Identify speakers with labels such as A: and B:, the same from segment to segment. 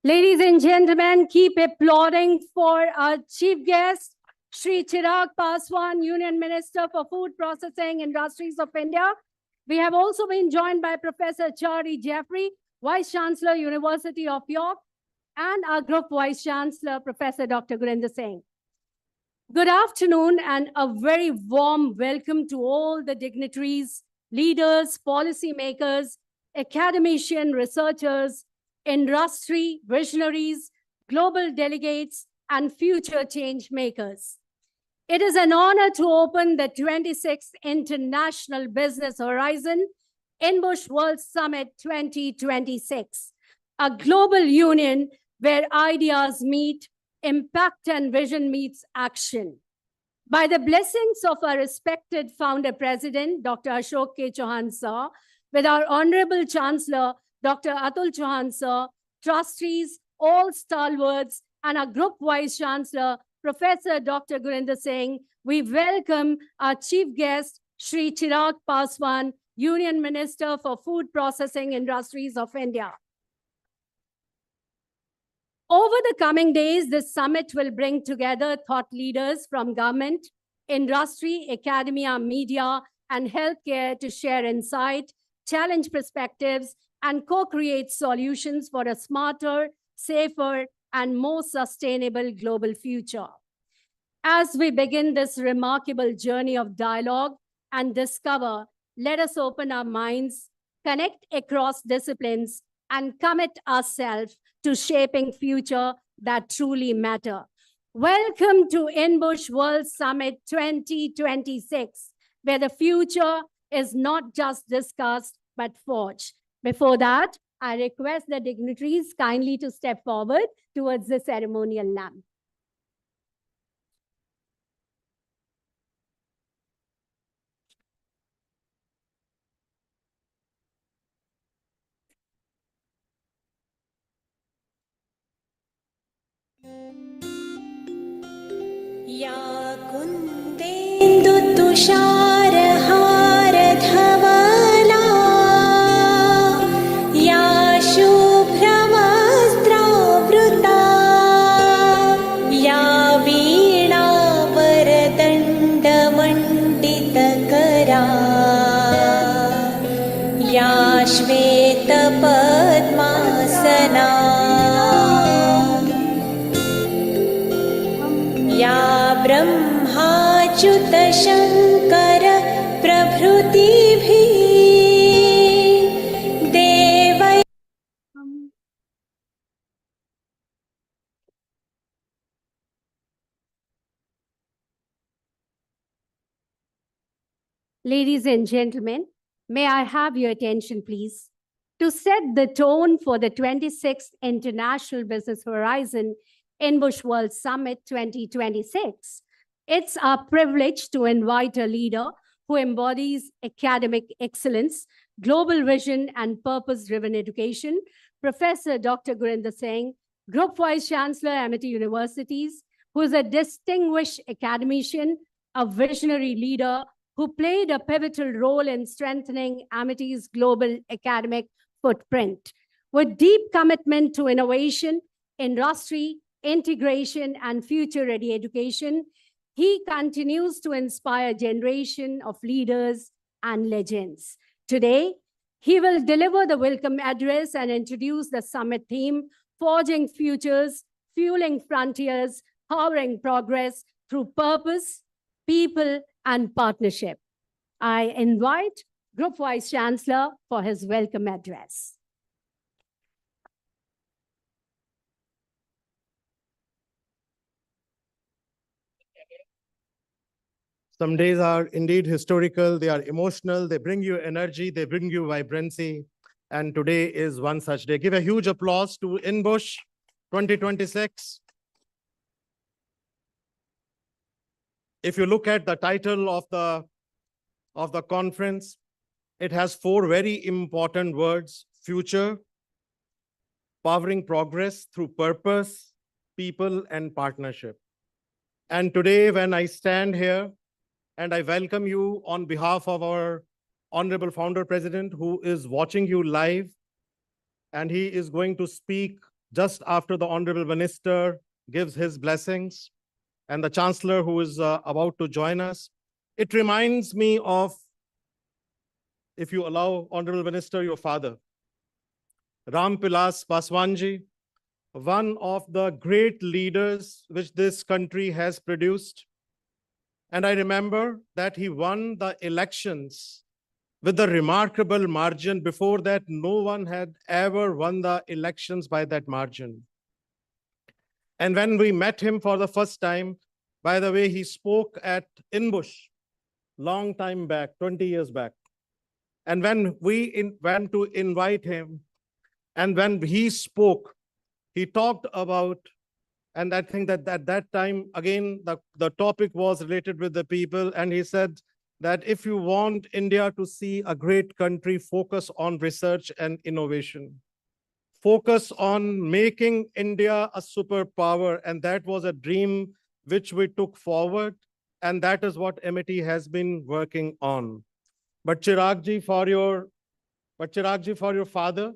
A: Ladies and gentlemen, keep applauding for our chief guest, Shri Chirag Paswan, Union Minister for Food Processing Industries of India. We have also been joined by Professor Chari Jeffrey, Vice Chancellor, University of York, and our group Vice Chancellor, Professor Dr. Gurinder Singh. Good afternoon and a very warm welcome to all the dignitaries, leaders, policymakers, academicians, researchers, industry, visionaries, global delegates, and future change makers. It is an honor to open the 26th International Business Horizon INBUSH World Summit 2026, a global union where ideas meet, impact and vision meets action. By the blessings of our respected founder president, Dr. Ashok K. Chauhan Sir, with our honorable chancellor, Dr. Atul Chauhan Sir, trustees, all stalwarts, and our group vice chancellor, Professor Dr. Gurinder Singh, we welcome our chief guest, Shri Chirag Paswan, Union Minister for Food Processing Industries of India. Over the coming days, this summit will bring together thought leaders from government, industry, academia, media, and healthcare to share insight, challenge perspectives, and co-create solutions for a smarter, safer, and more sustainable global future. As we begin this remarkable journey of dialogue and discover, let us open our minds, connect across disciplines, and commit ourselves to shaping future that truly matter. Welcome to INBUSH World Summit 2026, where the future is not just discussed, but forged. Before that, I request the dignitaries kindly to step forward towards the ceremonial lamp.
B: या कुन्देन्दुतुषारहारधवला या शुभ्रवस्त्रावृता या वीणावरदण्डमण्डितकरा या श्वेतपद्मासना या ब्रह्माच्युतशङ्कर प्रभृतिभिः देवै
A: Ladies and gentlemen, may I have your attention, please? To set the tone for the 26th International Business Horizon INBUSH World Summit 2026, it's our privilege to invite a leader who embodies academic excellence, global vision, and purpose-driven education, Professor Dr. Gurinder Singh, Group Vice Chancellor, Amity Universities, who is a distinguished academician, a visionary leader, who played a pivotal role in strengthening Amity's global academic footprint. With deep commitment to innovation, industry, integration, and future-ready education, he continues to inspire a generation of leaders and legends. Today, he will deliver the welcome address and introduce the summit theme, Forging Futures, Fueling Frontiers, Powering Progress through Purpose, People, and Partnership. I invite Group Vice Chancellor for his welcome address.
C: Some days are indeed historical, they are emotional, they bring you energy, they bring you vibrancy. And today is one such day. Give a huge applause to INBUSH 2026. If you look at the title of the conference, it has four very important words: future, powering progress through purpose, people, and partnership. And today, when I stand here, and I welcome you on behalf of our Honorable Founder President, who is watching you live, and he is going to speak just after the Honorable Minister gives his blessings and the Chancellor who is about to join us, it reminds me of, if you allow, Honorable Minister, your father, Ram Pilas Paswanji, one of the great leaders which this country has produced. And I remember that he won the elections with a remarkable margin. Before that, no one had ever won the elections by that margin. And when we met him for the first time, by the way, he spoke at INBUSH long time back, 20 years back. And when we went to invite him, and when he spoke, he talked about, and I think that at that time, again, the topic was related with the people. And he said that if you want India to see a great country, focus on research and innovation. Focus on making India a superpower. And that was a dream which we took forward. And that is what MIT has been working on. But Chiragji, for your father,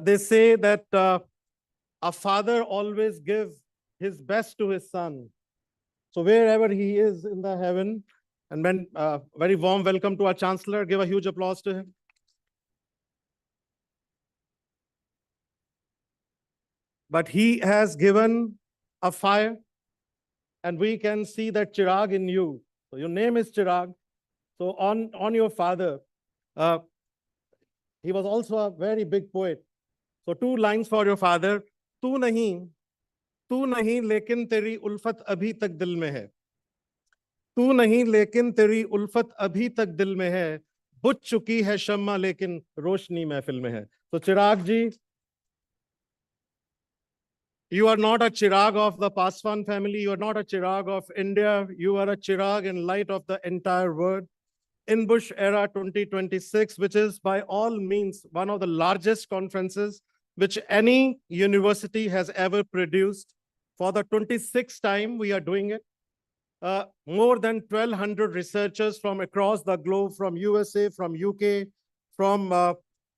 C: they say that a father always gives his best to his son. So wherever he is in the heaven, and when very warm welcome to our Chancellor, give a huge applause to him. But he has given a fire, and we can see that Chirag in you. So your name is Chirag. So on your father, he was also a very big poet. So 2 lines for your father. तू नहीं लेकिन तेरी उल्फत अभी तक दिल में है. तू नहीं लेकिन तेरी उल्फत अभी तक दिल में है. बुझ चुकी है शम्मा लेकिन रोशनी महफिल में है. So Chirag ji, you are not a Chirag of the Paswan family. You are not a Chirag of India. You are a Chirag in light of the entire world. INBUSH Era 2026, which is by all means one of the largest conferences which any university has ever produced. For the 26th time, we are doing it. More than 1,200 researchers from across the globe, from USA, from UK, from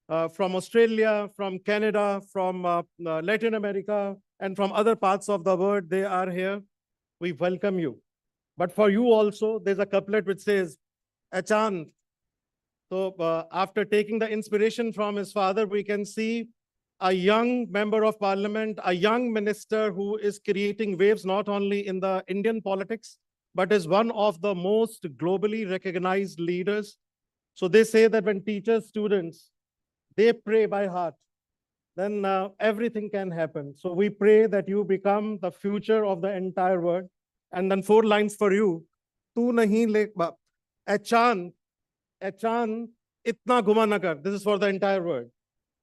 C: Australia, from Canada, from Latin America, and from other parts of the world, they are here. We welcome you. But for you also, there's a couplet which says, Achand. So after taking the inspiration from his father, we can see a young member of parliament, a young minister who is creating waves not only in the Indian politics, but is one of the most globally recognized leaders. So they say that when teachers, students, they pray by heart, then everything can happen. So we pray that you become the future of the entire world. And then 4 lines for you. Tu nahi le, Achand, itna ghuma na kar. This is for the entire world.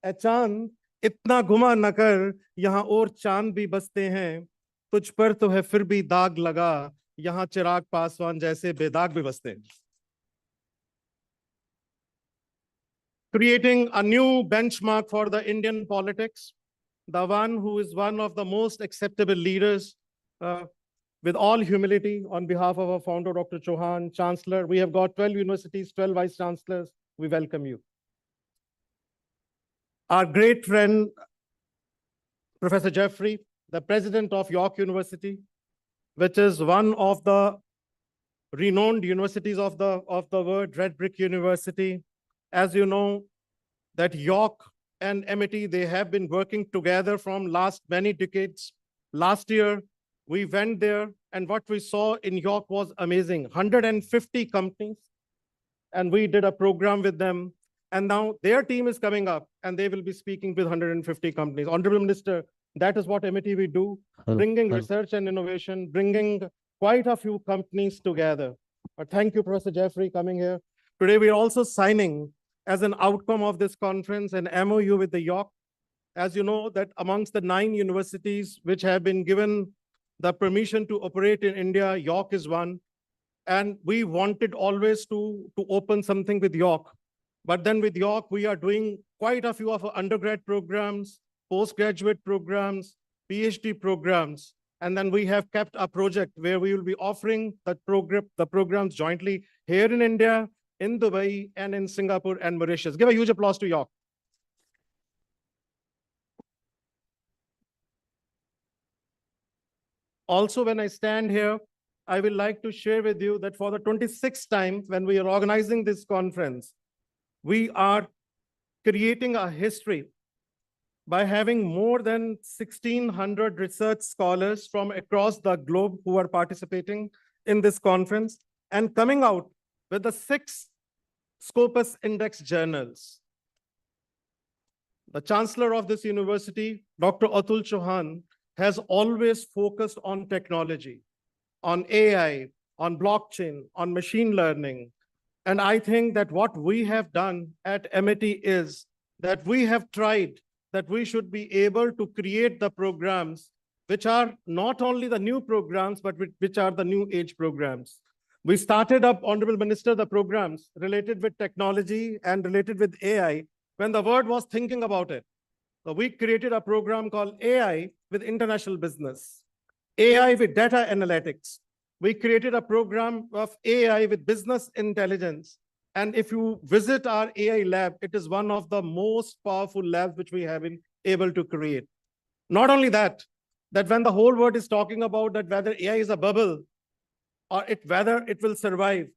C: Achand, इतना घुमा न कर, यहाँ और चांद भी बसते हैं, तुझ पर तो है फिर भी दाग लगा, यहाँ चिराग पासवान जैसे बेदाग भी बसते हैं. Creating a new benchmark for the Indian politics, the one who is one of the most acceptable leaders, with all humility, on behalf of our founder, Dr. Chauhan, Chancellor, we have got 12 universities, 12 vice chancellors. We welcome you. Our great friend, Professor Jeffrey, the president of York University, which is one of the renowned universities of the world, Red Brick University. As you know, that York and MIT, they have been working together from last many decades. Last year, we went there, and what we saw in York was amazing. 150 companies, and we did a program with them. And now their team is coming up, and they will be speaking with 150 companies. Honorable Minister, that is what MIT we do, bringing research and innovation, bringing quite a few companies together. But thank you, Professor Jeffrey, coming here. Today, we are also signing, as an outcome of this conference, an MOU with the York. As you know, that amongst the 9 universities which have been given the permission to operate in India, York is one. And we wanted always to open something with York. But then with York, we are doing quite a few of our undergrad programs, postgraduate programs, PhD programs. And then we have kept a project where we will be offering the programs jointly here in India, in Dubai, and in Singapore and Mauritius. Give a huge applause to York. Also, when I stand here, I will like to share with you that for the 26th time when we are organizing this conference, we are creating a history by having more than 1,600 research scholars from across the globe who are participating in this conference and coming out with the 6 Scopus Index journals. The chancellor of this university, Dr. Atul Chauhan, has always focused on technology, on AI, on blockchain, on machine learning. And I think that what we have done at MIT is that we have tried that we should be able to create the programs which are not only the new programs, but which are the new age programs. We started up, Honorable Minister, the programs related with technology and related with AI when the world was thinking about it. So we created a program called AI with international business, AI with data analytics. We created a program of AI with business intelligence. And if you visit our AI lab, it is one of the most powerful labs which we have been able to create. Not only that, that when the whole world is talking about that whether AI is a bubble or whether it will survive,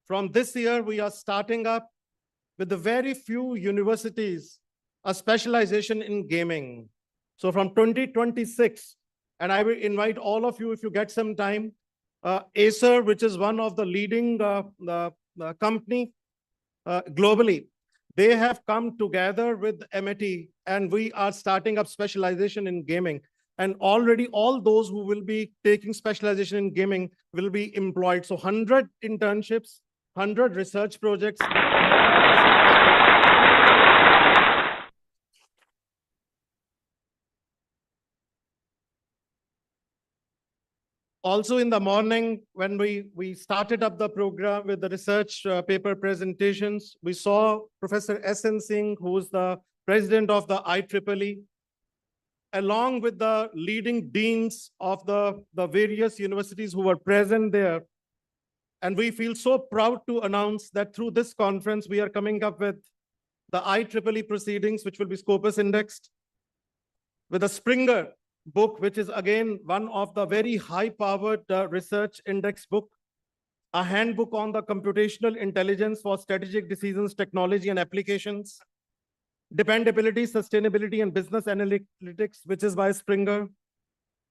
C: from this year, we are starting up with the very few universities, a specialization in gaming. So from 2026, and I will invite all of you, if you get some time, Acer, which is one of the leading company globally, they have come together with MIT, and we are starting up specialization in gaming. And already all those who will be taking specialization in gaming will be employed. So 100 internships, 100 research projects. Also in the morning, when we started up the program with the research paper presentations, we saw Professor S.N. Singh, who is the president of the IEEE, along with the leading deans of the various universities who were present there. And we feel so proud to announce that through this conference, we are coming up with the IEEE proceedings, which will be Scopus indexed, with a Springer book, which is again one of the very high-powered research index book, a handbook on the computational intelligence for strategic decisions, technology and applications, dependability, sustainability and business analytics, which is by Springer,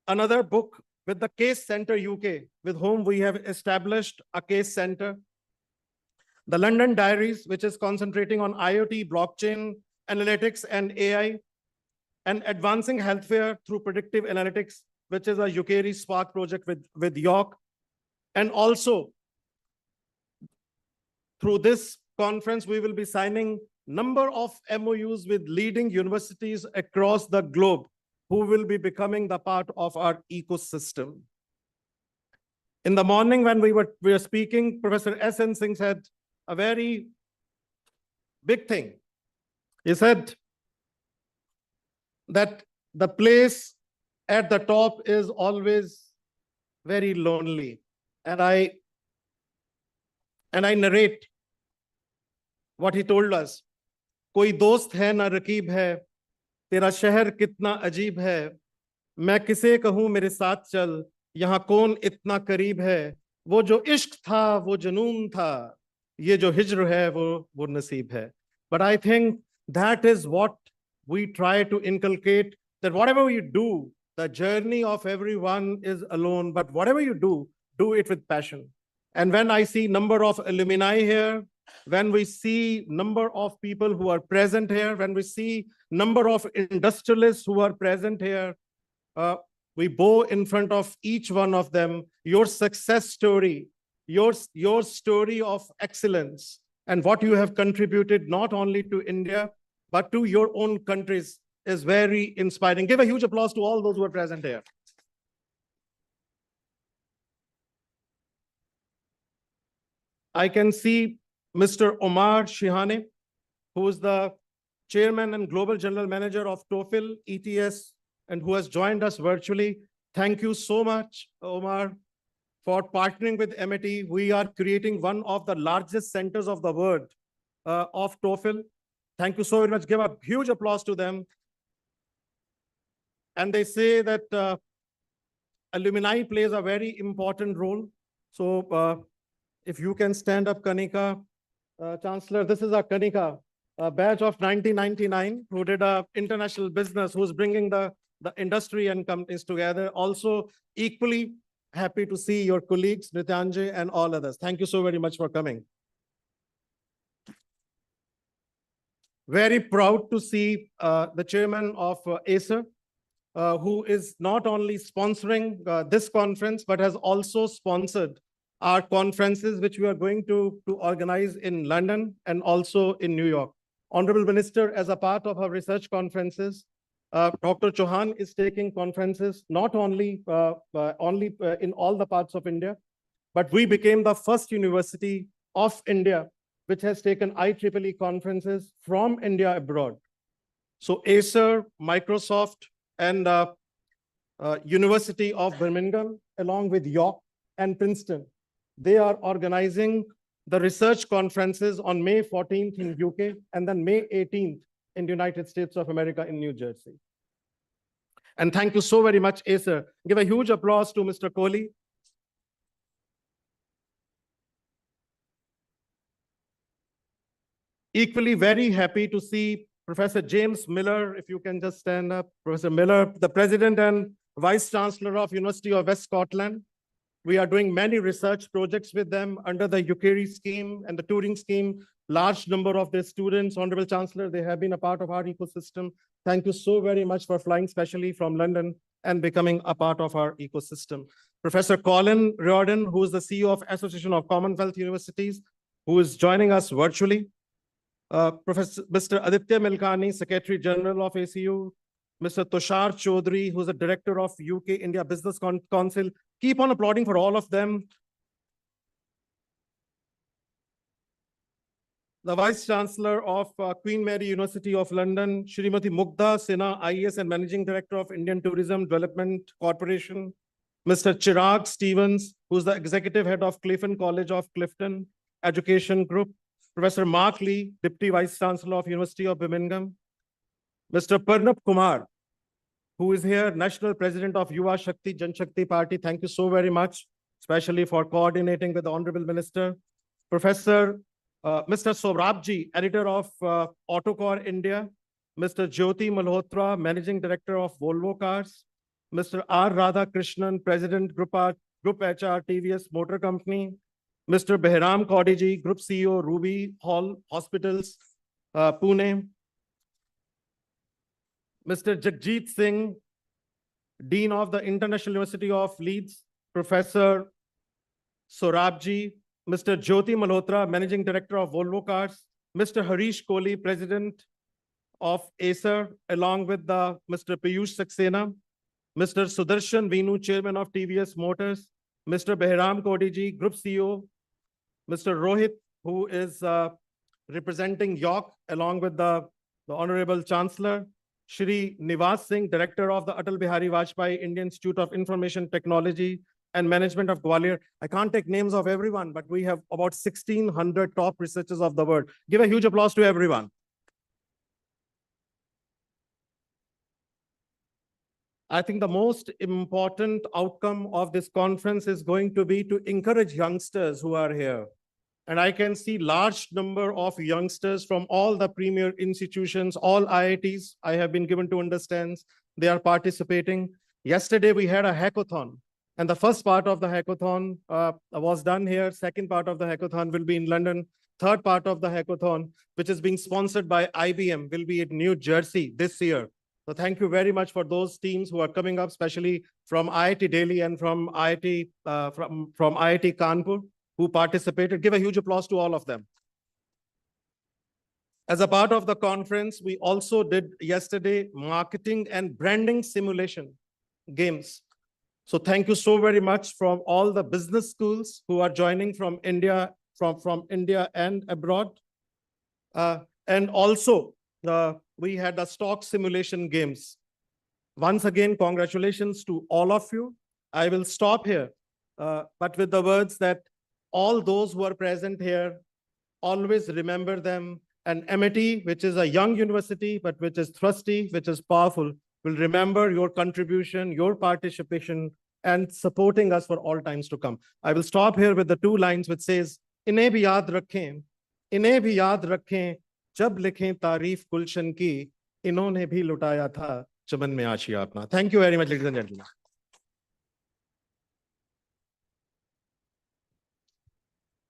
C: another book with the Case Center UK, with whom we have established a case center, the London Diaries, which is concentrating on IoT, blockchain, analytics and AI, and advancing healthcare through predictive analytics, which is a UKRI Spark project with York. And also, through this conference, we will be signing number of MOUs with leading universities across the globe who will be becoming the part of our ecosystem. In the morning when we were speaking, Professor S.N. Singh said a very big thing. He said that the place at the top is always very lonely. And I narrate what he told us. कोई दोस्त है ना रकीब है, तेरा शहर कितना अजीब है, मैं किसे कहूं मेरे साथ चल, यहाँ कौन इतना करीब है, वो जो इश्क था, वो जुनून था, ये जो हिज्र है, वो नसीब है. But I think that is what we try to inculcate, that whatever you do, the journey of everyone is alone, but whatever you do it with passion. And when I see number of alumni here, when we see number of people who are present here, when we see number of industrialists who are present here, we bow in front of each one of them, your success story, your story of excellence, and what you have contributed not only to India, but to your own countries is very inspiring. Give a huge applause to all those who are present here. I can see Mr. Omar Shihane, who is the chairman and global general manager of TOEFL ETS, and who has joined us virtually. Thank you so much, Omar, for partnering with MIT. We are creating one of the largest centers of the world of TOEFL. Thank you so very much. Give a huge applause to them. And they say that alumni plays a very important role. So if you can stand up, Kanika, Chancellor, this is a Kanika, a batch of 1999, who did a international business, who's bringing the industry and companies together. Also, equally happy to see your colleagues, Nityanjay and all others. Thank you so very much for coming. Very proud to see the chairman of Acer, who is not only sponsoring this conference, but has also sponsored our conferences, which we are going to organize in London and also in New York. Honorable Minister, as a part of our research conferences, Dr. Chauhan is taking conferences not only in all the parts of India, but we became the first university of India which has taken IEEE conferences from India abroad. So Acer, Microsoft, and University of Birmingham, along with York and Princeton, they are organizing the research conferences on May 14th in UK and then May 18th in the United States of America in New Jersey. And thank you so very much, Acer. Give a huge applause to Mr. Kohli. Equally very happy to see Professor James Miller, if you can just stand up. Professor Miller, the President and Vice Chancellor of University of West Scotland. We are doing many research projects with them under the UKERI scheme and the Turing scheme. Large number of their students, Honorable Chancellor, they have been a part of our ecosystem. Thank you so very much for flying specially from London and becoming a part of our ecosystem. Professor Colin Riordan, who is the CEO of Association of Commonwealth Universities, who is joining us virtually. Professor Mr. Aditya Milkani, Secretary General of ACU, Mr. Tushar Chaudhary, who's the Director of UK India Business Council. Keep on applauding for all of them. The Vice Chancellor of Queen Mary University of London, Shrimati Mugdha Sinha, IAS and Managing Director of Indian Tourism Development Corporation. Mr. Chirag Stevens, who's the Executive Head of Clifton College of Clifton Education Group. Professor Mark Lee, Deputy Vice Chancellor of University of Birmingham. Mr. Parnab Kumar, who is here, National President of Yuva Shakti Jan Shakti Party. Thank you so very much, especially for coordinating with the Honorable Minister. Professor Mr. Sobrabji, Editor of Autocore India. Mr. Jyoti Malhotra, Managing Director of Volvo Cars. Mr. R. Radhakrishnan, President Group HR TVS Motor Company. Mr. Behram Kodiji, Group CEO, Ruby Hall Hospitals, Pune. Mr. Jagjit Singh, Dean of the International University of Leeds, Professor Sorabji, Mr. Jyoti Malhotra, Managing Director of Volvo Cars, Mr. Harish Kohli, President of Acer, along with Mr. Piyush Saxena, Mr. Sudarshan Venu, Chairman of TVS Motors, Mr. Behram Kodiji, Group CEO, Mr. Rohit, who is representing York, along with the Honorable Chancellor, Shri Nivas Singh, Director of the Atal Bihari Vajpayee Indian Institute of Information Technology and Management of Gwalior. I can't take names of everyone, but we have about 1,600 top researchers of the world. Give a huge applause to everyone. I think the most important outcome of this conference is going to be to encourage youngsters who are here. And I can see large number of youngsters from all the premier institutions, all IITs, I have been given to understand, they are participating. Yesterday, we had a hackathon. And the first part of the hackathon was done here. Second part of the hackathon will be in London. Third part of the hackathon, which is being sponsored by IBM, will be in New Jersey this year. So thank you very much for those teams who are coming up, especially from IIT Delhi and from IIT Kanpur, who participated. Give a huge applause to all of them. As a part of the conference, we also did yesterday marketing and branding simulation games. So thank you so very much from all the business schools who are joining from India, from India and abroad. And also, we had the stock simulation games. Once again, congratulations to all of you. I will stop here, but with the words that all those who are present here, always remember them. And MIT, which is a young university, but which is thrusty, which is powerful, will remember your contribution, your participation, and supporting us for all times to come. I will stop here with the two lines which says, इन्हें भी याद रखें, इन्हें भी याद रखें, जब लिखें तारीफ गुलशन की, इन्होंने भी लुटाया था चमन में आशिया अपना. Thank you very much, ladies and gentlemen.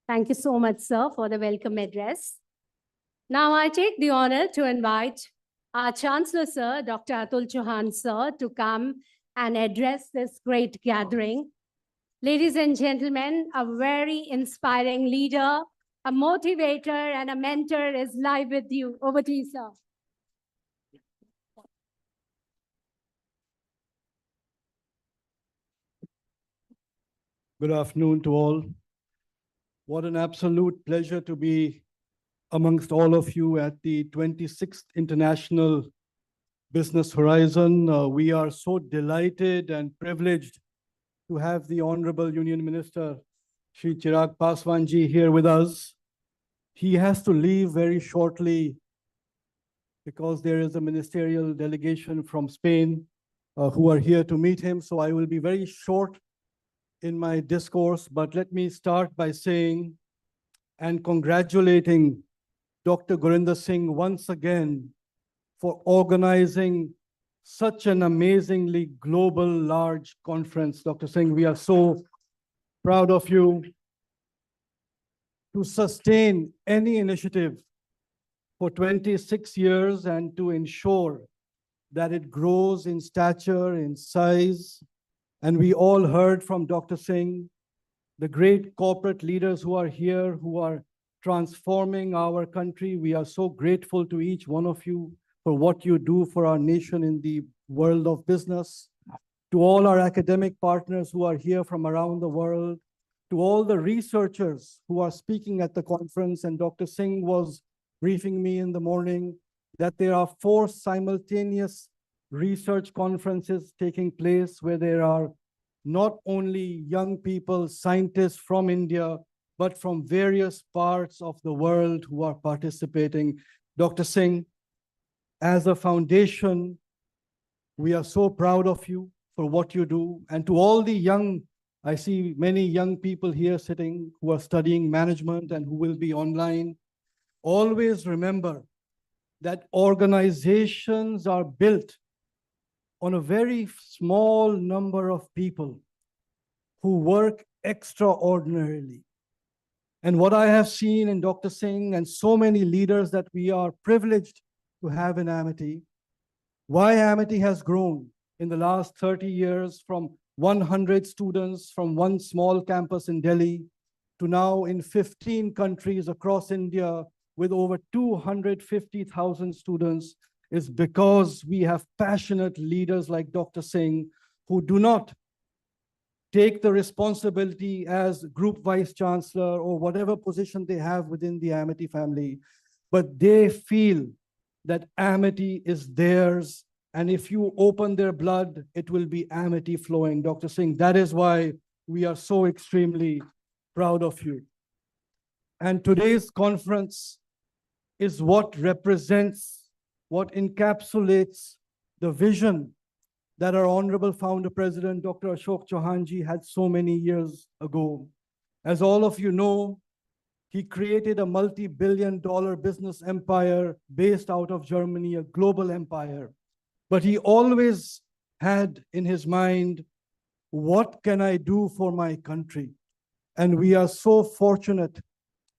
A: Thank you so much, sir, for the welcome address. Now I take the honor to invite our Chancellor, sir, Dr. Atul Chauhan, sir, to come and address this great gathering. Ladies and gentlemen, a very inspiring leader, a motivator, and a mentor is live with you. Over to you, sir.
D: Good afternoon to all. What an absolute pleasure to be amongst all of you at the 26th International Business Horizon. We are so delighted and privileged to have the Honorable Union Minister, Shri Chirag Paswan ji, here with us. He has to leave very shortly because there is a ministerial delegation from Spain who are here to meet him. So I will be very short in my discourse, but let me start by saying and congratulating Dr. Gurinder Singh once again for organizing such an amazingly global large conference. Dr. Singh, we are so proud of you to sustain any initiative for 26 years and to ensure that it grows in stature, in size. And we all heard from Dr. Singh, the great corporate leaders who are here, who are transforming our country. We are so grateful to each one of you for what you do for our nation in the world of business. To all our academic partners who are here from around the world, to all the researchers who are speaking at the conference, and Dr. Singh was briefing me in the morning that there are 4 simultaneous research conferences taking place where there are not only young people, scientists from India, but from various parts of the world who are participating. Dr. Singh, as a foundation, we are so proud of you for what you do. And to all the young, I see many young people here sitting who are studying management and who will be online. Always remember that organizations are built on a very small number of people who work extraordinarily. And what I have seen in Dr. Singh and so many leaders that we are privileged to have in Amity, why Amity has grown in the last 30 years from 100 students from one small campus in Delhi to now in 15 countries across India with over 250,000 students is because we have passionate leaders like Dr. Singh who do not take the responsibility as group vice chancellor or whatever position they have within the Amity family, but they feel that Amity is theirs. And if you open their blood, it will be Amity flowing. Dr. Singh, that is why we are so extremely proud of you. And today's conference is what represents, what encapsulates the vision that our honorable founder president, Dr. Ashok Chauhan ji, had so many years ago. As all of you know, he created a multi-billion-dollar business empire based out of Germany, a global empire. But he always had in his mind, what can I do for my country? And we are so fortunate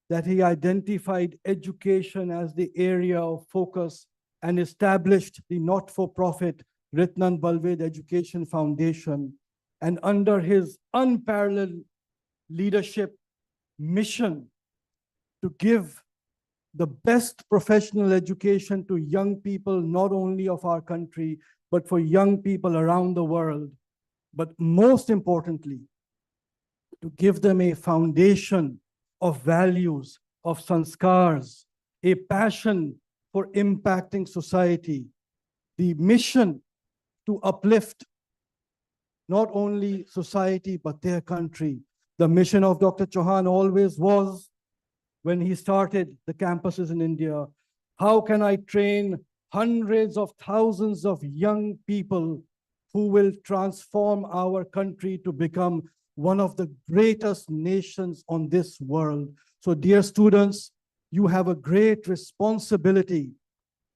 D: that he identified education as the area of focus and established the not-for-profit Ritnan Balved Education Foundation. And under his unparalleled leadership mission to give the best professional education to young people, not only of our country, but for young people around the world. But most importantly, to give them a foundation of values, of sanskars, a passion for impacting society, the mission to uplift not only society, but their country. The mission of Dr. Chauhan always was, when he started the campuses in India, how can I train hundreds of thousands of young people who will transform our country to become one of the greatest nations on this world. So dear students, you have a great responsibility,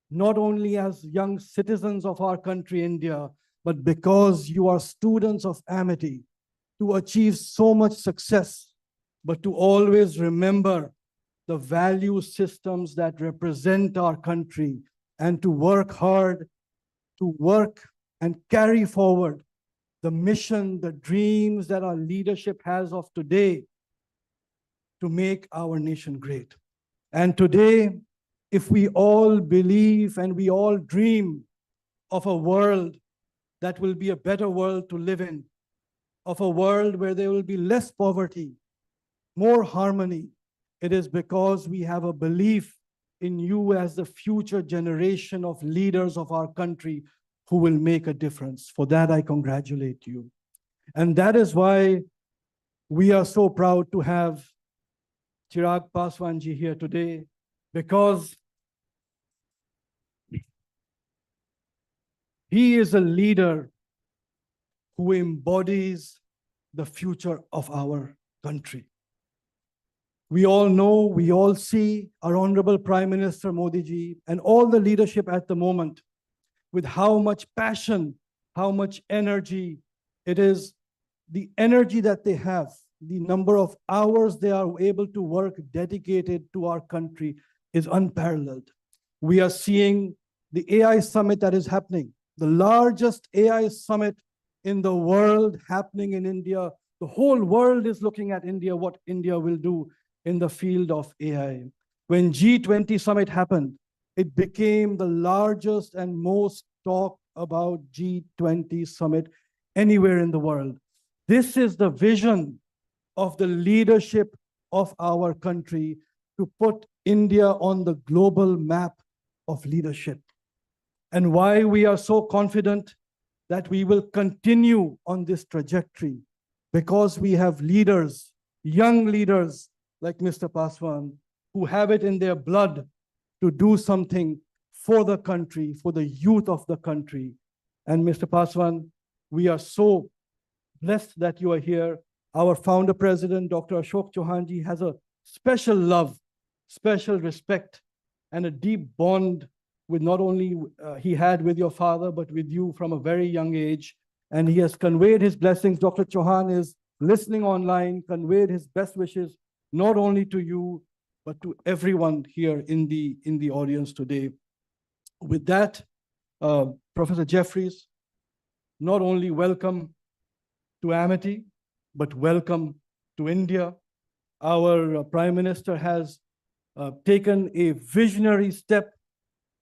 D: not only as young citizens of our country, India, but because you are students of Amity, to achieve so much success, but to always remember the value systems that represent our country and to work hard, to work and carry forward the mission, the dreams that our leadership has of today to make our nation great. And today, if we all believe and we all dream of a world that will be a better world to live in, of a world where there will be less poverty, more harmony, it is because we have a belief in you as the future generation of leaders of our country who will make a difference. For that, I congratulate you. And that is why we are so proud to have Chirag Paswan ji here today, because he is a leader who embodies the future of our country. We all know, we all see our Honorable Prime Minister Modi ji and all the leadership at the moment with how much passion, how much energy it is, the energy that they have, the number of hours they are able to work dedicated to our country is unparalleled. We are seeing the AI summit that is happening, the largest AI summit in the world happening in India. The whole world is looking at India, what India will do in the field of AI. When G20 summit happened, it became the largest and most talked about G20 summit anywhere in the world. This is the vision of the leadership of our country to put India on the global map of leadership. And why we are so confident that we will continue on this trajectory, because we have leaders, young leaders like Mr. Paswan, who have it in their blood to do something for the country, for the youth of the country. And Mr. Paswan, we are so blessed that you are here. Our founder president, Dr. Ashok Chauhan ji, has a special love, special respect, and a deep bond with not only he had with your father, but with you from a very young age. And he has conveyed his blessings. Dr. Chauhan is listening online, conveyed his best wishes, not only to you, but to everyone here in the audience today. With that, Professor Jeffries, not only welcome to Amity, but welcome to India. Our Prime Minister has taken a visionary step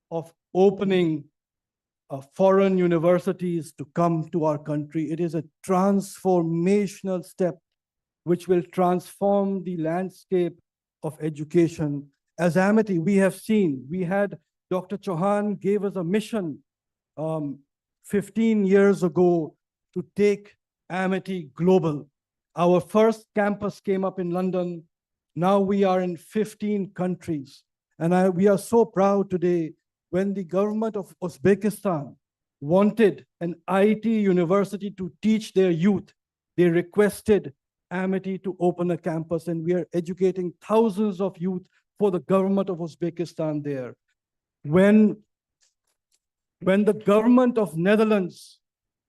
D: of opening foreign universities to come to our country. It is a transformational step which will transform the landscape of education. As Amity, we have seen, we had Dr. Chauhan gave us a mission 15 years ago to take Amity global. Our first campus came up in London. Now we are in 15 countries. And we are so proud today when the government of Uzbekistan wanted an IT university to teach their youth, they requested Amity to open a campus, and we are educating thousands of youth for the government of Uzbekistan there. When the government of Netherlands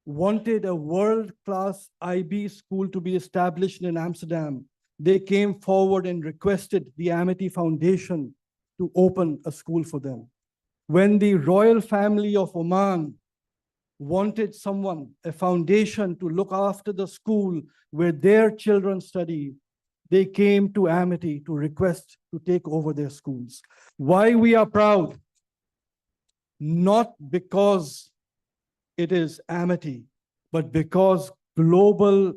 D: wanted a world-class IB school to be established in Amsterdam, they came forward and requested the Amity Foundation to open a school for them. When the royal family of Oman wanted someone, a foundation to look after the school where their children study, they came to Amity to request to take over their schools. Why we are proud? Not because it is Amity, but because global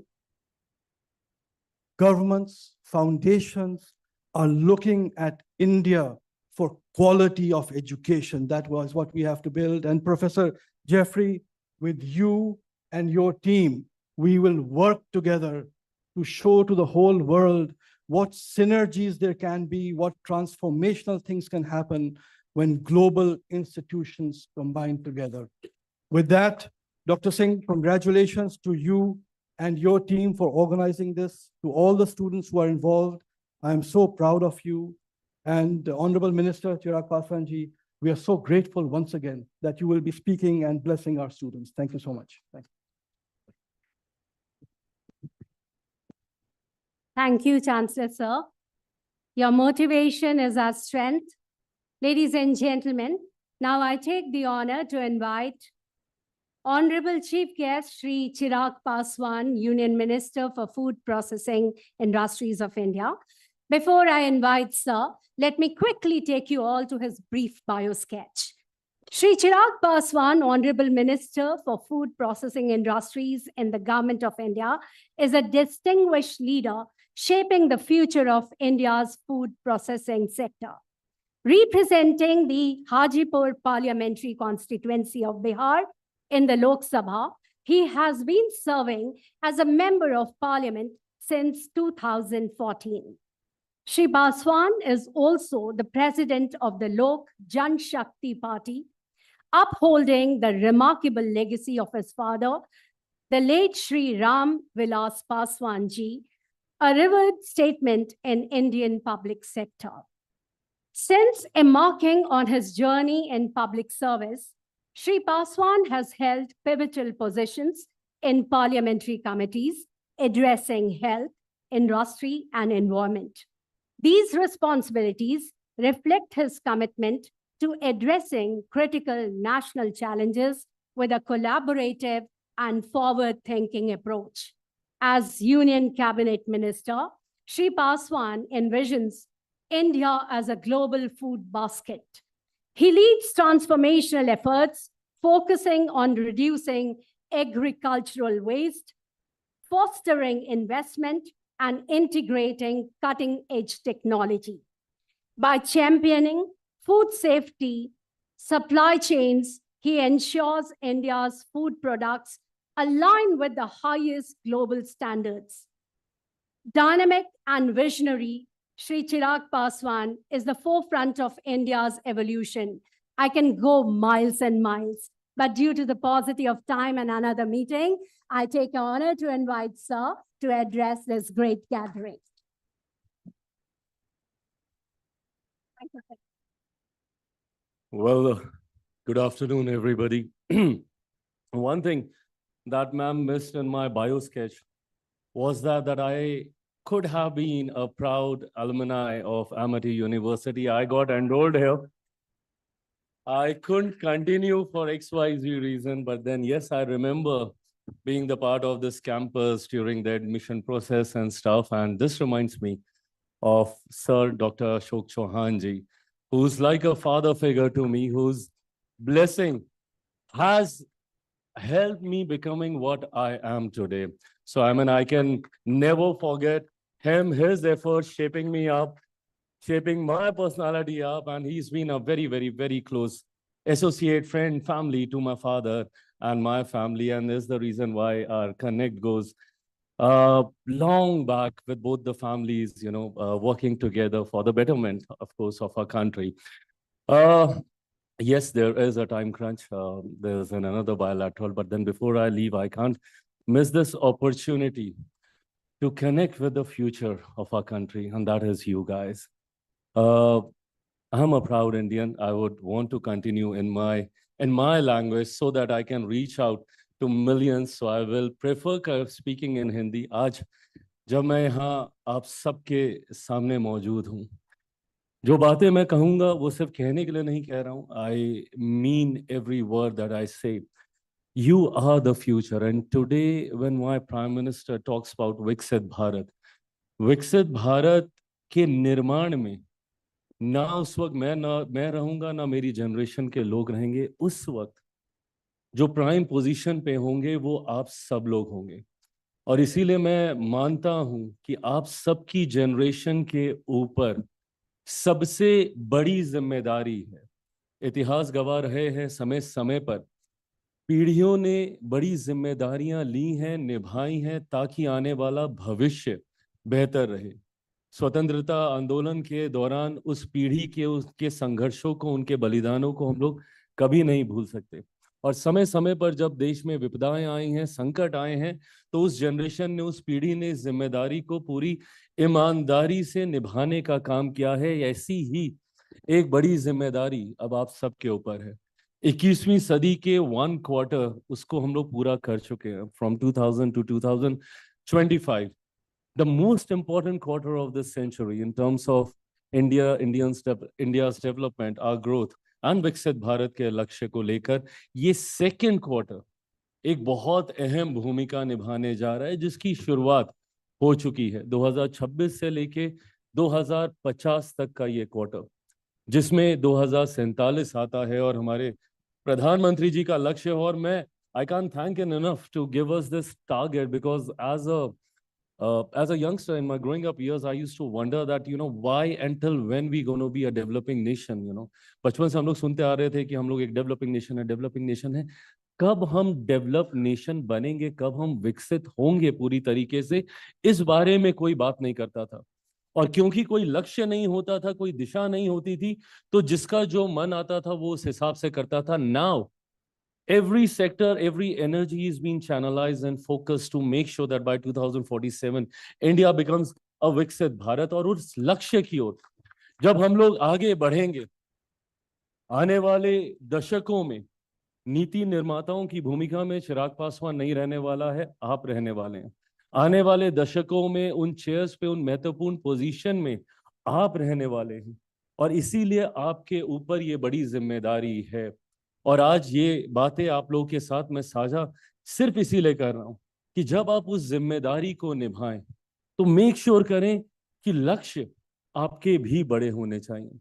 D: governments, foundations are looking at India for quality of education. That was what we have to build. And Professor Jeffrey, with you and your team, we will work together to show to the whole world what synergies there can be, what transformational things can happen when global institutions combine together. With that, Dr. Singh, congratulations to you and your team for organizing this. To all the students who are involved, I am so proud of you. And Honorable Minister Chirag Paswan ji, we are so grateful once again that you will be speaking and blessing our students. Thank you so much. Thank you.
A: Thank you, Chancellor, sir. Your motivation is our strength. Ladies and gentlemen, now I take the honor to invite Honorable Chief Guest Shri Chirag Paswan, Union Minister for Food Processing Industries of India. Before I invite sir, let me quickly take you all to his brief bio sketch. Shri Chirag Paswan, Honorable Minister for Food Processing Industries in the Government of India, is a distinguished leader shaping the future of India's food processing sector. Representing the Hajipur parliamentary constituency of Bihar in the Lok Sabha, he has been serving as a member of parliament since 2014. Shri Paswan is also the president of the Lok Jan Shakti Party, upholding the remarkable legacy of his father, the late Shri Ram Vilas Paswan ji, a revered statesman in Indian public sector. Since embarking on his journey in public service, Shri Paswan has held pivotal positions in parliamentary committees addressing health, industry, and environment. These responsibilities reflect his commitment to addressing critical national challenges with a collaborative and forward-thinking approach. As Union Cabinet Minister, Shri Paswan envisions India as a global food basket. He leads transformational efforts focusing on reducing agricultural waste, fostering investment, and integrating cutting-edge technology. By championing food safety, supply chains, he ensures India's food products align with the highest global standards. Dynamic and visionary, Shri Chirag Paswan is the forefront of India's evolution. I can go miles and miles, but due to the paucity of time and another meeting, I take honor to invite sir to address this great gathering.
E: Well, good afternoon, everybody. One thing that ma'am missed in my bio sketch was that I could have been a proud alumni of Amity University. I got enrolled here. I couldn't continue for XYZ reason, but then yes, I remember being the part of this campus during the admission process and stuff. And this reminds me of Sir Dr. Ashok Chauhan ji, who's like a father figure to me, whose blessing has helped me becoming what I am today. So I mean, I can never forget him, his efforts shaping me up, shaping my personality up, and he's been a very, very, very close associate, friend, family to my father and my family, and is the reason why our connect goes long back with both the families, you know, working together for the betterment, of course, of our country. Yes, there is a time crunch. There's another bilateral, but then before I leave, I can't miss this opportunity to connect with the future of our country, and that is you guys. I'm a proud Indian. I would want to continue in my language so that I can reach out to millions. So I will prefer speaking in Hindi. आज जब मैं यहाँ आप सबके सामने मौजूद हूँ, जो बातें मैं कहूँगा वो सिर्फ कहने के लिए नहीं कह रहा हूँ. I mean every word that I say. You are the future. And today, when my Prime Minister talks about Viksit Bharat के निर्माण में ना उस वक्त मैं रहूंगा, ना मेरी जनरेशन के लोग रहेंगे. उस वक्त जो प्राइम पोजीशन पे होंगे वो आप सब लोग होंगे. और इसीलिए मैं मानता हूं कि आप सबकी जनरेशन के ऊपर सबसे बड़ी जिम्मेदारी है. इतिहास गवाह रहे हैं, समय समय पर पीढ़ियों ने बड़ी जिम्मेदारियां ली हैं, निभाई हैं, ताकि आने वाला भविष्य बेहतर रहे. स्वतंत्रता आंदोलन के दौरान उस पीढ़ी के उसके संघर्षों को, उनके बलिदानों को हम लोग कभी नहीं भूल सकते. और समय समय पर जब देश में विपदाएं आई हैं, संकट आए हैं, तो उस जनरेशन ने, उस पीढ़ी ने इस जिम्मेदारी को पूरी ईमानदारी से निभाने का काम किया है। ऐसी ही एक बड़ी जिम्मेदारी अब आप सबके ऊपर है। 21वीं सदी के 1/4 उसको हम लोग पूरा कर चुके हैं, from 2000 to 2025, the most important quarter of this century in terms of India's development, our growth and विकसित भारत के लक्ष्य को लेकर ये सेकेंड क्वार्टर एक बहुत अहम भूमिका निभाने जा रहा है, जिसकी शुरुआत हो चुकी है 2026 से लेके 2050 तक का ये क्वार्टर, जिसमें 2047 आता है और हमारे प्रधानमंत्री जी का लक्ष्य। और मैं I can't thank enough to give us this target, because as a youngster in my growing up years, I used to wonder that, why until when we going to be a developing nation. बचपन से हम लोग सुनते आ रहे थे कि हम लोग एक डेवलपिंग नेशन है। कब हम डेवलप नेशन बनेंगे, कब हम विकसित होंगे पूरी तरीके से, इस बारे में कोई बात नहीं करता था। और क्योंकि कोई लक्ष्य नहीं होता था, कोई दिशा नहीं होती थी, तो जिसका जो मन आता था वो उस हिसाब से करता था। Now every sector, every energy is being channelized and focused to make sure that by 2047 India becomes a विकसित भारत। और उस लक्ष्य की ओर जब हम लोग आगे बढ़ेंगे, आने वाले दशकों में नीति निर्माताओं की भूमिका में चिराग पासवान नहीं रहने वाला है, आप रहने वाले हैं। आने वाले दशकों में उन चेयर्स पे, उन महत्वपूर्ण पोजीशन में आप रहने वाले हैं, और इसीलिए आपके ऊपर ये बड़ी जिम्मेदारी है। और आज ये बातें आप लोगों के साथ मैं साझा सिर्फ इसीलिए कर रहा हूं कि जब आप उस जिम्मेदारी को निभाएं तो मेक श्योर करें कि लक्ष्य आपके भी बड़े होने चाहिए।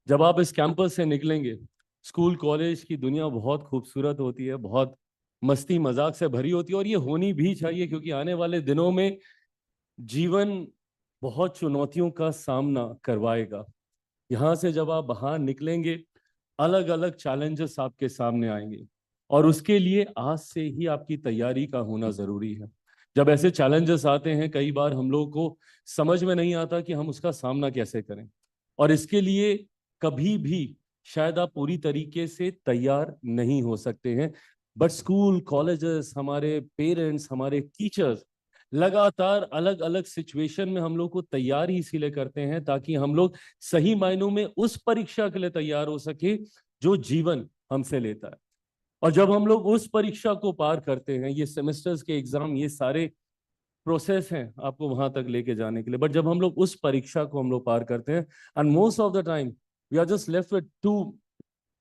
E: जब आप इस कैंपस से निकलेंगे, स्कूल कॉलेज की दुनिया बहुत खूबसूरत होती है, बहुत मस्ती मजाक से भरी होती है, और ये होनी भी चाहिए, क्योंकि आने वाले दिनों में जीवन बहुत चुनौतियों का सामना करवाएगा। यहाँ से जब आप बाहर निकलेंगे, अलग अलग चैलेंजेस आपके सामने आएंगे, और उसके लिए आज से ही आपकी तैयारी का होना जरूरी है। जब ऐसे चैलेंजेस आते हैं, कई बार हम लोगों को समझ में नहीं आता कि हम उसका सामना कैसे करें, और इसके लिए कभी भी शायद आप पूरी तरीके से तैयार नहीं हो सकते हैं। बट स्कूल, कॉलेजेस, हमारे पेरेंट्स, हमारे टीचर्स लगातार अलग अलग सिचुएशन में हम लोग को तैयार ही इसीलिए करते हैं ताकि हम लोग सही मायनों में उस परीक्षा के लिए तैयार हो सके जो जीवन हमसे लेता है। और जब हम लोग उस परीक्षा को पार करते हैं, ये सेमेस्टर्स के एग्जाम, ये सारे प्रोसेस हैं आपको वहां तक लेके जाने के लिए, बट जब हम लोग उस परीक्षा को हम लोग पार करते हैं, and most of the time we are just left with 2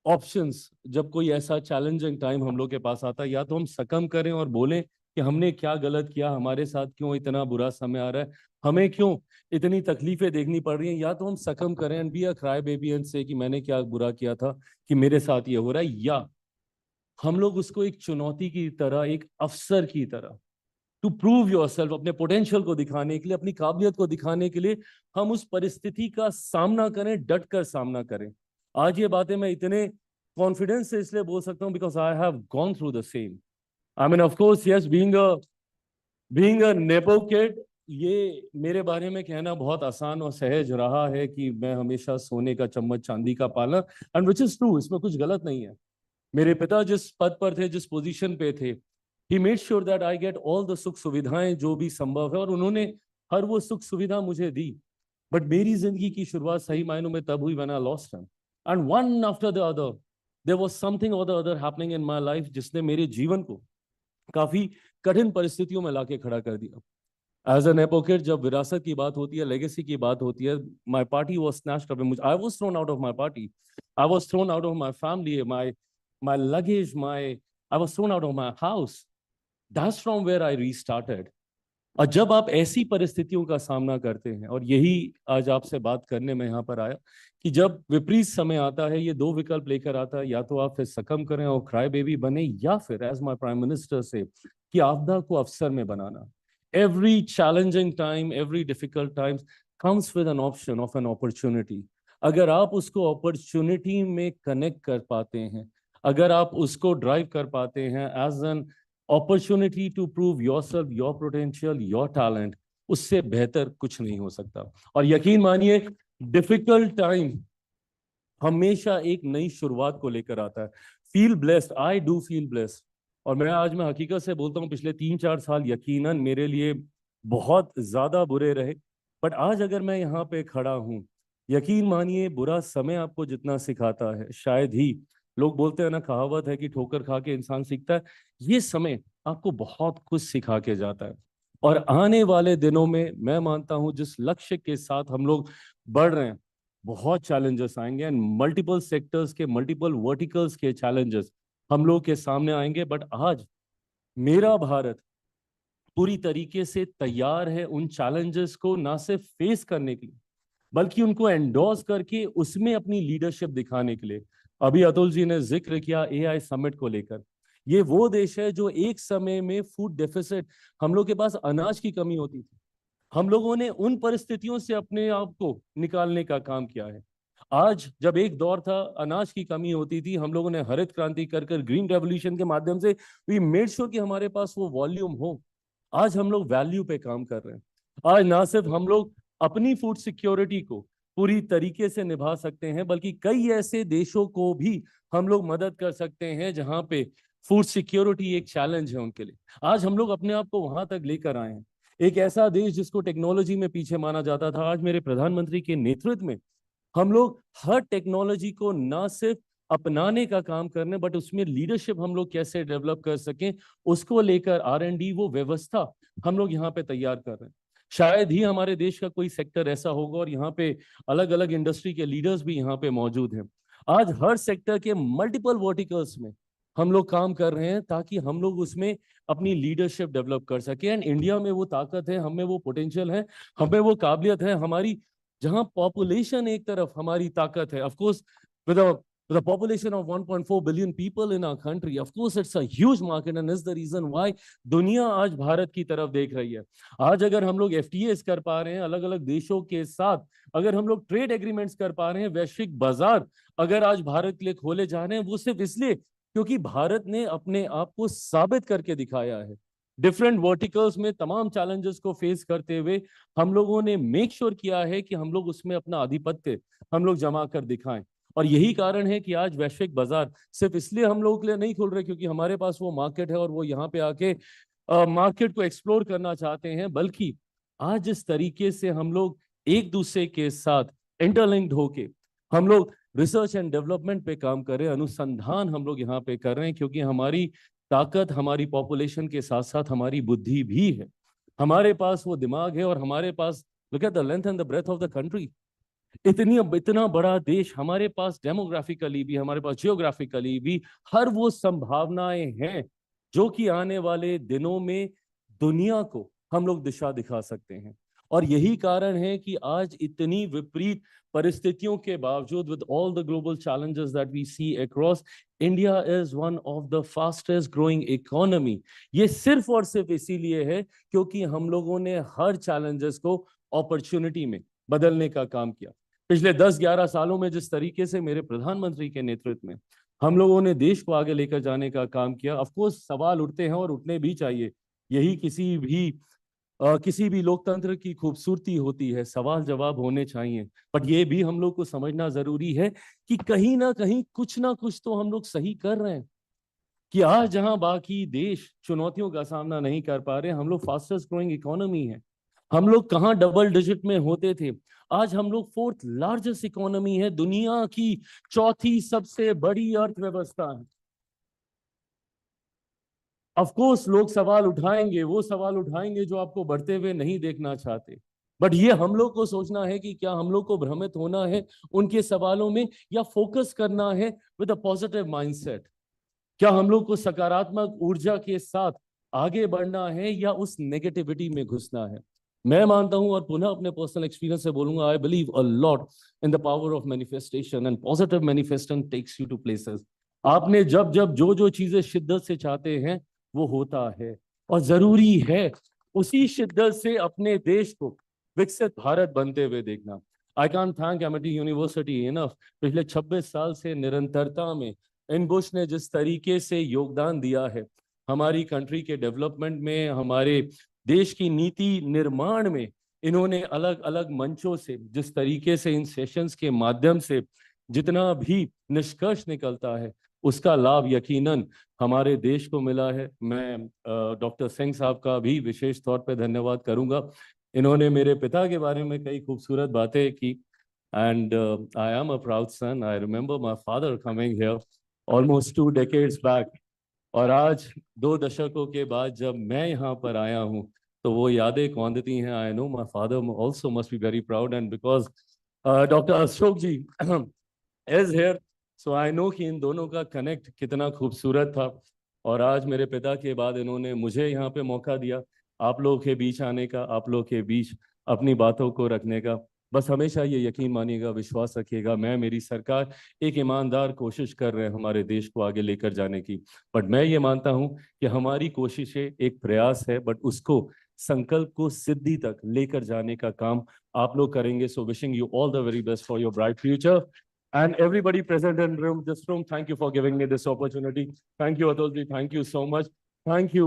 E: options. जब कोई ऐसा चैलेंजिंग टाइम हम लोग के पास आता है, या तो हम सकम करें और बोलें कि हमने क्या गलत किया, हमारे साथ क्यों इतना बुरा समय आ रहा है, हमें क्यों इतनी तकलीफें देखनी पड़ रही हैं, या तो हम सकम करें and be a cry baby and से कि मैंने क्या बुरा किया था कि मेरे साथ ये हो रहा है, या हम लोग उसको एक चुनौती की तरह, एक अवसर की तरह, टू प्रूव योरसेल्फ, अपने पोटेंशियल को दिखाने के लिए, अपनी काबिलियत को दिखाने के लिए हम उस परिस्थिति का सामना करें, डट कर सामना करें। आज ये बातें मैं इतने कॉन्फिडेंस से इसलिए बोल सकता हूं because I have gone through the same. I mean of course yes, being a nepo kid, ये मेरे बारे में कहना बहुत आसान और सहज रहा है कि मैं हमेशा सोने का चम्मच चांदी का पाला, एंड विच इज ट्रू, इसमें कुछ गलत नहीं है। मेरे पिता जिस पद पर थे, जिस पोजीशन पे थे, he made sure that I get all the सुख सुविधाएं जो भी संभव है, और उन्होंने हर वो सुख सुविधा मुझे दी। बट मेरी जिंदगी की शुरुआत सही मायनों में तब हुई when I lost him, and one after the other there was something or the other happening in my life, जिसने मेरे जीवन को काफी कठिन परिस्थितियों में लाके खड़ा कर दिया। एज एन एपोकेट, जब विरासत की बात होती है, लेगेसी की बात होती है, my party was snatched away, I was thrown out of my party, I was thrown out of my family, my luggage, I was thrown out of my house. That's from where I restarted. और जब आप ऐसी परिस्थितियों का सामना करते हैं, और यही आज आपसे बात करने में यहाँ पर आया कि जब विपरीत समय आता है, ये 2 विकल्प लेकर आता है, या तो आप फिर सकम करें और क्राई बेबी बने, या फिर एज माय प्राइम मिनिस्टर से कि आपदा को अवसर में बनाना। Every challenging time, every difficult times comes with an option of an opportunity. अगर आप उसको अपॉर्चुनिटी में कनेक्ट कर पाते हैं, अगर आप उसको ड्राइव कर पाते हैं as an opportunity to prove yourself, your potential, your talent, उससे बेहतर कुछ नहीं हो सकता। और यकीन मानिए, डिफिकल्ट टाइम हमेशा एक नई शुरुआत को लेकर आता है। Feel blessed, I do feel blessed. और मैं हकीकत से बोलता हूँ, पिछले 3-4 साल यकीनन मेरे लिए बहुत ज्यादा बुरे रहे, बट आज अगर मैं यहाँ पे खड़ा हूँ, यकीन मानिए बुरा समय आपको जितना सिखाता है, शायद ही, लोग बोलते हैं ना, कहावत है कि ठोकर खा के इंसान सीखता है, ये समय आपको बहुत कुछ सिखा के जाता है। और आने वाले दिनों में मैं मानता हूं जिस लक्ष्य के साथ हम लोग बढ़ रहे हैं, बहुत चैलेंजेस आएंगे, एंड मल्टीपल सेक्टर्स के, मल्टीपल वर्टिकल्स के चैलेंजेस हम लोग के सामने आएंगे। बट आज मेरा भारत पूरी तरीके से तैयार है उन चैलेंजेस को ना सिर्फ फेस करने के लिए, बल्कि उनको एंडोर्स करके उसमें अपनी लीडरशिप दिखाने के लिए। अभी अतुल जी ने जिक्र किया एआई समिट को लेकर। ये वो देश है जो एक समय में फूड डेफिसिट, हम लोग के पास अनाज की कमी होती थी, हम लोगों ने उन परिस्थितियों से अपने आप को निकालने का काम किया है। आज जब एक दौर था अनाज की कमी होती थी, हम लोगों ने हरित क्रांति कर ग्रीन रेवोल्यूशन के माध्यम से वी मेड श्योर कि हमारे पास वो वॉल्यूम हो। आज हम लोग वैल्यू पे काम कर रहे हैं। आज ना सिर्फ हम लोग अपनी फूड सिक्योरिटी को पूरी तरीके से निभा सकते हैं, बल्कि कई ऐसे देशों को भी हम लोग मदद कर सकते हैं जहां पे फूड सिक्योरिटी एक चैलेंज है उनके लिए। आज हम लोग अपने आप को वहां तक लेकर आए हैं। एक ऐसा देश जिसको टेक्नोलॉजी में पीछे माना जाता था, आज मेरे प्रधानमंत्री के नेतृत्व में हम लोग हर टेक्नोलॉजी को ना सिर्फ अपनाने का काम करने, बट उसमें लीडरशिप हम लोग कैसे डेवलप कर सकें, उसको लेकर R&D वो व्यवस्था हम लोग यहाँ पे तैयार कर रहे हैं। शायद ही हमारे देश का कोई सेक्टर ऐसा होगा, और यहाँ पे अलग अलग इंडस्ट्री के लीडर्स भी यहाँ पे मौजूद हैं। आज हर सेक्टर के मल्टीपल वर्टिकल्स में हम लोग काम कर रहे हैं ताकि हम लोग उसमें अपनी लीडरशिप डेवलप कर सके। एंड इंडिया में वो ताकत है, हमें वो पोटेंशियल है, हमें वो काबिलियत है। हमारी जहां पॉपुलेशन एक तरफ हमारी ताकत है, of course with a population of 1.4 billion people in our country, of course it's a huge market, and is the reason why दुनिया आज भारत की तरफ देख रही है। आज अगर हम लोग FTAs कर पा रहे हैं अलग अलग देशों के साथ, अगर हम लोग ट्रेड एग्रीमेंट्स कर पा रहे हैं, वैश्विक बाजार अगर आज भारत के लिए खोले जा रहे हैं, वो सिर्फ इसलिए क्योंकि भारत ने अपने आप को साबित करके दिखाया है। डिफरेंट वर्टिकल्स में तमाम चैलेंजेस को फेस करते हुए हम लोगों ने मेक श्योर किया है कि हम लोग उसमें अपना आधिपत्य हम लोग जमा कर दिखाएं। और यही कारण है कि आज वैश्विक बाजार सिर्फ इसलिए हम लोगों के लिए नहीं खुल रहे क्योंकि हमारे पास वो मार्केट है और वो यहाँ पे आके मार्केट को एक्सप्लोर करना चाहते हैं, बल्कि आज जिस तरीके से हम लोग एक दूसरे के साथ इंटरलिंक्ड होके हम लोग रिसर्च एंड डेवलपमेंट पे काम कर रहे हैं, अनुसंधान हम लोग यहाँ पे कर रहे हैं, क्योंकि हमारी ताकत हमारी पॉपुलेशन के साथ साथ हमारी बुद्धि भी है। हमारे पास वो दिमाग है, और हमारे पास look at the length and the breadth of the country. इतना बड़ा देश, हमारे पास डेमोग्राफिकली भी, हमारे पास जियोग्राफिकली भी हर वो संभावनाएं हैं जो कि आने वाले दिनों में दुनिया को हम लोग दिशा दिखा सकते हैं। और यही कारण है कि आज इतनी विपरीत परिस्थितियों के बावजूद, with all the global challenges that we see across, India is one of the fastest growing economy. ये सिर्फ और सिर्फ इसीलिए है क्योंकि हम लोगों ने हर चैलेंजेस को अपॉर्चुनिटी में बदलने का काम किया। पिछले 10-11 सालों में जिस तरीके से मेरे प्रधानमंत्री के नेतृत्व में हम लोगों ने देश को आगे लेकर जाने का काम किया, ऑफ कोर्स सवाल उठते हैं और उठने भी चाहिए। यही किसी भी लोकतंत्र की खूबसूरती होती है, सवाल जवाब होने चाहिए। बट ये भी हम लोग को समझना जरूरी है कि कहीं ना कहीं कुछ ना कुछ तो हम लोग सही कर रहे हैं, कि आज जहां बाकी देश चुनौतियों का सामना नहीं कर पा रहे, हम लोग फास्टेस्ट ग्रोइंग इकोनॉमी है। हम लोग कहां डबल डिजिट में होते थे, आज हम लोग 4th लार्जेस्ट इकोनॉमी है, दुनिया की 4थी सबसे बड़ी अर्थव्यवस्था है। ऑफ कोर्स लोग सवाल उठाएंगे, वो सवाल उठाएंगे जो आपको बढ़ते हुए नहीं देखना चाहते, बट ये हम लोग को सोचना है कि क्या हम लोग को भ्रमित होना है उनके सवालों में, या फोकस करना है विद अ पॉजिटिव माइंडसेट। क्या हम लोग को सकारात्मक ऊर्जा के साथ आगे बढ़ना है या उस नेगेटिविटी में घुसना है। मैं मानता हूं, और पुनः अपने पर्सनल एक्सपीरियंस से बोलूंगा, I believe a lot in the power of manifestation, and positive manifestation takes you to places. आपने जब जब जो चीजें शिद्दत से चाहते हैं वो होता है, और जरूरी है उसी शिद्दत से अपने देश को विकसित भारत बनते हुए देखना। आई can't thank Amity university enough. पिछले 26 साल से निरंतरता में INBUSH ने जिस तरीके से योगदान दिया है हमारी कंट्री के डेवलपमेंट में, हमारे देश की नीति निर्माण में, इन्होंने अलग अलग मंचों से जिस तरीके से इन सेशंस के माध्यम से जितना भी निष्कर्ष निकलता है, उसका लाभ यकीनन हमारे देश को मिला है। मैं डॉक्टर सिंह साहब का भी विशेष तौर पे धन्यवाद करूंगा। इन्होंने मेरे पिता के बारे में कई खूबसूरत बातें की। And I am a proud son. I remember my father coming here almost 2 decades back. और आज 2 दशकों के बाद जब मैं यहाँ पर आया हूँ तो वो यादें कौंधती हैं। I know my father also must be very proud, and because doctor Ashok ji is here, so I know कि इन दोनों का कनेक्ट कितना खूबसूरत था। और आज मेरे पिता के बाद इन्होंने मुझे यहाँ पे मौका दिया आप लोगों के बीच आने का, आप लोगों के बीच अपनी बातों को रखने का। बस हमेशा ये यकीन मानिएगा, विश्वास रखिएगा, मैं मेरी सरकार एक ईमानदार कोशिश कर रहे हैं हमारे देश को आगे लेकर जाने की। बट मैं ये मानता हूँ कि हमारी कोशिशें एक प्रयास है, बट उसको संकल्प को सिद्धि तक लेकर जाने का काम आप लोग करेंगे। So wishing you all the very best for your bright future. And everybody present in this room, thank you for giving me this opportunity. Thank you, Atulji. Thank you so much. Thank you,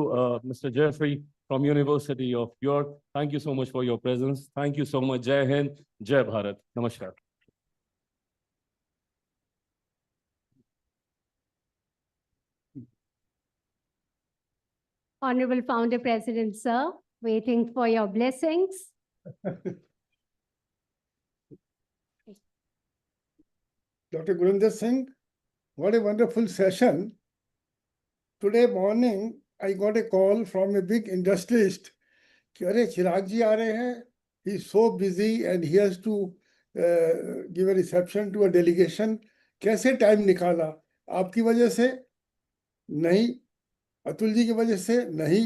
E: Mr. Jeffrey from University of York. Thank you so much for your presence. Thank you so much. Jai Hind, Jai Bharat. Namaskar.
A: Honorable Founder President, sir, waiting for your blessings.
F: Dr. Gurinder Singh, what a wonderful session. Today morning, I got a call from a big industrialist. कि अरे चिराग जी आ रहे हैं. He is so busy and he has to give a reception to a delegation. कैसे time निकाला? आपकी वजह से नहीं, अतुल जी की वजह से नहीं,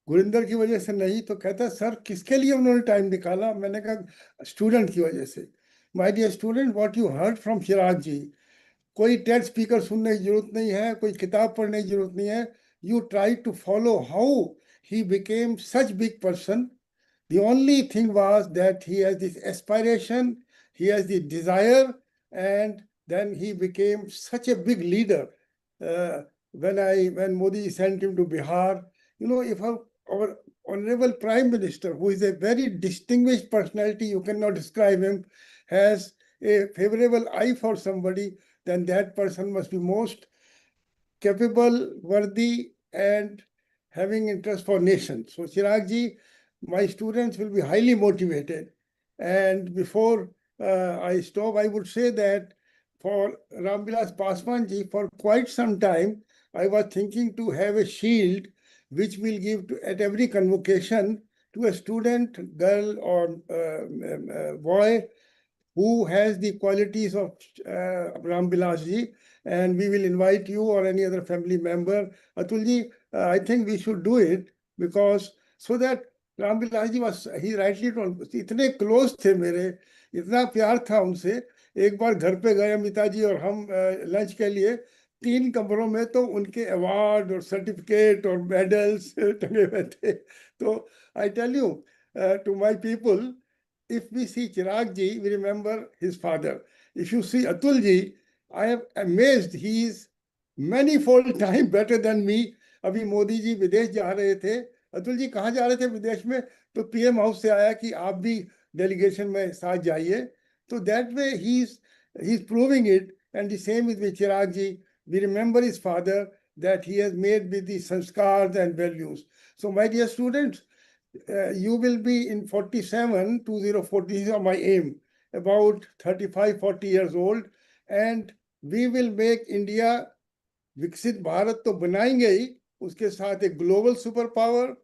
F: गुरिंदर की वजह से नहीं. तो कहता सर किसके लिए उन्होंने टाइम निकाला? मैंने कहा स्टूडेंट की वजह से. My dear student, what you heard from Chirag ji, कोई टेड स्पीकर सुनने की जरूरत नहीं है, कोई किताब पढ़ने की जरूरत नहीं है. You try to follow how he became such big person. The only thing was that he has this aspiration, he has the desire, and then he became such a big leader. When Modi sent him to Bihar, you know, if our honorable Prime Minister, who is a very distinguished personality, you cannot describe him, has a favorable eye for somebody, then that person must be most capable, worthy, and having interest for nation. So Chirag ji, my students will be highly motivated. And before I stop, I would say that for Ramvilas Paswan ji, for quite some time, I was thinking to have a shield which will give at every convocation to a student, girl or boy who has the qualities of Ramvilas ji, and we will invite you or any other family member. Atul ji, I think we should do it because so that Ramvilas ji was he rightly told, इतने close थे मेरे, इतना प्यार था उनसे. एक बार घर पे गए अमिता जी और हम लंच के लिए, 3 कमरों में तो उनके अवार्ड और सर्टिफिकेट और मेडल्स टंगे हुए थे. तो I tell you to my people, if we see Chirag ji, we remember his father. If you see Atul ji, I am amazed. He is manifold time better than me. अभी मोदी जी विदेश जा रहे थे. अतुल जी कहाँ जा रहे थे विदेश में? तो पीएम हाउस से आया कि आप भी डेलीगेशन में साथ जाइए. तो that way he's proving it. And the same is with Chirag ji. We remember his father that he has made with the sanskars and values. So my dear students, you will be in 47, 2040, these are my aim, about 35, 40 years old, and we will make India, विकसित भारत तो बनाएंगे ही, उसके साथ एक global superpower,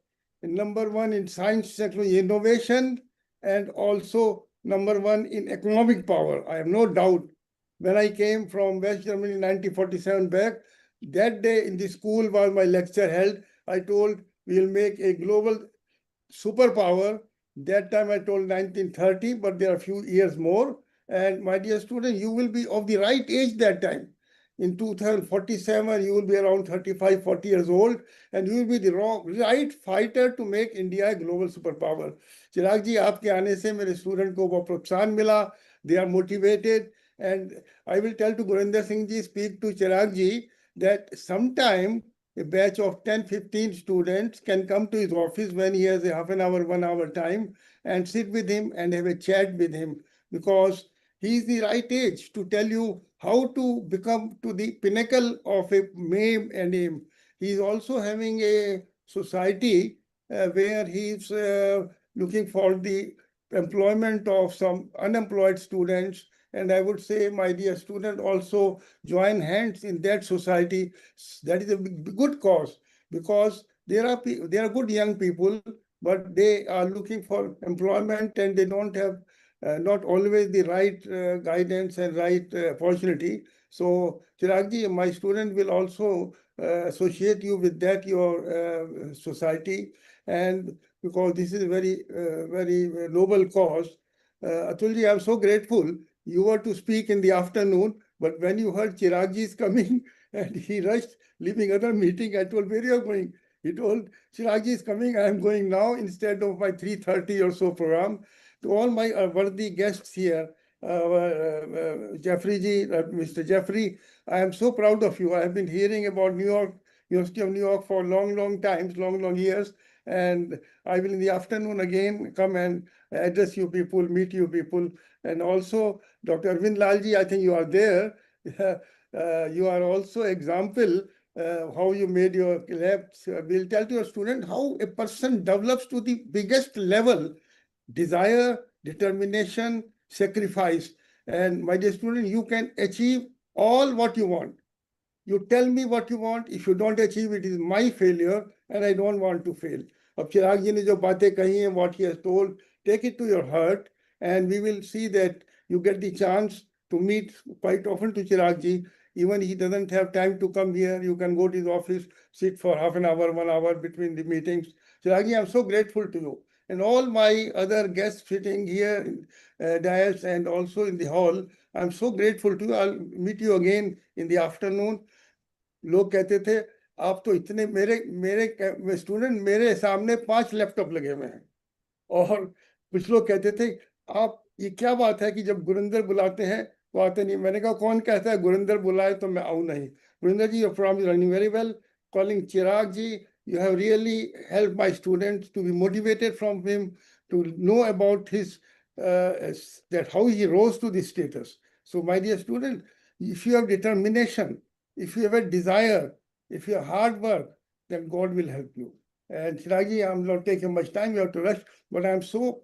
F: number 1 in science, technology, innovation, and also number 1 in economic power. I have no doubt. When I came from West Germany in 1947 back, that day in the school was my lecture held. I told we will make a global superpower. That time I told 1930, but there are a few years more. And my dear student, you will be of the right age that time. In 2047, you will be around 35, 40 years old, and you will be the right fighter to make India a global superpower. Chirag ji, आपके आने से मेरे student को वो प्रोत्साहन मिला. They are motivated, and I will tell to Gurinder Singh ji, speak to Chirag ji, that sometime a batch of 10, 15 students can come to his office when he has a half an hour, 1 hour time and sit with him and have a chat with him, because He is the right age to tell you how to become to the pinnacle of a name and aim. He is also having a society where he is looking for the employment of some unemployed students. And I would say, my dear student, also join hands in that society. That is a good cause, because there are good young people, but they are looking for employment and they don't have not always the right guidance and right opportunity. So, Chiragji, my student will also associate you with that, your society, and because this is a very noble cause. Atulji, I'm so grateful. You were to speak in the afternoon, but when you heard Chiragji is coming and he rushed, leaving other meeting, I told, where you are going? He told, Chiragji is coming, I am going now instead of my 3:30 or so program. To all my worthy guests here, Jeffrey ji, Mr. Jeffrey, I am so proud of you. I have been hearing about New York, University of New York for long times, long years. And I will in the afternoon again come and address you people, meet you people. And also, Dr. Arvind Lalji, I think you are there. You are also example how you made your labs. We'll tell to your student how a person develops to the biggest level: desire, determination, sacrifice. And my dear student, you can achieve all what you want. You tell me what you want. If you don't achieve, it is my failure, and I don't want to fail. अब चिराग जी ने जो बातें कही हैं, what he has told, take it to your heart, and we will see that you get the chance to meet quite often to Chirag ji. Even he doesn't have time to come here, you can go to his office, sit for half an hour, 1 hour between the meetings. Chirag ji, I'm so grateful to you. And all my other guests sitting here in dais and also in the hall, I'm so grateful to you. I'll meet you again in the afternoon. लोग कहते थे, आप तो इतने मेरे student, मेरे सामने 5 laptop लगे हुए हैं। और कुछ लोग कहते थे, आप ये क्या बात है कि जब गुरिंदर बुलाते हैं तो आते नहीं। मैंने कहा, कौन कहता है गुरिंदर बुलाए तो मैं आऊं नहीं? Gurinder ji, your programme is running very well. Calling Chirag ji, you have really helped my students to be motivated from him, to know about his that how he rose to this status. So, my dear student, if you have determination, if you have a desire, if you have hard work, then God will help you. And Chiragi, I'm not taking much time, you have to rush, but I'm so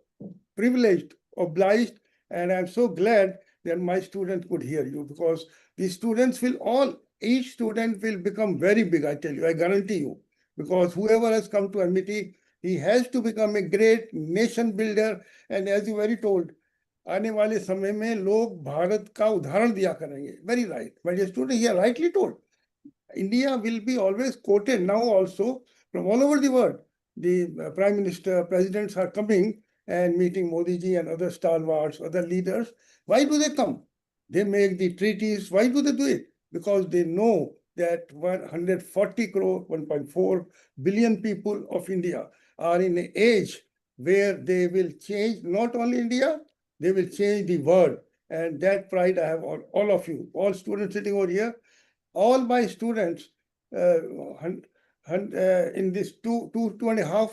F: privileged, obliged, and I'm so glad that my students could hear you, because the students will all, each student will become very big, I tell you, I guarantee you, because whoever has come to MIT, he has to become a great nation builder. And as you very told, आने वाले समय में लोग भारत का उदाहरण दिया करेंगे. Very right. My dear student, he rightly told. India will be always quoted now also from all over the world. The Prime Minister, presidents are coming and meeting Modi ji and other stalwarts, other leaders. Why do they come? They make the treaties. Why do they do it? Because they know that 140 crore, 1.4 billion people of India are in an age where they will change not only India, they will change the world. And that pride I have on all of you, all students sitting over here. All my students in this 2.5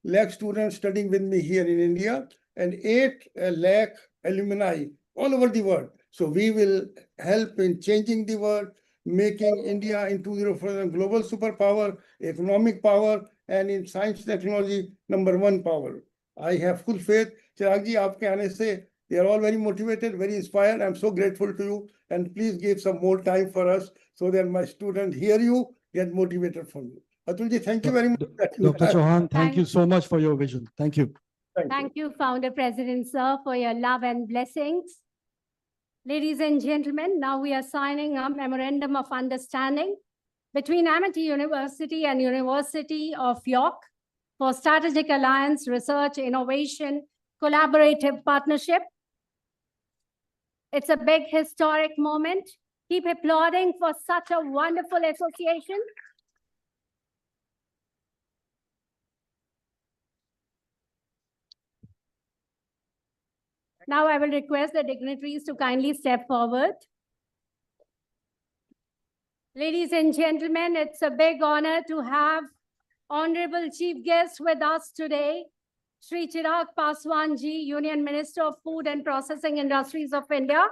F: lakh students studying with me here in India, and 8 lakh alumni all over the world. So we will help in changing the world, making India into the global superpower, economic power, and in science technology, #1 power. I have full faith. Chirag ji, aapke aane se, they are all very motivated, very inspired. I'm so grateful to you. And please give some more time for us so that my students hear you, get motivated from you. Atul ji, thank you very much.
D: Dr. Chauhan, thank you
A: Thank-
D: so much for your vision. Thank you.
A: Thank you, Founder President, sir, for your love and blessings. Ladies and gentlemen, now we are signing a memorandum of understanding between Amity University and University of York for strategic alliance, research, innovation, collaborative partnership. It's a big historic moment. Keep applauding for such a wonderful association. Now I will request the dignitaries to kindly step forward. Ladies and gentlemen, it's a big honor to have Honorable Chief Guest with us today, Shri Chirag Paswan Ji, Union Minister of Food and Processing Industries of India.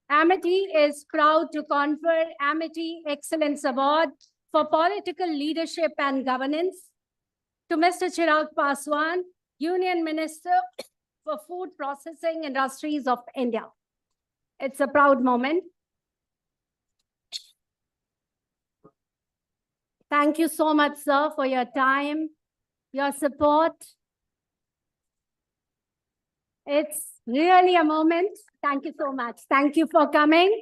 A: Amity is proud to confer Amity Excellence Award for Political Leadership and Governance to Mr. Chirag Paswan, Union Minister for Food Processing Industries of India. It's a proud moment. Thank you so much, sir, for your time, your support. It's really a moment. Thank you so much. Thank you for coming.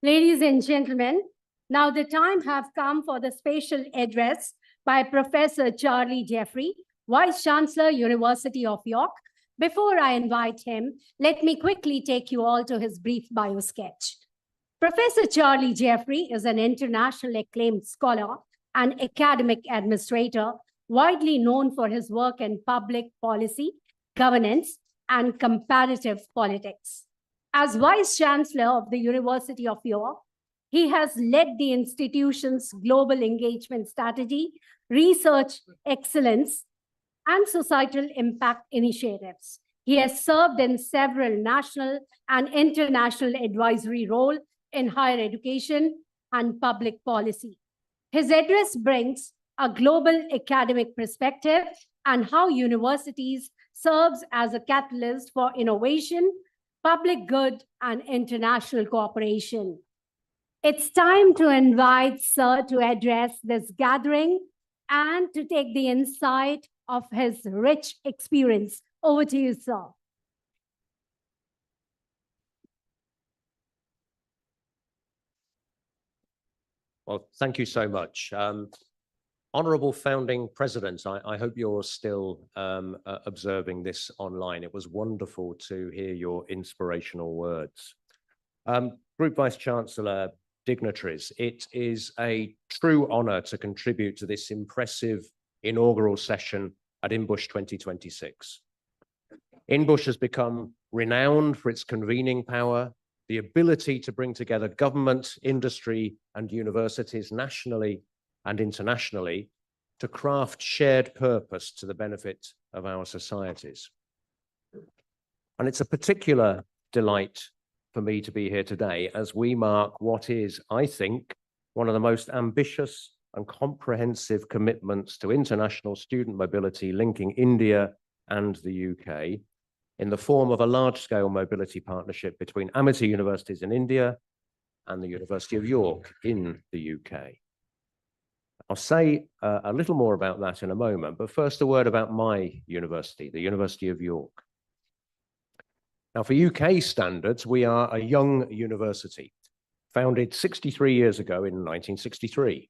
A: Ladies and gentlemen, now the time have come for the special address by Professor Charlie Jeffrey, Vice Chancellor, University of York. Before I invite him, let me quickly take you all to his brief bio sketch. Professor Charlie Jeffrey is an internationally acclaimed scholar and academic administrator, widely known for his work in public policy, governance, and comparative politics. As Vice Chancellor of the University of York, he has led the institution's global engagement strategy, research excellence, and societal impact initiatives. He has served in several national and international advisory roles in higher education and public policy. His address brings a global academic perspective and how universities serves as a catalyst for innovation, public good, and international cooperation. It's time to invite Sir to address this gathering and to take the insight of his rich experience. Over to you, sir.
G: Well, thank you so much. Honorable founding presidents, I hope you're still observing this online. It was wonderful to hear your inspirational words. Group Vice Chancellor, dignitaries, it is a true honor to contribute to this impressive inaugural session at INBUSH 2026. INBUSH has become renowned for its convening power, the ability to bring together government, industry, and universities nationally and internationally to craft shared purpose to the benefit of our societies. And it's a particular delight for me to be here today as we mark what is, I think, one of the most ambitious and comprehensive commitments to international student mobility linking India and the UK in the form of a large-scale mobility partnership between Amity universities in India and the University of York in the UK. I'll say a little more about that in a moment, but first a word about my university, the University of York. Now, for UK standards, we are a young university, founded 63 years ago in 1963.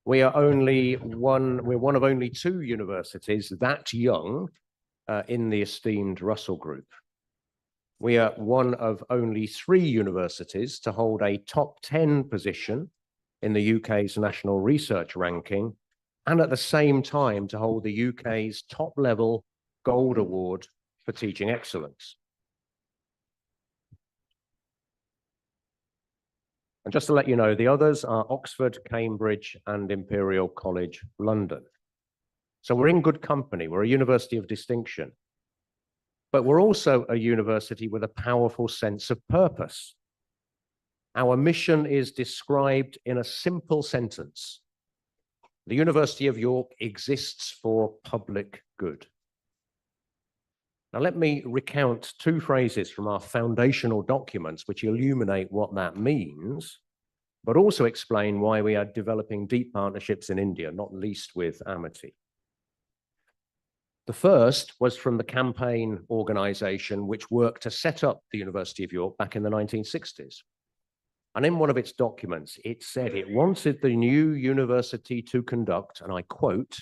G: We're one of only two universities that young in the esteemed Russell Group. We are one of only 3 universities to hold a top 10 position in the UK's National Research Ranking, and at the same time to hold the UK's top-level Gold Award for Teaching Excellence. And just to let you know, the others are Oxford, Cambridge, and Imperial College London. So we're in good company. We're a university of distinction. But we're also a university with a powerful sense of purpose. Our mission is described in a simple sentence. The University of York exists for public good. Now, let me recount 2 phrases from our foundational documents which illuminate what that means, but also explain why we are developing deep partnerships in India, not least with Amity. The first was from the campaign organization which worked to set up the University of York back in the 1960s. And in one of its documents, it said it wanted the new university to conduct, and I quote,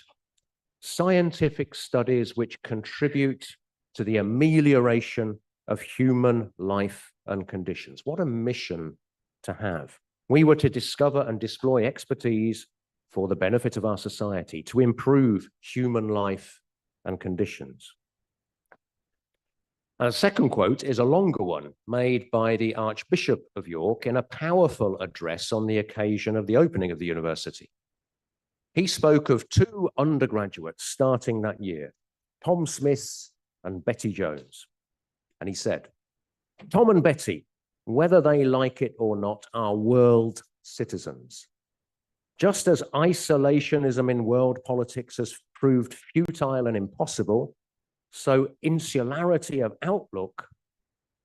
G: scientific studies which contribute to the amelioration of human life and conditions. What a mission to have. We were to discover and deploy expertise for the benefit of our society, to improve human life and conditions. And a second quote is a longer one made by the Archbishop of York in a powerful address on the occasion of the opening of the university. He spoke of two undergraduates starting that year, Tom Smith and Betty Jones. And he said, Tom and Betty, whether they like it or not, are world citizens. Just as isolationism in world politics has proved futile and impossible, so insularity of outlook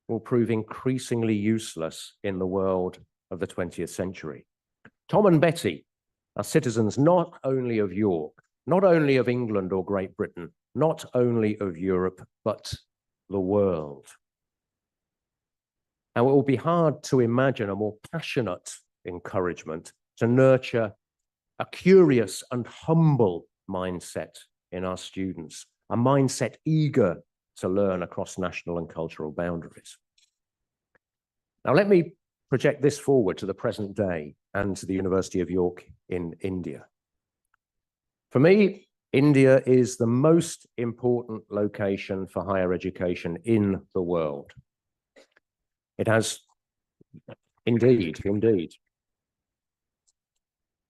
G: will prove increasingly useless in the world of the 20th century. Tom and Betty are citizens not only of York, not only of England or Great Britain, not only of Europe, but the world. Now, it will be hard to imagine a more passionate encouragement to nurture a curious and humble mindset in our students, a mindset eager to learn across national and cultural boundaries. Now, let me project this forward to the present day and to the University of York in India. For me, India is the most important location for higher education in the world. It has, indeed.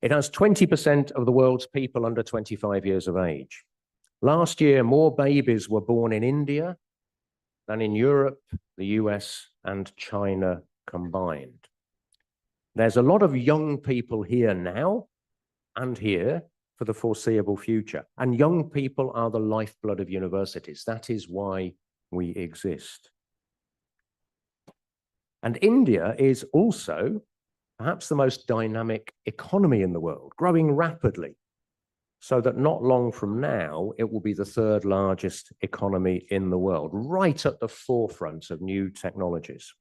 G: It has 20% of the world's people under 25 years of age. Last year, more babies were born in India than in Europe, the US, and China combined. There's a lot of young people here now and here for the foreseeable future. And young people are the lifeblood of universities. That is why we exist. And India is also perhaps the most dynamic economy in the world, growing rapidly, so that not long from now, it will be the third largest economy in the world, right at the forefront of new technologies.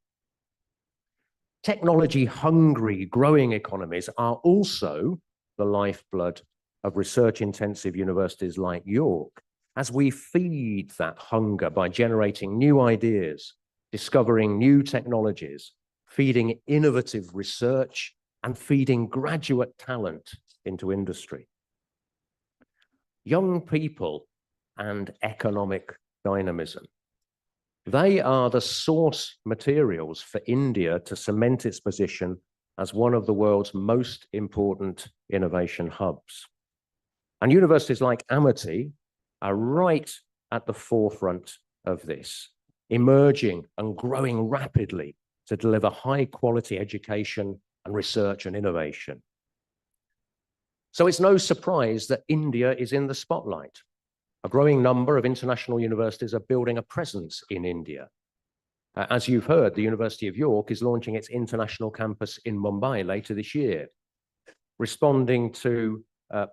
G: Technology-hungry, growing economies are also the lifeblood of research-intensive universities like York, as we feed that hunger by generating new ideas, discovering new technologies, feeding innovative research, and feeding graduate talent into industry. Young people and economic dynamism. They are the source materials for India to cement its position as one of the world's most important innovation hubs. And universities like Amity are right at the forefront of this, emerging and growing rapidly to deliver high quality education and research and innovation. So it's no surprise that India is in the spotlight. A growing number of international universities are building a presence in India. As you've heard, the University of York is launching its international campus in Mumbai later this year, responding to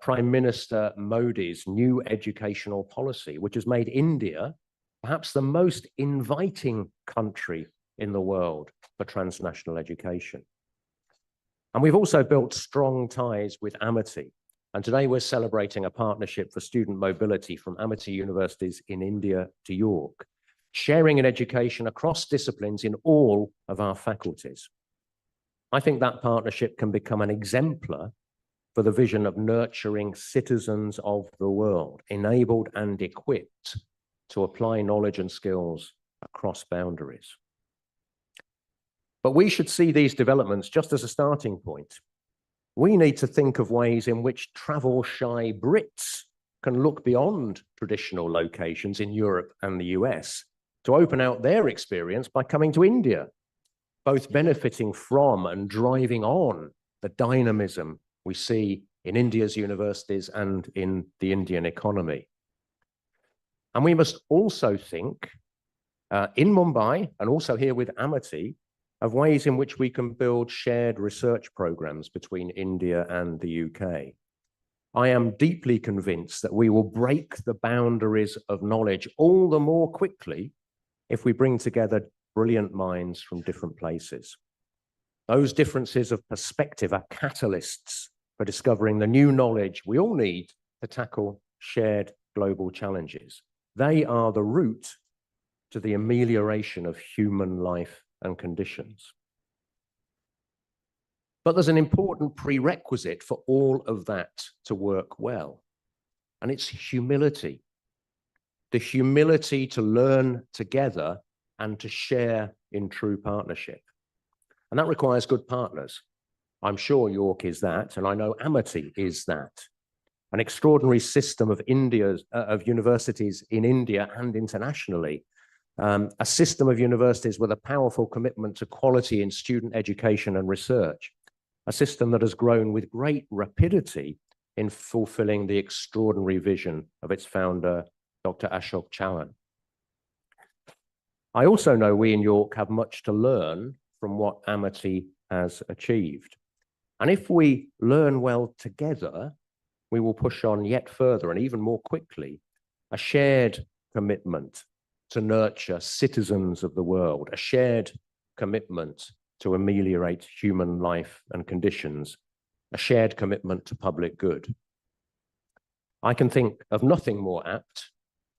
G: Prime Minister Modi's new educational policy, which has made India perhaps the most inviting country in the world for transnational education. And we've also built strong ties with Amity. And today we're celebrating a partnership for student mobility from Amity universities in India to York, sharing in education across disciplines in all of our faculties. I think that partnership can become an exemplar for the vision of nurturing citizens of the world, enabled and equipped to apply knowledge and skills across boundaries. But we should see these developments just as a starting point. We need to think of ways in which travel-shy Brits can look beyond traditional locations in Europe and the US to open out their experience by coming to India, both benefiting from and driving on the dynamism we see in India's universities and in the Indian economy. And we must also think in Mumbai and also here with Amity of ways in which we can build shared research programs between India and the UK. I am deeply convinced that we will break the boundaries of knowledge all the more quickly if we bring together brilliant minds from different places. Those differences of perspective are catalysts for discovering the new knowledge we all need to tackle shared global challenges. They are the route to the amelioration of human life and conditions. But there's an important prerequisite for all of that to work well, and it's humility. The humility to learn together and to share in true partnership. And that requires good partners. I'm sure York is that, and I know Amity is that. An extraordinary system of universities in India and internationally. A system of universities with a powerful commitment to quality in student education and research. A system that has grown with great rapidity in fulfilling the extraordinary vision of its founder, Dr. Ashok Chalan. I also know we in York have much to learn from what Amity has achieved. And if we learn well together, we will push on yet further and even more quickly a shared commitment to nurture citizens of the world, a shared commitment to ameliorate human life and conditions, a shared commitment to public good. I can think of nothing more apt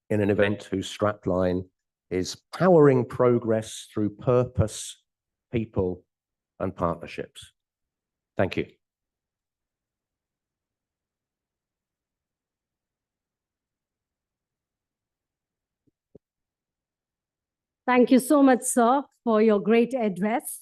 G: in an event whose strapline is powering progress through purpose, people, and partnerships. Thank you.
A: Thank you so much, sir, for your great address.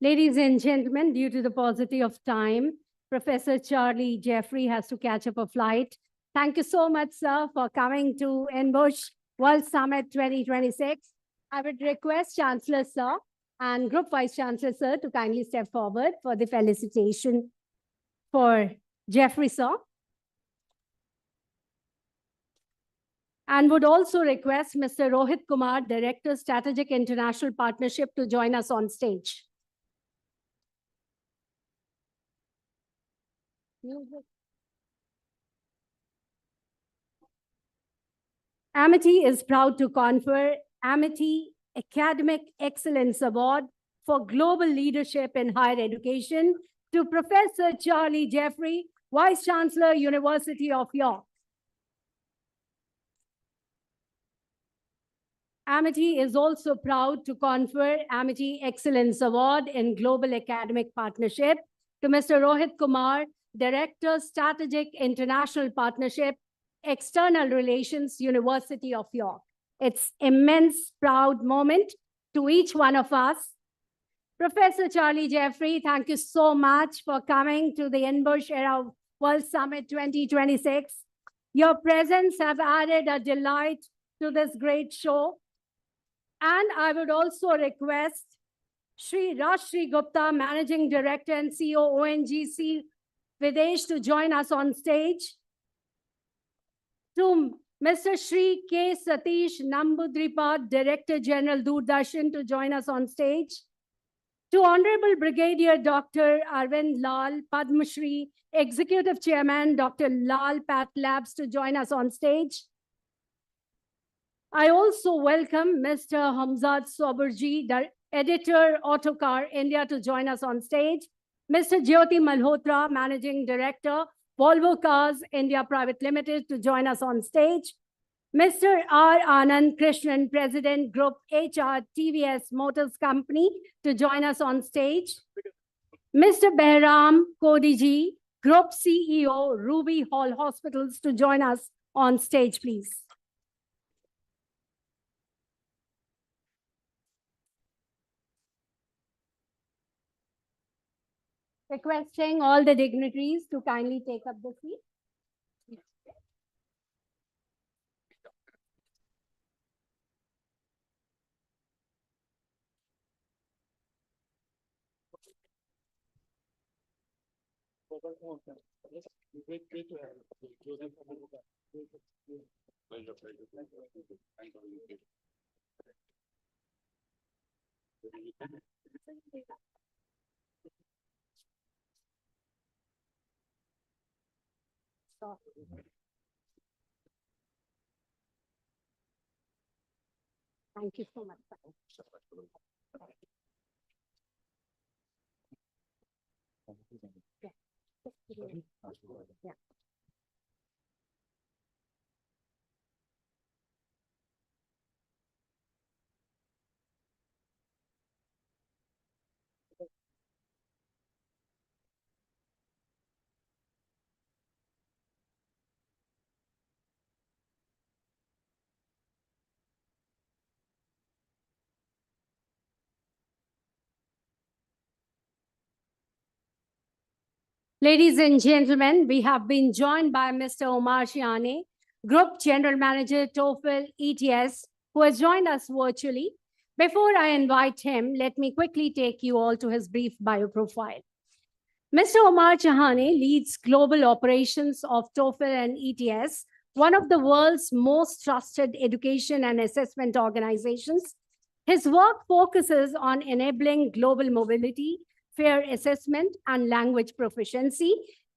A: Ladies and gentlemen, due to the paucity of time, Professor Charlie Jeffrey has to catch up a flight. Thank you so much, sir, for coming to INBUSH World Summit 2026. I would request Chancellor, sir, and Group Vice Chancellor, sir, to kindly step forward for the felicitation for Jeffrey, sir. And would also request Mr. Rohit Kumar, Director, Strategic International Partnership, to join us on stage. Amity is proud to confer Amity Academic Excellence Award for Global Leadership in Higher Education to Professor Charlie Jeffrey, Vice Chancellor, University of York. Amity is also proud to confer Amity Excellence Award in Global Academic Partnership to Mr. Rohit Kumar, Director, Strategic International Partnership, External Relations, University of York. It's immense proud moment to each one of us. Professor Charlie Jeffrey, thank you so much for coming to the INBUSH Era World Summit 2026. Your presence have added a delight to this great show. And I would also request Shri Rashri Gupta, Managing Director and CEO, ONGC Videsh, to join us on stage. To Mr. Shri K. Satish Nambudripad, Director General, Doordarshan, to join us on stage. To Honorable Brigadier Dr. Arvind Lal, Padma Shri, Executive Chairman, Dr. Lal Path Labs, to join us on stage. I also welcome Mr. Hamzat Soberji, the Editor, Autocar India, to join us on stage. Mr. Jyoti Malhotra, Managing Director, Volvo Cars India Private Limited, to join us on stage. Mr. R. Anand Krishnan, President, Group HR TVS Motors Company, to join us on stage. Mr. Behram Kodiji, Group CEO, Ruby Hall Hospitals, to join us on stage, please. Requesting all the dignitaries to kindly take up the seat. Thank you so much. Yeah. Yeah. Ladies and gentlemen, we have been joined by Mr. Omar Shiane, Group General Manager, TOEFL ETS, who has joined us virtually. Before I invite him, let me quickly take you all to his brief bio profile. Mr. Omar Chahane leads global operations of TOEFL and ETS, one of the world's most trusted education and assessment organizations. His work focuses on enabling global mobility, fair assessment, and language proficiency,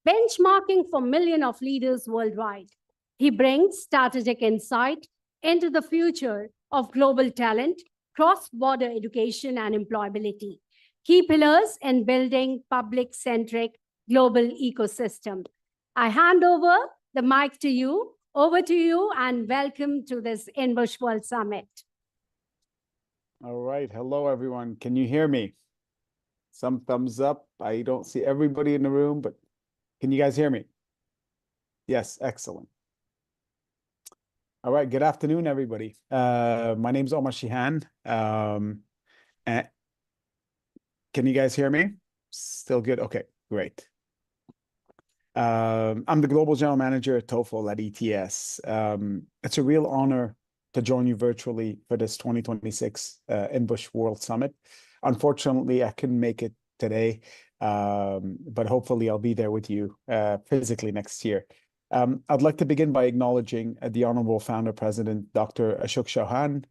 A: benchmarking for millions of leaders worldwide. He brings strategic insight into the future of global talent, cross-border education, and employability, key pillars in building public-centric global ecosystem. I hand over the mic to you. Over to you, and welcome to this INBUSH World Summit.
H: All right. Hello, everyone. Can you hear me? Some thumbs up. I don't see everybody in the room, but can you guys hear me? Yes, excellent. All right. Good afternoon, everybody. My name is Omar Shihan. And can you guys hear me? Still good? Okay, great. I'm the Global General Manager at TOEFL at ETS. It's a real honor to join you virtually for this 2026 INBUSH World Summit. Unfortunately, I couldn't make it today, but hopefully I'll be there with you physically next year. I'd like to begin by acknowledging the Honorable Founder President, Dr. Ashok Chauhan,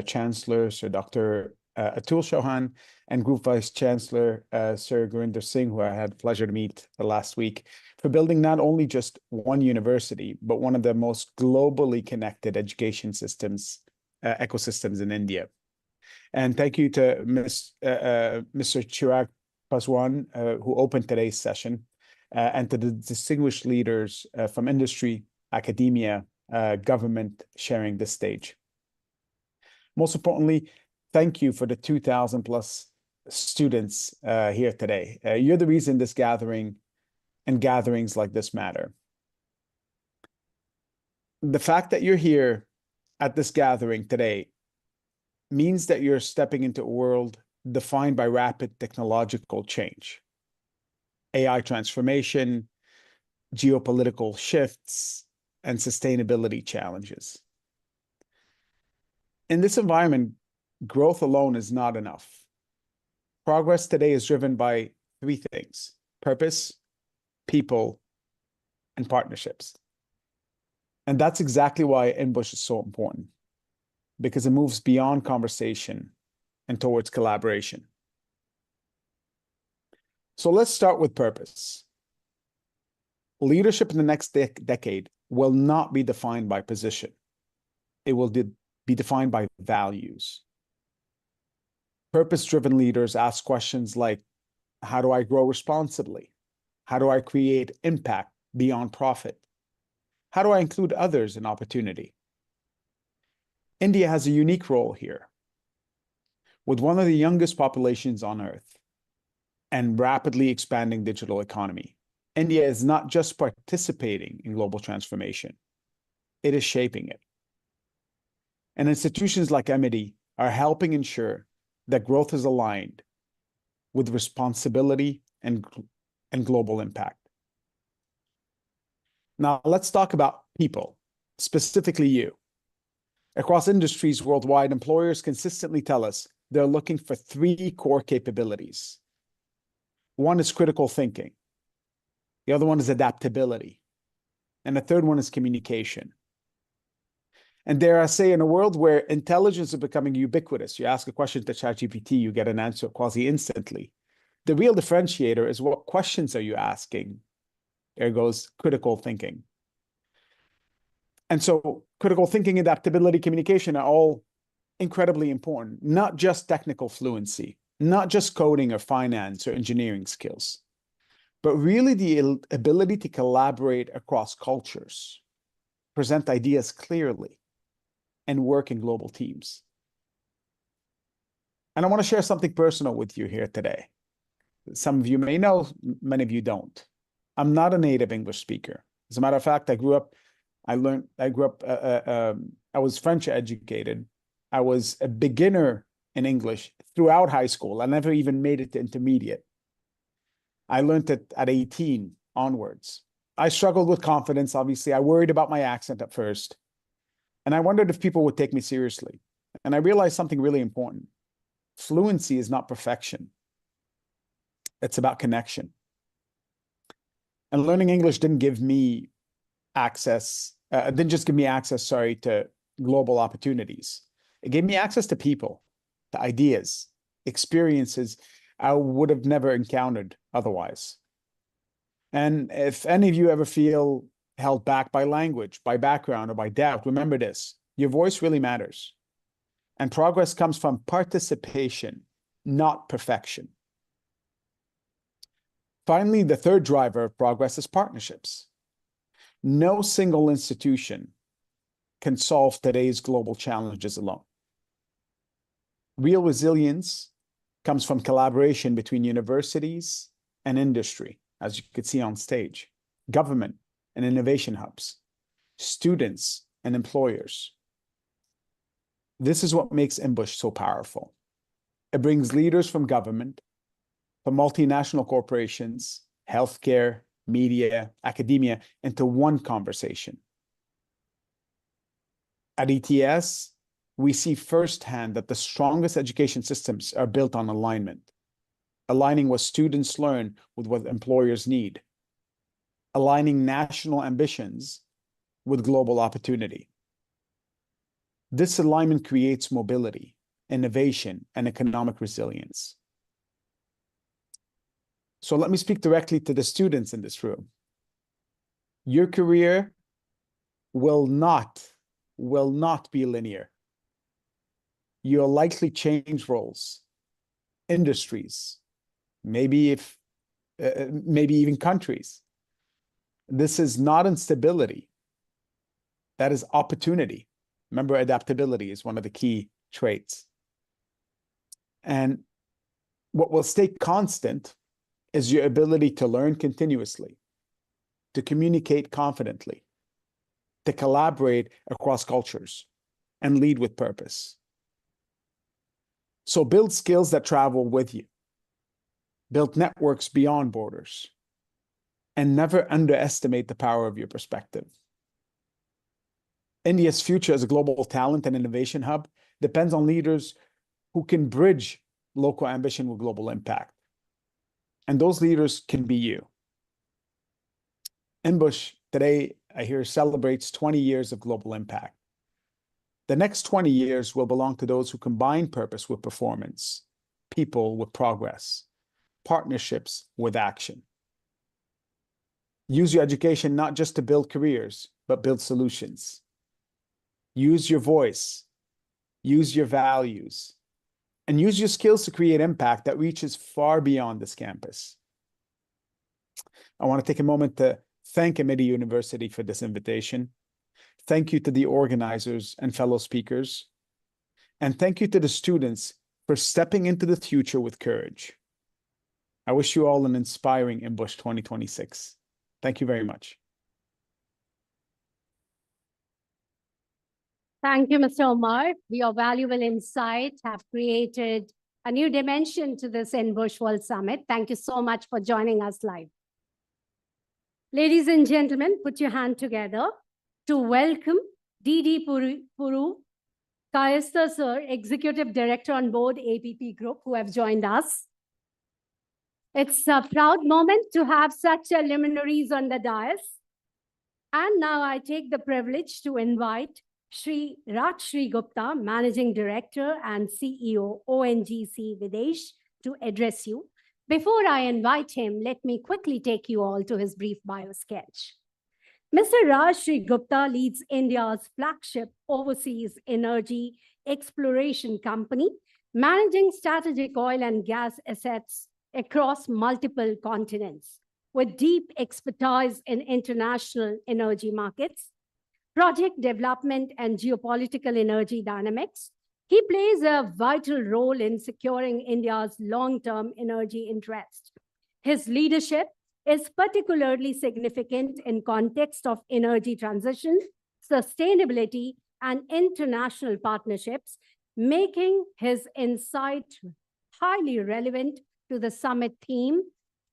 H: Chancellor Sir Dr. Atul Chauhan, and Group Vice Chancellor Sir Gurinder Singh, who I had the pleasure to meet last week, for building not only just one university, but one of the most globally connected education systems, ecosystems in India. And thank you to Mr. Chirag Paswan, who opened today's session, and to the distinguished leaders from industry, academia, government sharing this stage. Most importantly, thank you for the 2,000 plus students here today. You're the reason this gathering and gatherings like this matter. The fact that you're here at this gathering today means that you're stepping into a world defined by rapid technological change, AI transformation, geopolitical shifts, and sustainability challenges. In this environment, growth alone is not enough. Progress today is driven by three things: purpose, people, and partnerships. And that's exactly why INBUSH is so important, because it moves beyond conversation and towards collaboration. So let's start with purpose. Leadership in the next decade will not be defined by position. It will be defined by values. Purpose-driven leaders ask questions like, how do I grow responsibly? How do I create impact beyond profit? How do I include others in opportunity? India has a unique role here. With one of the youngest populations on Earth and rapidly expanding digital economy, India is not just participating in global transformation, it is shaping it. And institutions like Amity are helping ensure that growth is aligned with responsibility and global impact. Now, let's talk about people, specifically you. Across industries worldwide, employers consistently tell us they're looking for three core capabilities. One is critical thinking. The other one is adaptability. And the third one is communication. And dare I say, in a world where intelligence is becoming ubiquitous, you ask a question to ChatGPT, you get an answer quasi instantly. The real differentiator is, what questions are you asking? There goes critical thinking. And so critical thinking, adaptability, communication are all incredibly important, not just technical fluency, not just coding or finance or engineering skills, but really the ability to collaborate across cultures, present ideas clearly, and work in global teams. And I want to share something personal with you here today. Some of you may know, many of you don't. I'm not a native English speaker. As a matter of fact, I was French educated. I was a beginner in English throughout high school. I never even made it to intermediate. I learned it at 18 onwards. I struggled with confidence, obviously. I worried about my accent at first. And I wondered if people would take me seriously. And I realized something really important. Fluency is not perfection. It's about connection. And learning English didn't give me access, didn't just give me access, sorry, to global opportunities. It gave me access to people, to ideas, experiences I would have never encountered otherwise. And if any of you ever feel held back by language, by background, or by doubt, remember this: your voice really matters. And progress comes from participation, not perfection. Finally, the third driver of progress is partnerships. No single institution can solve today's global challenges alone. Real resilience comes from collaboration between universities and industry, as you could see on stage, government and innovation hubs, students and employers. This is what makes INBUSH so powerful. It brings leaders from government, from multinational corporations, healthcare, media, academia into one conversation. At ETS, we see firsthand that the strongest education systems are built on alignment, aligning what students learn with what employers need, aligning national ambitions with global opportunity. This alignment creates mobility, innovation, and economic resilience. So let me speak directly to the students in this room. Your career will not be linear. You'll likely change roles, industries, maybe even countries. This is not instability. That is opportunity. Remember, adaptability is one of the key traits. And what will stay constant is your ability to learn continuously, to communicate confidently, to collaborate across cultures, and lead with purpose. So build skills that travel with you, build networks beyond borders, and never underestimate the power of your perspective. India's future as a global talent and innovation hub depends on leaders who can bridge local ambition with global impact. And those leaders can be you. INBUSH today, I hear, celebrates 20 years of global impact. The next 20 years will belong to those who combine purpose with performance, people with progress, partnerships with action. Use your education not just to build careers, but build solutions. Use your voice, use your values, and use your skills to create impact that reaches far beyond this campus. I want to take a moment to thank Amity University for this invitation. Thank you to the organizers and fellow speakers. And thank you to the students for stepping into the future with courage. I wish you all an inspiring INBUSH 2026. Thank you very much.
A: Thank you, Mr. Omar. Your valuable insight have created a new dimension to this INBUSH World Summit. Thank you so much for joining us live. Ladies and gentlemen, put your hand together to welcome D.D. Puru, Kayastha Sir, Executive Director on Board APP Group, who have joined us. It's a proud moment to have such luminaries on the dais. And now I take the privilege to invite Shri Rajshri Gupta, Managing Director and CEO, ONGC Videsh, to address you. Before I invite him, let me quickly take you all to his brief bio sketch. Mr. Rajshri Gupta leads India's flagship overseas energy exploration company, managing strategic oil and gas assets across multiple continents, with deep expertise in international energy markets, project development, and geopolitical energy dynamics. He plays a vital role in securing India's long-term energy interests. His leadership is particularly significant in context of energy transition, sustainability, and international partnerships, making his insight highly relevant to the summit theme,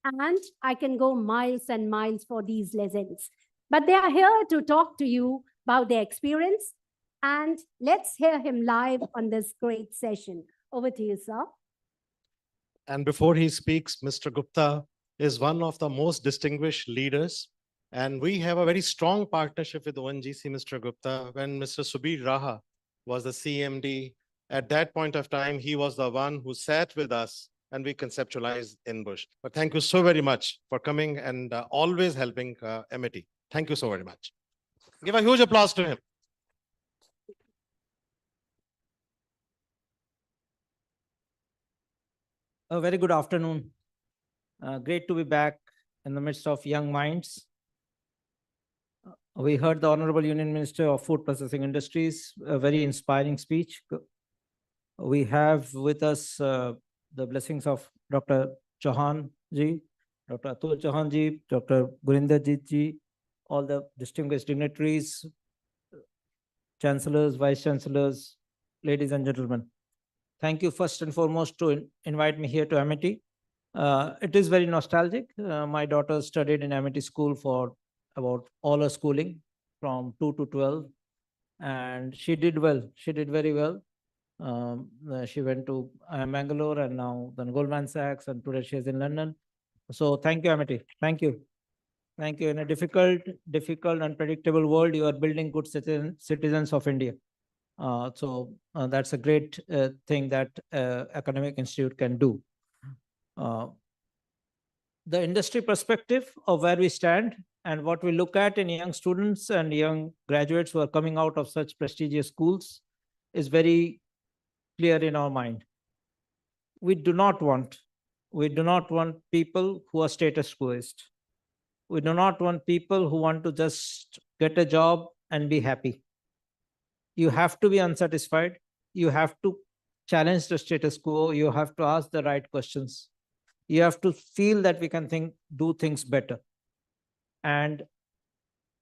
A: and I can go miles and miles for these lessons. But they are here to talk to you about their experience, and let's hear him live on this great session. Over to you, sir.
C: And before he speaks, Mr. Gupta is one of the most distinguished leaders. And we have a very strong partnership with ONGC, Mr. Gupta. When Mr. Subir Raha was the CMD, at that point of time, he was the one who sat with us and we conceptualized INBUSH. But thank you so very much for coming and always helping Amity. Thank you so very much. Give a huge applause to him.
I: A very good afternoon. Great to be back in the midst of young minds. We heard the Honorable Union Minister of Food Processing Industries, a very inspiring speech. We have with us the blessings of Dr. Chauhan ji, Dr. Atul Chauhan ji, Dr. Gurinderjit ji, all the distinguished dignitaries, chancellors, vice chancellors, ladies and gentlemen. Thank you first and foremost to invite me here to Amity. It is very nostalgic. My daughter studied in Amity School for about all her schooling from 2 to 12, and she did well. She did very well. She went to Bangalore and now then Goldman Sachs, and today she is in London. So thank you, Amity. Thank you. Thank you. In a difficult, unpredictable world, you are building good citizens of India. So that's a great thing that academic institute can do. The industry perspective of where we stand and what we look at in young students and young graduates who are coming out of such prestigious schools is very clear in our mind. We do not want people who are status quoist. We do not want people who want to just get a job and be happy. You have to be unsatisfied. You have to challenge the status quo. You have to ask the right questions. You have to feel that we can do things better. And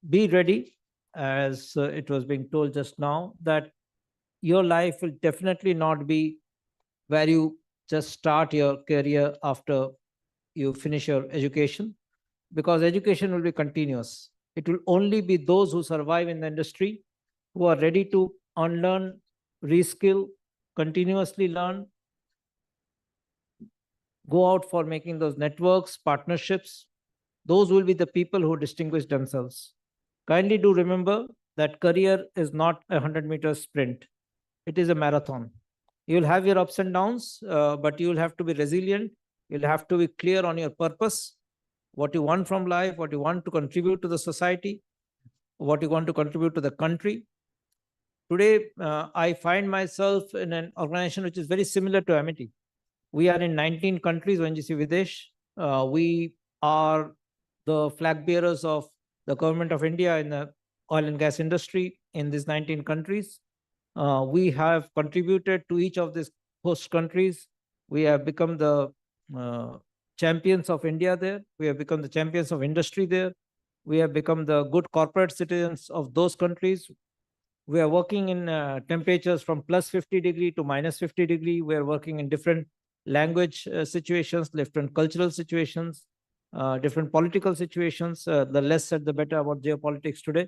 I: be ready, as it was being told just now, that your life will definitely not be where you just start your career after you finish your education, because education will be continuous. It will only be those who survive in the industry who are ready to unlearn, reskill, continuously learn, go out for making those networks, partnerships. Those will be the people who distinguish themselves. Kindly do remember that career is not a 100-meter sprint. It is a marathon. You'll have your ups and downs, but you'll have to be resilient. You'll have to be clear on your purpose, what you want from life, what you want to contribute to the society, what you want to contribute to the country. Today, I find myself in an organization which is very similar to Amity. We are in 19 countries, ONGC Videsh. We are the flag bearers of the government of India in the oil and gas industry in these 19 countries. We have contributed to each of these host countries. We have become the champions of India there. We have become the champions of industry there. We have become the good corporate citizens of those countries. We are working in temperatures from plus 50 degree to minus 50 degree. We are working in different language situations, different cultural situations, different political situations. The less said, the better about geopolitics today.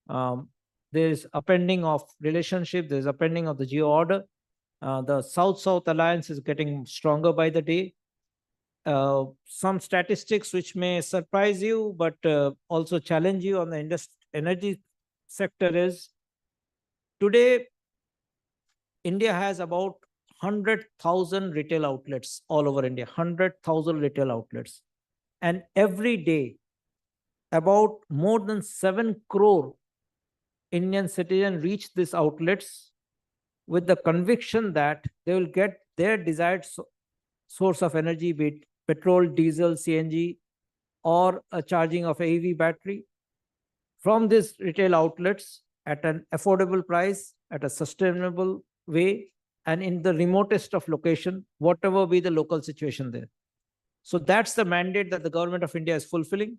I: There is upending of relationship. There is upending of the geo order. The South-South alliance is getting stronger by the day. Some statistics which may surprise you, but also challenge you on the energy sector is, today, India has about 100,000 retail outlets all over India, 100,000 retail outlets. And every day, about more than 7 crore Indian citizens reach these outlets with the conviction that they will get their desired source of energy, be it petrol, diesel, CNG, or a charging of a EV battery, from these retail outlets at an affordable price, at a sustainable way, and in the remotest of location, whatever be the local situation there. So that's the mandate that the government of India is fulfilling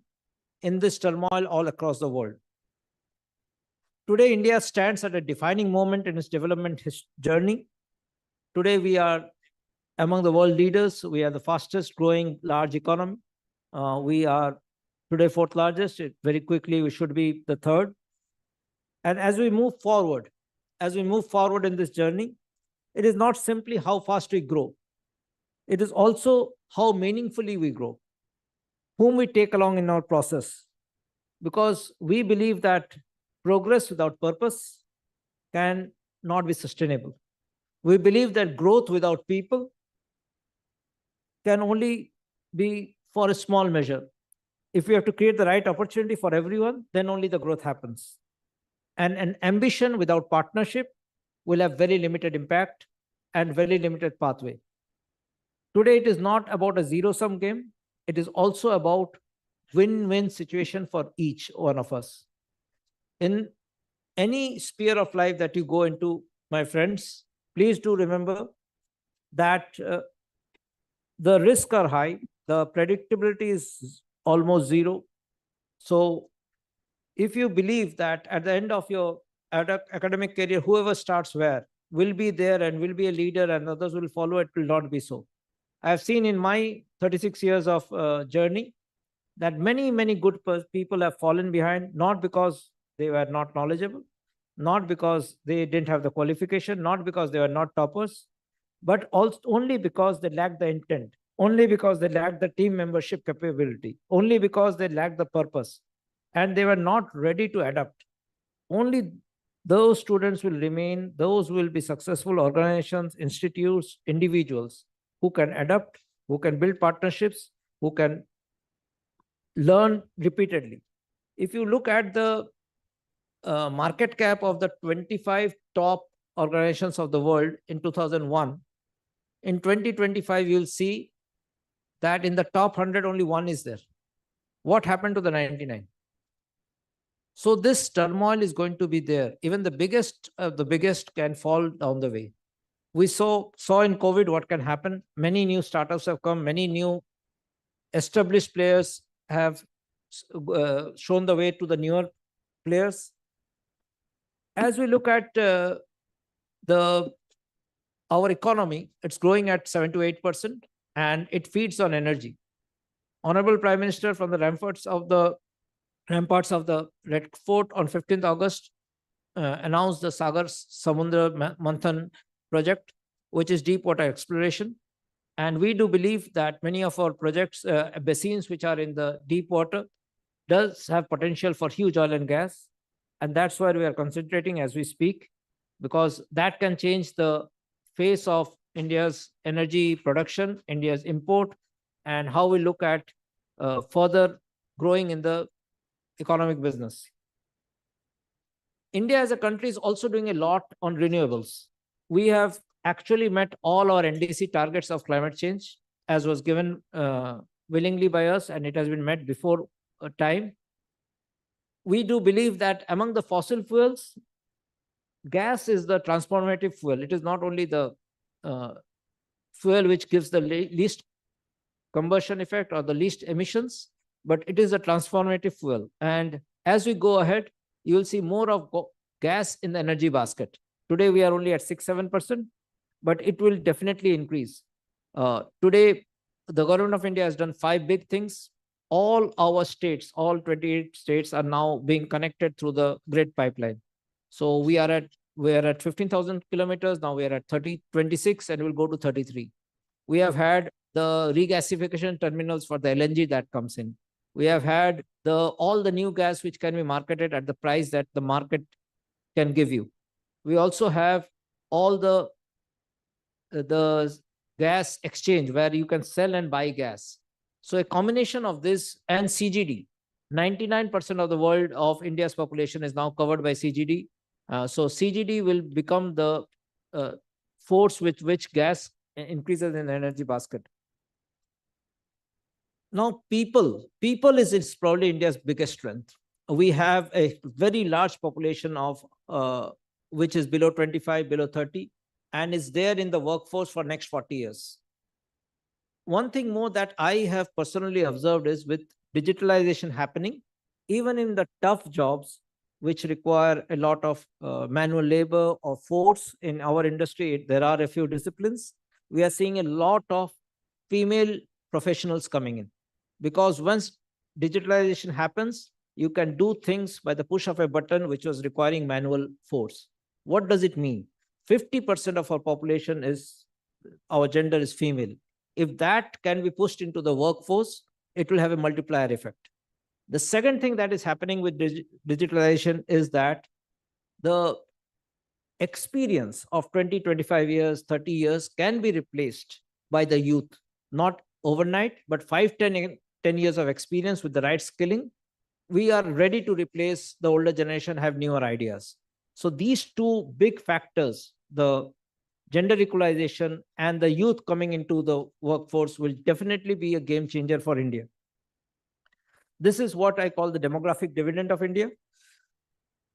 I: in this turmoil all across the world. Today, India stands at a defining moment in its development journey. Today, we are among the world leaders. We are the fastest growing large economy. We are today fourth largest. Very quickly, we should be the third. And as we move forward in this journey, it is not simply how fast we grow. It is also how meaningfully we grow, whom we take along in our process. Because we believe that progress without purpose can not be sustainable. We believe that growth without people can only be for a small measure. If we have to create the right opportunity for everyone, then only the growth happens. And an ambition without partnership will have very limited impact and very limited pathway. Today, it is not about a zero-sum game. It is also about win-win situation for each one of us. In any sphere of life that you go into, my friends, please do remember that the risks are high, the predictability is almost zero. So if you believe that at the end of your academic career, whoever starts where will be there and will be a leader and others will follow, it will not be so. I've seen in my 36 years of journey that many good people have fallen behind, not because they were not knowledgeable, not because they didn't have the qualification, not because they were not toppers, but also only because they lacked the intent, only because they lacked the team membership capability, only because they lacked the purpose, and they were not ready to adapt. Only those students will remain, those will be successful organizations, institutes, individuals who can adapt, who can build partnerships, who can learn repeatedly. If you look at the market cap of the 25 top organizations of the world in 2001, in 2025, you'll see that in the top 100, only one is there. What happened to the 99? So this turmoil is going to be there. Even the biggest of the biggest can fall down the way. We saw in COVID what can happen. Many new startups have come. Many new established players have shown the way to the newer players. As we look at our economy, it's growing at 7 to 8%, and it feeds on energy. Honorable Prime Minister from the ramparts of the Red Fort on 15th August announced the Sagar Samudra Manthan project, which is deep water exploration. And we do believe that many of our projects, basins which are in the deep water, does have potential for huge oil and gas. And that's why we are concentrating as we speak, because that can change the face of India's energy production, India's import, and how we look at further growing in the economic business. India as a country is also doing a lot on renewables. We have actually met all our NDC targets of climate change, as was given willingly by us, and it has been met before time. We do believe that among the fossil fuels, gas is the transformative fuel. It is not only the fuel which gives the least combustion effect or the least emissions, but it is a transformative fuel. And as we go ahead, you will see more of gas in the energy basket. Today, we are only at 6-7%, but it will definitely increase. Today, the government of India has done 5 big things. All our states, all 28 states are now being connected through the grid pipeline. So we are at 15,000 kilometers. Now we are at 26 and we'll go to 33. We have had the regasification terminals for the LNG that comes in. We have had all the new gas which can be marketed at the price that the market can give you. We also have all the gas exchange where you can sell and buy gas. So a combination of this and CGD, 99% of the world of India's population is now covered by CGD. So CGD will become the force with which gas increases in the energy basket. Now, people is probably India's biggest strength. We have a very large population of which is below 25, below 30, and is there in the workforce for next 40 years. One thing more that I have personally observed is with digitalization happening, even in the tough jobs, which require a lot of manual labor or force in our industry, there are a few disciplines. We are seeing a lot of female professionals coming in. because once digitalization happens, you can do things by the push of a button, which was requiring manual force. What does it mean? 50% of our population is, our gender is female. If that can be pushed into the workforce, it will have a multiplier effect. The second thing that is happening with digitalization is that the experience of 20, 25 years, 30 years can be replaced by the youth, not overnight, but 5, 10 years of experience with the right skilling. We are ready to replace the older generation, have newer ideas. So these two big factors, the gender equalization and the youth coming into the workforce, will definitely be a game changer for India. This is what I call the demographic dividend of India.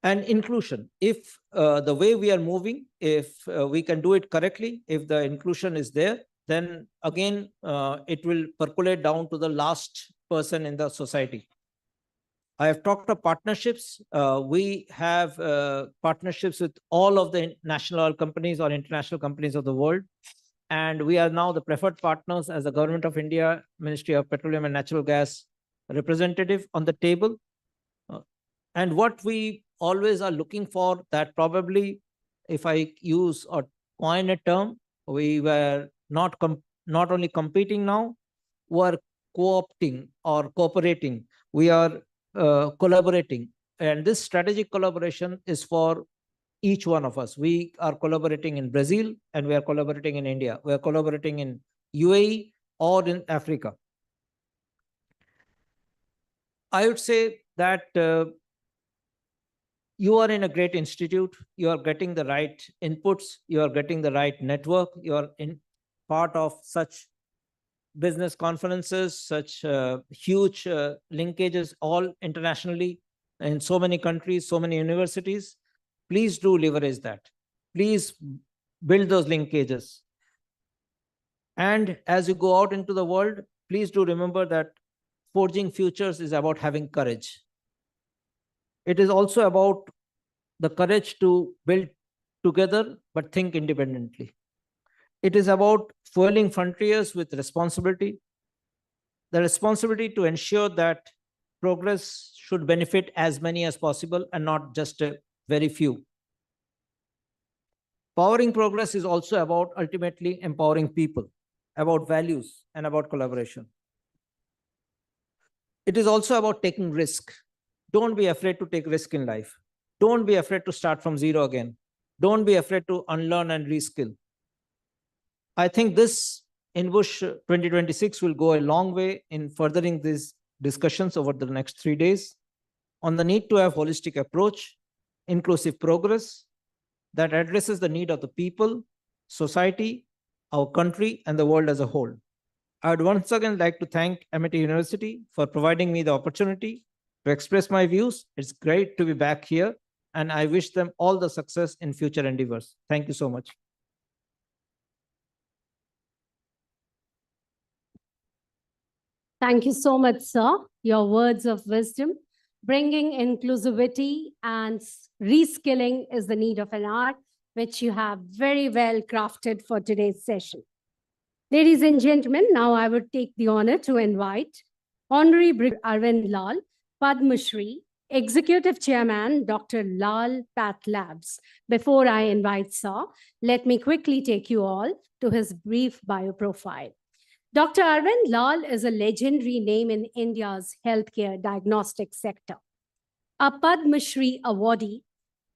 I: And inclusion, if the way we are moving, if we can do it correctly, if the inclusion is there, then again, it will percolate down to the last person in the society. I have talked of partnerships. We have partnerships with all of the national oil companies or international companies of the world. And we are now the preferred partners as the Government of India, Ministry of Petroleum and Natural Gas representative on the table. And what we always are looking for, that probably, if I use or coin a term, we were not only competing now, we are co-opting or cooperating. We are collaborating. And this strategic collaboration is for each one of us. We are collaborating in Brazil and we are collaborating in India. We are collaborating in UAE or in Africa. I would say that you are in a great institute, you are getting the right inputs, you are getting the right network, you are in part of such business conferences, such huge linkages all internationally in so many countries, so many universities. Please do leverage that. Please build those linkages. And as you go out into the world, please do remember that forging futures is about having courage. It is also about the courage to build together, but think independently. It is about fueling frontiers with responsibility, the responsibility to ensure that progress should benefit as many as possible and not just a very few. Powering progress is also about ultimately empowering people, about values, and about collaboration. It is also about taking risk. Don't be afraid to take risk in life. Don't be afraid to start from zero again. Don't be afraid to unlearn and reskill. I think this INBUSH 2026 will go a long way in furthering these discussions over the next 3 days on the need to have holistic approach, inclusive progress that addresses the need of the people, society, our country, and the world as a whole. I would once again like to thank Amity University for providing me the opportunity to express my views. It's great to be back here, and I wish them all the success in future endeavors. Thank you so much.
A: Thank you so much, sir. Your words of wisdom. Bringing inclusivity and reskilling is the need of an hour, which you have very well crafted for today's session. Ladies and gentlemen, now I would take the honor to invite Honorary Brigadier Arvind Lal, Padma Shri, Executive Chairman, Dr. Lal Path Labs. Before I invite sir, let me quickly take you all to his brief bio profile. Dr. Arvind Lal is a legendary name in India's healthcare diagnostic sector. A Padma Shri awardee,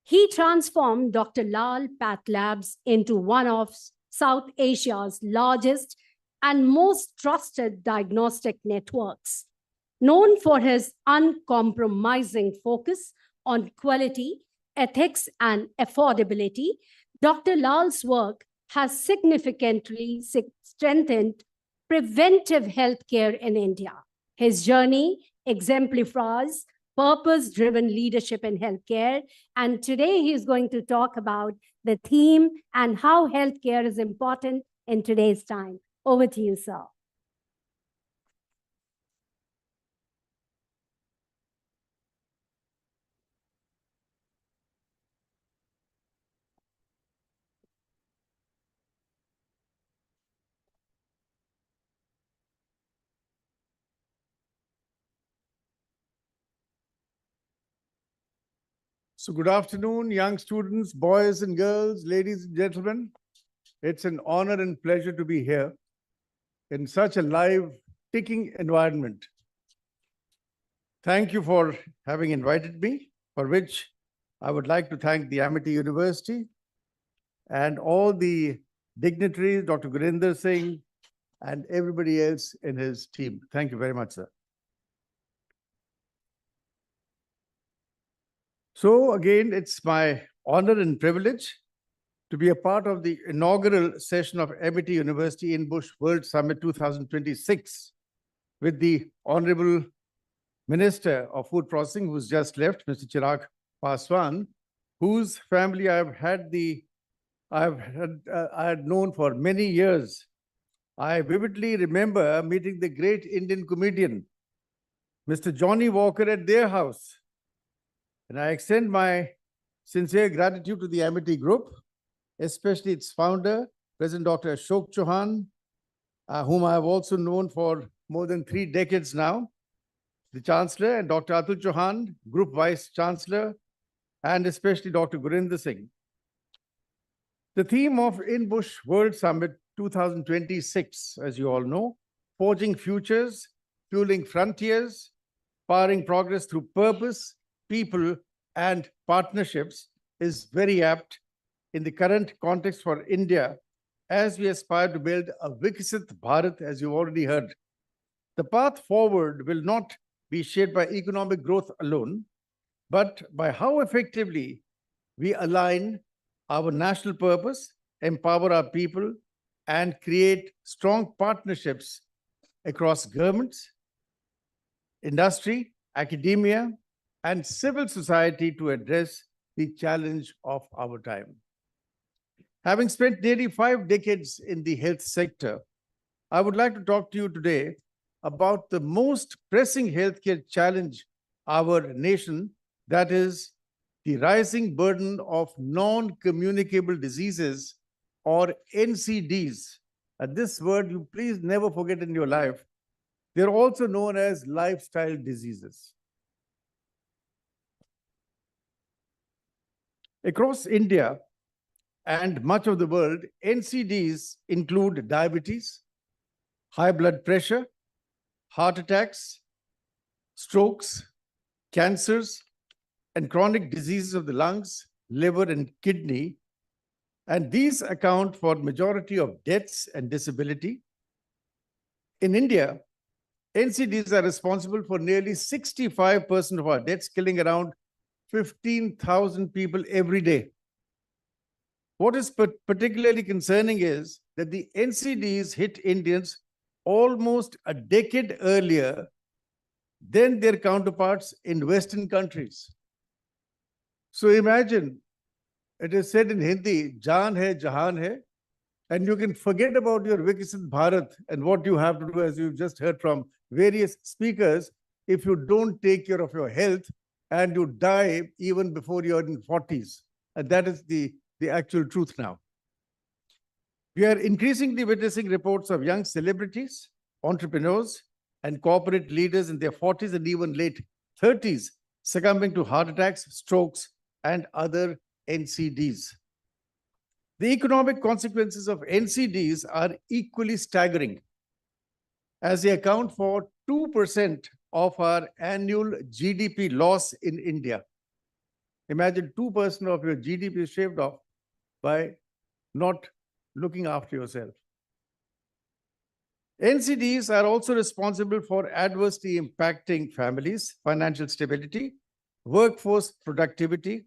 A: he transformed Dr. Lal Path Labs into one of South Asia's largest and most trusted diagnostic networks. Known for his uncompromising focus on quality, ethics, and affordability, Dr. Lal's work has significantly strengthened preventive healthcare in India. His journey exemplifies purpose-driven leadership in healthcare, and today he is going to talk about the theme and how healthcare is important in today's time. Over to you, sir.
F: So good afternoon, young students, boys and girls, ladies and gentlemen. It's an honor and pleasure to be here in such a live, ticking environment. Thank you for having invited me, for which I would like to thank the Amity University and all the dignitaries, Dr. Gurinder Singh, and everybody else in his team. Thank you very much, sir. So again, it's my honor and privilege to be a part of the inaugural session of Amity University INBUSH World Summit 2026 with the Honorable Minister of Food Processing, who's just left, Mr. Chirag Paswan, whose family I had known for many years. I vividly remember meeting the great Indian comedian, Mr. Johnny Walker, at their house. And I extend my sincere gratitude to the Amity Group, especially its founder, President Dr. Ashok Chauhan, whom I have also known for more than 3 decades now, the Chancellor, and Dr. Atul Chauhan, Group Vice Chancellor, and especially Dr. Gurinder Singh. The theme of INBUSH World Summit 2026, as you all know, forging futures, fueling frontiers, powering progress through purpose, people, and partnerships, is very apt in the current context for India as we aspire to build a Viksit Bharat, as you've already heard. The path forward will not be shaped by economic growth alone, but by how effectively we align our national purpose, empower our people, and create strong partnerships across governments, industry, academia, and civil society to address the challenge of our time. Having spent nearly 5 decades in the health sector, I would like to talk to you today about the most pressing healthcare challenge our nation, that is the rising burden of non-communicable diseases, or NCDs. And this word you please never forget in your life. They're also known as lifestyle diseases. Across India and much of the world, NCDs include diabetes, high blood pressure, heart attacks, strokes, cancers, and chronic diseases of the lungs, liver, and kidney. And these account for majority of deaths and disability. In India, NCDs are responsible for nearly 65% of our deaths, killing around 15,000 people every day. What is particularly concerning is that the NCDs hit Indians almost a decade earlier than their counterparts in Western countries. So imagine, it is said in Hindi, Jaan hai, Jahan hai, and you can forget about your Viksit Bharat and what you have to do, as you've just heard from various speakers, if you don't take care of your health and you die even before you're in 40s. And that is the actual truth now. We are increasingly witnessing reports of young celebrities, entrepreneurs, and corporate leaders in their 40s and even late 30s succumbing to heart attacks, strokes, and other NCDs. The economic consequences of NCDs are equally staggering, as they account for 2% of our annual GDP loss in India. Imagine 2% of your GDP is shaved off by not looking after yourself. NCDs are also responsible for adversely impacting families' financial stability, workforce productivity,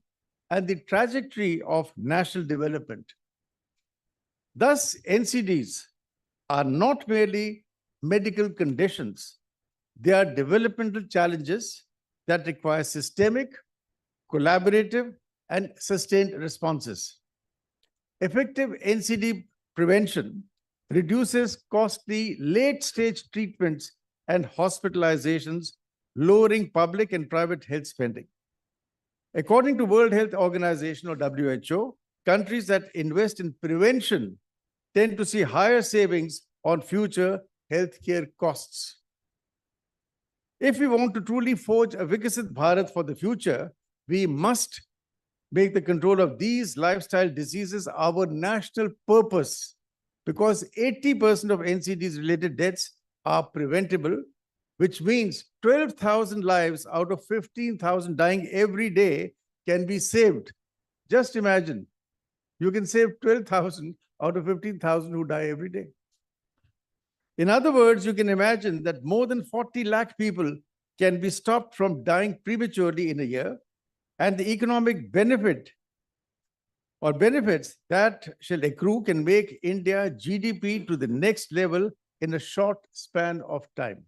F: and the trajectory of national development. Thus, NCDs are not merely medical conditions. They are developmental challenges that require systemic, collaborative, and sustained responses. Effective NCD prevention reduces costly late-stage treatments and hospitalizations, lowering public and private health spending. According to World Health Organization, or WHO, countries that invest in prevention tend to see higher savings on future healthcare costs. If we want to truly forge a Viksit Bharat for the future, we must
J: make the control of these lifestyle diseases our national purpose, because 80% of NCDs related deaths are preventable, which means 12,000 lives out of 15,000 dying every day can be saved. Just imagine, you can save 12,000 out of 15,000 who die every day. In other words, you can imagine that more than 40 lakh people can be stopped from dying prematurely in a year, and the economic benefit or benefits that shall accrue can make India GDP to the next level in a short span of time.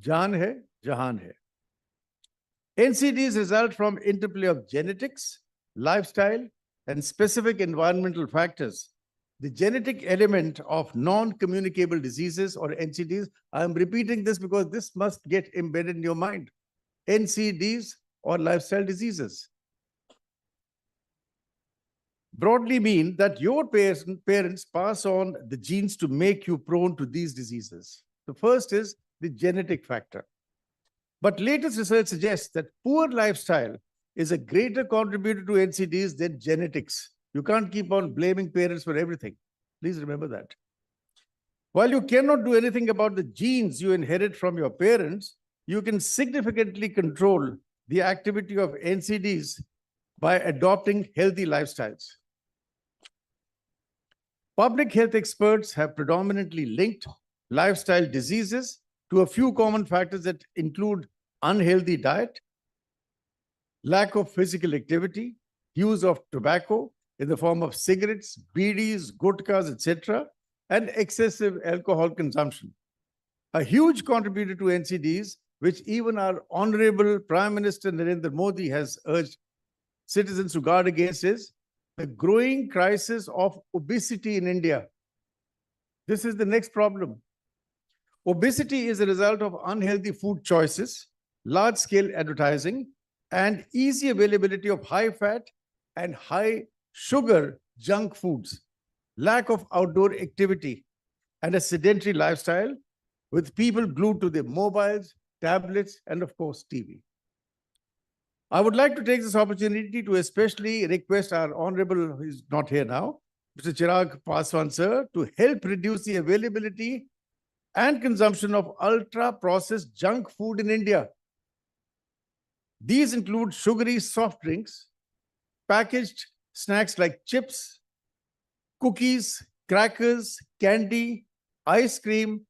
J: Jaan hai, jahan hai. NCDs result from interplay of genetics, lifestyle, and specific environmental factors. The genetic element of non-communicable diseases or NCDs, I am repeating this because this must get embedded in your mind. NCDs or lifestyle diseases broadly mean that your parents pass on the genes to make you prone to these diseases. The first is the genetic factor. But latest research suggests that poor lifestyle is a greater contributor to NCDs than genetics. You can't keep on blaming parents for everything. Please remember that. While you cannot do anything about the genes you inherit from your parents, you can significantly control the activity of NCDs by adopting healthy lifestyles. Public health experts have predominantly linked lifestyle diseases to a few common factors that include unhealthy diet, lack of physical activity, use of tobacco in the form of cigarettes, bidis, gutkas, etc., and excessive alcohol consumption. A huge contributor to NCDs, which even our Honorable Prime Minister Narendra Modi has urged citizens to guard against, is the growing crisis of obesity in India. This is the next problem. Obesity is a result of unhealthy food choices, large-scale advertising, and easy availability of high-fat and high-sugar junk foods, lack of outdoor activity, and a sedentary lifestyle with people glued to their mobiles, tablets, and of course, TV. I would like to take this opportunity to especially request our Honorable, who is not here now, Mr. Chirag Paswan, sir, to help reduce the availability and consumption of ultra-processed junk food in India. These include sugary soft drinks, packaged snacks like chips, cookies, crackers, candy, ice cream,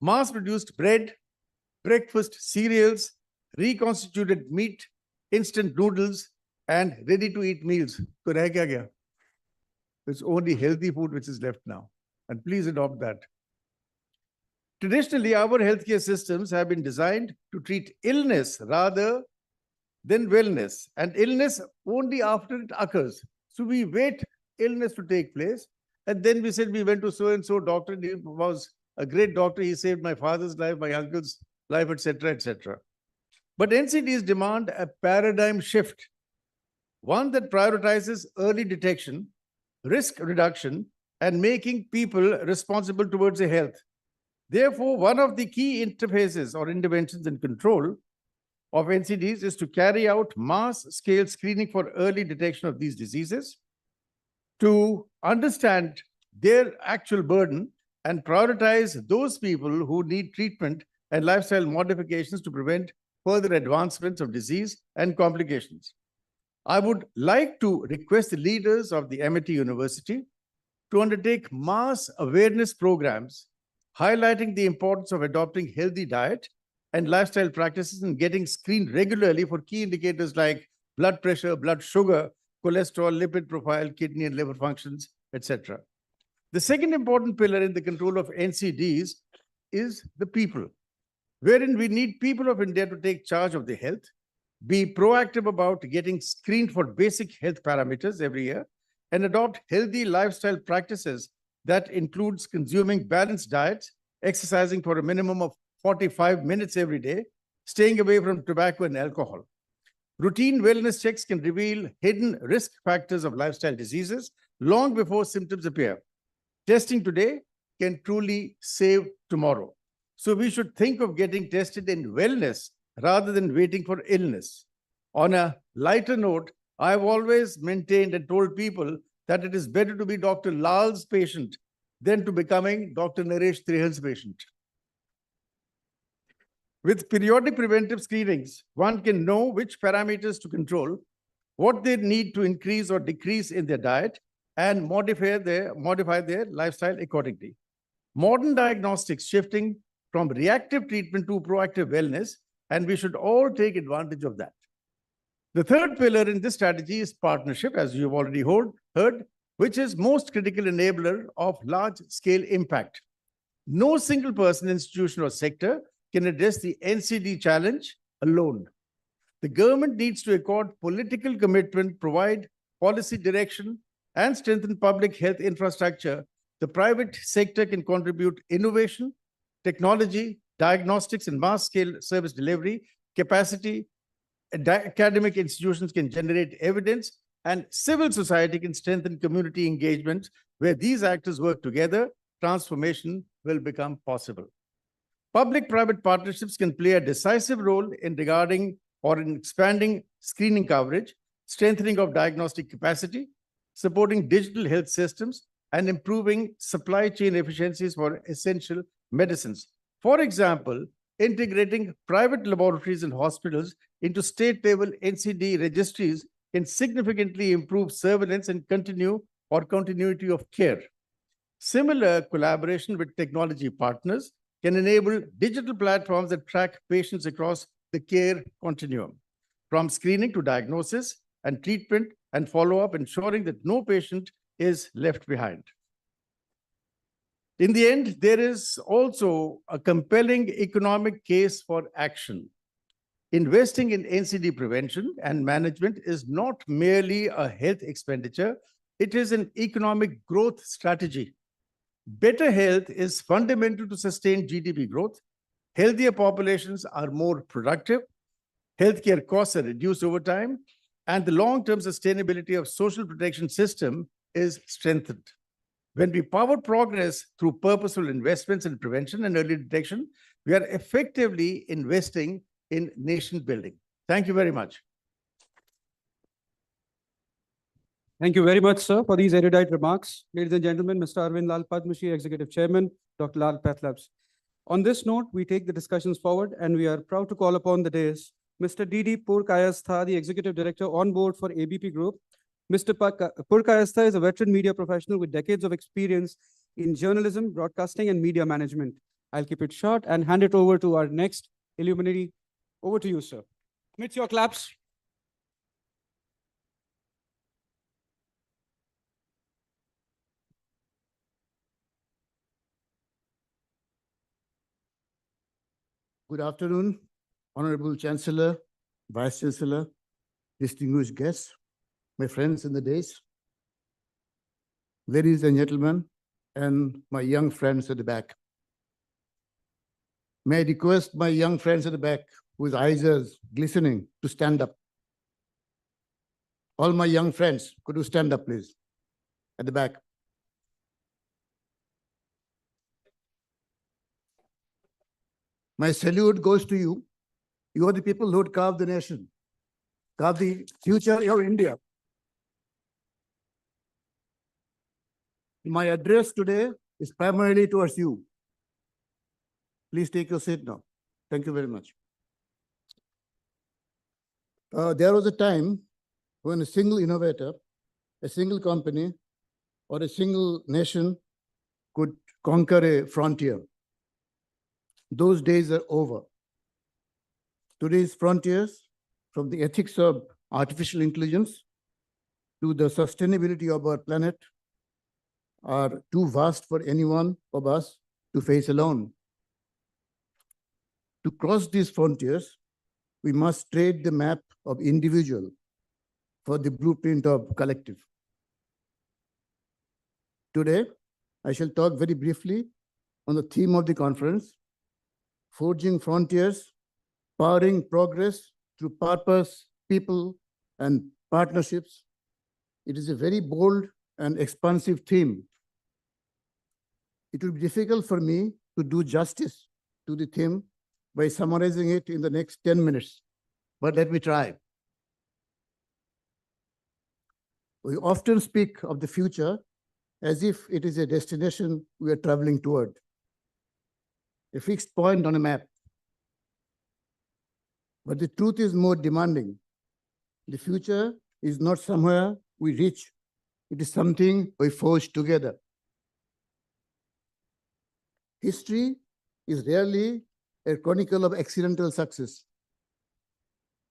J: mass-produced bread, breakfast cereals, reconstituted meat, instant noodles, and ready-to-eat meals. So, reh kya gaya? It's only healthy food which is left now. And please adopt that. Traditionally, our healthcare systems have been designed to treat illness rather than wellness, and illness only after it occurs. So we wait illness to take place, and then we said we went to so-and-so doctor, and he was a great doctor, he saved my father's life, my uncle's life, etc., etc. But NCDs demand a paradigm shift, one that prioritizes early detection, risk reduction, and making people responsible towards their health. Therefore, one of the key interfaces or interventions in control of NCDs is to carry out mass-scale screening for early detection of these diseases, to understand their actual burden and prioritize those people who need treatment and lifestyle modifications to prevent further advancements of disease and complications. I would like to request the leaders of the Amity University to undertake mass awareness programs highlighting the importance of adopting healthy diet and lifestyle practices and getting screened regularly for key indicators like blood pressure, blood sugar, cholesterol, lipid profile, kidney and liver functions, etc. The second important pillar in the control of NCDs is the people, wherein we need people of India to take charge of their health, be proactive about getting screened for basic health parameters every year, and adopt healthy lifestyle practices that includes consuming balanced diets, exercising for a minimum of 45 minutes every day, staying away from tobacco and alcohol. Routine wellness checks can reveal hidden risk factors of lifestyle diseases long before symptoms appear. Testing today can truly save tomorrow. So we should think of getting tested in wellness rather than waiting for illness. On a lighter note, I've always maintained and told people that it is better to be Dr. Lal's patient than to becoming Dr. Naresh Trehal's patient. With periodic preventive screenings, one can know which parameters to control, what they need to increase or decrease in their diet, and modify their lifestyle accordingly. Modern diagnostics shifting from reactive treatment to proactive wellness, and we should all take advantage of that. The third pillar in this strategy is partnership, as you've already heard, which is most critical enabler of large-scale impact. No single person, institution, or sector can address the NCD challenge alone. The government needs to accord political commitment, provide policy direction, and strengthen public health infrastructure. The private sector can contribute innovation, technology, diagnostics, and mass-scale service delivery capacity. Academic institutions can generate evidence, and civil society can strengthen community engagement. Where these actors work together, transformation will become possible. Public-private partnerships can play a decisive role in expanding screening coverage, strengthening of diagnostic capacity, supporting digital health systems, and improving supply chain efficiencies for essential medicines. For example, integrating private laboratories and hospitals into state-level NCD registries can significantly improve surveillance and continuity of care. Similar collaboration with technology partners can enable digital platforms that track patients across the care continuum, from screening to diagnosis and treatment and follow-up, ensuring that no patient is left behind. In the end, there is also a compelling economic case for action. Investing in NCD prevention and management is not merely a health expenditure, it is an economic growth strategy. Better health is fundamental to sustain GDP growth. Healthier populations are more productive. Healthcare costs are reduced over time, and the long-term sustainability of social protection system is strengthened. When we power progress through purposeful investments in prevention and early detection, we are effectively investing in nation building. Thank you very much.
K: Thank you very much, sir, for these erudite remarks. Ladies and gentlemen, Mr. Arvind Lal Padmashi, Executive Chairman, Dr. Lal Pathlabs. On this note, we take the discussions forward, and we are proud to call upon the dais Mr. D.D. Purkayastha, the Executive Director on board for ABP Group. Mr. Purkayastha is a veteran media professional with decades of experience in journalism, broadcasting, and media management. I'll keep it short and hand it over to our next illuminati. Over to you, sir. Amidst your claps.
L: Good afternoon, Honorable Chancellor, Vice Chancellor, distinguished guests, my friends in the dais, ladies and gentlemen, and my young friends at the back. May I request my young friends at the back, whose eyes are glistening, to stand up. All my young friends, could you stand up, please, at the back? My salute goes to you. You are the people who would carve the nation, carve the future of India. My address today is primarily towards you. Please take your seat now. Thank you very much. There was a time when a single innovator, a single company, or a single nation could conquer a frontier. Those days are over. Today's frontiers, from the ethics of artificial intelligence to the sustainability of our planet, are too vast for any one of us to face alone. To cross these frontiers, we must trade the map of individual for the blueprint of collective. Today, I shall talk very briefly on the theme of the conference, Forging Frontiers, Powering Progress through Purpose, People, and Partnerships. It is a very bold and expansive theme. It will be difficult for me to do justice to the theme by summarizing it in the next 10 minutes, but let me try. We often speak of the future as if it is a destination we are traveling toward, a fixed point on a map. But the truth is more demanding. The future is not somewhere we reach. It is something we forge together. History is rarely a chronicle of accidental success.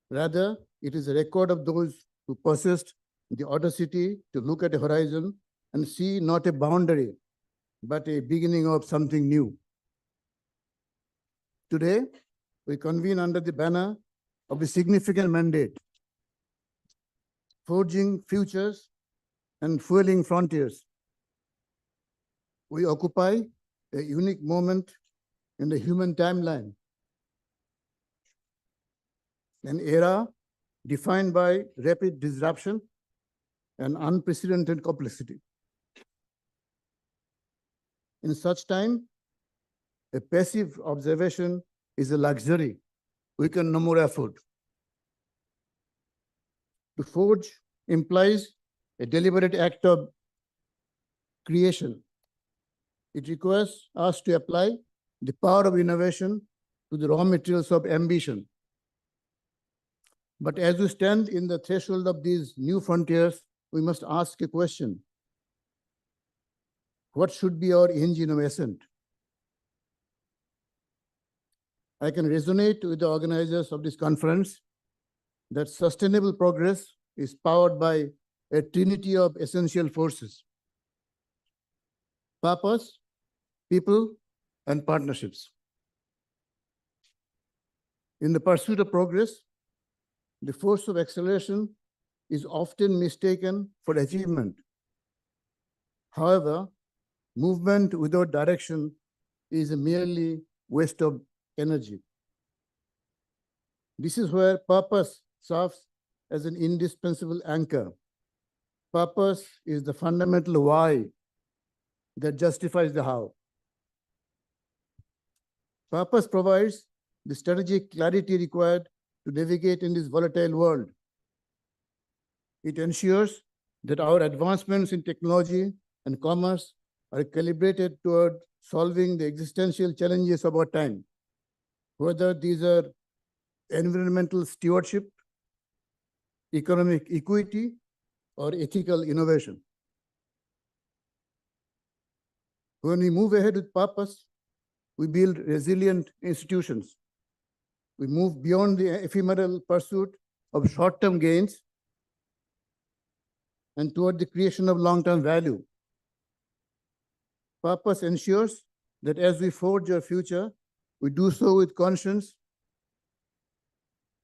L: Rather, it is a record of those who possessed the audacity to look at a horizon and see not a boundary, but a beginning of something new. Today, we convene under the banner of a significant mandate, forging futures and fueling frontiers. We occupy a unique moment in the human timeline, an era defined by rapid disruption and unprecedented complexity. In such time, a passive observation is a luxury we can no more afford. To forge implies a deliberate act of creation. It requires us to apply the power of innovation to the raw materials of ambition. But as we stand in the threshold of these new frontiers, we must ask a question. What should be our engine of ascent? I can resonate with the organizers of this conference that sustainable progress is powered by a trinity of essential forces: purpose, people, and partnerships. In the pursuit of progress, the force of acceleration is often mistaken for achievement. However, movement without direction is a merely waste of energy. This is where purpose serves as an indispensable anchor. Purpose is the fundamental why that justifies the how. Purpose provides the strategic clarity required to navigate in this volatile world. It ensures that our advancements in technology and commerce are calibrated toward solving the existential challenges of our time, whether these are environmental stewardship, economic equity, or ethical innovation. When we move ahead with purpose, we build resilient institutions. We move beyond the ephemeral pursuit of short-term gains and toward the creation of long-term value. Purpose ensures that as we forge our future, we do so with conscience.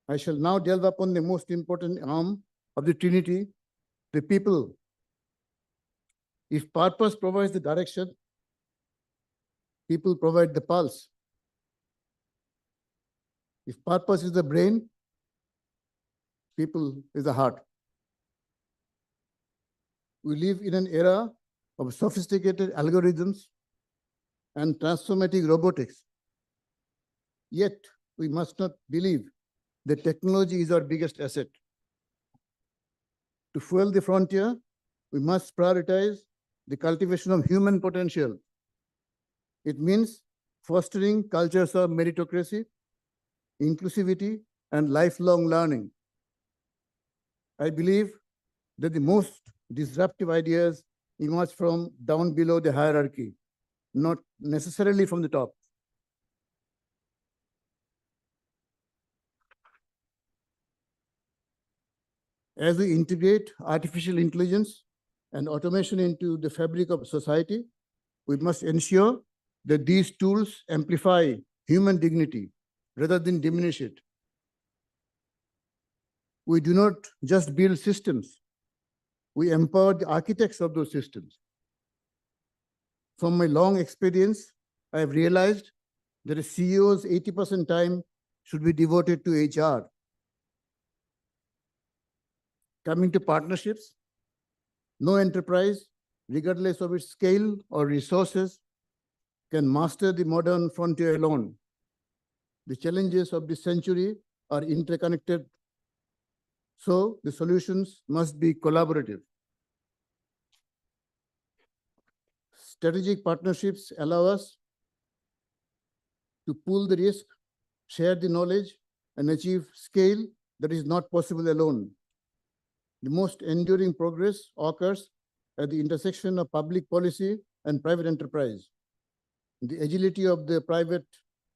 L: I shall now delve upon the most important arm of the Trinity, the people. If purpose provides the direction, people provide the pulse. If purpose is the brain, people is the heart. We live in an era of sophisticated algorithms and transformative robotics. Yet, we must not believe that technology is our biggest asset. To fuel the frontier, we must prioritize the cultivation of human potential. It means fostering cultures of meritocracy, inclusivity, and lifelong learning. I believe that the most disruptive ideas emerge from down below the hierarchy, not necessarily from the top. As we integrate artificial intelligence and automation into the fabric of society, we must ensure that these tools amplify human dignity rather than diminish it. We do not just build systems, we empower the architects of those systems. From my long experience, I have realized that a CEO's 80% time should be devoted to HR. Coming to partnerships, no enterprise, regardless of its scale or resources, can master the modern frontier alone. The challenges of this century are interconnected, so the solutions must be collaborative. Strategic partnerships allow us to pool the risk, share the knowledge, and achieve scale that is not possible alone. The most enduring progress occurs at the intersection of public policy and private enterprise. The agility of the private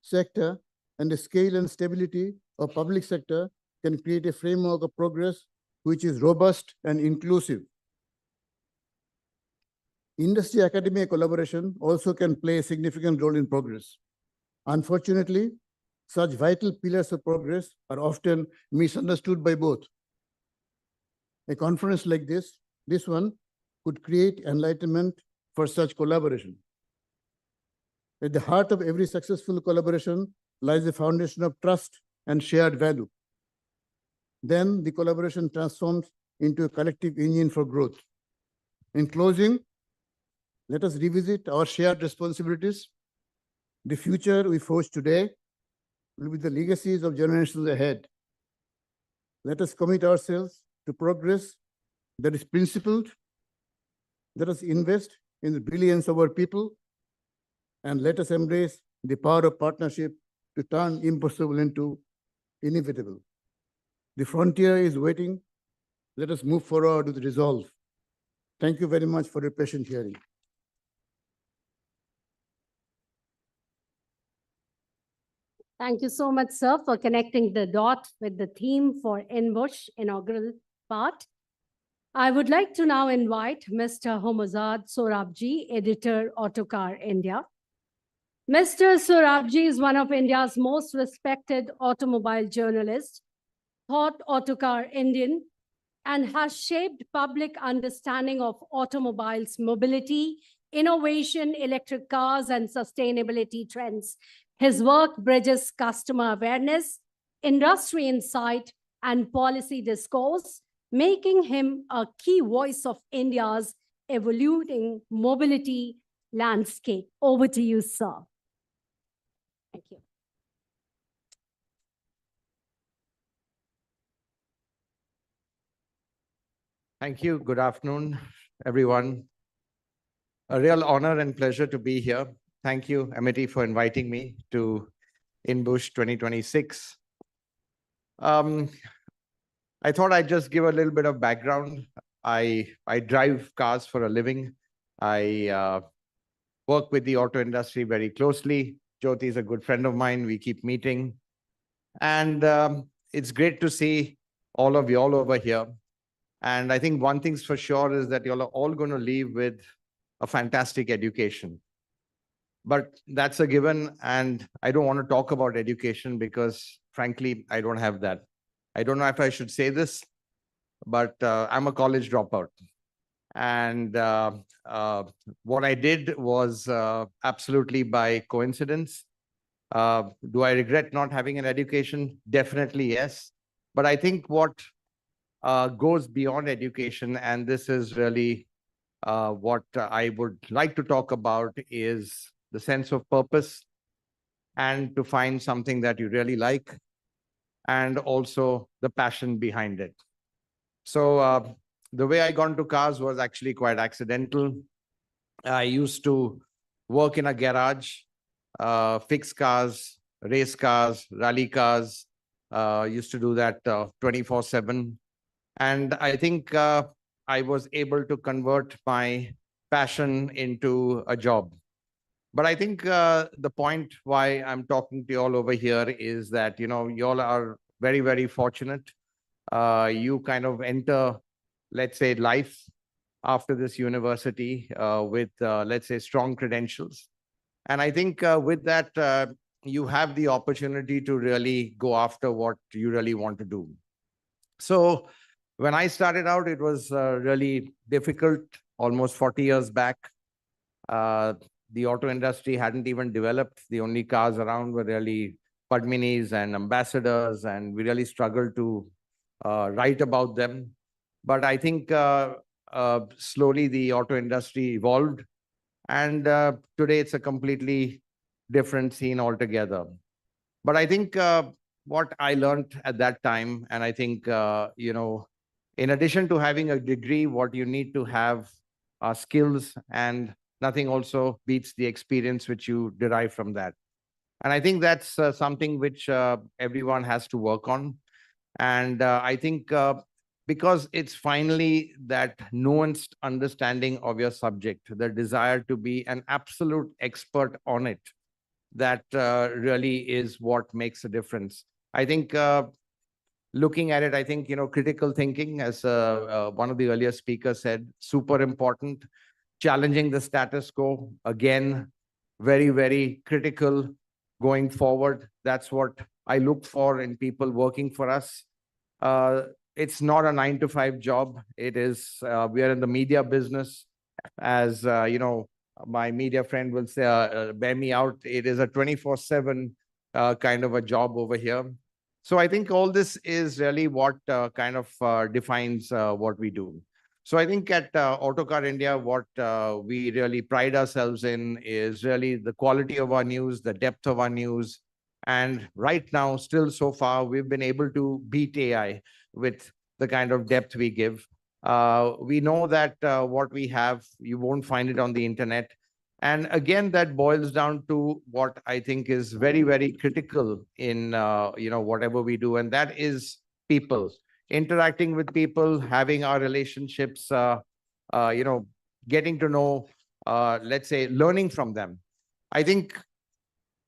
L: sector and the scale and stability of public sector can create a framework of progress which is robust and inclusive. Industry-academia collaboration also can play a significant role in progress. Unfortunately, such vital pillars of progress are often misunderstood by both. A conference like this one, could create enlightenment for such collaboration. At the heart of every successful collaboration lies the foundation of trust and shared value. Then the collaboration transforms into a collective engine for growth. In closing, let us revisit our shared responsibilities. The future we forge today will be the legacies of generations ahead. Let us commit ourselves to progress that is principled. Let us invest in the brilliance of our people, and let us embrace the power of partnership to turn impossible into inevitable. The frontier is waiting. Let us move forward with resolve. Thank you very much for your patient hearing.
A: Thank you so much, sir, for connecting the dot with the theme for INBUSH inaugural part. I would like to now invite Mr. Homozad Sorabji, editor, Autocar India. Mr. Sorabji is one of India's most respected automobile journalists, thought Autocar Indian, and has shaped public understanding of automobiles, mobility, innovation, electric cars, and sustainability trends. His work bridges customer awareness, industry insight, and policy discourse, making him a key voice of India's evolving mobility landscape. Over to you, sir. Thank you.
J: Thank you. Good afternoon, everyone. A real honor and pleasure to be here. Thank you, Amity, for inviting me to INBUSH 2026. I thought I'd just give a little bit of background. I drive cars for a living. I work with the auto industry very closely. Jyoti is a good friend of mine. We keep meeting. And it's great to see all of you all over here. And I think one thing's for sure is that you're all going to leave with a fantastic education. But that's a given. And I don't want to talk about education because, frankly, I don't have that. I don't know if I should say this, but I'm a college dropout. And what I did was absolutely by coincidence. Do I regret not having an education? Definitely, yes. But I think what goes beyond education, and this is really what I would like to talk about, is the sense of purpose and to find something that you really like, and also the passion behind it. So the way I got into cars was actually quite accidental. I used to work in a garage, fix cars, race cars, rally cars, used to do that 24/7. And I think I was able to convert my passion into a job. But I think the point why I'm talking to you all over here is that, you all are very, very fortunate. You kind of enter, let's say, life after this university with, let's say, strong credentials. And I think with that, you have the opportunity to really go after what you really want to do. So when I started out, it was really difficult, almost 40 years back. The auto industry hadn't even developed. The only cars around were really Padminis and Ambassadors, and we really struggled to write about them. But I think slowly the auto industry evolved, and today it's a completely different scene altogether. But I think what I learned at that time, and I think, in addition to having a degree, what you need to have are skills and nothing also beats the experience which you derive from that. And I think that's something which everyone has to work on. And I think because it's finally that nuanced understanding of your subject, the desire to be an absolute expert on it, that really is what makes a difference. I think looking at it, I think, critical thinking, as one of the earlier speakers said, super important. Challenging the status quo, again, very, very critical going forward. That's what I look for in people working for us. It's not a 9-to-5 job. It is, we are in the media business. As my media friend will say, bear me out, it is a 24/7 kind of a job over here. So I think all this is really what kind of defines what we do. So I think at Autocar India, what we really pride ourselves in is really the quality of our news, the depth of our news. And right now, still so far, we've been able to beat AI with the kind of depth we give. We know that what we have, you won't find it on the internet. And again, that boils down to what I think is very, very critical in whatever we do, and that is people. Interacting with people, having our relationships, getting to know, let's say, learning from them. I think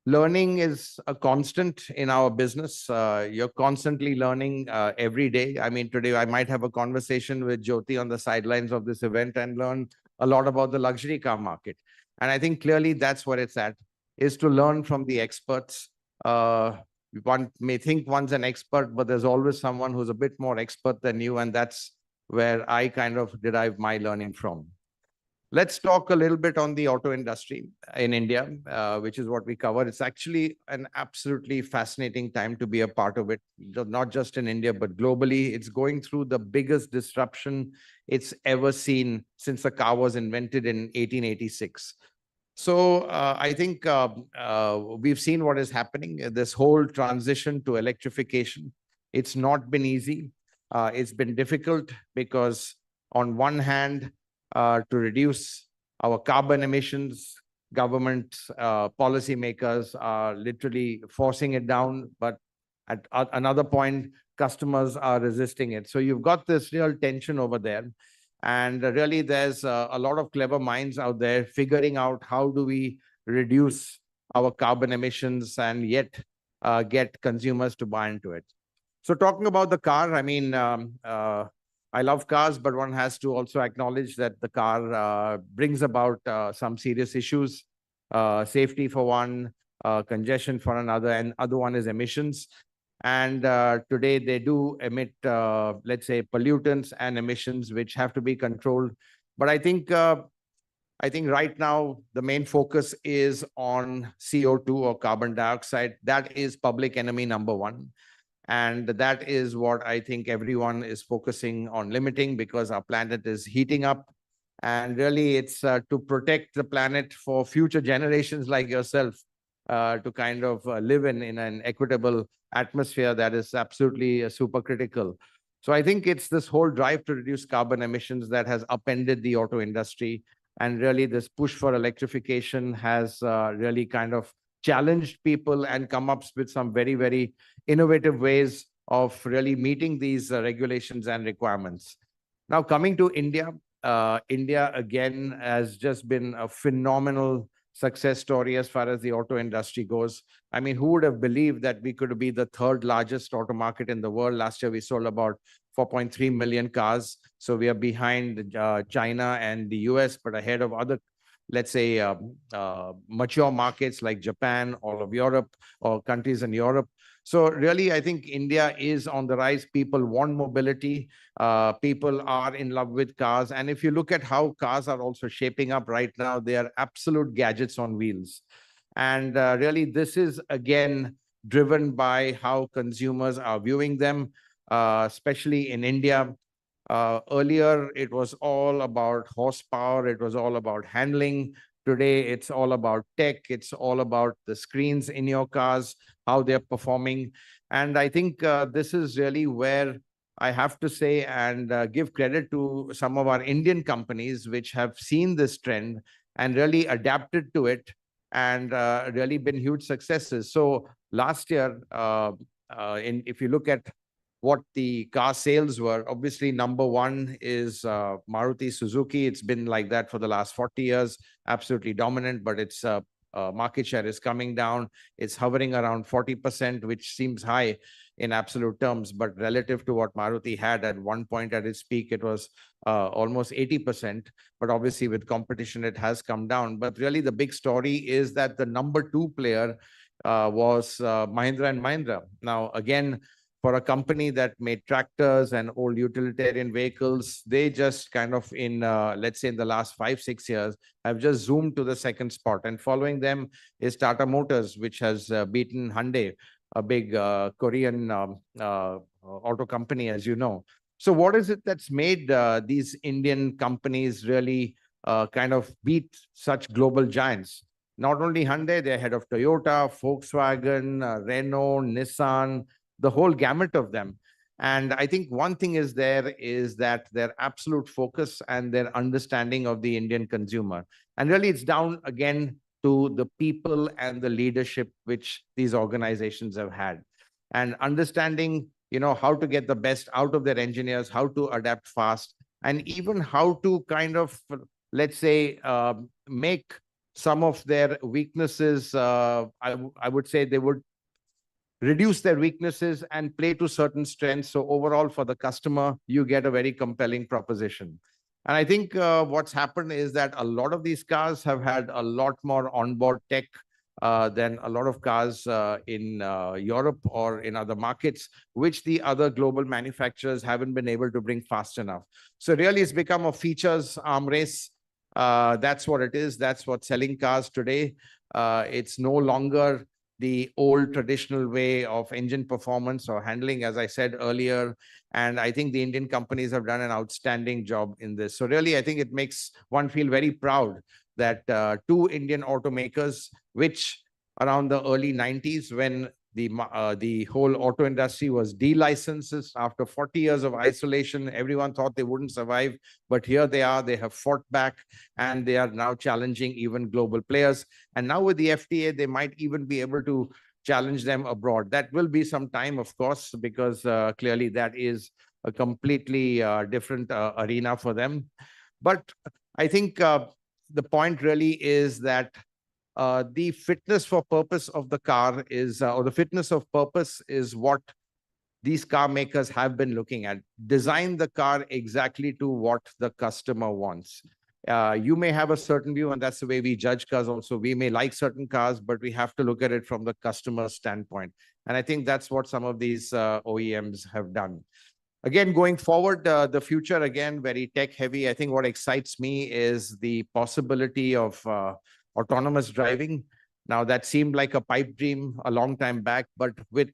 J: learning is a constant in our business. You're constantly learning every day. I mean, today I might have a conversation with Jyoti on the sidelines of this event and learn a lot about the luxury car market. And I think clearly that's what it's at, is to learn from the experts. One may think one's an expert, but there's always someone who's a bit more expert than you. And that's where I kind of derive my learning from. Let's talk a little bit on the auto industry in India, which is what we cover. It's actually an absolutely fascinating time to be a part of it, not just in India, but globally. It's going through the biggest disruption it's ever seen since the car was invented in 1886. So I think we've seen what is happening, this whole transition to electrification. It's not been easy. It's been difficult because on one hand, to reduce our carbon emissions, government policymakers are literally forcing it down, but at another point, customers are resisting it. So you've got this real tension over there. And really, there's a lot of clever minds out there figuring out how do we reduce our carbon emissions and yet get consumers to buy into it. So talking about the car, I mean, I love cars, but one has to also acknowledge that the car brings about some serious issues, safety for one, congestion for another, and other one is emissions. And today they do emit, let's say, pollutants and emissions, which have to be controlled. But I think right now the main focus is on CO2 or carbon dioxide. That is public enemy number one. And that is what I think everyone is focusing on limiting, because our planet is heating up. And really, it's to protect the planet for future generations like yourself, to kind of live in an equitable atmosphere that is absolutely super critical. So I think it's this whole drive to reduce carbon emissions that has upended the auto industry. And really, this push for electrification has really kind of challenged people and come up with some very, very innovative ways of really meeting these regulations and requirements. Now, coming to India, India again has just been a phenomenal success story as far as the auto industry goes. I mean, who would have believed that we could be the third largest auto market in the world? Last year, we sold about 4.3 million cars. So we are behind China and the US, but ahead of other, let's say, mature markets like Japan, all of Europe, or countries in Europe. So really, I think India is on the rise. People want mobility. People are in love with cars. And if you look at how cars are also shaping up right now, they are absolute gadgets on wheels. And really, this is, again, driven by how consumers are viewing them, especially in India. Earlier, it was all about horsepower. It was all about handling. Today, it's all about tech. It's all about the screens in your cars, how they're performing. And I think this is really where I have to say and give credit to some of our Indian companies which have seen this trend
M: and really adapted to it and really been huge successes. So last year, if you look at what the car sales were, obviously number one is Maruti Suzuki. It's been like that for the last 40 years, absolutely dominant, but its market share is coming down. It's hovering around 40%, which seems high in absolute terms, but relative to what Maruti had at one point at its peak, it was almost 80%. But obviously with competition, it has come down. But really the big story is that the number two player was Mahindra and Mahindra. Now, again, for a company that made tractors and old utilitarian vehicles, they just kind of in, let's say in the last 5-6 years, have just zoomed to the second spot. And following them is Tata Motors, which has beaten Hyundai, a big Korean auto company, as you know. So what is it that's made these Indian companies really kind of beat such global giants? Not only Hyundai, they're ahead of Toyota, Volkswagen, Renault, Nissan, the whole gamut of them. And I think one thing is that their absolute focus and their understanding of the Indian consumer. And really it's down again to the people and the leadership which these organizations have had. And understanding, how to get the best out of their engineers, how to adapt fast, and even how to kind of, let's say, make some of their weaknesses, I would say they would reduce their weaknesses and play to certain strengths. So overall, for the customer, you get a very compelling proposition. And I think what's happened is that a lot of these cars have had a lot more onboard tech than a lot of cars in Europe or in other markets, which the other global manufacturers haven't been able to bring fast enough. So really, it's become a features arm race. That's what it is. That's what's selling cars today. It's no longer the old traditional way of engine performance or handling, as I said earlier. And I think the Indian companies have done an outstanding job in this. So really, I think it makes one feel very proud that two Indian automakers, which around the early 90s, when the whole auto industry was delicensed after 40 years of isolation, everyone thought they wouldn't survive. But here they are, they have fought back, and they are now challenging even global players. And now with the FTA, they might even be able to challenge them abroad. That will be some time, of course, because clearly that is a completely different arena for them. But I think the point really is that the fitness for purpose of the car is, or the fitness of purpose is what these car makers have been looking at. Design the car exactly to what the customer wants. You may have a certain view, and that's the way we judge cars also. We may like certain cars, but we have to look at it from the customer's standpoint. And I think that's what some of these OEMs have done. Again, going forward, the future, again, very tech heavy. I think what excites me is the possibility of autonomous driving. Now, that seemed like a pipe dream a long time back, but with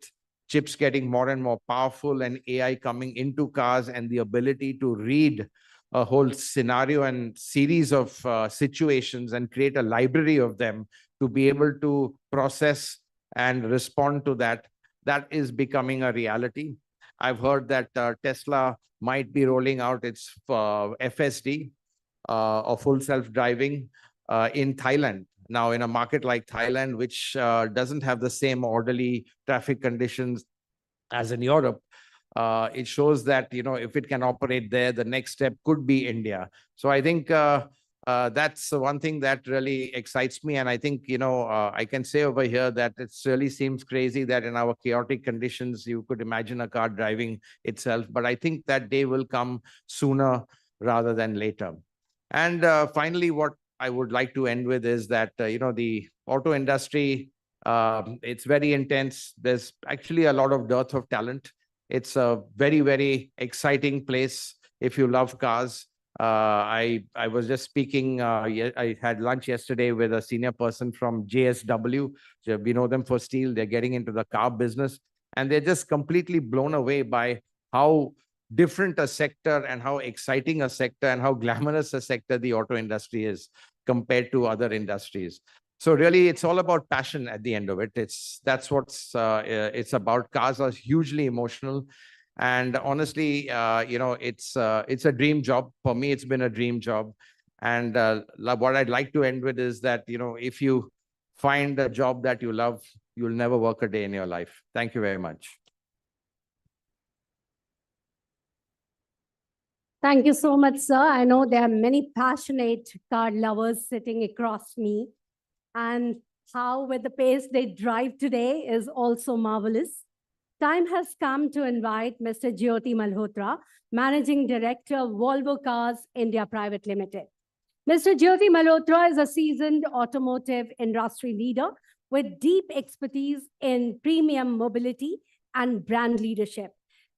M: chips getting more and more powerful and AI coming into cars and the ability to read a whole scenario and series of situations and create a library of them to be able to process and respond to that, that is becoming a reality. I've heard that Tesla might be rolling out its FSD, or full self-driving, in Thailand. Now, in a market like Thailand, which doesn't have the same orderly traffic conditions as in Europe, it shows that, if it can operate there, the next step could be India. So I think that's one thing that really excites me. And I think, I can say over here that it really seems crazy that in our chaotic conditions, you could imagine a car driving itself. But I think that day will come sooner rather than later. And finally, what I would like to end with is that, the auto industry, it's very intense. There's actually a lot of dearth of talent. It's a very, very exciting place if you love cars. I was just speaking, I had lunch yesterday with a senior person from JSW. So we know them for steel. They're getting into the car business, and they're just completely blown away by how different a sector and how exciting a sector and how glamorous a sector the auto industry is compared to other industries. So really, it's all about passion at the end of it. That's what's it's about. Cars are hugely emotional. And honestly, it's a dream job. For me, it's been a dream job. And what I'd like to end with is that, if you find a job that you love, you'll never work a day in your life. Thank you very much.
A: Thank you so much, sir. I know there are many passionate car lovers sitting across me, and how with the pace they drive today is also marvelous. Time has come to invite Mr. Jyoti Malhotra, Managing Director, Volvo Cars India Private Limited. Mr. Jyoti Malhotra is a seasoned automotive industry leader with deep expertise in premium mobility and brand leadership.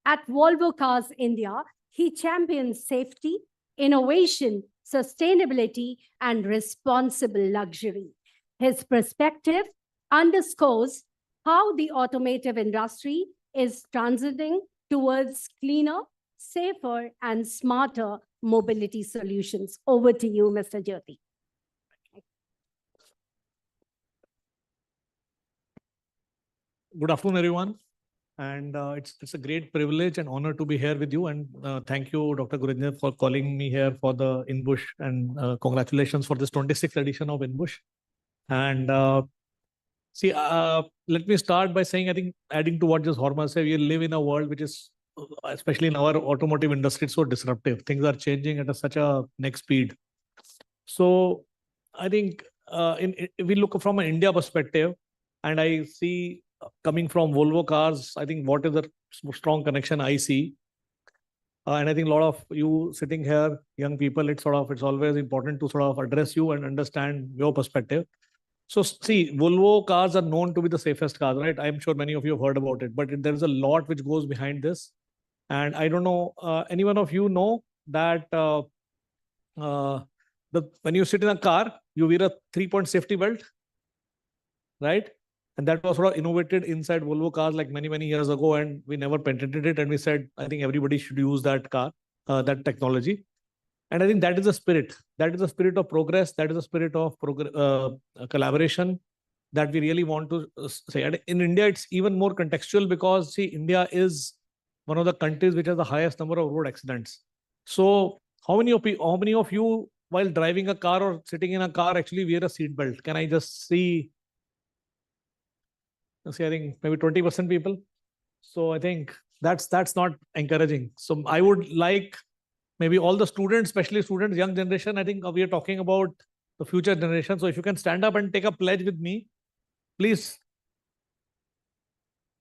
A: At Volvo Cars India, he champions safety, innovation, sustainability, and responsible luxury. His perspective underscores how the automotive industry is transiting towards cleaner, safer, and smarter mobility solutions. Over to you, Mr. Jyoti.
N: Good afternoon, everyone. And it's a great privilege and honor to be here with you. And thank you, Dr. Gurinder, for calling me here for the INBUSH. And congratulations for this 26th edition of INBUSH. And let me start by saying, I think, adding to what just Horma said, we live in a world which is, especially in our automotive industry, it's so disruptive. Things are changing at such a next speed. So I think if we look from an India perspective, and I see coming from Volvo Cars, I think what is the strong connection I see. And I think a lot of you sitting here, young people, it's always important to sort of address you and understand your perspective. So see, Volvo cars are known to be the safest cars, right? I'm sure many of you have heard about it, but there's a lot which goes behind this. And I don't know, any one of you know that when you sit in a car, you wear a 3-point safety belt, right? And that was sort of innovated inside Volvo cars like many, many years ago. And we never patented it. And we said, I think everybody should use that that technology. And I think that is the spirit. That is the spirit of progress. That is the spirit of collaboration that we really want to say. And in India, it's even more contextual because, see, India is one of the countries which has the highest number of road accidents. So how many of you, while driving a car or sitting in a car, actually wear a seat belt? Can I just see? I think maybe 20% people. So I think that's not encouraging. So I would like maybe all the students, especially students, young generation, I think we are talking about the future generation. So if you can stand up and take a pledge with me, please.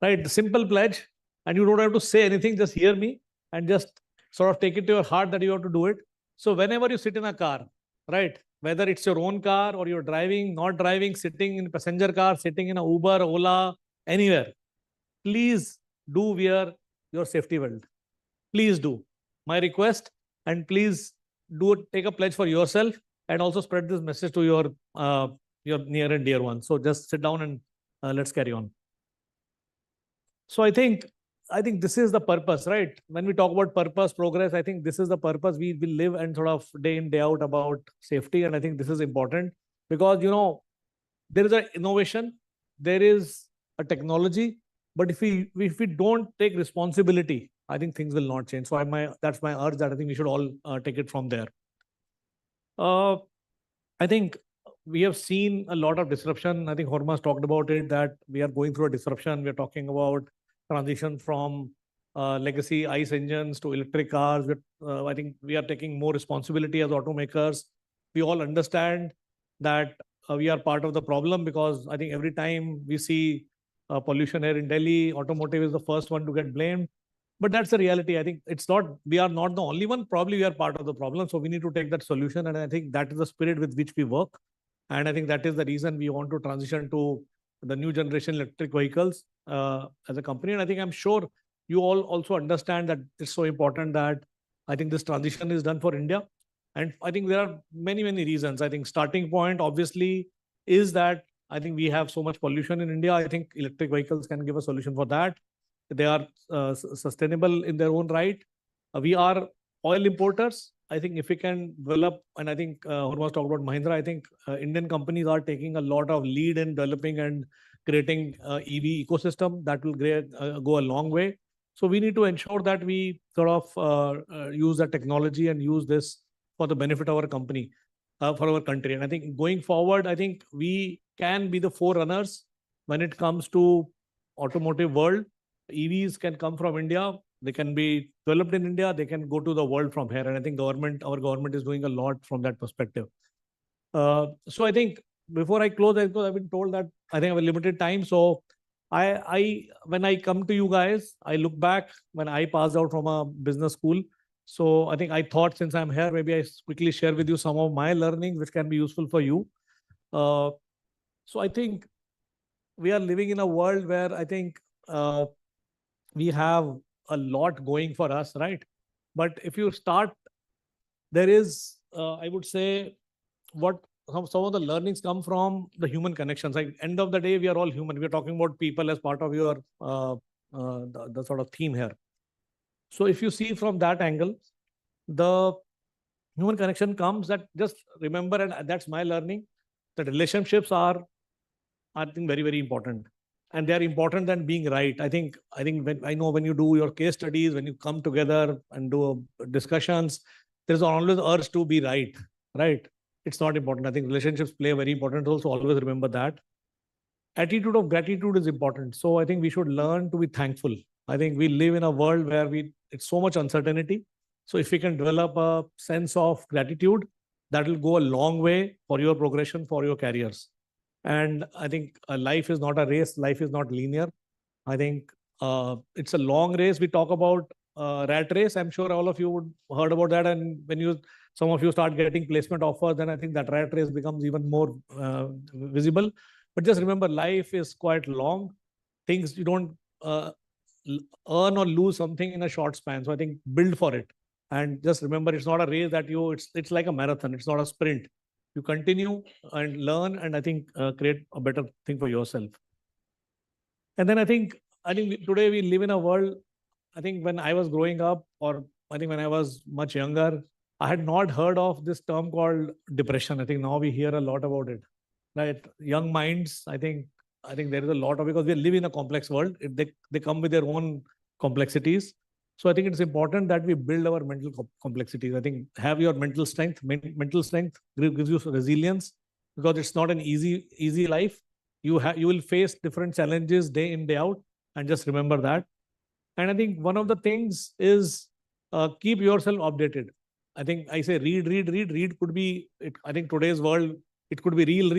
N: Right, the simple pledge, and you don't have to say anything, just hear me and just sort of take it to your heart that you have to do it. So whenever you sit in a car, right, whether it's your own car or you're driving, not driving, sitting in a passenger car, sitting in a Uber, Ola, anywhere, please do wear your safety belt. Please do. My request, and please do take a pledge for yourself and also spread this message to your near and dear ones. So just sit down and let's carry on. So I think this is the purpose, right? When we talk about purpose, progress, I think this is the purpose. We will live and sort of day in, day out about safety. And I think this is important because, there is an innovation, there is a technology, but if we don't take responsibility, I think things will not change. So that's my urge that I think we should all take it from there. I think we have seen a lot of disruption. I think Horma's talked about it, that we are going through a disruption. We're talking about transition from legacy ICE engines to electric cars. I think we are taking more responsibility as automakers. We all understand that we are part of the problem because I think every time we see pollution here in Delhi, automotive is the first one to get blamed. But that's the reality. I think we are not the only one. Probably we are part of the problem. So we need to take that solution. And I think that is the spirit with which we work. And I think that is the reason we want to transition to the new generation electric vehicles as a company. And I think I'm sure you all also understand that it's so important that I think this transition is done for India. And I think there are many, many reasons. I think starting point, obviously, is that I think we have so much pollution in India. I think electric vehicles can give a solution for that. They are sustainable in their own right. We are oil importers. I think if we can develop, and I think Horma talked about Mahindra, I think Indian companies are taking a lot of lead in developing and creating EV ecosystem that will go a long way. So we need to ensure that we sort of use that technology and use this for the benefit of our company. for our country. And I think going forward, I think we can be the forerunners when it comes to automotive world. EVs can come from India. They can be developed in India. They can go to the world from here. And I think our government is doing a lot from that perspective. So I think before I close, because I've been told that I think I have a limited time. So when I come to you guys, I look back when I passed out from a business school. So I think I thought, since I'm here, maybe I quickly share with you some of my learnings which can be useful for you. So I think we are living in a world where I think we have a lot going for us, right? But if you start, there is, I would say, some of the learnings come from the human connections. Like, end of the day, we are all human. We are talking about people as part of your the sort of theme here. So if you see from that angle, the human connection comes, that just remember, and that's my learning, that relationships are, I think, very, very important. And they are important than being right. I think when you do your case studies, when you come together and do discussions, there's always urge to be right, right? It's not important. I think relationships play a very important role. So always remember that. Attitude of gratitude is important. So I think we should learn to be thankful. I think we live in a world where it's so much uncertainty. So if we can develop a sense of gratitude, that will go a long way for your progression, for your careers. And I think life is not a race. Life is not linear. I think it's a long race. We talk about rat race. I'm sure all of you would heard about that. And when some of you start getting placement offers, then I think that rat race becomes even more visible. But just remember, life is quite long. Things you don't earn or lose something in a short span. So I think build for it. And just remember, it's not a race that it's like a marathon. It's not a sprint. You continue and learn, and I think create a better thing for yourself. And then I think today we live in a world, I think when I was growing up, or I think when I was much younger, I had not heard of this term called depression. I think now we hear a lot about it, right? Young minds, I think there is a lot of, because we live in a complex world. They come with their own complexities. So I think it's important that we build our mental complexities. I think have your mental strength. Mental strength gives you resilience, because it's not an easy life. You will face different challenges day in, day out, and just remember that. And I think one of the things is keep yourself updated. I think I say read. Read could be, I think today's world, it could be real,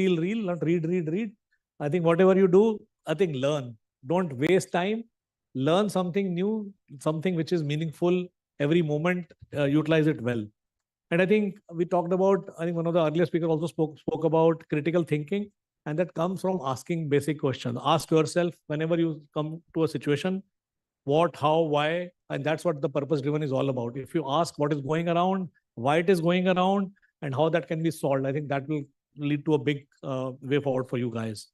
N: not read. I think whatever you do, I think learn. Don't waste time. Learn something new, something which is meaningful every moment, utilize it well. And I think we talked about, I think one of the earlier speakers also spoke about critical thinking, and that comes from asking basic questions. Ask yourself whenever you come to a situation, what, how, why, and that's what the purpose driven is all about. If you ask what is going around, why it is going around, and how that can be solved, I think that will lead to a big way forward for you guys.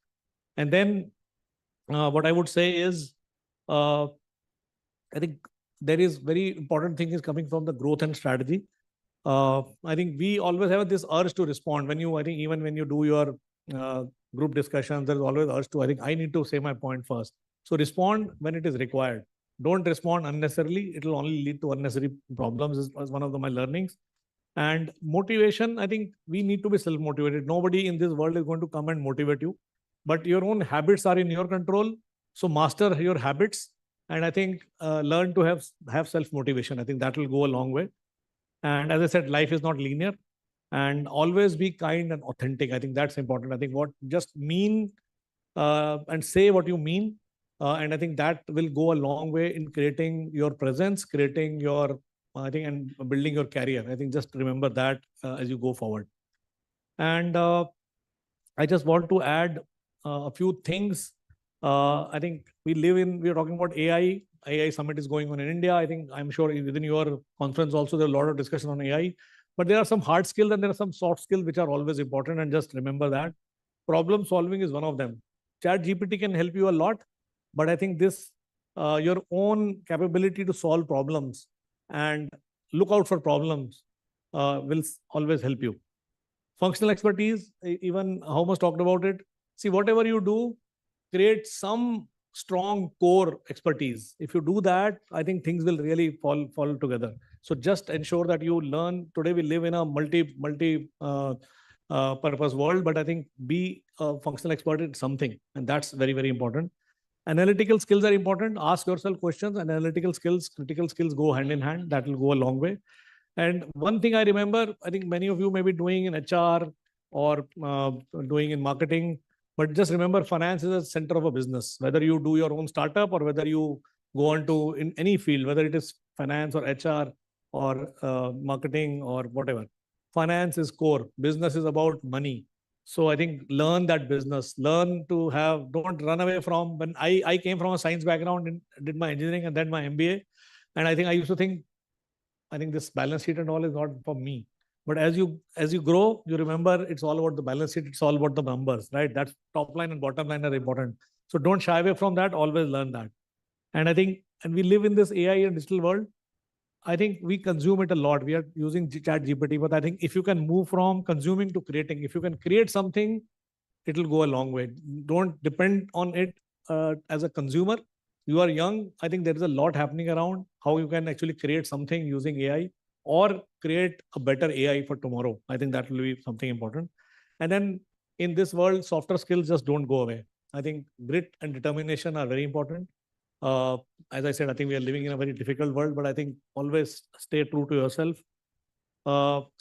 N: And then what I would say is, I think there is very important thing is coming from the growth and strategy. I think we always have this urge to respond. I think even when you do your group discussions, there's always urge to, I think I need to say my point first. So respond when it is required. Don't respond unnecessarily. It will only lead to unnecessary problems, is one of my learnings. And motivation, I think we need to be self-motivated. Nobody in this world is going to come and motivate you, but your own habits are in your control. So master your habits, and I think learn to have self-motivation. I think that will go a long way. And as I said, life is not linear, and always be kind and authentic. I think that's important. I think just mean and say what you mean. And I think that will go a long way in creating your presence, creating your, and building your career. I think just remember that as you go forward. And I just want to add a few things. I think we are talking about AI. AI summit is going on in India. I think I'm sure within your conference also, there's a lot of discussion on AI. But there are some hard skills and there are some soft skills which are always important. And just remember that problem solving is one of them. ChatGPT can help you a lot, but I think your own capability to solve problems and look out for problems will always help you. Functional expertise, even Thomas talked about it. See, whatever you do, create some strong core expertise. If you do that, I think things will really fall together. So just ensure that you learn. Today we live in a purpose world, but I think be a functional expert in something, and that's very, very important. Analytical skills are important. Ask yourself questions. Analytical skills, critical skills go hand in hand. That will go a long way. And one thing I remember, I think many of you may be doing in HR or doing in marketing, but just remember finance is the center of a business. Whether you do your own startup or whether you go on to in any field, whether it is finance or HR or marketing or whatever. Finance is core. Business is about money. So I think learn that business, learn to have, don't run away from, when I came from a science background and did my engineering and then my MBA. And I think I used to think, I think this balance sheet and all is not for me. But as you grow, you remember it's all about the balance sheet. It's all about the numbers, right? That's top line and bottom line are important. So don't shy away from that. Always learn that. And I think, and we live in this AI and digital world. I think we consume it a lot. We are using chat GPT, but I think if you can move from consuming to creating, if you can create something, it will go a long way. Don't depend on it as a consumer. You are young. I think there is a lot happening around how you can actually create something using AI or create a better AI for tomorrow. I think that will be something important. And then in this world, softer skills just don't go away. I think grit and determination are very important. As I said, I think we are living in a very difficult world, but I think always stay true to yourself.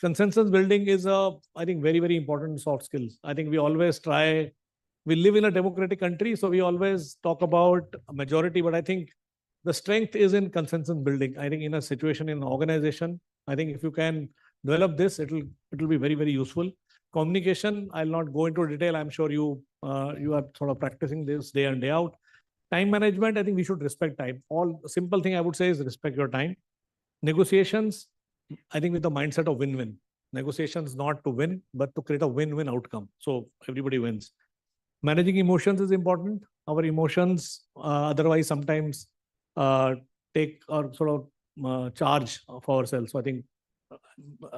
N: Consensus building is I think very, very important soft skills. I think we always try, we live in a democratic country, so we always talk about a majority, but I think the strength is in consensus building. I think in a situation, in an organization, I think if you can develop this, it'll be very, very useful. Communication, I'll not go into detail. I'm sure you are sort of practicing this day in, day out. Time management, I think we should respect time. All simple thing I would say is respect your time. Negotiations, I think with the mindset of win-win. Negotiations not to win, but to create a win-win outcome. So everybody wins. Managing emotions is important. Our emotions otherwise sometimes take or sort of charge of ourselves. So I think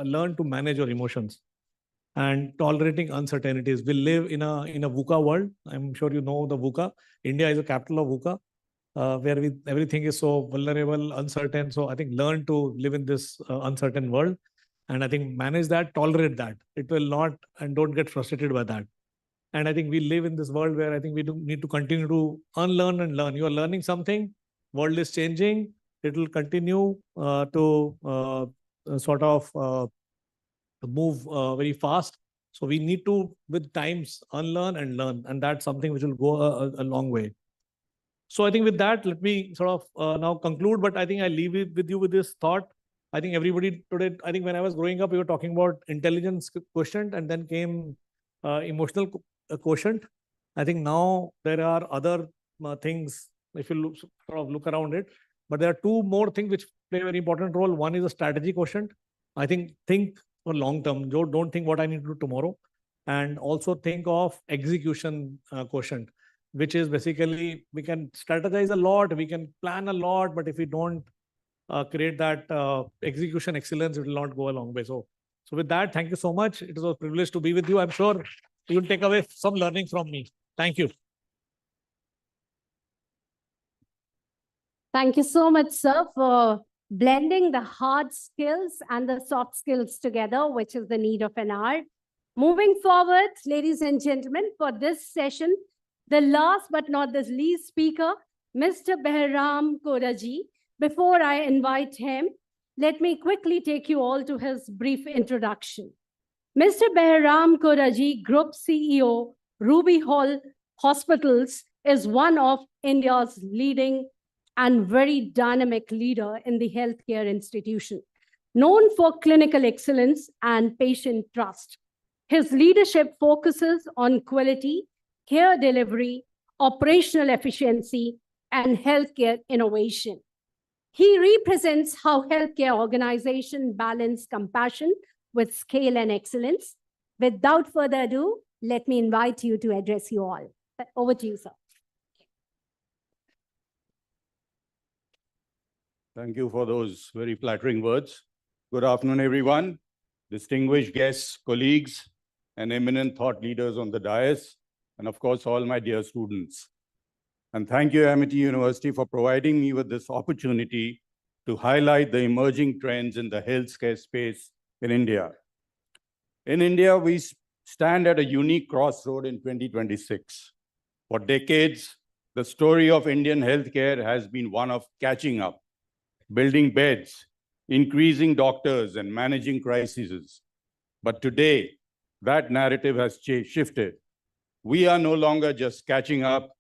N: learn to manage your emotions and tolerating uncertainties. We live in a VUCA world. I'm sure you know the VUCA. India is a capital of VUCA, where everything is so vulnerable, uncertain. So I think learn to live in this uncertain world. And I think manage that, tolerate that. It will not, and don't get frustrated by that. And I think we live in this world where I think we do need to continue to unlearn and learn. You are learning something, world is changing. It will continue to sort of move very fast. So we need to, with times, unlearn and learn. And that's something which will go a long way. So I think with that, let me sort of now conclude, but I think I leave it with you with this thought. I think everybody today, I think when I was growing up, we were talking about intelligence quotient and then came emotional quotient. I think now there are other things, if you sort of look around it, but there are two more things which play a very important role. One is a strategy quotient. I think for long term, don't think what I need to do tomorrow. And also think of execution quotient, which is basically we can strategize a lot, we can plan a lot, but if we don't create that execution excellence, it will not go a long way. So with that, thank you so much. It was a privilege to be with you. I'm sure you will take away some learning from me. Thank you.
A: Thank you so much, sir, for blending the hard skills and the soft skills together, which is the need of an hour. Moving forward, ladies and gentlemen, for this session, the last but not the least speaker, Mr. Behram Koraji. Before I invite him, let me quickly take you all to his brief introduction. Mr. Behram Koraji, Group CEO, Ruby Hall Hospitals, is one of India's leading and very dynamic leader in the healthcare institution, known for clinical excellence and patient trust. His leadership focuses on quality, care delivery, operational efficiency, and healthcare innovation. He represents how healthcare organizations balance compassion with scale and excellence. Without further ado, let me invite you to address you all. Over to you, sir.
O: Thank you for those very flattering words. Good afternoon, everyone. Distinguished guests, colleagues, and eminent thought leaders on the dais, and of course, all my dear students. And thank you, Amity University, for providing me with this opportunity to highlight the emerging trends in the healthcare space in India. In India, we stand at a unique crossroad in 2026. For decades, the story of Indian healthcare has been one of catching up, building beds, increasing doctors, and managing crises. But today, that narrative has shifted. We are no longer just catching up,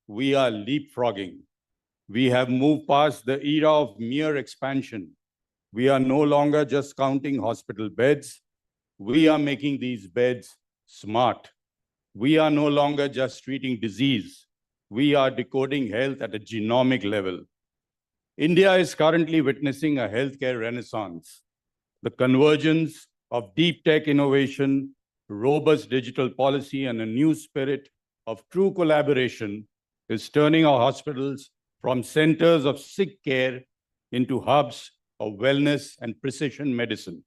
O: we are leapfrogging. We have moved past the era of mere expansion. We are no longer just counting hospital beds, we are making these beds smart. We are no longer just treating disease, we are decoding health at a genomic level. India is currently witnessing a healthcare renaissance. The convergence of deep tech innovation, robust digital policy, and a new spirit of true collaboration is turning our hospitals from centers of sick care into hubs of wellness and precision medicine.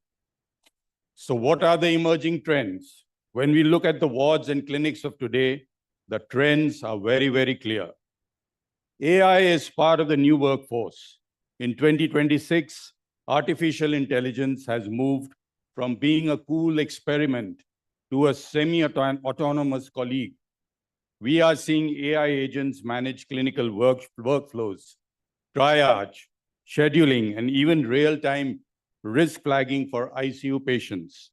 O: So what are the emerging trends? When we look at the wards and clinics of today, the trends are very, very clear. AI is part of the new workforce. In 2026, artificial intelligence has moved from being a cool experiment to a semi-autonomous colleague. We are seeing AI agents manage clinical workflows, triage, scheduling, and even real-time risk flagging for ICU patients,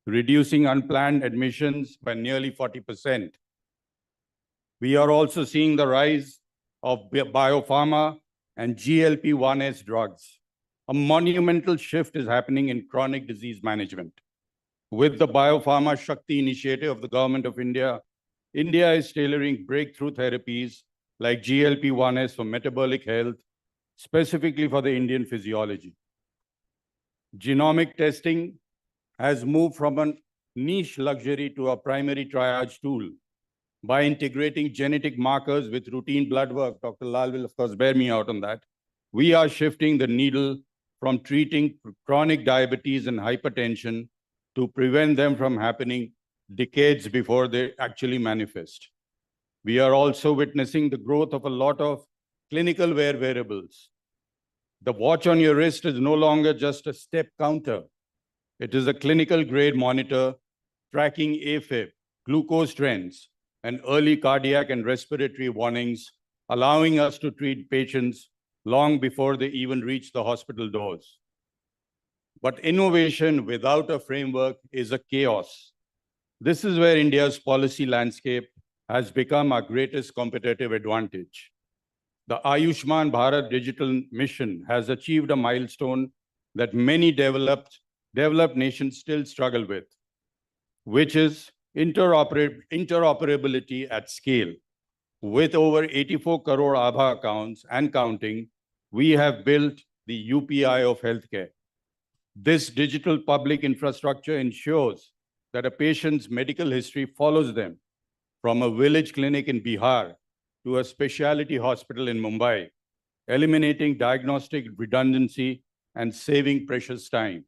O: reducing unplanned admissions by nearly 40%. We are also seeing the rise of biopharma and GLP-1s drugs. A monumental shift is happening in chronic disease management. With the Biopharma Shakti initiative of the Government of India, India is tailoring breakthrough therapies like GLP-1s for metabolic health, specifically for the Indian physiology. Genomic testing has moved from a niche luxury to a primary triage tool. By integrating genetic markers with routine blood work, Dr. Lal will of course bear me out on that, we are shifting the needle from treating chronic diabetes and hypertension to prevent them from happening decades before they actually manifest. We are also witnessing the growth of a lot of clinical wearables. The watch on your wrist is no longer just a step counter. It is a clinical grade monitor tracking AFib, glucose trends, and early cardiac and respiratory warnings, allowing us to treat patients long before they even reach the hospital doors. But innovation without a framework is a chaos. This is where India's policy landscape has become our greatest competitive advantage. The Ayushman Bharat digital mission has achieved a milestone that many developed nations still struggle with, which is interoperability at scale. With over 84 crore Aadhaar accounts and counting, we have built the UPI of healthcare. This digital public infrastructure ensures that a patient's medical history follows them from a village clinic in Bihar to a specialty hospital in Mumbai, eliminating diagnostic redundancy and saving precious time.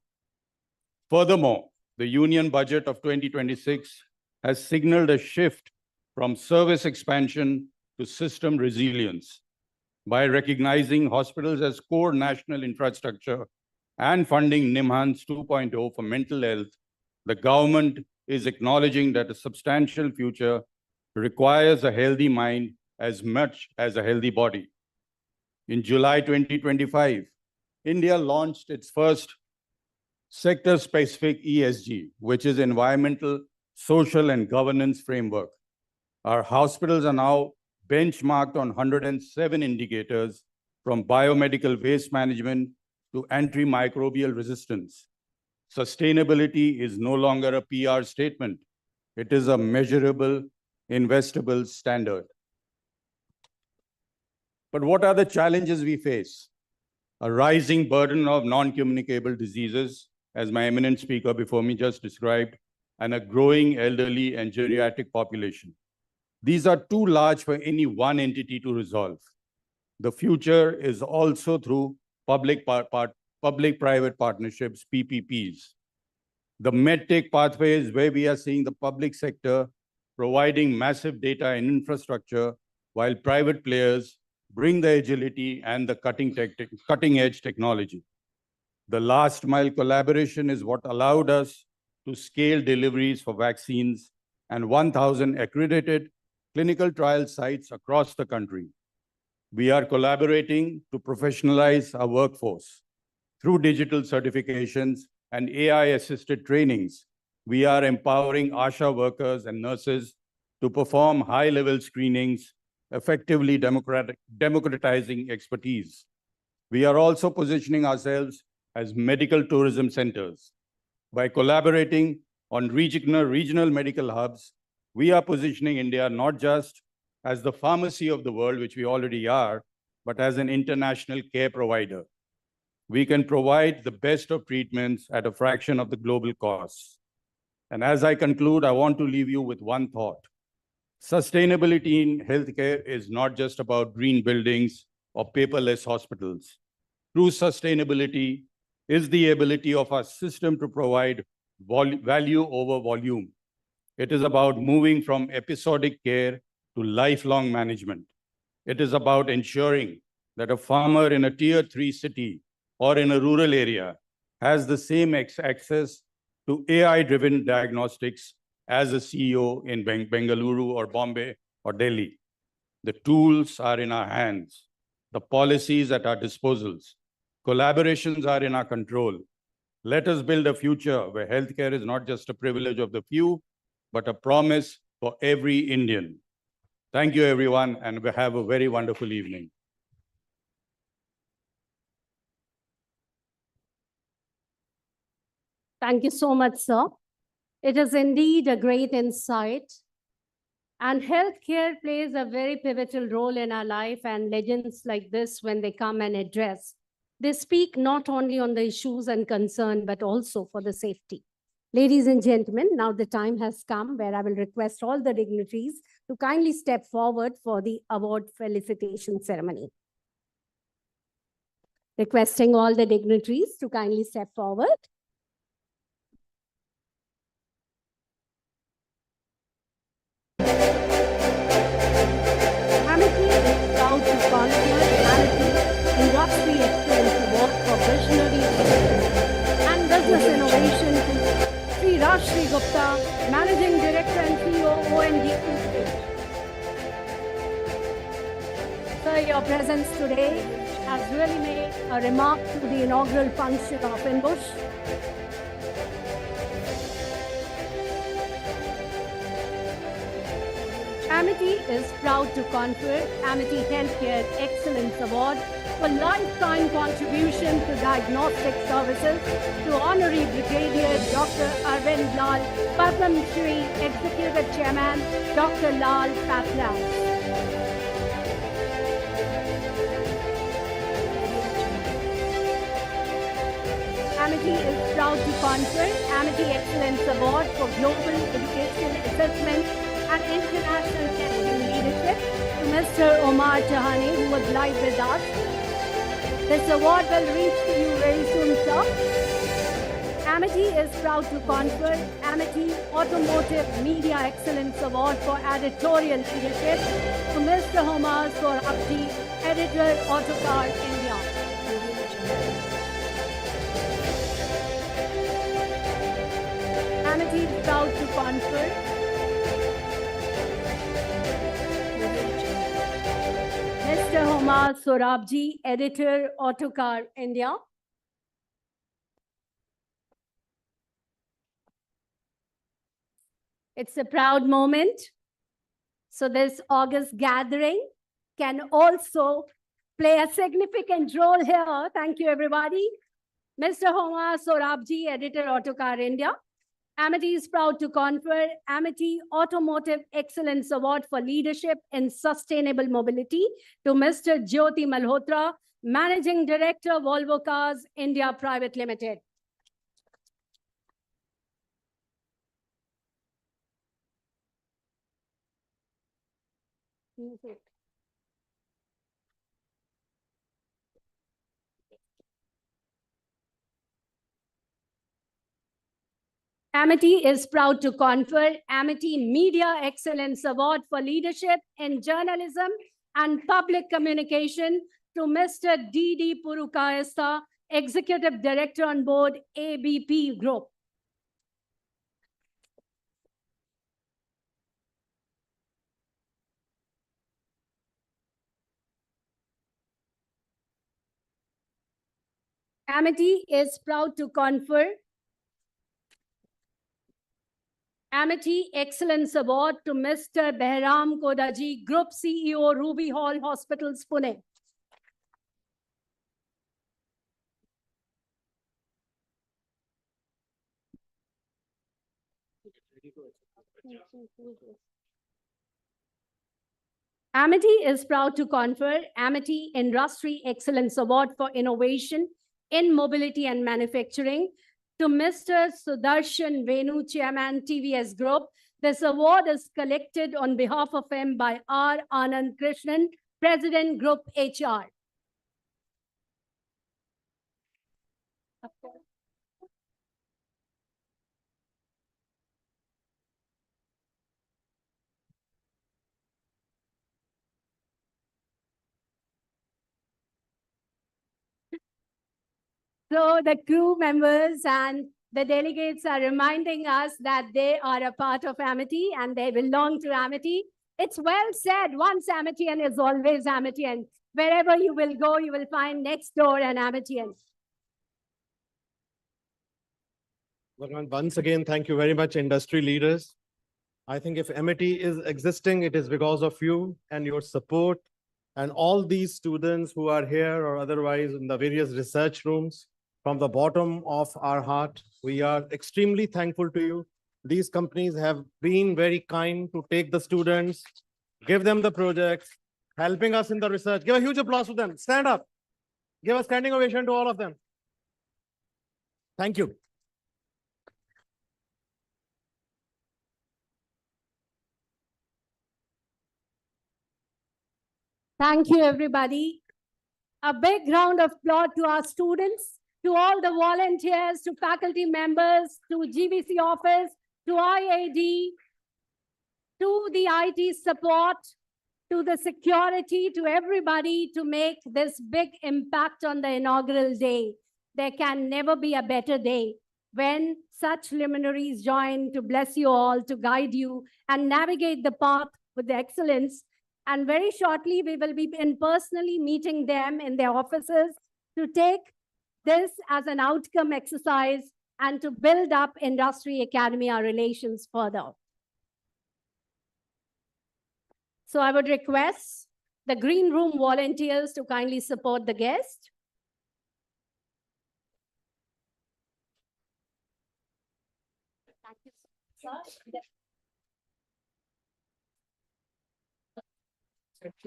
O: Furthermore, the Union Budget of 2026 has signaled a shift from service expansion to system resilience. By recognizing hospitals as core national infrastructure and funding NIMHANS 2.0 for mental health, the government is acknowledging that a substantial future requires a healthy mind as much as a healthy body. In July 2025, India launched its first sector-specific ESG, which is environmental, social, and governance framework. Our hospitals are now benchmarked on 107 indicators, from biomedical waste management to antimicrobial resistance. Sustainability is no longer a PR statement. It is a measurable, investable standard. But what are the challenges we face? A rising burden of non-communicable diseases, as my eminent speaker before me just described, and a growing elderly and geriatric population. These are too large for any one entity to resolve. The future is also through public-private partnerships, PPPs. The medtech pathway is where we are seeing the public sector providing massive data and infrastructure, while private players bring the agility and the cutting edge technology. The last mile collaboration is what allowed us to scale deliveries for vaccines and 1,000 accredited clinical trial sites across the country. We are collaborating to professionalize our workforce. Through digital certifications and AI-assisted trainings, we are empowering ASHA workers and nurses to perform high-level screenings, effectively democratizing expertise. We are also positioning ourselves as medical tourism centers. By collaborating on regional medical hubs, we are positioning India not just as the pharmacy of the world, which we already are, but as an international care provider. We can provide the best of treatments at a fraction of the global costs. And as I conclude, I want to leave you with one thought. Sustainability in healthcare is not just about green buildings or paperless hospitals. True sustainability is the ability of our system to provide value over volume. It is about moving from episodic care to lifelong management. It is about ensuring that a farmer in a tier 3 city or in a rural area has the same access to AI-driven diagnostics as a CEO in Bengaluru or Bombay or Delhi. The tools are in our hands, the policies at our disposals, collaborations are in our control. Let us build a future where healthcare is not just a privilege of the few, but a promise for every Indian. Thank you, everyone, and have a very wonderful evening.
A: Thank you so much, sir. It is indeed a great insight. And healthcare plays a very pivotal role in our life, and legends like this, when they come and address, they speak not only on the issues and concern, but also for the safety. Ladies and gentlemen, now the time has come where I will request all the dignitaries to kindly step forward for the award felicitation ceremony. Requesting all the dignitaries to kindly step forward. Amity is proud to confer Amity Industry Excellence Award for Visionary and Business Innovation to Sri Rashri Gupta, Managing Director and CEO, ONGC. Sir, your presence today has really made a remark to the inaugural function of INBUSH. Amity is proud to confer Amity Healthcare Excellence Award for lifetime contribution to diagnostic services to Honorary Brigadier Dr. Arvind Lal, Padma Shri Executive Chairman Dr. Lal Patlaus. Amity is proud to confer Amity Excellence Award for Global Education Assessment and International Testing Leadership to Mr. Omar Jahani, who was live with us. This award will reach to you very soon, sir. Amity is proud to confer Amity Automotive Media Excellence Award for Editorial Leadership to Mr. Omar Sorabji, Editor, Autocar India. Amity is proud to confer Mr. Omar Sorabji, Editor, Autocar India. It's a proud moment. So this August gathering can also play a significant role here. Thank you, everybody. Mr. Omar Sorabji, Editor, Autocar India. Amity is proud to confer Amity Automotive Excellence Award for Leadership in Sustainable Mobility to Mr. Jyoti Malhotra, Managing Director, Volvo Cars India Private Limited. Amity is proud to confer Amity Media Excellence Award for Leadership in Journalism and Public Communication to Mr. D.D. Purukayastha, Executive Director on Board, ABP Group. Amity is proud to confer Amity Excellence Award to Mr. Behram Kodaji, Group CEO, Ruby Hall Hospitals, Pune. Amity is proud to confer Amity Industry Excellence Award for Innovation in Mobility and Manufacturing to Mr. Sudarshan Venu, Chairman, TVS Group. This award is collected on behalf of him by R. Anand Krishnan, President, Group HR. So the crew members and the delegates are reminding us that they are a part of Amity and they belong to Amity. It's well said, once Amitian is always Amitian. Wherever you will go, you will find next door an Amitian.
C: Once again, thank you very much, industry leaders. I think if Amity is existing, it is because of you and your support and all these students who are here or otherwise in the various research rooms. From the bottom of our heart, we are extremely thankful to you. These companies have been very kind to take the students, give them the projects, helping us in the research. Give a huge applause to them. Stand up. Give a standing ovation to all of them. Thank you.
A: Thank you, everybody. A big round of applause to our students, to all the volunteers, to faculty members, to GVC office, to IAD, to the IT support, to the security, to everybody to make this big impact on the inaugural day. There can never be a better day when such luminaries join to bless you all, to guide you and navigate the path with excellence. And very shortly, we will be personally meeting them in their offices to take this as an outcome exercise and to build up industry-academia relations further. So I would request the green room volunteers to kindly support the guest. Thank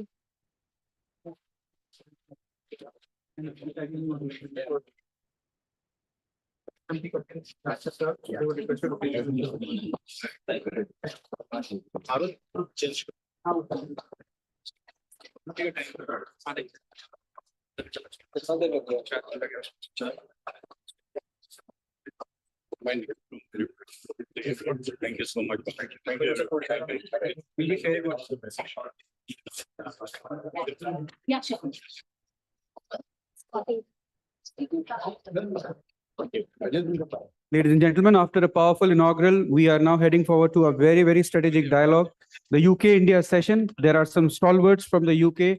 A: you, sir.
O: Thank you so much. Thank you.
A: Yeah, sure.
K: Ladies and gentlemen, after a powerful inaugural, we are now heading forward to a very, very strategic dialogue. The UK-India session, there are some stalwarts from the UK,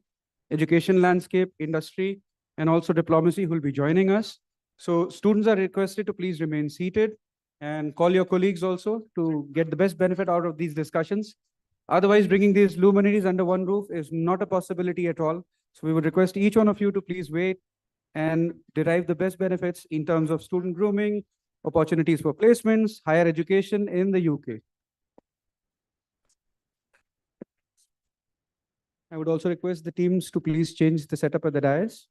K: education landscape, industry, and also diplomacy who will be joining us. So students are requested to please remain seated and call your colleagues also to get the best benefit out of these discussions. Otherwise, bringing these luminaries under one roof is not a possibility at all. So we would request each one of you to please wait and derive the best benefits in terms of student grooming, opportunities for placements, higher education in the UK. I would also request the teams to please change the setup at the dais.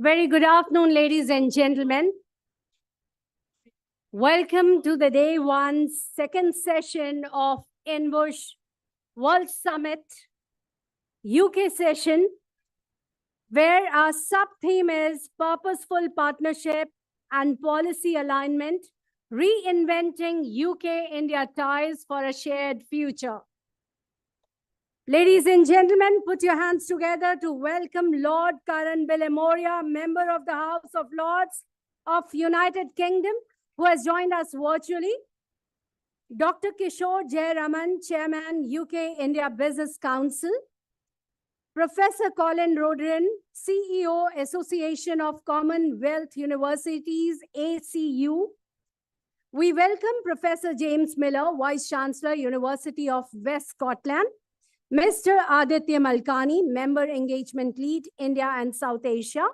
A: Very good afternoon, ladies and gentlemen. Welcome to the day one, second session of INBUSH World Summit UK session, where our sub-theme is Purposeful Partnership and policy alignment, reinventing UK-India ties for a shared future. Ladies and gentlemen, put your hands together to welcome Lord Karan Bilemoria, Member of the House of Lords of United Kingdom, who has joined us virtually. Dr. Kishore Jayaraman, Chairman, UK-India Business Council. Professor Colin Rodrin, CEO, Association of Commonwealth Universities, ACU. We welcome Professor James Miller, Vice Chancellor, University of West Scotland. Mr. Aditya Malkani, Member Engagement Lead, India and South Asia.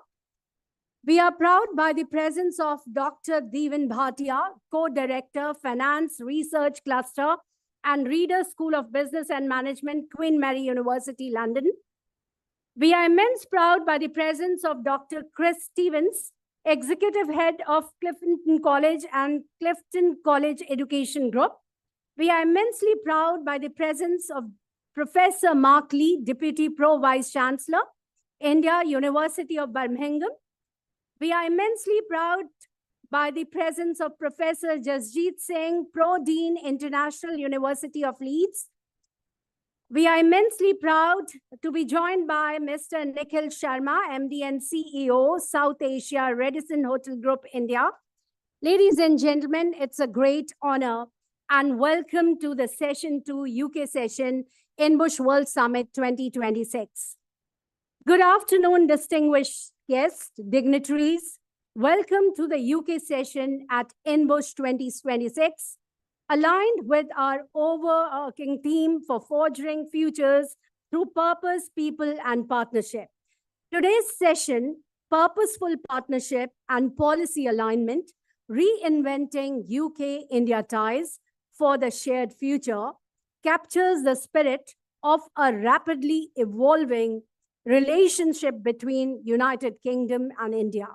A: We are proud by the presence of Dr. Devan Bhatia, Co-Director, Finance Research Cluster and Reader School of Business and Management, Queen Mary University, London. We are immense proud by the presence of Dr. Chris Stevens, Executive Head of Clifton College and Clifton College Education Group. We are immensely proud by the presence of Professor Mark Lee, Deputy Pro Vice Chancellor, India, University of Birmingham. We are immensely proud by the presence of Professor Jasjeet Singh, Pro Dean, International University of Leeds. We are immensely proud to be joined by Mr. Nikhil Sharma, MD and CEO, South Asia Radisson Hotel Group, India. Ladies and gentlemen, it's a great honor and welcome to the Session 2 UK session INBUSH World Summit 2026. Good afternoon, distinguished guests, dignitaries. Welcome to the UK session at INBUSH 2026, aligned with our overarching theme for forging futures through purpose, people, and partnership. Today's session, Purposeful Partnership and Policy Alignment, Reinventing UK-India Ties for the Shared Future, captures the spirit of a rapidly evolving relationship between United Kingdom and India.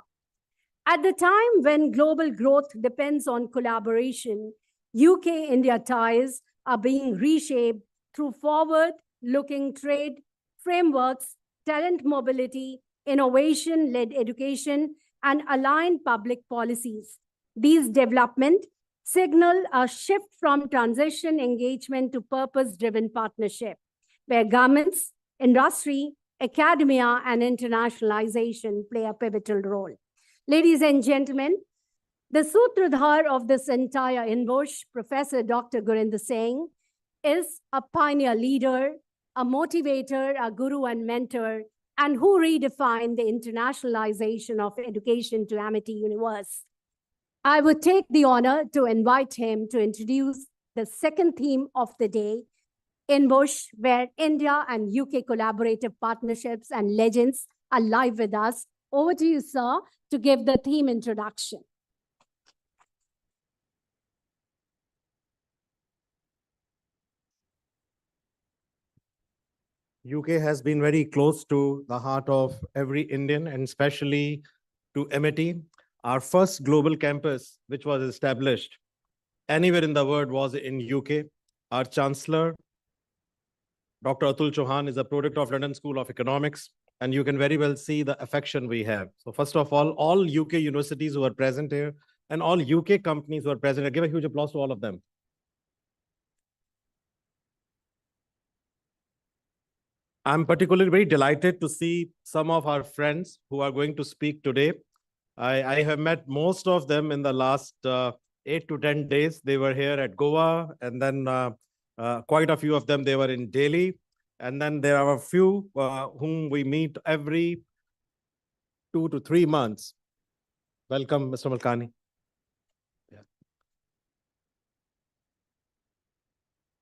A: At the time when global growth depends on collaboration, UK-India ties are being reshaped through forward-looking trade frameworks, talent mobility, innovation-led education, and aligned public policies. These developments signal a shift from transition engagement to purpose-driven partnership, where governments, industry, academia, and internationalization play a pivotal role. Ladies and gentlemen, the Sutradhar of this entire INBUSH, Professor Dr. Gurinder Singh, is a pioneer leader, a motivator, a guru and mentor, and who redefined the internationalization of education to Amity Universe. I would take the honor to invite him to introduce the second theme of the day, INBUSH, where India and UK collaborative partnerships and legends are live with us. Over to you, sir, to give the theme introduction.
C: UK has been very close to the heart of every Indian, and especially to Amity. Our first global campus, which was established anywhere in the world, was in UK. Our Chancellor, Dr. Atul Chauhan, is a product of London School of Economics, and you can very well see the affection we have. So first of all UK universities who are present here and all UK companies who are present here, give a huge applause to all of them. I'm particularly very delighted to see some of our friends who are going to speak today. I have met most of them in the last 8 to 10 days. They were here at Goa, and then quite a few of them, they were in Delhi. And then there are a few whom we meet every 2 to 3 months. Welcome, Mr. Malkani. Yeah.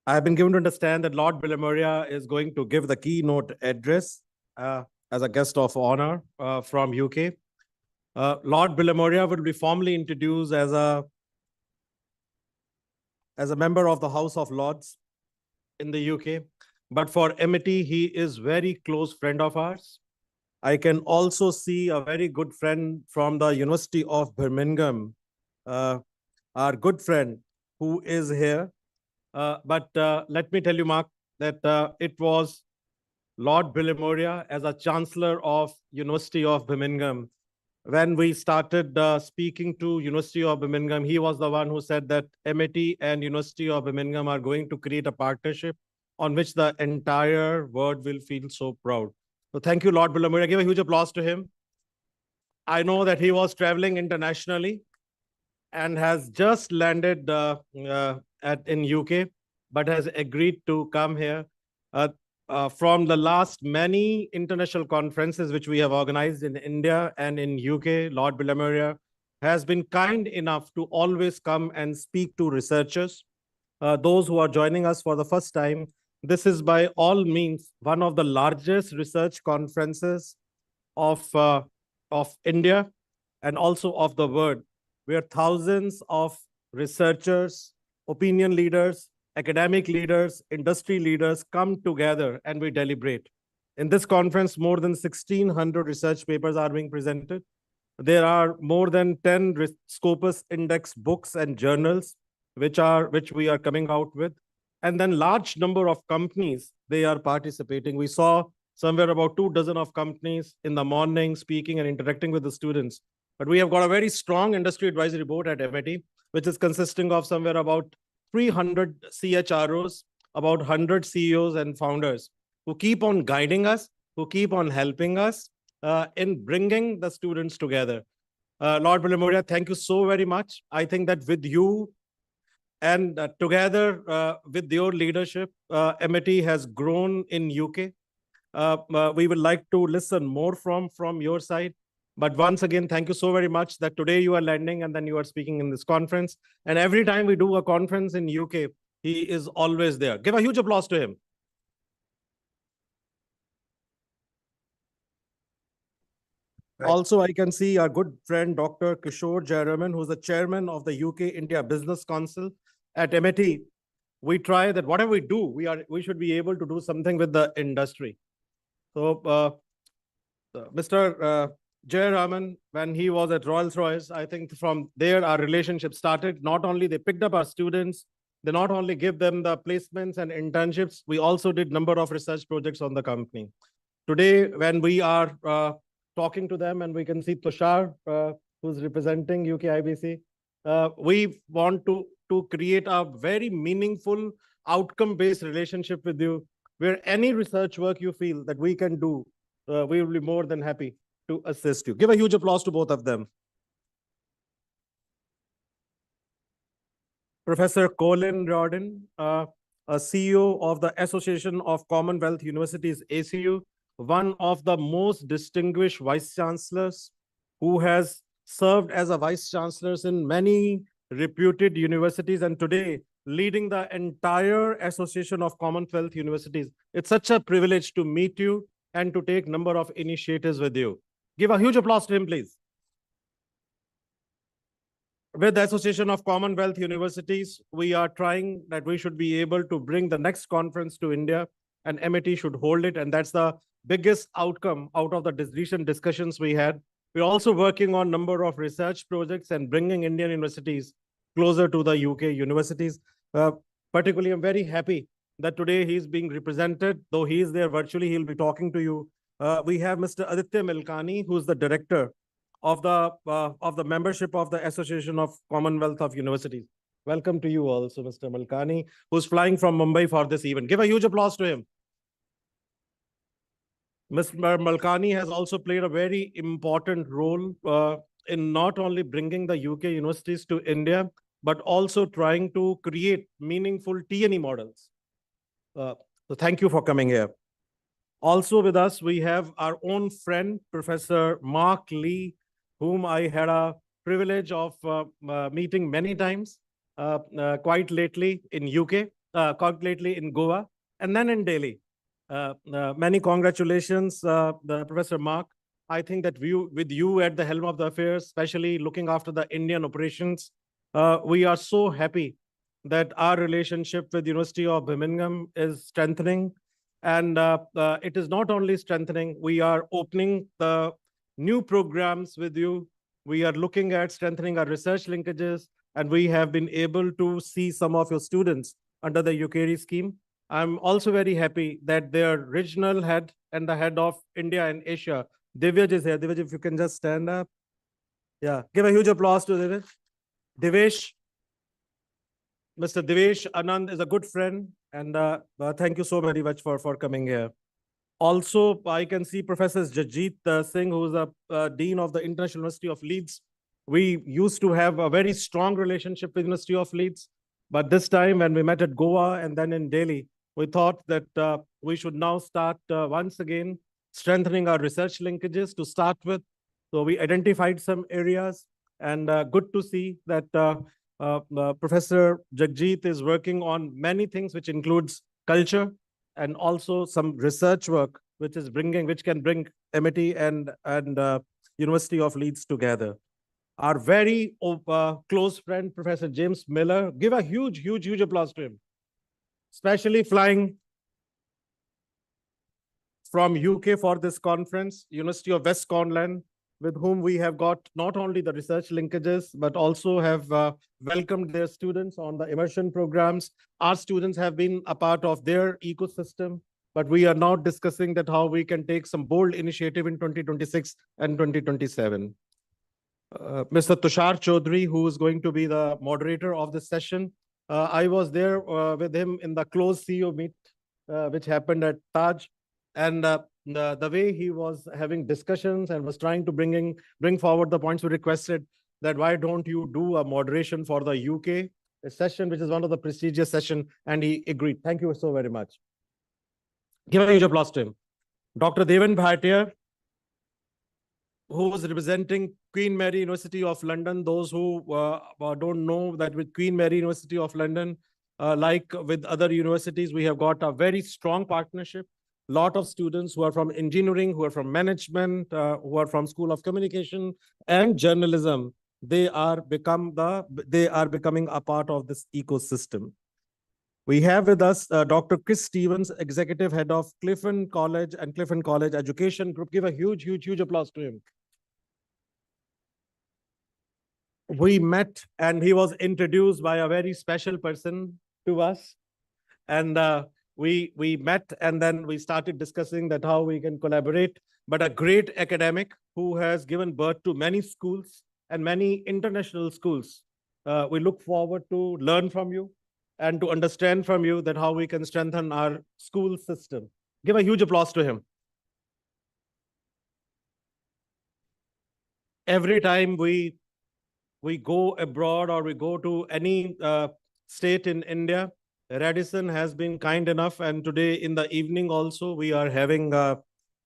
C: I have been given to understand that Lord Bilemoria is going to give the keynote address as a guest of honor from UK. Lord Bilemoria will be formally introduced as a member of the House of Lords in the UK. But for Amity, he is very close friend of ours. I can also see a very good friend from the University of Birmingham, our good friend who is here. But let me tell you, Mark, that it was Lord Bilemoria as a Chancellor of University of Birmingham when we started speaking to University of Birmingham, he was the one who said that MIT and University of Birmingham are going to create a partnership on which the entire world will feel so proud. So thank you, Lord Bullamura. Give a huge applause to him. I know that he was traveling internationally and has just landed in UK, but has agreed to come here. From the last many international conferences which we have organized in India and in UK, Lord Bullamura has been kind enough to always come and speak to researchers. Those who are joining us for the first time, this is by all means one of the largest research conferences of India and also of the world, where thousands of researchers, opinion leaders, academic leaders, industry leaders come together and we deliberate. In this conference, more than 1,600 research papers are being presented. There are more than 10 Scopus Index books and journals which we are coming out with. And then large number of companies, they are participating. We saw somewhere about 24 of companies in the morning speaking and interacting with the students. But we have got a very strong industry advisory board at MIT, which is consisting of somewhere about 300 CHROs, about 100 CEOs and founders who keep on guiding us, who keep on helping us in bringing the students together. Lord Bullamura, thank you so very much. I think that with you and together with your leadership, MIT has grown in UK. We would like to listen more from your side. But once again, thank you so very much that today you are landing and then you are speaking in this conference. And every time we do a conference in UK, he is always there. Give a huge applause to him. Right. Also, I can see our good friend, Dr. Kishore Jayaraman, who's the chairman of the UK India Business Council at MIT. We try that whatever we do, we should be able to do something with the industry. So Mr. Jayaraman, when he was at Rolls-Royce, I think from there our relationship started. Not only they picked up our students, they not only give them the placements and internships, we also did number of research projects on the company. Today, when we are talking to them and we can see Tushar, who's representing UK IBC, we want to create a very meaningful outcome-based relationship with you, where any research work you feel that we can do, we will be more than happy to assist you. Give a huge applause to both of them. Professor Colin Riordan, a CEO of the Association of Commonwealth Universities, ACU, one of the most distinguished vice chancellors who has served as a vice chancellor in many reputed universities and today leading the entire Association of Commonwealth Universities. It's such a privilege to meet you and to take number of initiatives with you. Give a huge applause to him, please. With the Association of Commonwealth Universities, we are trying that we should be able to bring the next conference to India and MIT should hold it. And that's the biggest outcome out of the recent discussions we had. We're also working on number of research projects and bringing Indian universities closer to the UK universities. Particularly, I'm very happy that today he's being represented, though he is there virtually, he'll be talking to you. We have Mr. Aditya Milkani, who's the director of the membership of the Association of Commonwealth of Universities. Welcome to you also, Mr. Milkani, who's flying from Mumbai for this event. Give a huge applause to him. Mr. Malkani has also played a very important role in not only bringing the UK universities to India, but also trying to create meaningful T&E models. So thank you for coming here. Also with us, we have our own friend, Professor Mark Lee, whom I had a privilege of meeting many times, quite lately in UK, quite lately in Goa, and then in Delhi. Many congratulations, Professor Mark. I think that with you at the helm of the affairs, especially looking after the Indian operations, we are so happy that our relationship with University of Birmingham is strengthening. And it is not only strengthening, we are opening the new programs with you. We are looking at strengthening our research linkages, and we have been able to see some of your students under the UKRI scheme. I'm also very happy that their regional head and the head of India and Asia, Divyaj, is here. Divyaj, if you can just stand up. Yeah, give a huge applause to Devesh. Devesh. Mr. Devesh Anand is a good friend, and thank you so very much for coming here. Also, I can see Professor Jagjeet Singh, who is the Dean of the International University of Leeds. We used to have a very strong relationship with University of Leeds, but this time when we met at Goa and then in Delhi, we thought that we should now start once again strengthening our research linkages to start with. So we identified some areas, and good to see that Professor Jagjeet is working on many things, which includes culture and also some research work, which can bring MIT and University of Leeds together. Our very close friend, Professor James Miller, give a huge applause to him, especially flying from UK for this conference, University of West Cornland, with whom we have got not only the research linkages, but also have welcomed their students on the immersion programs. Our students have been a part of their ecosystem, but we are now discussing that how we can take some bold initiative in 2026 and 2027. Mr. Tushar Chaudhary, who is going to be the moderator of this session. I was there with him in the closed CEO meet, which happened at Taj. And the way he was having discussions and was trying to bring forward the points we requested, that why don't you do a moderation for the UK session, which is one of the prestigious session, and he agreed. Thank you so very much. Give a huge applause to him. Dr. Devan Bhatia, who was representing Queen Mary University of London. Those who don't know that with Queen Mary University of London, like with other universities, we have got a very strong partnership. Lot of students who are from engineering, who are from management, who are from School of Communication and Journalism, they are becoming a part of this ecosystem. We have with us Dr. Chris Stevens, Executive Head of Clifton College and Clifton College Education Group. Give a huge applause to him. We met and he was introduced by a very special person to us. And we met and then we started discussing that how we can collaborate. But a great academic who has given birth to many schools and many international schools. We look forward to learn from you and to understand from you that how we can strengthen our school system. Give a huge applause to him. Every time we go abroad or we go to any state in India, Radisson has been kind enough, and today in the evening also we are having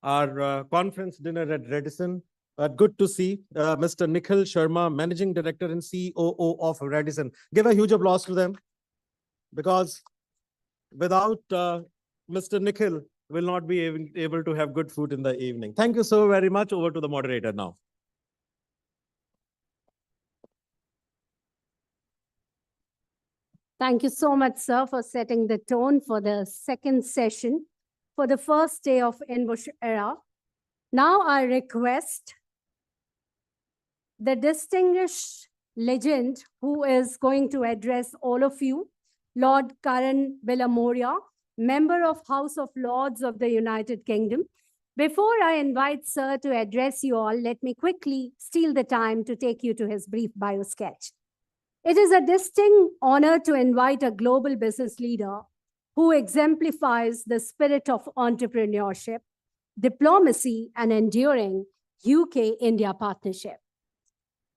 C: our conference dinner at Radisson. Good to see Mr. Nikhil Sharma, Managing Director and COO of Radisson. Give a huge applause to them, because without Mr. Nikhil, we'll not be able to have good food in the evening. Thank you so very much. Over to the moderator now.
A: Thank you so much, sir, for setting the tone for the second session for the first day of INBUSH era. Now I request the distinguished legend who is going to address all of you, Lord Karan Villamoria, member of House of Lords of the United Kingdom. Before I invite sir to address you all, let me quickly steal the time to take you to his brief bio sketch. It is a distinct honor to invite a global business leader who exemplifies the spirit of entrepreneurship, diplomacy, and enduring UK-India partnership.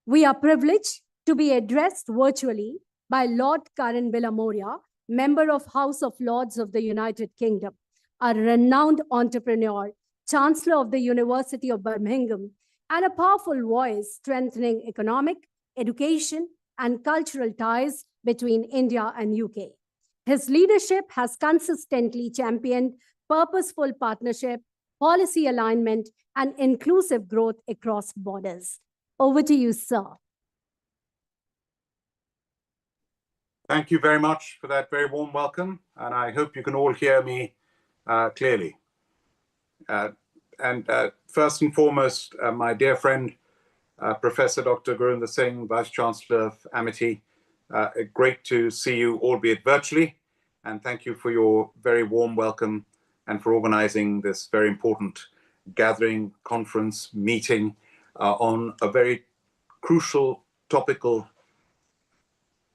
A: We are privileged to be addressed virtually by Lord Karan Villamoria, member of House of Lords of the United Kingdom, a renowned entrepreneur, Chancellor of the University of Birmingham, and a powerful voice strengthening economic, education, and cultural ties between India and UK. His leadership has consistently championed purposeful partnership, policy alignment, and inclusive growth across borders. Over to you, sir.
P: Thank you very much for that very warm welcome, and I hope you can all hear me clearly. First and foremost, my dear friend, Professor Dr. Gurinder Singh, Vice Chancellor of Amity, great to see you, albeit virtually, and thank you for your very warm welcome and for organizing this very important gathering, conference, meeting on a very crucial topical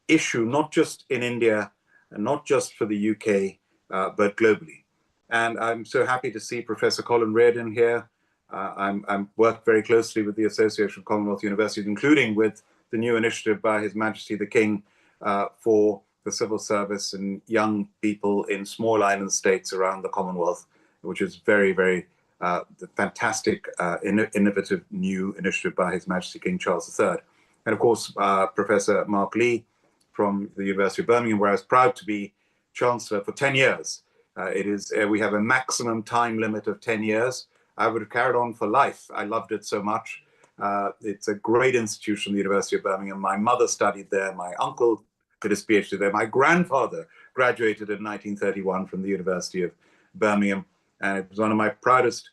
P: issue, not just in India and not just for the UK, but globally. And I'm so happy to see Professor Colin Reardon here. I'm worked very closely with the Association of Commonwealth Universities, including with the new initiative by His Majesty the King for the civil service and young people in small island states around the Commonwealth, which is very, very fantastic, innovative new initiative by His Majesty King Charles III. And of course, Professor Mark Lee from the University of Birmingham, where I was proud to be Chancellor for 10 years. We have a maximum time limit of 10 years. I would have carried on for life. I loved it so much. It's a great institution, the University of Birmingham. My mother studied there. My uncle did his PhD there. My grandfather graduated in 1931 from the University of Birmingham. And it was one of my proudest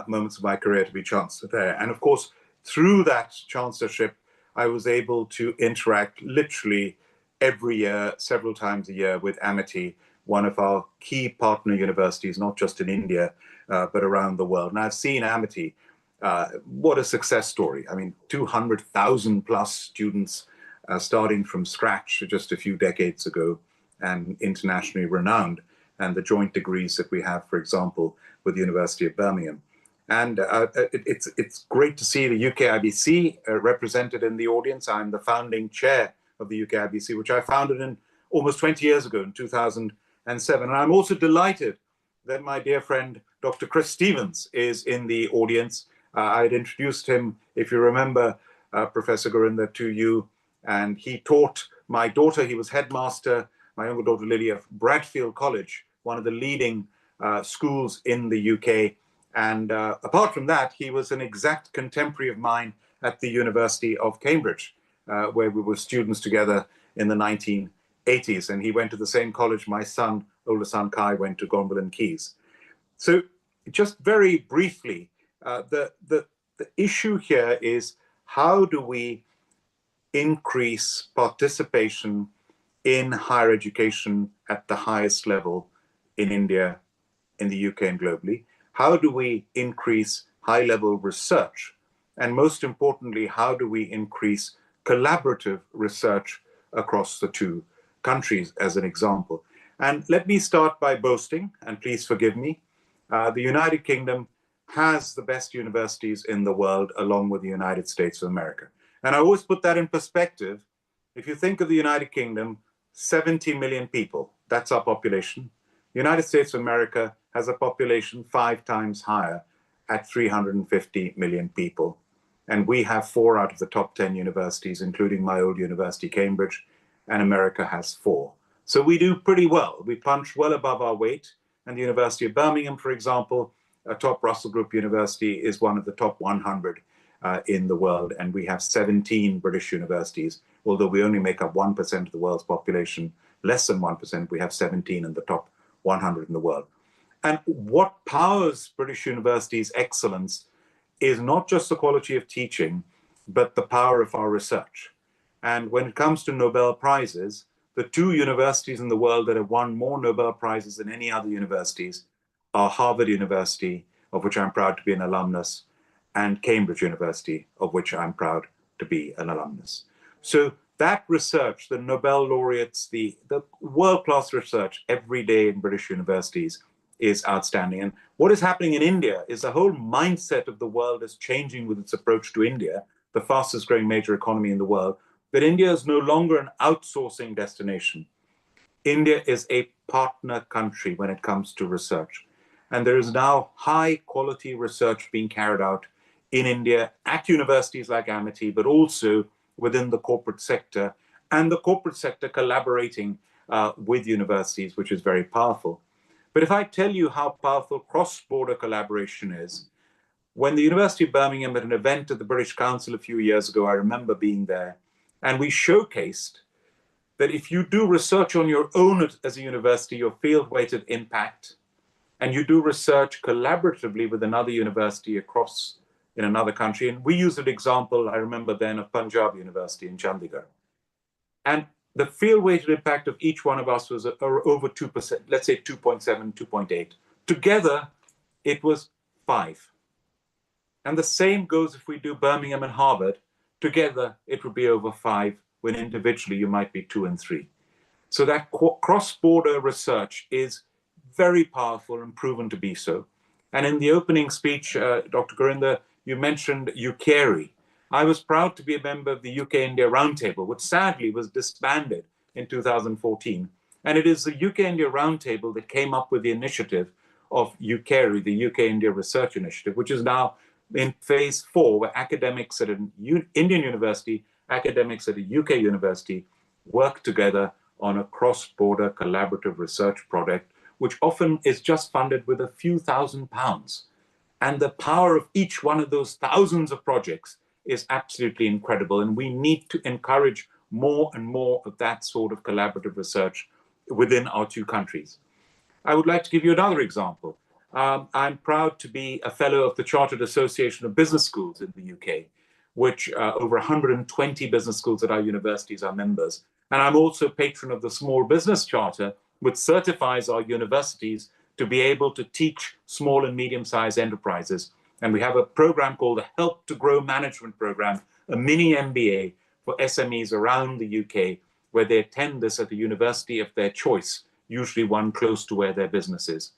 P: moments of my career to be Chancellor there. And of course, through that chancellorship, I was able to interact literally every year, several times a year with Amity, one of our key partner universities, not just in India, but around the world. And I've seen Amity, what a success story. I mean, 200,000 plus students starting from scratch just a few decades ago and internationally renowned, and the joint degrees that we have, for example, with the University of Birmingham. And it's great to see the UK IBC represented in the audience. I'm the founding chair of the UK IBC, which I founded in almost 20 years ago in 2007. And I'm also delighted that my dear friend, Dr. Chris Stevens, is in the audience. I had introduced him, if you remember, Professor Gurinder, to you, and he taught my daughter. He was headmaster, my younger daughter Lily, of Bradfield College, one of the leading schools in the UK. And apart from that, he was an exact contemporary of mine at the University of Cambridge, where we were students together in the 1980s. And he went to the same college my son, older son Kai, went to Gonville Keys. So just very briefly, the issue here is, how do we increase participation in higher education at the highest level in India, in the UK and globally? How do we increase high-level research? And most importantly, how do we increase collaborative research across the two countries, as an example? And let me start by boasting, and please forgive me. The United Kingdom has the best universities in the world, along with the United States of America. And I always put that in perspective. If you think of the United Kingdom, 70 million people, that's our population. The United States of America has a population 5 times higher at 350 million people. And we have 4 out of the top 10 universities, including my old university, Cambridge, and America has 4. So we do pretty well. We punch well above our weight. And the University of Birmingham, for example, a top Russell Group university, is one of the top 100 in the world. And we have 17 British universities. Although we only make up 1% of the world's population, less than 1%, we have 17 in the top 100 in the world. And what powers British universities' excellence is not just the quality of teaching, but the power of our research. And when it comes to Nobel Prizes, the 2 universities in the world that have won more Nobel Prizes than any other universities are Harvard University, of which I'm proud to be an alumnus, and Cambridge University, of which I'm proud to be an alumnus. So that research, the Nobel laureates, the world-class research every day in British universities is outstanding. And what is happening in India is the whole mindset of the world is changing with its approach to India, the fastest growing major economy in the world, that India is no longer an outsourcing destination. India is a partner country when it comes to research. And there is now high quality research being carried out in India at universities like Amity, but also within the corporate sector, and the corporate sector collaborating with universities, which is very powerful. But if I tell you how powerful cross-border collaboration is, when the University of Birmingham had an event at the British Council a few years ago, I remember being there, and we showcased that if you do research on your own as a university, your field-weighted impact, and you do research collaboratively with another university across in another country, and we used an example, I remember then, of Punjab University in Chandigarh. And the field-weighted impact of each one of us was over 2%, let's say 2.7, 2.8. Together, it was 5. And the same goes if we do Birmingham and Harvard. Together, it would be over 5, when individually you might be 2 and 3. So that cross-border research is very powerful and proven to be so. And in the opening speech, Dr. Gurinder, you mentioned UKERI. I was proud to be a member of the UK-India Roundtable, which sadly was disbanded in 2014. And it is the UK-India Roundtable that came up with the initiative of UKERI, the UK-India Research Initiative, which is now in phase 4, where academics at an Indian university, academics at a UK university work together on a cross-border collaborative research project, which often is just funded with a few £1,000s. And the power of each one of those thousands of projects is absolutely incredible. And we need to encourage more and more of that sort of collaborative research within our 2 countries. I would like to give you another example. I'm proud to be a fellow of the Chartered Association of Business Schools in the UK, which over 120 business schools at our universities are members. And I'm also patron of the Small Business Charter, which certifies our universities to be able to teach small and medium-sized enterprises. And we have a program called the Help to Grow Management Program, a mini MBA for SMEs around the UK, where they attend this at a university of their choice, usually one close to where their business is.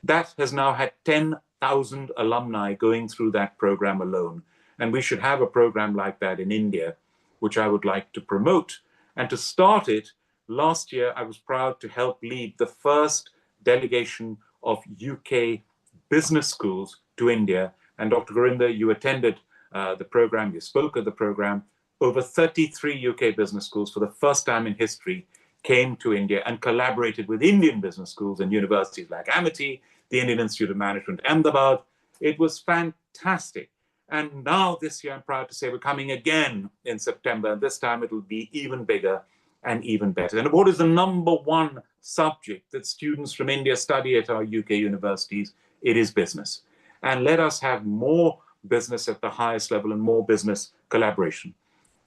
P: That has now had 10,000 alumni going through that program alone. And we should have a program like that in India, which I would like to promote. And to start it, last year, I was proud to help lead the first delegation of UK business schools to India. And Dr. Gurinder, you attended the program, you spoke at the program. Over 33 UK business schools for the first time in history came to India and collaborated with Indian business schools and universities like Amity, the Indian Institute of Management, Ahmedabad. It was fantastic. And now this year, I'm proud to say we're coming again in September. This time it'll be even bigger and even better. And what is the #1 subject that students from India study at our UK universities? It is business. And let us have more business at the highest level and more business collaboration.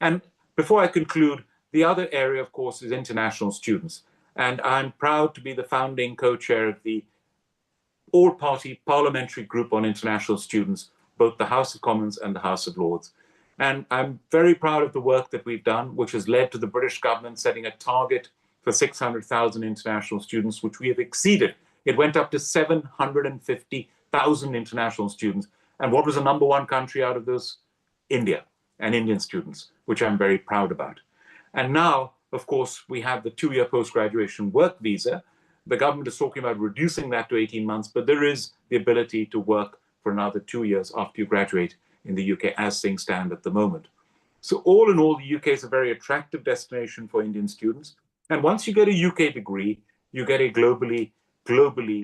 P: And before I conclude, the other area, of course, is international students. And I'm proud to be the founding co-chair of the all-party parliamentary group on international students, both the House of Commons and the House of Lords. And I'm very proud of the work that we've done, which has led to the British government setting a target for 600,000 international students, which we have exceeded. It went up to 750,000 international students. And what was the #1 country out of those? India, and Indian students, which I'm very proud about. And now, of course, we have the 2-year post-graduation work visa. The government is talking about reducing that to 18 months, but there is the ability to work for another 2 years after you graduate in the UK as things stand at the moment. So all in all, the UK is a very attractive destination for Indian students. And once you get a UK degree, you get a globally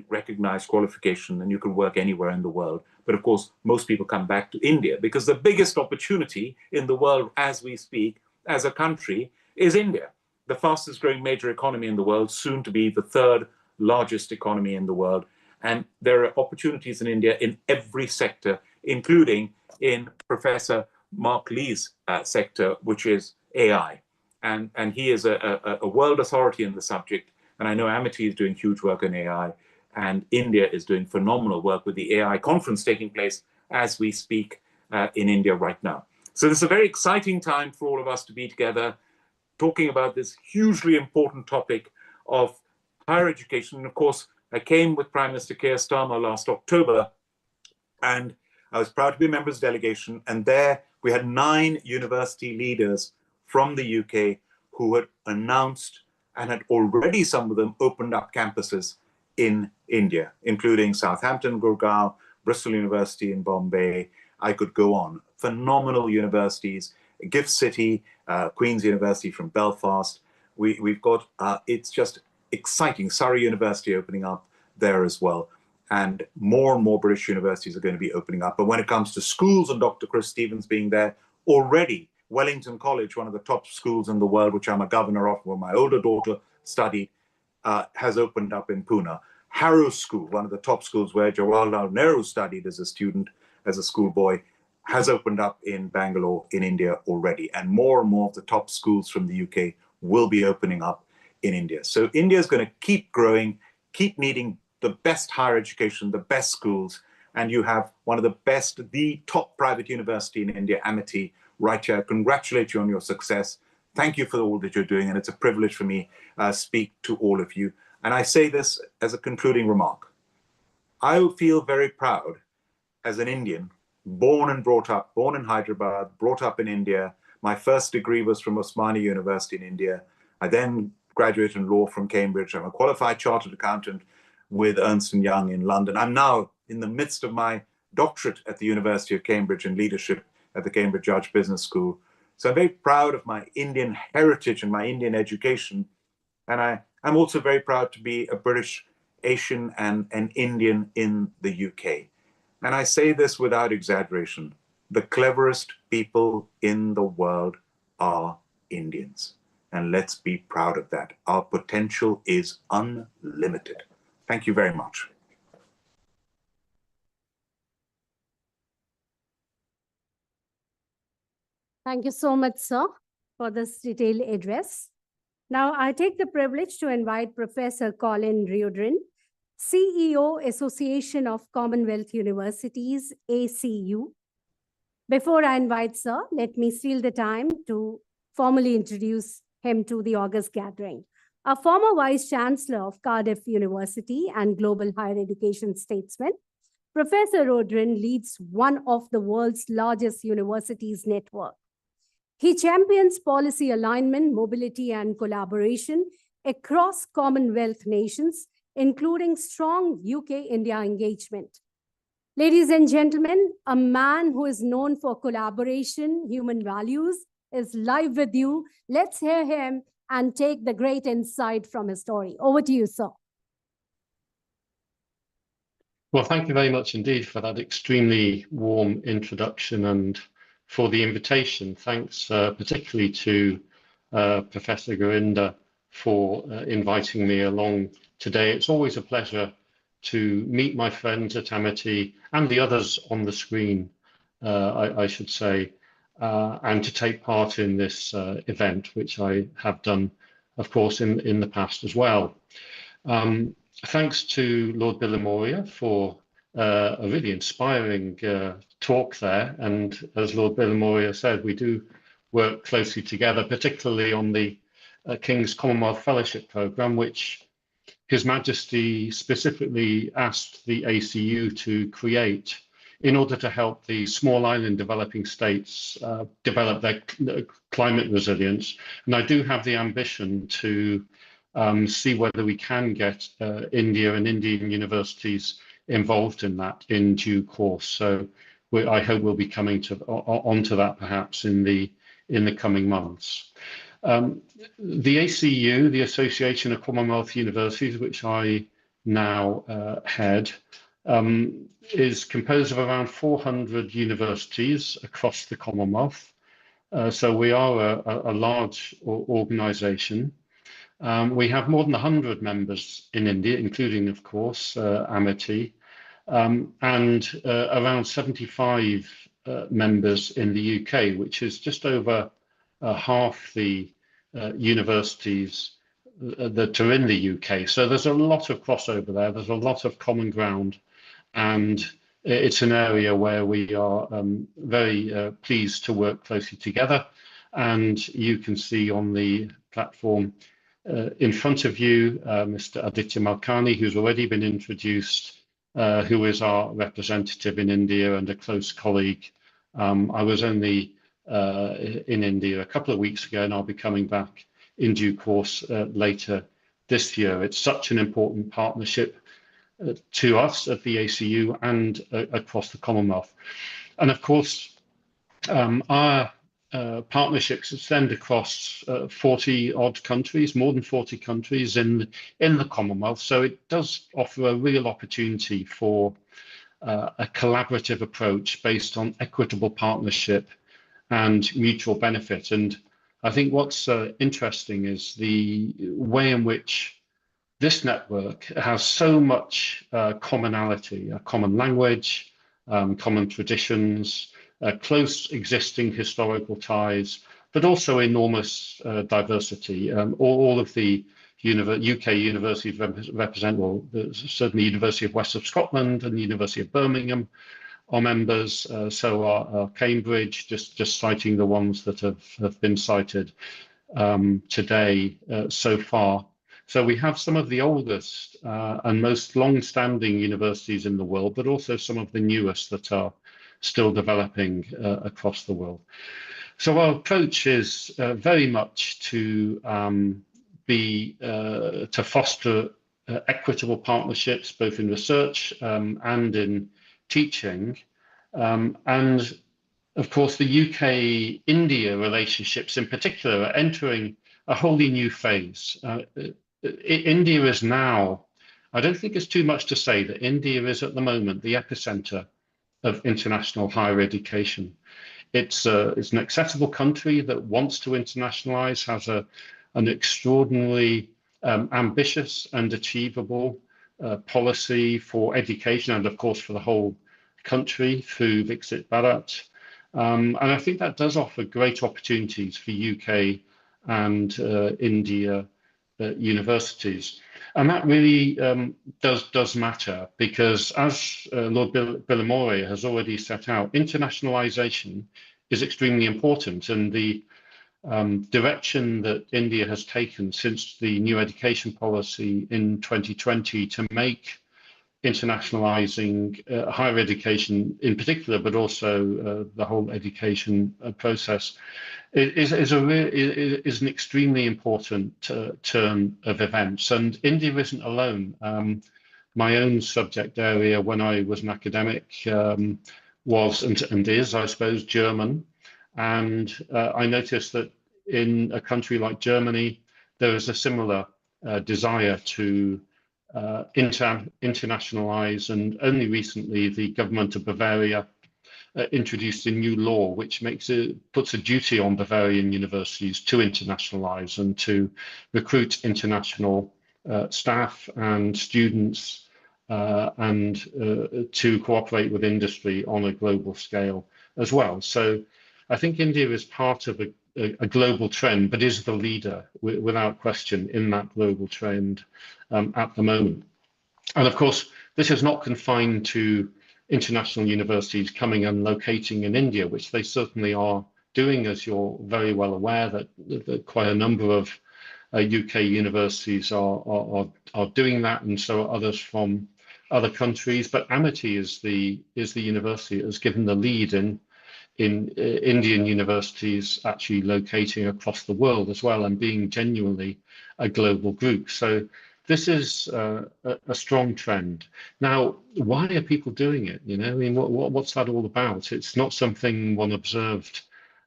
P: recognized qualification and you can work anywhere in the world. But of course, most people come back to India because the biggest opportunity in the world as we speak, as a country, is India, the fastest growing major economy in the world, soon to be the 3rd largest economy in the world. And there are opportunities in India in every sector, including in Professor Mark Lee's sector, which is AI. And he is a world authority in the subject. And I know Amity is doing huge work on AI, and India is doing phenomenal work with the AI conference taking place as we speak in India right now. So this is a very exciting time for all of us to be together, talking about this hugely important topic of higher education. And of course, I came with Prime Minister Keir Starmer last October, and I was proud to be a member of his delegation. And there we had 9 university leaders from the UK who had announced and had already, some of them, opened up campuses in India, including Southampton, Gurgaon, Bristol University in Bombay. I could go on. Phenomenal universities, Gift City, Queen's University from Belfast. We've got, it's just exciting, Surrey University opening up there as well. And more British universities are going to be opening up. But when it comes to schools, and Dr. Chris Stevens being there already, Wellington College, one of the top schools in the world, which I'm a governor of, where my older daughter studied, has opened up in Pune. Harrow School, one of the top schools where Jawaharlal Nehru studied as a student, as a schoolboy, has opened up in Bangalore in India already. And more of the top schools from the UK will be opening up in India. So India is going to keep growing, keep needing the best higher education, the best schools. And you have one of the best, the top private university in India, Amity, right here. I congratulate you on your success. Thank you for all that you're doing, and it's a privilege for me to speak to all of you. And I say this as a concluding remark. I feel very proud as an Indian, born in Hyderabad, brought up in India. My first degree was from Osmania University in India. I then graduated in law from Cambridge. I'm a qualified chartered accountant with Ernst & Young in London. I'm now in the midst of my doctorate at the University of Cambridge in leadership at the Cambridge Judge Business School. So I'm very proud of my Indian heritage and my Indian education. And I'm also very proud to be a British, Asian, and an Indian in the UK. And I say this without exaggeration. The cleverest people in the world are Indians. And let's be proud of that. Our potential is unlimited. Thank you very much.
A: Thank you so much, sir, for this detailed address. Now, I take the privilege to invite Professor Colin Riordan, CEO, Association of Commonwealth Universities, ACU. Before I invite sir, let me steal the time to formally introduce him to the August gathering. A former Vice Chancellor of Cardiff University and global higher education statesman, Professor Riordan leads one of the world's largest universities network. He champions policy alignment, mobility, and collaboration across Commonwealth nations, including strong UK-India engagement. Ladies and gentlemen, a man who is known for collaboration, human values, is live with you. Let's hear him and take the great insight from his story. Over to you, sir.
Q: Well, thank you very much indeed for that extremely warm introduction and for the invitation. Thanks particularly to Professor Gurinder for inviting me along today. It's always a pleasure to meet my friends at Amity and the others on the screen, I should say, and to take part in this event, which I have done, of course, in the past as well. Thanks to Lord Bilimoria for a really inspiring talk there. And as Lord Bilimoria said, we do work closely together, particularly on the King's Commonwealth Fellowship Programme, which His Majesty specifically asked the ACU to create in order to help the small island developing states develop their climate resilience. And I do have the ambition to see whether we can get India and Indian universities involved in that in due course. So I hope we'll be coming onto that perhaps in the coming months. The ACU, the Association of Commonwealth Universities, which I now head, is composed of around 400 universities across the Commonwealth. So we are a large organisation. We have more than 100 members in India, including, of course, Amity, and around 75 members in the UK, which is just over half the universities that are in the UK. So there's a lot of crossover there. There's a lot of common ground, and it's an area where we are very pleased to work closely together. And you can see on the platform in front of you, Mr. Aditya Malkani, who's already been introduced, who is our representative in India and a close colleague. I was only in India a couple of weeks ago, and I'll be coming back in due course later this year. It's such an important partnership to us at the ACU and across the Commonwealth. And of course, our partnerships extend across 40 odd countries, more than 40 countries in the Commonwealth. So it does offer a real opportunity for a collaborative approach based on equitable partnership and mutual benefit. And I think what's interesting is the way in which this network has so much commonality, a common language, common traditions, close existing historical ties, but also enormous diversity. All of the UK universities represent, well, certainly the University of West of Scotland and the University of Birmingham, are members. So are Cambridge, just citing the ones that have been cited today so far. So we have some of the oldest and most long-standing universities in the world, but also some of the newest that are still developing across the world. So our approach is very much to foster equitable partnerships, both in research and in teaching. And of course, the UK-India relationships in particular are entering a wholly new phase. India is now, I don't think it's too much to say that India is at the moment the epicenter of international higher education. It's an accessible country that wants to internationalize, has an extraordinarily ambitious and achievable policy for education and, of course, for the whole country through Viksit Bharat. And I think that does offer great opportunities for UK and India universities. And that really does matter because, as Lord Bilimoria has already set out, internationalization is extremely important. And the direction that India has taken since the new education policy in 2020 to make internationalizing higher education in particular, but also the whole education process is an extremely important turn of events. And India isn't alone. My own subject area when I was an academic was and is, I suppose, German. And I noticed that in a country like Germany, there is a similar desire to internationalize, and only recently the government of Bavaria introduced a new law which puts a duty on Bavarian universities to internationalize and to recruit international staff and students and to cooperate with industry on a global scale as well. So I think India is part of a global trend, but is the leader without question in that global trend at the moment. And of course, this is not confined to international universities coming and locating in India, which they certainly are doing, as you're very well aware, that quite a number of UK universities are doing that, and so are others from other countries. But Amity is the university that has given the lead in Indian universities actually locating across the world as well and being genuinely a global group. So this is a strong trend. Now, why are people doing it? You know, I mean, what's that all about? It's not something one observed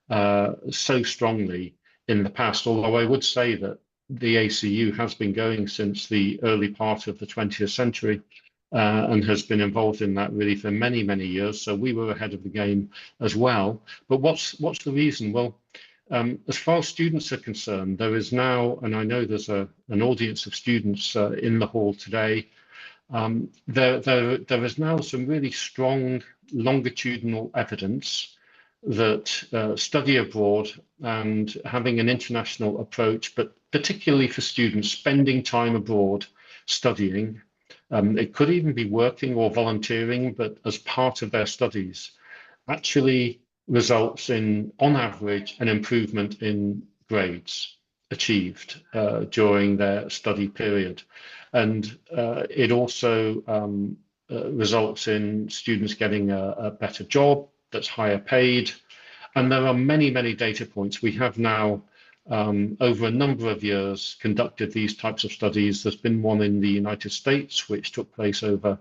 Q: so strongly in the past, although I would say that the ACU has been going since the early part of the 20th century and has been involved in that really for many, many years. So we were ahead of the game as well. But what's the reason? Well, as far as students are concerned, there is now, and I know there's an audience of students in the hall today, there is now some really strong longitudinal evidence that study abroad and having an international approach, but particularly for students spending time abroad studying, it could even be working or volunteering, but as part of their studies, actually results in, on average, an improvement in grades achieved during their study period. And it also results in students getting a better job that's higher paid. And there are many, many data points. We have now, over a number of years, conducted these types of studies. There's been one in the United States, which took place over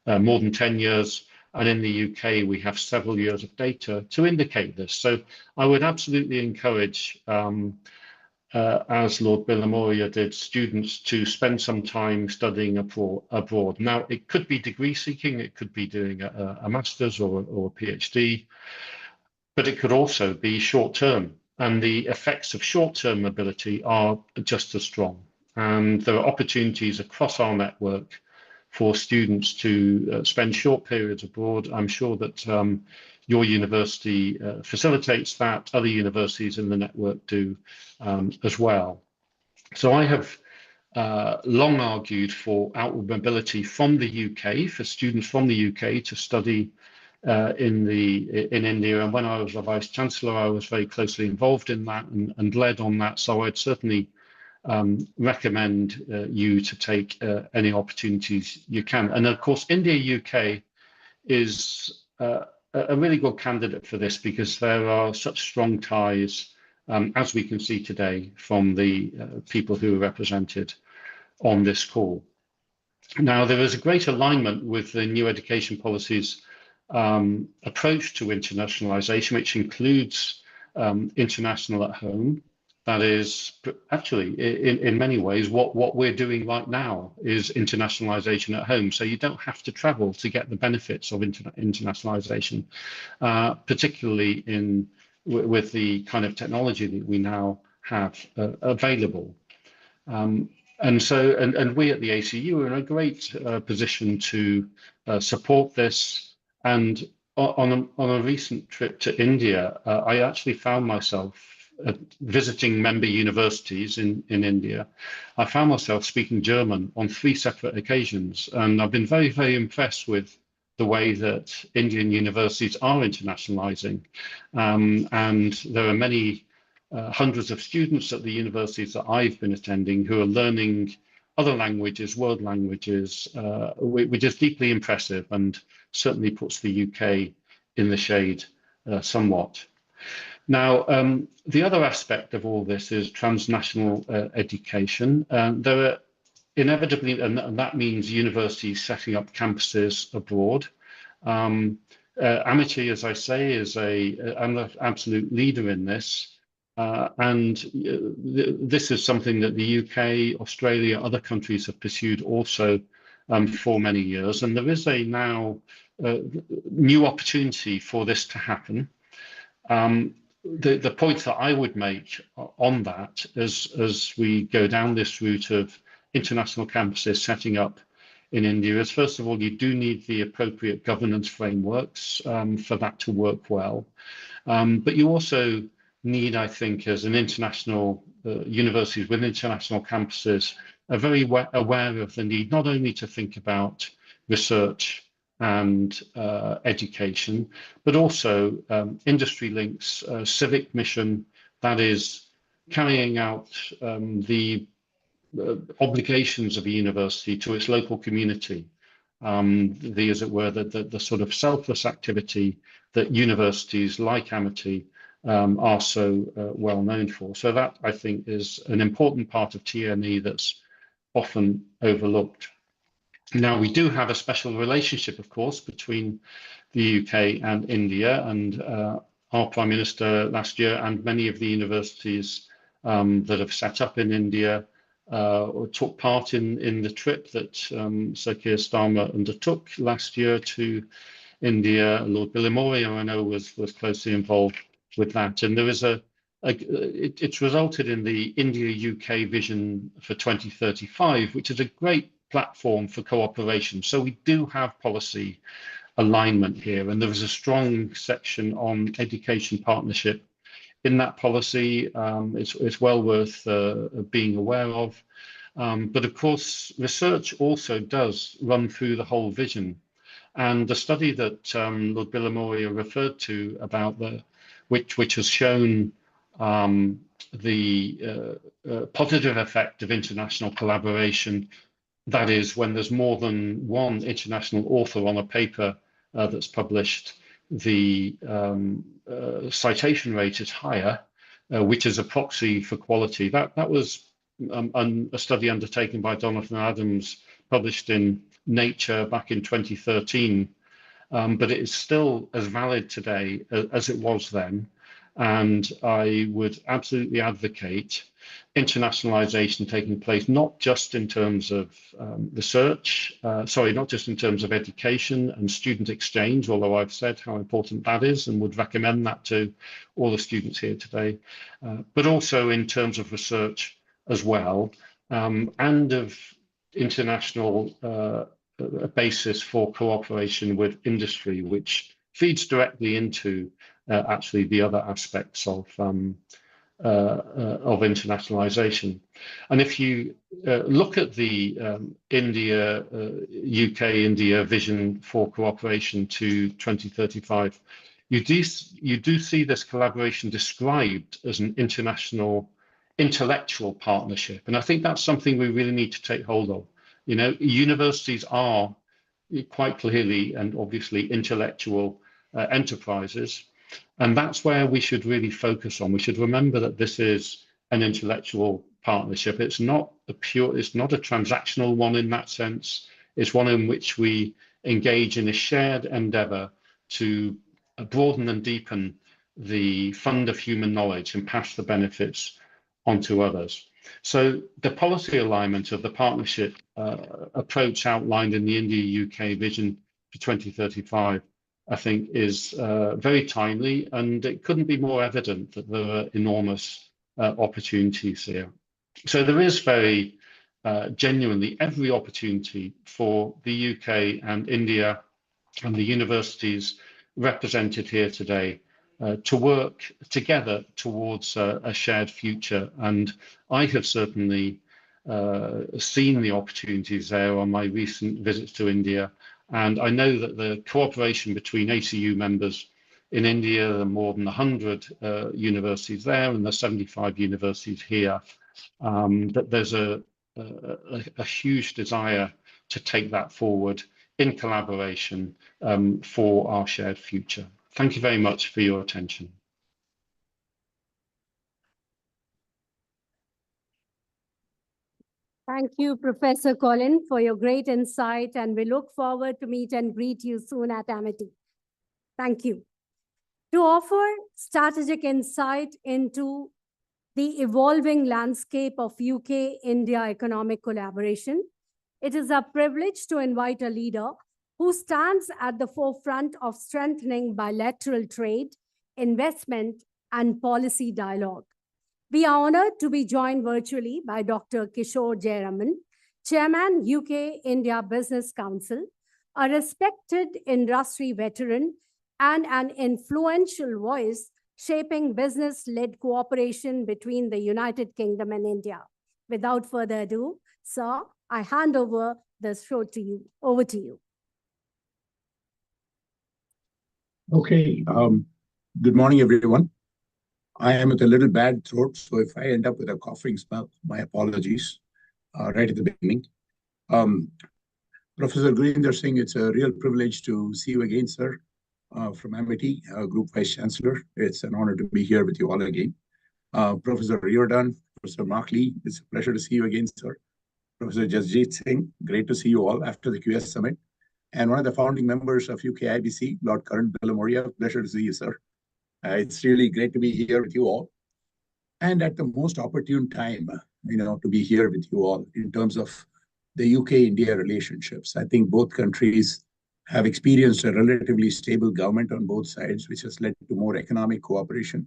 Q: more than 10 years. And in the UK, we have several years of data to indicate this. So I would absolutely encourage, as Lord Bilimoria did, students to spend some time studying abroad. Now, it could be degree seeking, it could be doing a master's or a PhD, but it could also be short term. And the effects of short term mobility are just as strong. And there are opportunities across our network for students to spend short periods abroad. I'm sure that your university facilitates that. Other universities in the network do as well. So I have long argued for outward mobility from the UK, for students from the UK to study in India. And when I was a Vice Chancellor, I was very closely involved in that and led on that. So I'd certainly recommend you to take any opportunities you can. And of course, India UK is a really good candidate for this because there are such strong ties, as we can see today, from the people who are represented on this call. Now, there is a great alignment with the new education policy's approach to internationalization, which includes international at home. That is actually, in many ways, what we're doing right now is internationalization at home. So you don't have to travel to get the benefits of internationalization, particularly with the kind of technology that we now have available. And we at the ACU are in a great position to support this. And on a recent trip to India, I actually found myself visiting member universities in India. I found myself speaking German on 3 separate occasions, and I've been very, very impressed with the way that Indian universities are internationalizing. And there are many hundreds of students at the universities that I've been attending who are learning other languages, world languages, which is deeply impressive and certainly puts the UK in the shade somewhat. Now, the other aspect of all this is transnational education. There are inevitably, and that means universities setting up campuses abroad. Amity, as I say, is an absolute leader in this. This is something that the UK, Australia, other countries have pursued also for many years. And there is a now new opportunity for this to happen. The point that I would make on that as we go down this route of international campuses setting up in India is, first of all, you do need the appropriate governance frameworks for that to work well. But you also need, I think, as an international universities with international campuses, are very aware of the need not only to think about research and education, but also industry links, civic mission, that is carrying out the obligations of a university to its local community. As it were, the sort of selfless activity that universities like Amity are so well known for. So that, I think, is an important part of TNE that's often overlooked. Now, we do have a special relationship, of course, between the UK and India, and our Prime Minister last year and many of the universities that have set up in India or took part in the trip that Sir Keir Starmer undertook last year to India. Lord Bilimoria, I know, was closely involved with that. And there is it's resulted in the India-UK vision for 2035, which is a great platform for cooperation. So we do have policy alignment here, and there is a strong section on education partnership in that policy. It's well worth being aware of. But of course, research also does run through the whole vision. And the study that Lord Bilimoria referred to about which has shown the positive effect of international collaboration, that is, when there's more than one international author on a paper that's published, the citation rate is higher, which is a proxy for quality. That was a study undertaken by Jonathan Adams, published in Nature back in 2013, but it is still as valid today as it was then. And I would absolutely advocate internationalization taking place, not just in terms of research, not just in terms of education and student exchange, although I've said how important that is and would recommend that to all the students here today, but also in terms of research as well, and of international basis for cooperation with industry, which feeds directly into actually the other aspects of of internationalization. And if you look at the UK-India vision for cooperation to 2035, you do see this collaboration described as an international intellectual partnership. And I think that's something we really need to take hold of. You know, universities are quite clearly and obviously intellectual enterprises. And that's where we should really focus on. We should remember that this is an intellectual partnership. It's not a transactional one in that sense. It's one in which we engage in a shared endeavor to broaden and deepen the fund of human knowledge and pass the benefits onto others. So the policy alignment of the partnership approach outlined in the India-UK vision for 2035, I think, is very timely, and it couldn't be more evident that there are enormous opportunities here. So there is very genuinely every opportunity for the UK and India and the universities represented here today to work together towards a shared future. And I have certainly seen the opportunities there on my recent visits to India. And I know that the cooperation between ACU members in India, there are more than 100 universities there, and there's 75 universities here, that there's a huge desire to take that forward in collaboration for our shared future. Thank you very much for your attention.
A: Thank you, Professor Colin, for your great insight, and we look forward to meet and greet you soon at Amity. Thank you. To offer strategic insight into the evolving landscape of UK-India economic collaboration, it is a privilege to invite a leader who stands at the forefront of strengthening bilateral trade, investment, and policy dialogue. We are honored to be joined virtually by Dr. Kishore Jayaraman, Chairman, UK-India Business Council, a respected industry veteran and an influential voice shaping business-led cooperation between the United Kingdom and India. Without further ado, sir, I hand over the show to you. Over to you.
R: Okay. Good morning, everyone. I am with a little bad throat, so if I end up with a coughing spell, my apologies right at the beginning. Professor Gurinder Singh, it's a real privilege to see you again, sir, from Amity, Group Vice Chancellor. It's an honor to be here with you all again. Professor Riordan, Professor Mark Lee, it's a pleasure to see you again, sir. Professor Jasjit Singh, great to see you all after the QS Summit. And one of the founding members of UKIBC, Lord Karan Villamoria, pleasure to see you, sir. It's really great to be here with you all. And at the most opportune time, to be here with you all in terms of the UK-India relationships. I think both countries have experienced a relatively stable government on both sides, which has led to more economic cooperation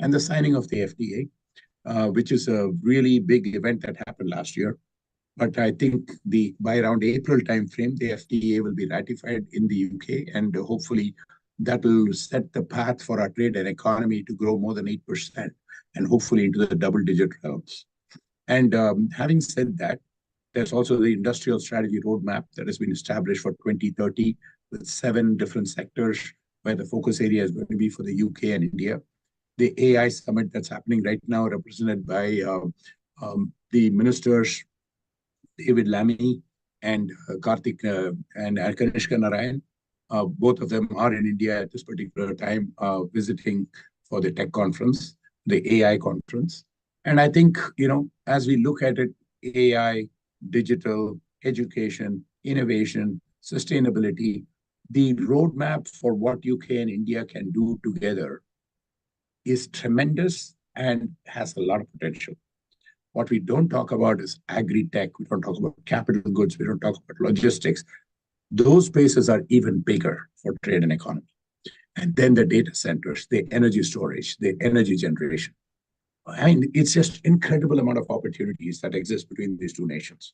R: and the signing of the FTA, which is a really big event that happened last year. But I think by around April timeframe, the FTA will be ratified in the UK, and hopefully that will set the path for our trade and economy to grow more than 8% and hopefully into the double-digit realms. And having said that, there's also the industrial strategy roadmap that has been established for 2030 with 7 different sectors where the focus area is going to be for the UK and India. The AI summit that's happening right now, represented by the ministers, David Lammy and Karthik and Kanishka Narayan. Both of them are in India at this particular time, visiting for the tech conference, the AI conference. And I think, as we look at it, AI, digital, education, innovation, sustainability, the roadmap for what UK and India can do together is tremendous and has a lot of potential. What we don't talk about is agri-tech. We don't talk about capital goods. We don't talk about logistics. Those spaces are even bigger for trade and economy. And then the data centers, the energy storage, the energy generation. And it's just incredible amount of opportunities that exist between these two nations.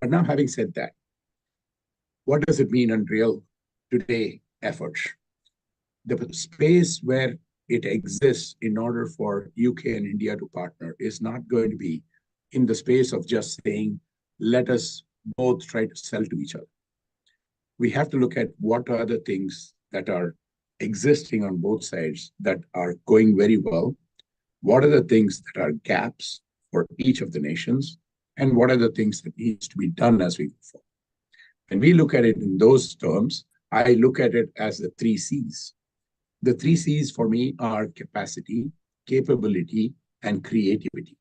R: But now, having said that, what does it mean on real today efforts? The space where it exists in order for UK and India to partner is not going to be in the space of just saying, let us both try to sell to each other. We have to look at what are the things that are existing on both sides that are going very well. What are the things that are gaps for each of the nations? And what are the things that needs to be done as we go forward? When we look at it in those terms, I look at it as the 3 C's. The 3 C's for me are capacity, capability, and creativity.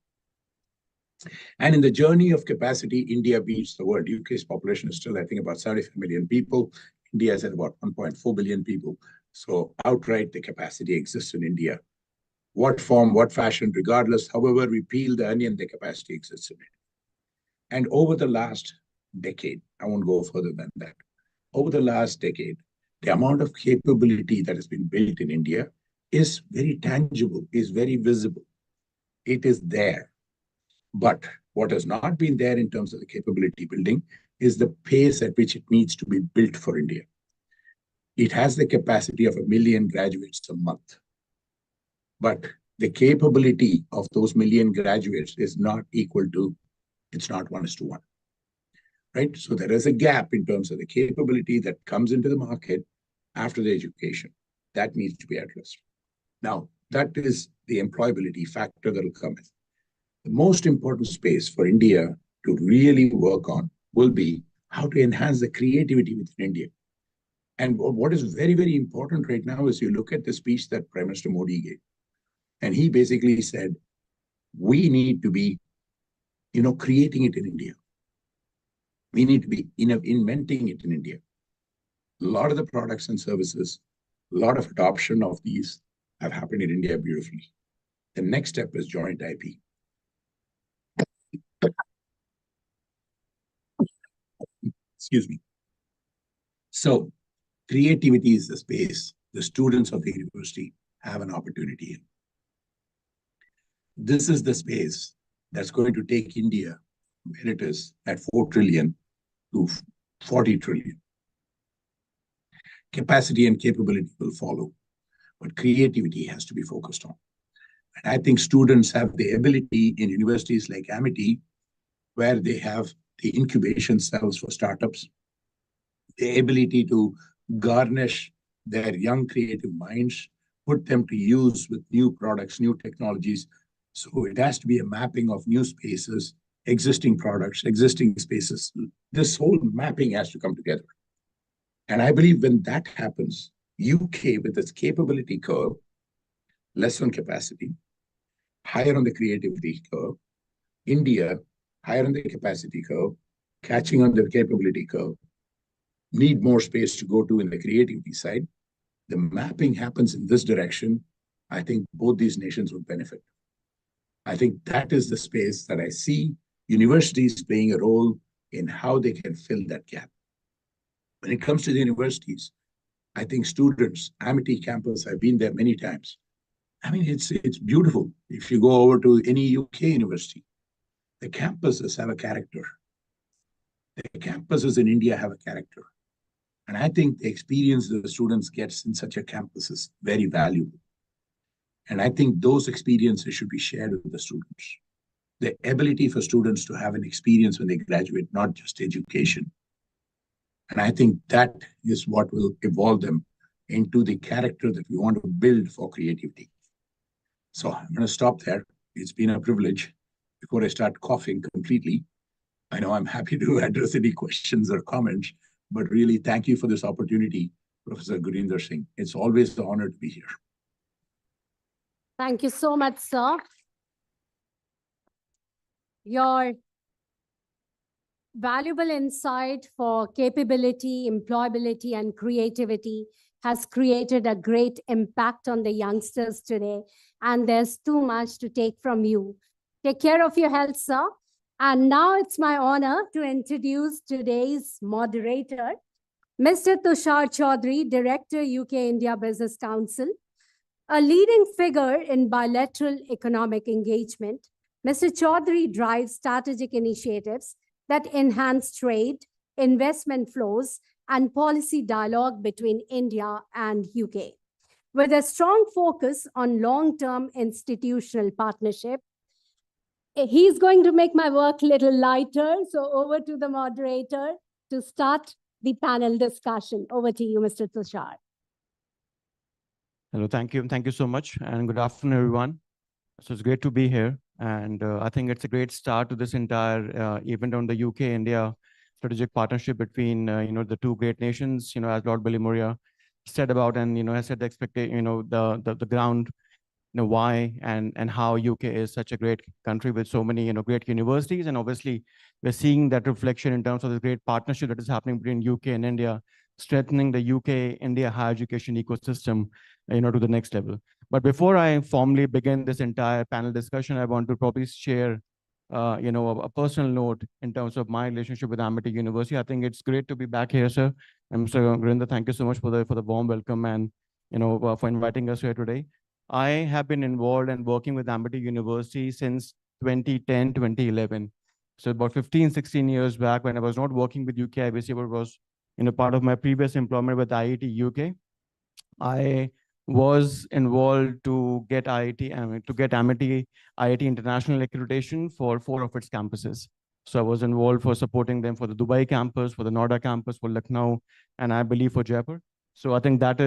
R: And in the journey of capacity, India beats the world. UK's population is still, I think, about 75 million people. India is at about 1.4 billion people. So outright, the capacity exists in India. What form, what fashion, regardless, however we peel the onion, the capacity exists in it. And over the last decade, I won't go further than that. Over the last decade, the amount of capability that has been built in India is very tangible, is very visible. It is there. But what has not been there in terms of the capability building is the pace at which it needs to be built for India. It has the capacity of 1 million graduates a month. But the capability of those 1 million graduates is not equal to, it's not 1:1. Right? So there is a gap in terms of the capability that comes into the market after the education. That needs to be addressed. Now, that is the employability factor that will come in. The most important space for India to really work on will be how to enhance the creativity within India. And what is very, very important right now is you look at the speech that Prime Minister Modi gave. And he basically said, we need to be, creating it in India. We need to be inventing it in India. A lot of the products and services, a lot of adoption of these have happened in India beautifully. The next step is joint IP. Excuse me. So creativity is the space the students of the university have an opportunity in. This is the space that's going to take India where it is at 4 trillion to 40 trillion. Capacity and capability will follow, but creativity has to be focused on. And I think students have the ability in universities like Amity, where they have the incubation cells for startups, the ability to garnish their young creative minds, put them to use with new products, new technologies. So it has to be a mapping of new spaces, existing products, existing spaces. This whole mapping has to come together. And I believe when that happens, UK with its capability curve, less on capacity, higher on the creativity curve, India, higher on the capacity curve, catching on the capability curve, need more space to go to in the creativity side. The mapping happens in this direction. I think both these nations would benefit. I think that is the space that I see universities playing a role in how they can fill that gap. When it comes to the universities, I think students, Amity campus, I've been there many times. I mean, it's beautiful. If you go over to any UK university, the campuses have a character. The campuses in India have a character. And I think the experience that the students get in such a campus is very valuable. And I think those experiences should be shared with the students. The ability for students to have an experience when they graduate, not just education. And I think that is what will evolve them into the character that we want to build for creativity. So I'm going to stop there. It's been a privilege. Before I start coughing completely, I know I'm happy to address any questions or comments, but really thank you for this opportunity, Professor Gurinder Singh. It's always an honor to be here.
A: Thank you so much, sir. Your valuable insight for capability, employability, and creativity has created a great impact on the youngsters today. And there's too much to take from you. Take care of your health, sir. And now it's my honor to introduce today's moderator, Mr. Tushar Chaudhary, Director, UK-India Business Council. A leading figure in bilateral economic engagement, Mr. Chaudhary drives strategic initiatives that enhance trade, investment flows, and policy dialogue between India and UK. with a strong focus on long-term institutional partnership. He's going to make my work a little lighter. So over to the moderator to start the panel discussion. Over to you, Mr. Tushar.
S: Hello, thank you. Thank you so much. And good afternoon, everyone. So it's great to be here. And I think it's a great start to this entire event on the UK-India strategic partnership between, the two great nations, as Lord Billy Moria said about, and, has set the expectation, the ground, why and how UK is such a great country with so many, great universities. And obviously, we're seeing that reflection in terms of the great partnership that is happening between UK and India, strengthening the UK-India higher education ecosystem, to the next level. But before I formally begin this entire panel discussion, I want to probably share, a personal note in terms of my relationship with Amity University. I think it's great to be back here, sir. And Mr. Gurinder, thank you so much for the warm welcome and, for inviting us here today. I have been involved and working with Amity University since 2010, 2011. So about 15, 16 years back when I was not working with UK IBC, but was, part of my previous employment with IIT UK. I was involved to get Amity IIT International accreditation for 4 of its campuses. So I was involved for supporting them for the Dubai campus, for the Noida campus, for Lucknow, and I believe for Jaipur. So I think that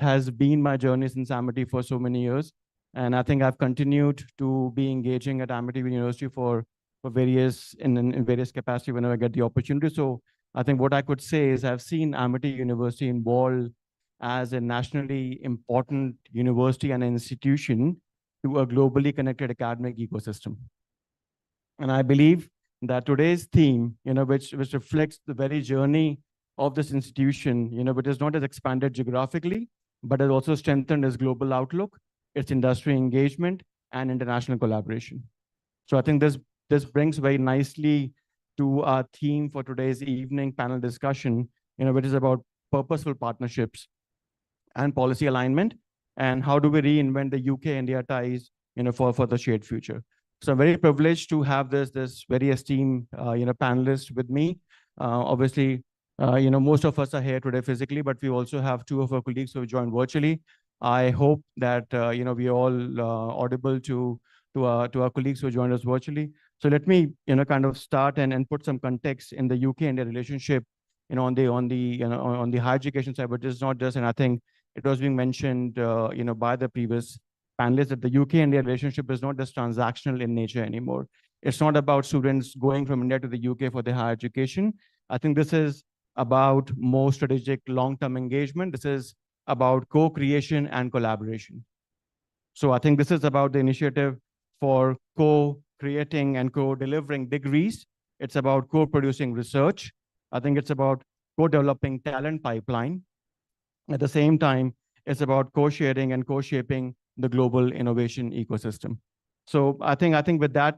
S: has been my journey since Amity for so many years. And I think I've continued to be engaging at Amity University for various in various capacity whenever I get the opportunity. So I think what I could say is I've seen Amity University involved as a nationally important university and an institution to a globally connected academic ecosystem. And I believe that today's theme, which reflects the very journey of this institution, which is not as expanded geographically, but has also strengthened its global outlook, its industry engagement, and international collaboration. So I think this brings very nicely to our theme for today's evening panel discussion, which is about purposeful partnerships and policy alignment, and how do we reinvent the UK-India ties, for the shared future. So I'm very privileged to have this very esteemed, panelists with me. Obviously, most of us are here today physically, but we also have 2 of our colleagues who have joined virtually. I hope that, we are all audible to our colleagues who joined us virtually. So let me, kind of start and put some context in the UK-India relationship, on the higher education side, but it's not just, and I think it was being mentioned, by the previous panelists that the UK-India relationship is not just transactional in nature anymore. It's not about students going from India to the UK for their higher education. I think this is about more strategic long-term engagement. This is about co-creation and collaboration. So I think this is about the initiative for co-creating and co-delivering degrees. It's about co-producing research. I think it's about co-developing talent pipeline. At the same time, it's about co-sharing and co-shaping the global innovation ecosystem. So I think with that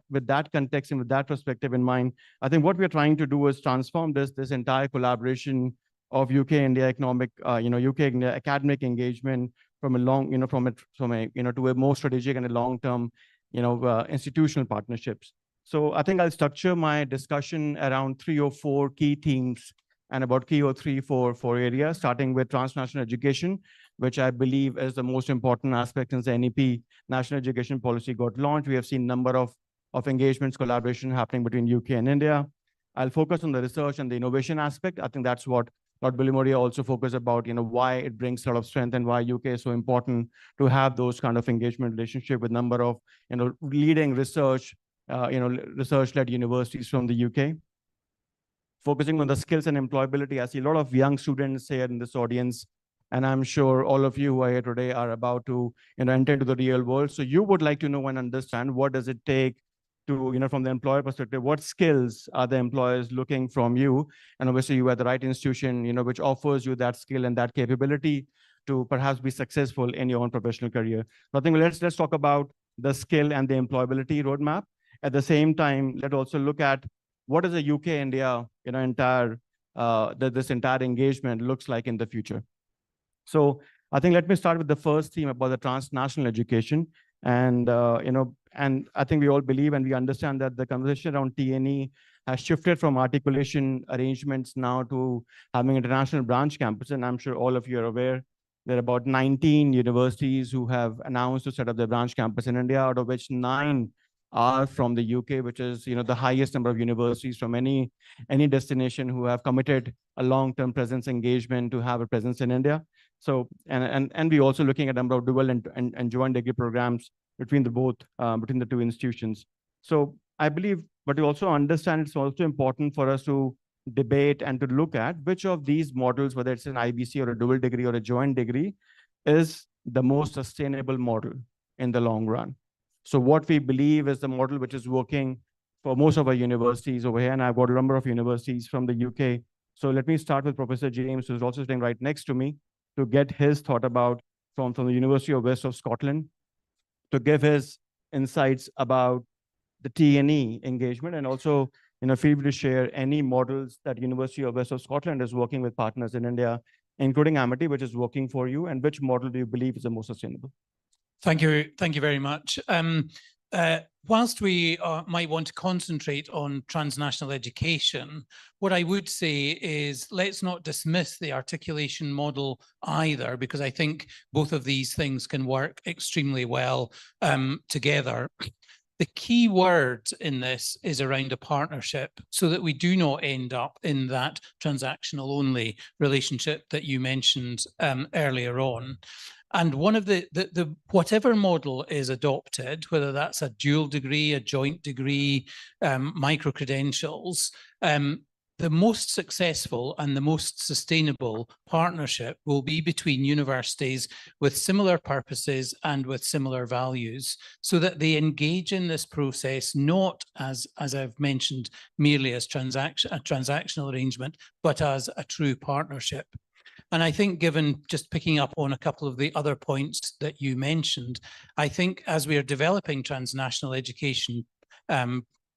S: context and with that perspective in mind, I think what we're trying to do is transform this entire collaboration of UK-India economic, UK-India academic engagement from a long, to a more strategic and a long-term, institutional partnerships. So I think I'll structure my discussion around 3 or 4 key themes and about 3 or 4 areas, starting with transnational education, which I believe is the most important aspect since the NEP national education policy got launched. We have seen a number of engagements, collaboration happening between UK and India. I'll focus on the research and the innovation aspect. I think that's what Lord Billy Moria also focused about, why it brings a lot of strength and why UK is so important to have those kind of engagement relationship with number of, leading research, research-led universities from the UK. Focusing on the skills and employability. I see a lot of young students here in this audience, and I'm sure all of you who are here today are about to, enter into the real world. So you would like to know and understand what does it take to, from the employer perspective, what skills are the employers looking from you? And obviously you are the right institution, which offers you that skill and that capability to perhaps be successful in your own professional career. So I think let's talk about the skill and the employability roadmap. At the same time, let's also look at what is the UK-India, this entire engagement looks like in the future. So I think let me start with the first theme about the transnational education. And, and I think we all believe and we understand that the conversation around TNE has shifted from articulation arrangements now to having international branch campus. And I'm sure all of you are aware There are about 19 universities who have announced to set up their branch campus in India, out of which 9 are from the UK, which is the highest number of universities from any destination who have committed a long-term presence engagement to have a presence in India. So and we also looking at a number of dual and joint degree programs between between the two institutions. So I believe, but you also understand it's also important for us to debate and to look at which of these models, whether it's an IBC or a dual degree or a joint degree, is the most sustainable model in the long run. So what we believe is the model which is working for most of our universities over here, and I've got a number of universities from the UK. So let me start with Professor James, who's also sitting right next to me, to get his thought about from the University of West of Scotland, to give his insights about the T&E engagement, and also feel free to share any models that University of West of Scotland is working with partners in India, including Amity, which is working for you, and which model do you believe is the most sustainable?
T: Thank you very much. Whilst we might want to concentrate on transnational education, what I would say is let's not dismiss the articulation model either, because I think both of these things can work extremely well together. The key word in this is around a partnership, so that we do not end up in that transactional only relationship that you mentioned earlier on. And one of the whatever model is adopted, whether that's a dual degree, a joint degree, micro-credentials, the most successful and the most sustainable partnership will be between universities with similar purposes and with similar values, so that they engage in this process not as I've mentioned, merely as a transactional arrangement, but as a true partnership. And I think, given just picking up on a couple of the other points that you mentioned, I think as we are developing transnational education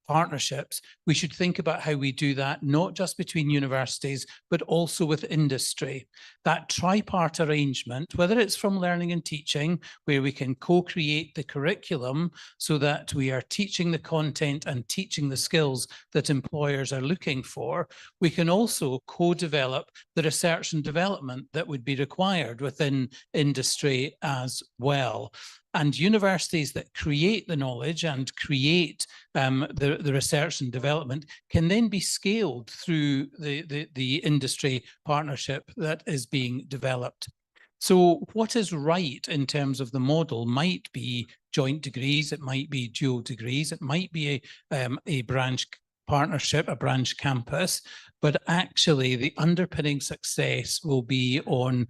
T: partnerships, we should think about how we do that, not just between universities, but also with industry. That tripart arrangement, whether it's from learning and teaching, where we can co-create the curriculum so that we are teaching the content and teaching the skills that employers are looking for, we can also co-develop the research and development that would be required within industry as well. And universities that create the knowledge and create the research and development can then be scaled through the industry partnership that is being developed. So what is right in terms of the model might be joint degrees, it might be dual degrees, it might be a branch partnership, a branch campus, but actually the underpinning success will be on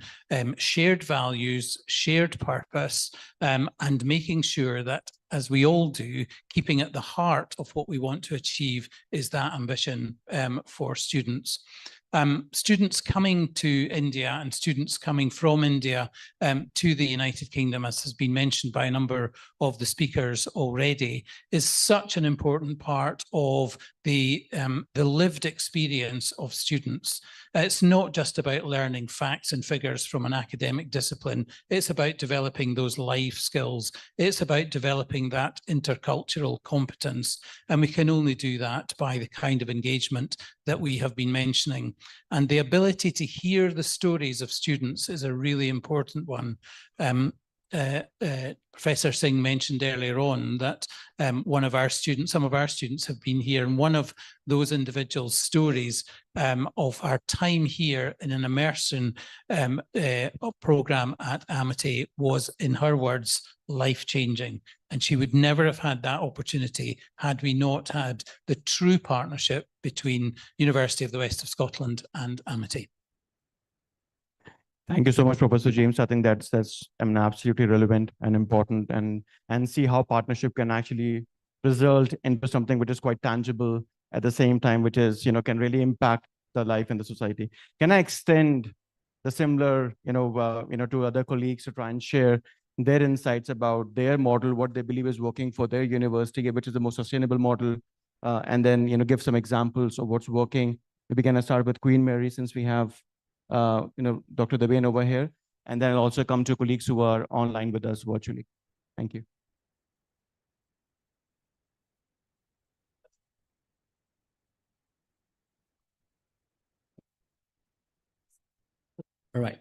T: shared values, shared purpose, and making sure that, as we all do, keeping at the heart of what we want to achieve is that ambition for students. Students coming to India and students coming from India to the United Kingdom, as has been mentioned by a number of the speakers already, is such an important part of the lived experience of students. It's not just about learning facts and figures from an academic discipline. It's about developing those life skills. It's about developing that intercultural competence. And we can only do that by the kind of engagement that we have been mentioning. And the ability to hear the stories of students is a really important one. Professor Singh mentioned earlier on that some of our students have been here, and one of those individuals' stories of our time here in an immersion program at Amity was, in her words, life-changing. And she would never have had that opportunity had we not had the true partnership between University of the West of Scotland and Amity.
S: Thank you so much, Professor James. I think that's absolutely relevant and important, and see how partnership can actually result into something which is quite tangible at the same time, which is can really impact the life in the society. Can I extend the similar to other colleagues to try and share their insights about their model, what they believe is working for their university, which is the most sustainable model, and then give some examples of what's working. Maybe can I start with Queen Mary, since we have Dr. Debain over here, and then I'll also come to colleagues who are online with us virtually. Thank you.
U: All right.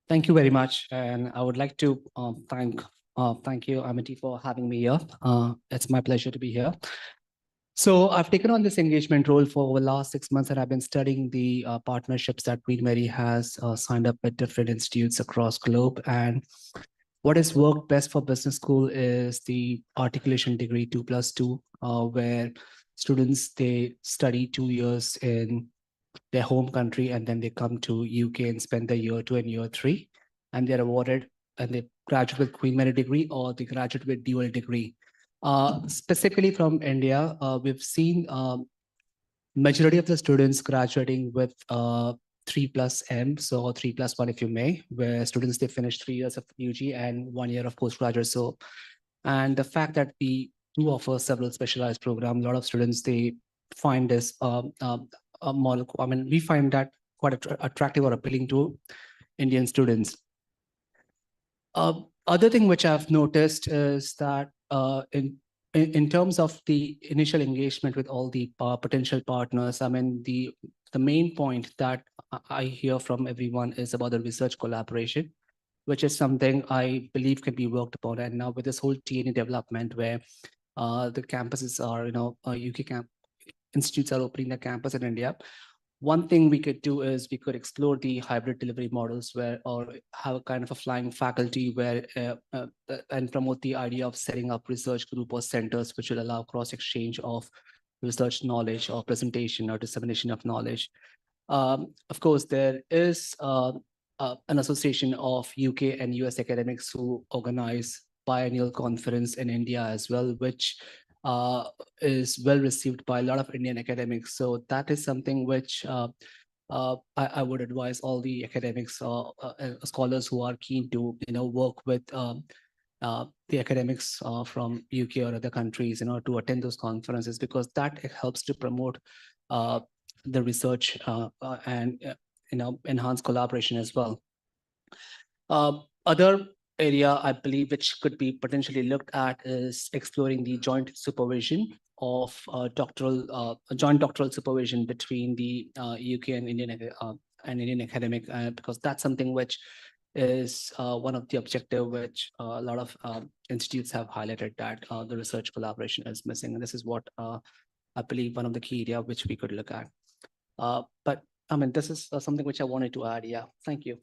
U: Thank you very much, and I would like to thank you, Amity, for having me here. It's my pleasure to be here. So I've taken on this engagement role for the last 6 months, and I've been studying the partnerships that Queen Mary has signed up with different institutes across globe. And what has worked best for business school is the articulation degree 2+2, where students, they study 2 years in their home country, and then they come to UK and spend the year 2 and year 3, and they're awarded, and they graduate with Queen Mary degree or they graduate with dual degree. Specifically from India, we've seen majority of the students graduating with 3+M, so 3+1 if you may, where students, they finish 3 years of UG and 1 year of postgraduate. So, and the fact that we do offer several specialized programs, a lot of students, they find this a model. I mean, we find that quite attractive or appealing to Indian students. Other thing which I've noticed is that in terms of the initial engagement with all the potential partners, I mean, the main point that I hear from everyone is about the research collaboration, which is something I believe can be worked upon. And now with this whole TNE development, where the campuses are, UK institutes are opening their campus in India. One thing we could do is we could explore the hybrid delivery models where, or have a kind of a flying faculty where, and promote the idea of setting up research group or centers, which will allow cross exchange of research knowledge or presentation or dissemination of knowledge. Of course, there is an association of UK and US academics who organize biennial conference in India as well, which is well received by a lot of Indian academics. So that is something which I would advise all the academics, scholars who are keen to work with the academics from UK or other countries to attend those conferences, because that helps to promote the research and enhance collaboration as well. Other area I believe which could be potentially looked at is exploring the joint supervision of joint doctoral supervision between the UK and Indian academic, because that's something which is one of the objective which a lot of institutes have highlighted, that the research collaboration is missing, and this is what I believe one of the key area which we could look at. But I mean, this is something which I wanted to add. Yeah, thank you.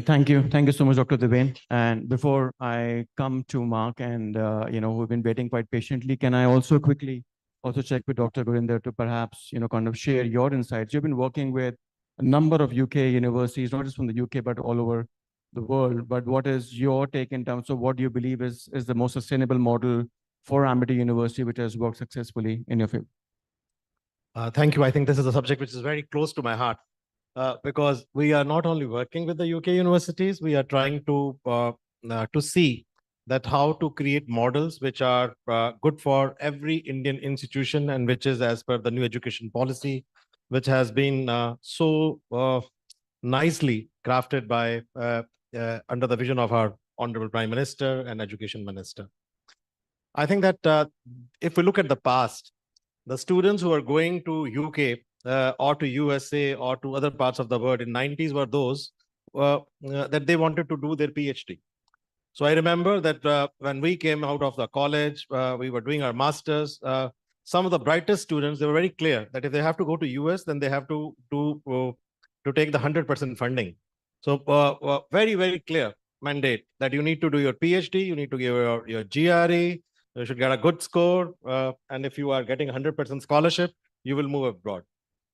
S: Thank you. Thank you so much, Dr. Devane. And before I come to Mark and, who've been waiting quite patiently, can I also quickly also check with Dr. Gurinder to perhaps, kind of share your insights? You've been working with a number of UK universities, not just from the UK, but all over the world. But what is your take in terms of what do you believe is the most sustainable model for Amity University, which has worked successfully in your field?
C: Thank you. I think this is a subject which is very close to my heart. Because we are not only working with the UK universities, we are trying to see that how to create models which are good for every Indian institution, and which is as per the new education policy, which has been so nicely crafted by under the vision of our Honorable Prime Minister and Education Minister. I think that if we look at the past, the students who are going to UK or to USA or to other parts of the world in 90s were those that they wanted to do their PhD. So I remember that when we came out of the college, we were doing our masters. Some of the brightest students, they were very clear that if they have to go to US, then they have to take the 100% funding. So very, very clear mandate that you need to do your PhD, you need to give your GRE, you should get a good score. And if you are getting 100% scholarship, you will move abroad.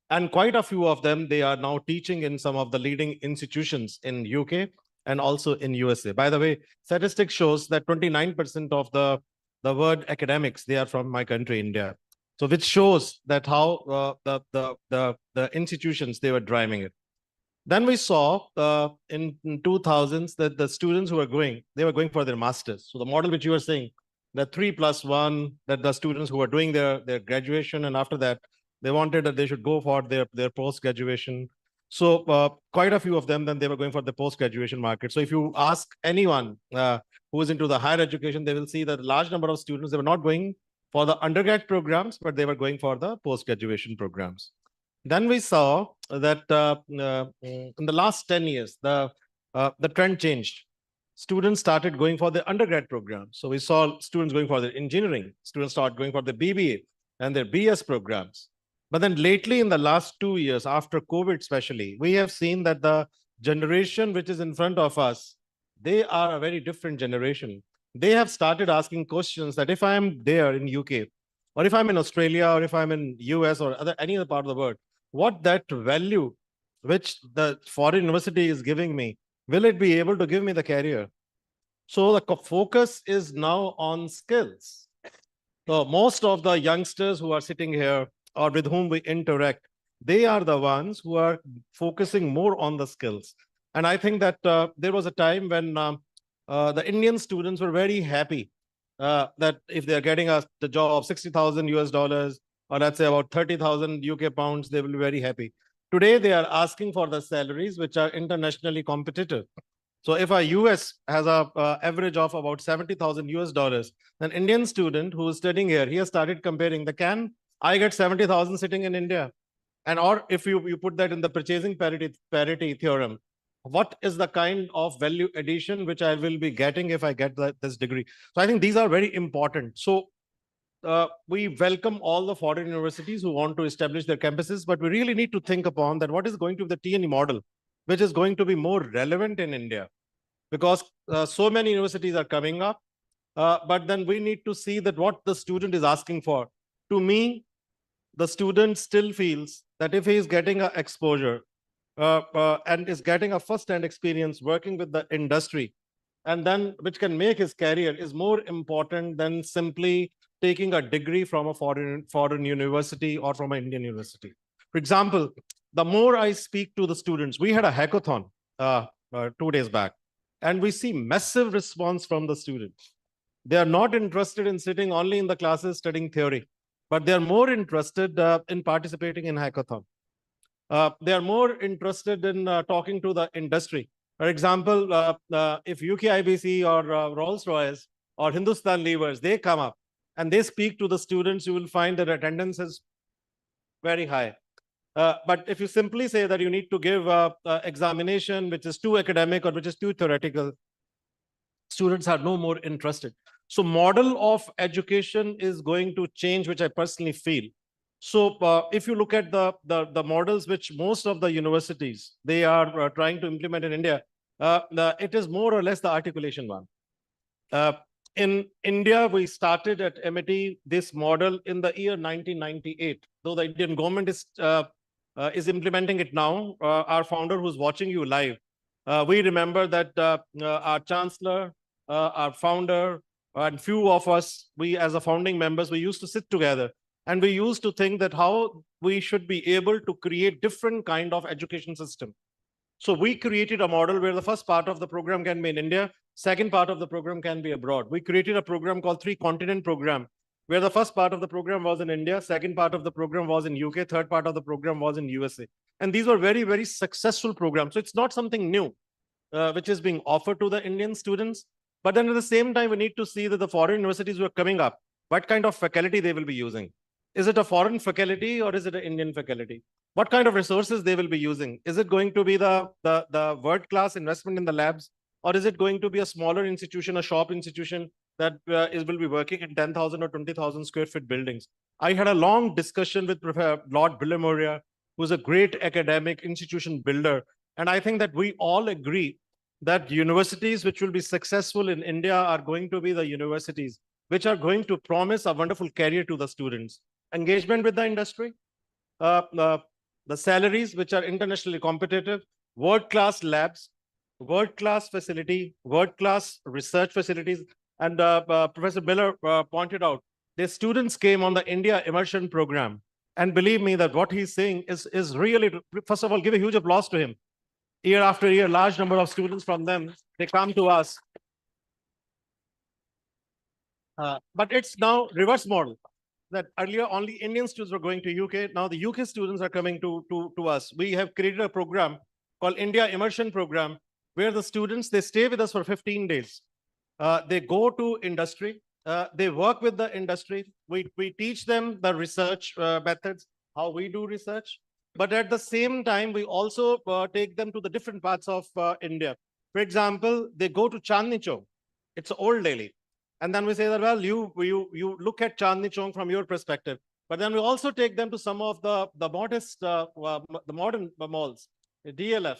C: And quite a few of them, they are now teaching in some of the leading institutions in UK and also in USA. By the way, statistics shows that 29% of the world academics, they are from my country, India. So which shows that how the institutions, they were driving it. Then we saw in 2000s that the students who were going, they were going for their masters. So the model which you were saying, the 3+1, that the students who were doing their graduation, and after that, they wanted that they should go for their post-graduation. So quite a few of them, then they were going for the post-graduation market. So if you ask anyone who is into the higher education, they will see that a large number of students, they were not going for the undergrad programs, but they were going for the post-graduation programs. Then we saw that in the last 10 years, the trend changed. Students started going for the undergrad program. So we saw students going for the engineering. Students started going for the BBA and their BS programs. But then lately, in the last 2 years, after COVID especially, we have seen that the generation which is in front of us, they are a very different generation. They have started asking questions that if I am there in UK, or if I'm in Australia, or if I'm in US or any other part of the world, what that value which the foreign university is giving me, will it be able to give me the career? So the focus is now on skills. So most of the youngsters who are sitting here or with whom we interact, they are the ones who are focusing more on the skills. And I think that there was a time when the Indian students were very happy that if they're getting the job, 60,000 US dollars, or let's say about 30,000 UK pounds, they will be very happy. Today, they are asking for the salaries which are internationally competitive. So if a US has a average of about 70,000 US dollars, an Indian student who is studying here, he has started comparing I get 70,000 sitting in India. And or if you put that in the purchasing parity theorem, what is the kind of value addition which I will be getting if I get this degree? So I think these are very important. So we welcome all the foreign universities who want to establish their campuses, but we really need to think upon that what is going to be the T&E model, which is going to be more relevant in India, because so many universities are coming up, but then we need to see that what the student is asking for. To me, the student still feels that if he is getting an exposure and is getting a first-hand experience working with the industry, and then which can make his career, is more important than simply taking a degree from a foreign university or from an Indian university. For example, the more I speak to the students, we had a hackathon 2 days back, and we see massive response from the students. They are not interested in sitting only in the classes studying theory, but they are more interested in participating in hackathon. They are more interested in talking to the industry. For example, if UKIBC or Rolls-Royce or Hindustan Levers, they come up and they speak to the students, you will find that attendance is very high. But if you simply say that you need to give an examination which is too academic or which is too theoretical, students are no more interested. So model of education is going to change, which I personally feel. So if you look at the models which most of the universities, they are trying to implement in India, it is more or less the articulation one. In India, we started at MIT this model in the year 1998, though the Indian government is implementing it now. Our founder, who's watching you live, we remember that our chancellor, our founder, and few of us, we as a founding members, we used to sit together and we used to think that how we should be able to create different kind of education system. So we created a model where the first part of the program can be in India, second part of the program can be abroad. We created a program called 3-continent program, where the first part of the program was in India, second part of the program was in UK, third part of the program was in USA. And these were very, very successful programs. So it's not something new, which is being offered to the Indian students. But then at the same time, we need to see that the foreign universities who are coming up, what kind of faculty they will be using. Is it a foreign faculty or is it an Indian faculty? What kind of resources they will be using? Is it going to be the world-class investment in the labs? Or is it going to be a smaller institution, a shop institution that will be working in 10,000 or 20,000 square feet buildings? I had a long discussion with Lord Billimoria, who's a great academic institution builder. And I think that we all agree that universities which will be successful in India are going to be the universities which are going to promise a wonderful career to the students. Engagement with the industry, the salaries which are internationally competitive, world-class labs, world-class facility, world-class research facilities. And Professor Miller pointed out, the students came on the India immersion program. And believe me that what he's saying is really, first of all, give a huge applause to him. Year after year, large number of students from them, they come to us. But it's now reverse model. That earlier only Indian students were going to UK. Now the UK students are coming to us. We have created a program called India Immersion Program, where the students, they stay with us for 15 days. They go to industry. They work with the industry. We teach them the research methods, how we do research. But at the same time, we also take them to the different parts of India. For example, they go to Chandni Chowk. It's old Delhi. And then we say that, well, you look at Chandni Chowk from your perspective. But then we also take them to some of the modern malls, DLF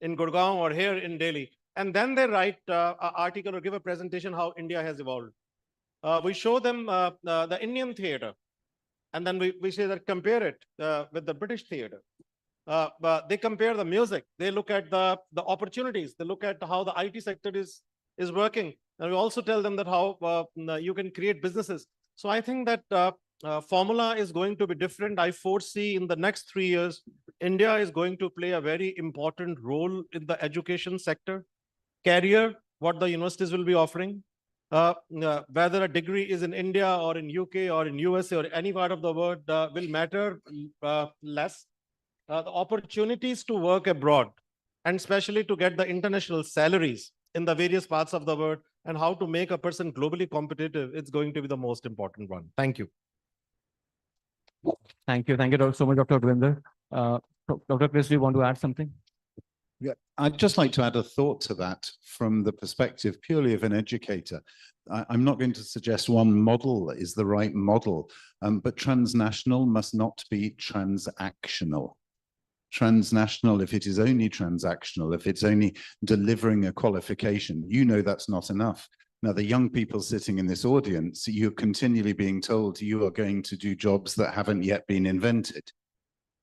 C: in Gurgaon or here in Delhi. And then they write an article or give a presentation how India has evolved. We show them the Indian theater. And then we say that compare it with the British theater. But they compare the music. They look at the opportunities. They look at how the IT sector is working. And we also tell them that how you can create businesses. So I think that formula is going to be different. I foresee in the next 3 years, India is going to play a very important role in the education sector. Career, what the universities will be offering. Whether a degree is in India or in UK or in USA or any part of the world will matter less. The opportunities to work abroad and especially to get the international salaries in the various parts of the world and how to make a person globally competitive, it's going to be the most important one. Thank you.
S: Thank you. Thank you so much, Dr. Gurinder. Dr. Chris, do you want to add something?
B: Yeah, I'd just like to add a thought to that from the perspective purely of an educator. I'm not going to suggest one model is the right model, but transnational must not be transactional. Transnational, if it is only transactional, if it's only delivering a qualification, you know that's not enough. Now, the young people sitting in this audience, you're continually being told you are going to do jobs that haven't yet been invented.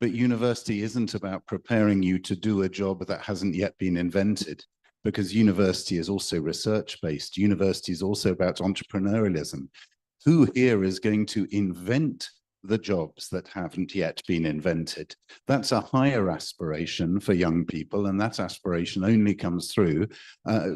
B: But university isn't about preparing you to do a job that hasn't yet been invented, because university is also research-based. University is also about entrepreneurialism. Who here is going to invent the jobs that haven't yet been invented? That's a higher aspiration for young people, and that aspiration only comes through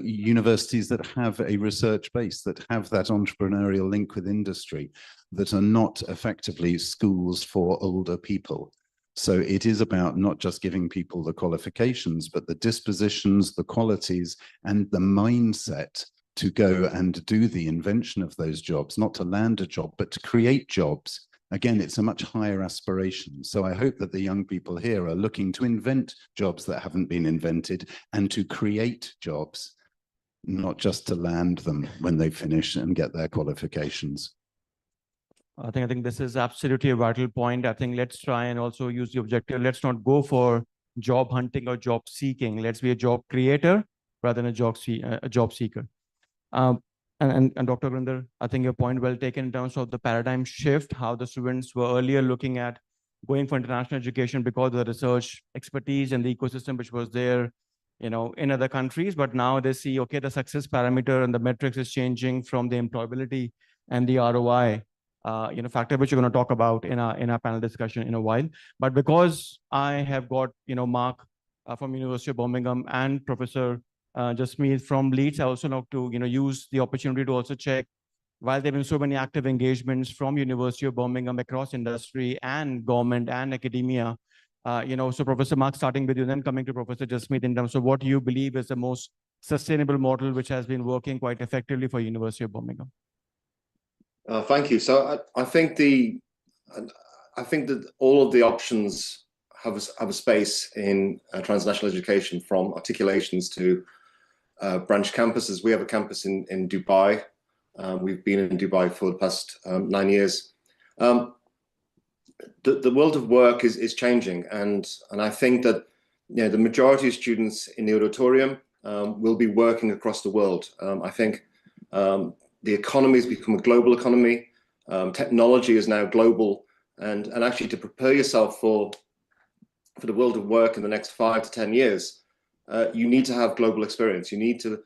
B: universities that have a research base, that have that entrepreneurial link with industry, that are not effectively schools for older people. So it is about not just giving people the qualifications, but the dispositions, the qualities, and the mindset to go and do the invention of those jobs, not to land a job, but to create jobs. Again, it's a much higher aspiration. So I hope that the young people here are looking to invent jobs that haven't been invented and to create jobs, not just to land them when they finish and get their qualifications.
S: I think this is absolutely a vital point. I think let's try and also use the objective. Let's not go for job hunting or job seeking. Let's be a job creator rather than a job seeker. And Dr. Gurinder, I think your point well taken in terms of the paradigm shift, how the students were earlier looking at going for international education because of the research expertise and the ecosystem which was there, in other countries. But now they see, okay, the success parameter and the metrics is changing from the employability and the ROI. Factor which we're going to talk about in our panel discussion in a while. But because I have got, Mark from University of Birmingham and Professor Jasmeet from Leeds, I also know to, use the opportunity to also check, while there have been so many active engagements from University of Birmingham across industry and government and academia, so Professor Mark, starting with you, then coming to Professor Jasmeet in terms of what you believe is the most sustainable model which has been working quite effectively for University of Birmingham.
V: Thank you. So I think that all of the options have a space in transnational education, from articulations to branch campuses. We have a campus in Dubai. We've been in Dubai for the past 9 years. The world of work is changing, and I think that the majority of students in the auditorium will be working across the world. I think the economy has become a global economy. Technology is now global, and actually to prepare yourself for the world of work in the next 5 to 10 years, you need to have global experience. You need to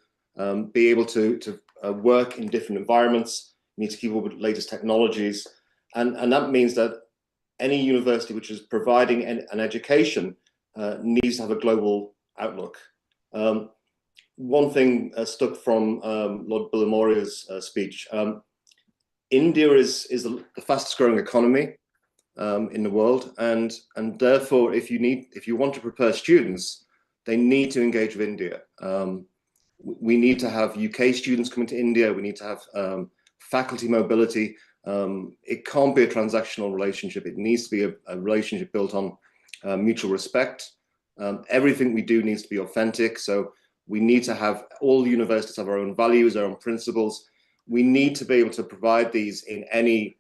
V: be able to work in different environments. You need to keep up with the latest technologies, and that means that any university which is providing an education needs to have a global outlook. One thing stuck from Lord Billimoria's speech. India is the fastest growing economy in the world, and therefore, if you want to prepare students, they need to engage with India. We need to have UK students coming to India. We need to have faculty mobility. It can't be a transactional relationship. It needs to be a relationship built on mutual respect. Everything we do needs to be authentic. So we need to have, all universities have our own values, our own principles. We need to be able to provide these in any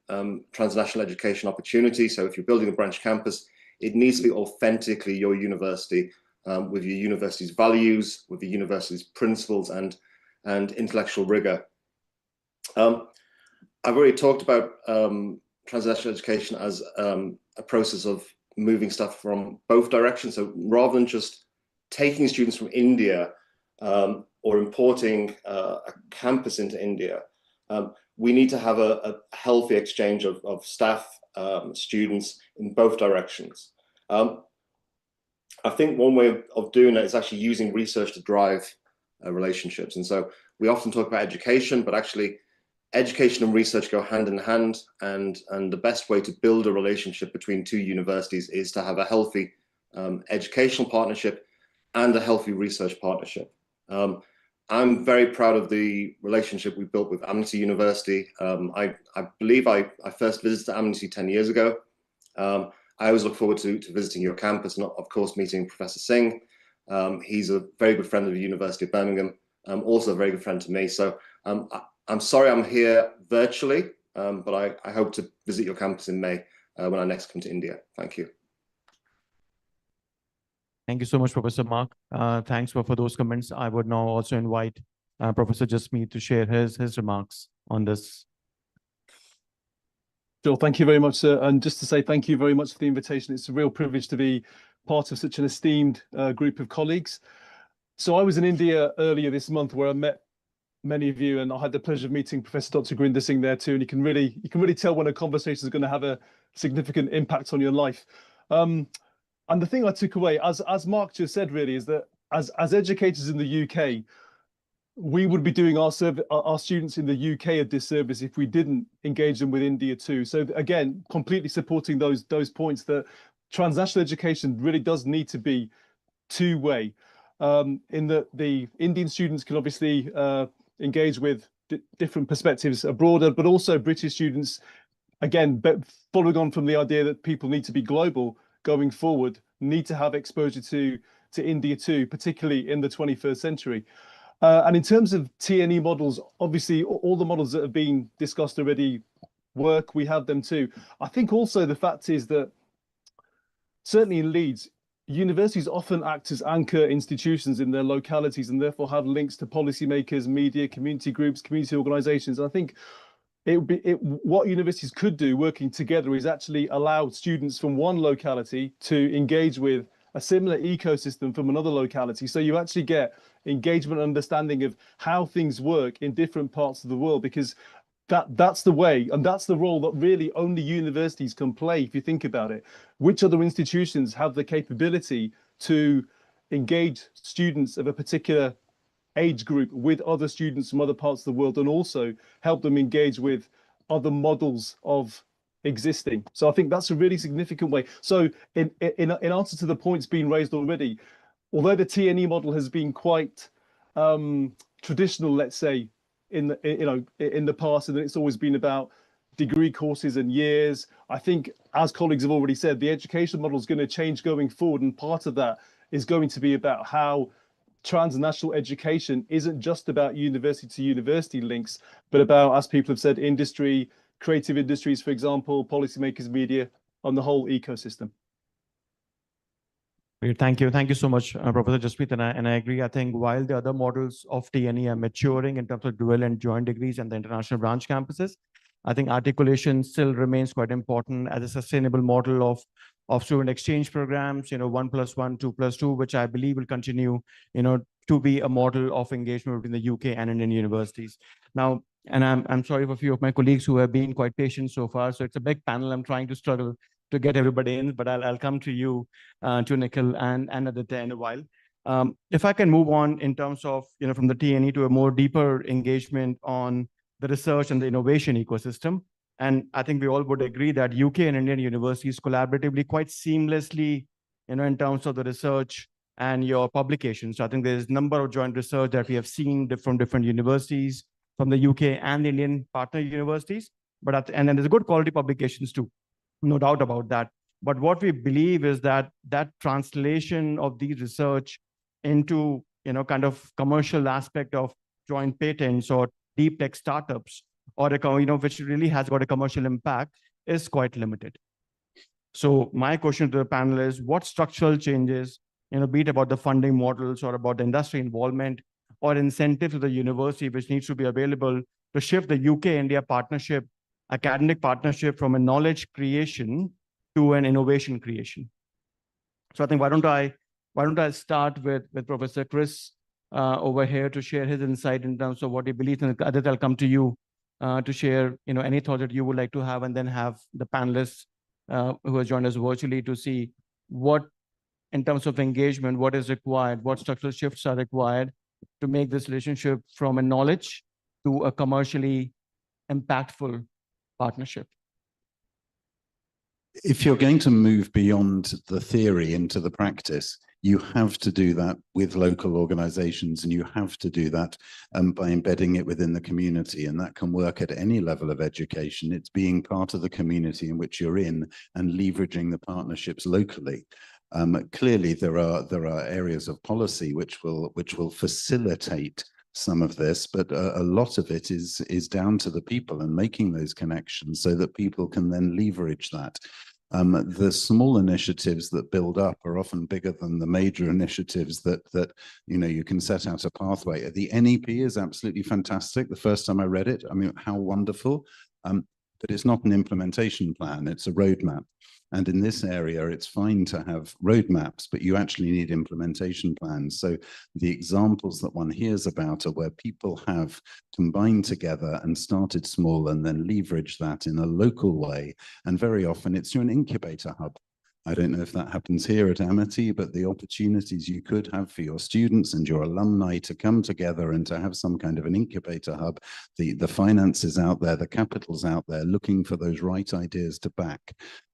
V: transnational education opportunity. So if you're building a branch campus, it needs to be authentically your university, with your university's values, with the university's principles and intellectual rigor. I've already talked about transnational education as a process of moving stuff from both directions. So rather than just taking students from India or importing a campus into India, we need to have a healthy exchange of staff, students in both directions. I think one way of doing that is actually using research to drive relationships. And so we often talk about education, but actually education and research go hand in hand. And the best way to build a relationship between two universities is to have a healthy educational partnership and a healthy research partnership. I'm very proud of the relationship we built with Amnesty University. I believe I first visited Amnesty 10 years ago. I always look forward to visiting your campus and of course meeting Professor Singh. He's a very good friend of the University of Birmingham, also a very good friend to me. So I'm sorry I'm here virtually, but I hope to visit your campus in May when I next come to India. Thank you.
S: Thank you so much, Professor Mark. Thanks for those comments. I would now also invite Professor Jasmeet to share his remarks on this.
D: Sure, thank you very much, sir. And just to say thank you very much for the invitation. It's a real privilege to be part of such an esteemed group of colleagues. So I was in India earlier this month where I met many of you, and I had the pleasure of meeting Professor Dr. Gurinder Singh there too. And you can really tell when a conversation is going to have a significant impact on your life. And the thing I took away, as Mark just said, really, is that as educators in the UK, we would be doing our students in the UK a disservice if we didn't engage them with India too. So again, completely supporting those points that transnational education really does need to be two-way. In that the Indian students can obviously engage with different perspectives abroad, but also British students, again, following on from the idea that people need to be global going forward, need to have exposure to India too, particularly in the 21st century. And in terms of TNE models, obviously all the models that have been discussed already work, we have them too. I think also the fact is that certainly in Leeds, universities often act as anchor institutions in their localities and therefore have links to policymakers, media, community groups, community organizations. And I think what universities could do working together is actually allow students from one locality to engage with a similar ecosystem from another locality. So you actually get engagement and understanding of how things work in different parts of the world, because that's the way and that's the role that really only universities can play if you think about it. Which other institutions have the capability to engage students of a particular age group with other students from other parts of the world and also help them engage with other models of existing? So I think that's a really significant way. So in answer to the points being raised already, although the TNE model has been quite traditional, let's say, in the past, and it's always been about degree courses and years, I think, as colleagues have already said, the education model is going to change going forward, and part of that is going to be about how transnational education isn't just about university to university links, but about, as people have said, industry, creative industries, for example, policymakers, media, on the whole ecosystem.
S: Great, thank you. Thank you so much, Professor Jasmeet. And I agree. I think while the other models of TNE are maturing in terms of dual and joint degrees and the international branch campuses, I think articulation still remains quite important as a sustainable model of student exchange programs, 1+1, 2+2, which I believe will continue, to be a model of engagement between the UK and Indian universities. Now, and I'm sorry for a few of my colleagues who have been quite patient so far. So it's a big panel. I'm trying to struggle to get everybody in, but I'll come to you, to Nikhil and Aditya in a while. If I can move on in terms of, from the TNE to a more deeper engagement on the research and the innovation ecosystem. And I think we all would agree that UK and Indian universities collaboratively quite seamlessly, in terms of the research and your publications. So I think there's a number of joint research that we have seen from different universities, from the UK and the Indian partner universities. And then there's good quality publications too, no doubt about that. But what we believe is that that translation of the research into, kind of commercial aspect of joint patents or deep tech startups, or which really has got a commercial impact, is quite limited. So my question to the panel is, what structural changes, be it about the funding models or about the industry involvement or incentive to the university, which needs to be available to shift the UK-India partnership, academic partnership, from a knowledge creation to an innovation creation? So I think why don't I start with Professor Chris over here to share his insight in terms of what he believes, and Aditya, I'll come to you to share any thoughts that you would like to have, and then have the panelists who has joined us virtually to see what, in terms of engagement, what is required, what structural shifts are required to make this relationship from a knowledge to a commercially impactful partnership.
B: If you're going to move beyond the theory into the practice, you have to do that with local organizations, and you have to do that by embedding it within the community. And that can work at any level of education. It's being part of the community in which you're in and leveraging the partnerships locally. Clearly, there are areas of policy which will facilitate some of this, but a lot of it is down to the people and making those connections so that people can then leverage that. The small initiatives that build up are often bigger than the major initiatives that you can set out a pathway. The NEP is absolutely fantastic. The first time I read it, I mean, how wonderful. But it's not an implementation plan, it's a roadmap. And in this area, it's fine to have roadmaps, but you actually need implementation plans. So the examples that one hears about are where people have combined together and started small and then leverage that in a local way. And very often it's through an incubator hub. I don't know if that happens here at Amity, but the opportunities you could have for your students and your alumni to come together and to have some kind of an incubator hub, the finances out there, the capital's out there looking for those right ideas to back.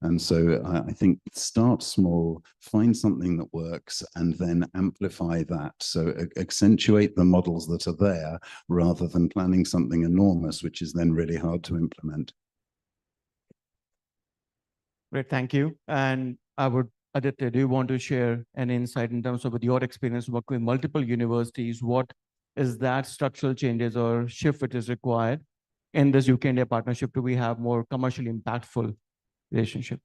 B: And so I think start small, find something that works, and then amplify that. So accentuate the models that are there rather than planning something enormous, which is then really hard to implement.
S: Great, thank you. And Aditya, do you want to share an insight in terms of with your experience working with multiple universities? What is that structural changes or shift which is required in this UK-India partnership to we have more commercially impactful relationship?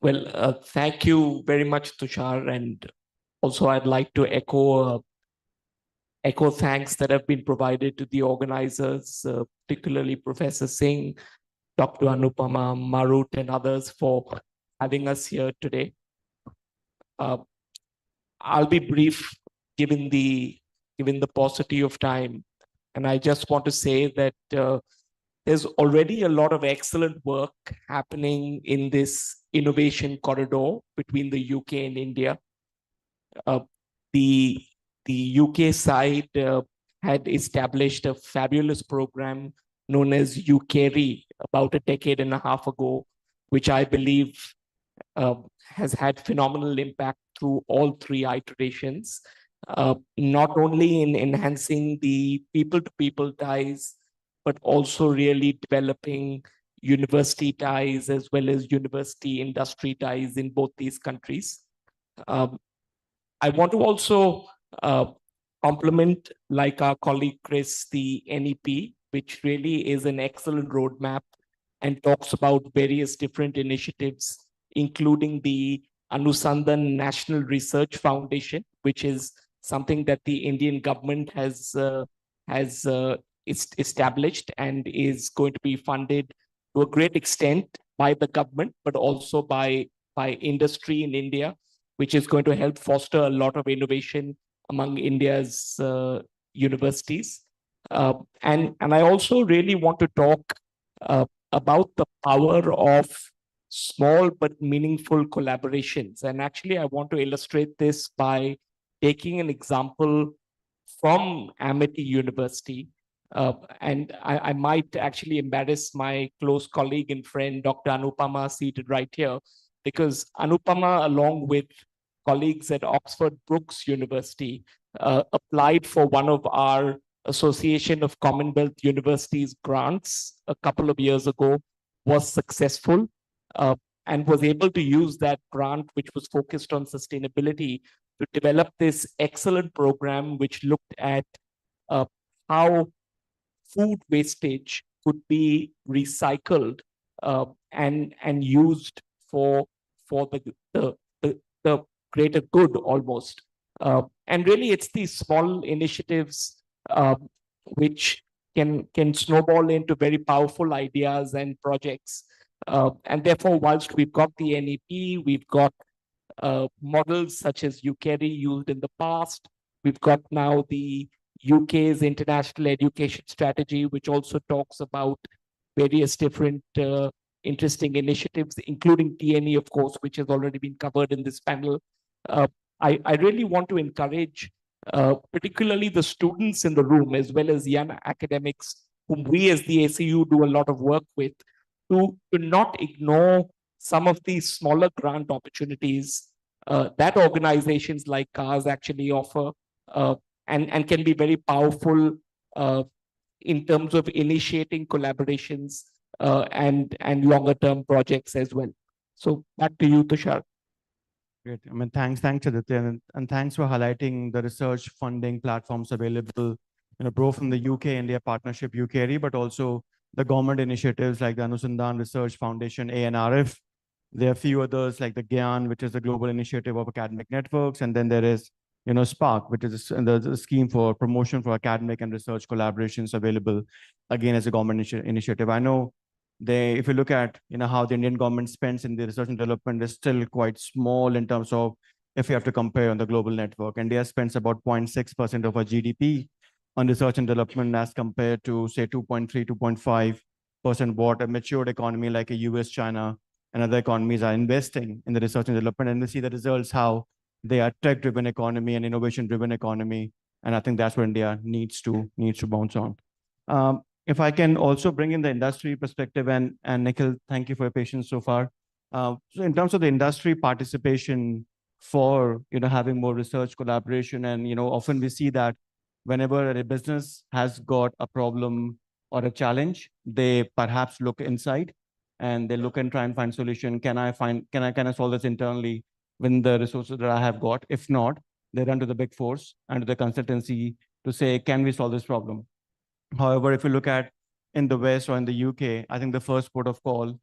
E: Well, thank you very much, Tushar. And also I'd like to echo thanks that have been provided to the organizers, particularly Professor Singh, Dr. Anupama, Marut, and others for having us here today. I'll be brief given the paucity of time. And I just want to say that there's already a lot of excellent work happening in this innovation corridor between the UK and India. The UK side had established a fabulous program known as UKRI about a decade and a half ago, which I believe has had phenomenal impact through all three iterations, not only in enhancing the people-to-people ties, but also really developing university ties as well as university industry ties in both these countries. I want to also compliment, like our colleague Chris, the NEP, which really is an excellent roadmap and talks about various different initiatives, including the Anusandhan National Research Foundation, which is something that the Indian government has established and is going to be funded to a great extent by the government, but also by industry in India, which is going to help foster a lot of innovation among India's universities. And I also really want to talk about the power of small but meaningful collaborations. And actually, I want to illustrate this by taking an example from Amity University. And I might actually embarrass my close colleague and friend, Dr. Anupama, seated right here, because Anupama, along with colleagues at Oxford Brookes University, applied for one of our Association of Commonwealth Universities grants a couple of years ago, was successful. and was able to use that grant, which was focused on sustainability, to develop this excellent program, which looked at how food wastage could be recycled and used for the greater good almost. And really, it's these small initiatives which can snowball into very powerful ideas and projects. And therefore, whilst we've got the NEP, we've got models such as UKERI used in the past. We've got now the UK's international education strategy, which also talks about various different interesting initiatives, including TNE, of course, which has already been covered in this panel. I really want to encourage particularly the students in the room, as well as young academics, whom we as the ACU do a lot of work with, to not ignore some of these smaller grant opportunities that organizations like CARS actually offer, and can be very powerful in terms of initiating collaborations and longer term projects as well. So back to you, Tushar.
S: Great. I mean, thanks, Aditya, and thanks for highlighting the research funding platforms available, both from the UK-India partnership, UKERI, but also the government initiatives like the Anusandhan Research Foundation, ANRF. There are a few others like the GYAN, which is the Global Initiative of Academic Networks, and then there is, SPARK, which is the scheme for promotion for academic and research collaborations available, again, as a government initiative. I know if you look at how the Indian government spends in the research and development is still quite small in terms of, if you have to compare on the global network. India spends about 0.6% of our GDP on research and development as compared to say 2.3, 2.5% what a matured economy like a US, China, and other economies are investing in the research and development. And we see the results, how they are tech-driven economy and innovation-driven economy. And I think that's where India needs to bounce on. If I can also bring in the industry perspective, and Nikhil, thank you for your patience so far. So in terms of the industry participation for having more research collaboration, and often we see that whenever a business has got a problem or a challenge, they perhaps look inside and they look and try and find solution. Can I solve this internally with the resources that I have got? If not, they run to the big fours and to the consultancy to say, can we solve this problem? However, if you look at in the West or in the UK, I think the first port of call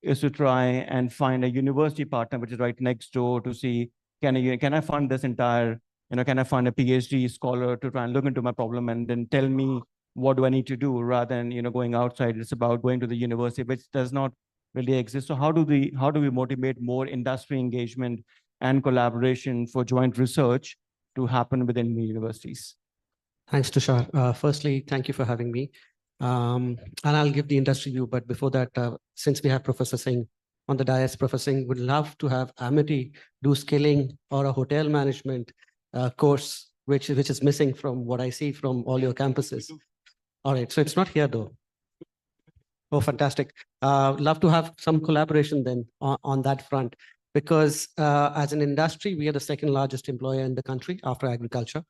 S: is to try and find a university partner, which is right next door, to see, can I fund this entire, can I find a PhD scholar to try and look into my problem and then tell me what do I need to do, rather than, going outside. It's about going to the university, which does not really exist. So how do we motivate more industry engagement and collaboration for joint research to happen within the universities?
G: Thanks, Tushar. Firstly, thank you for having me. And I'll give the industry view. But before that, since we have Professor Singh on the dais, Professor Singh would love to have Amity do skilling or a hotel management course, which is missing from what I see from all your campuses. All right, so it's not here though. Oh, fantastic. Love to have some collaboration then on that front, because as an industry, we are the second largest employer in the country after agriculture.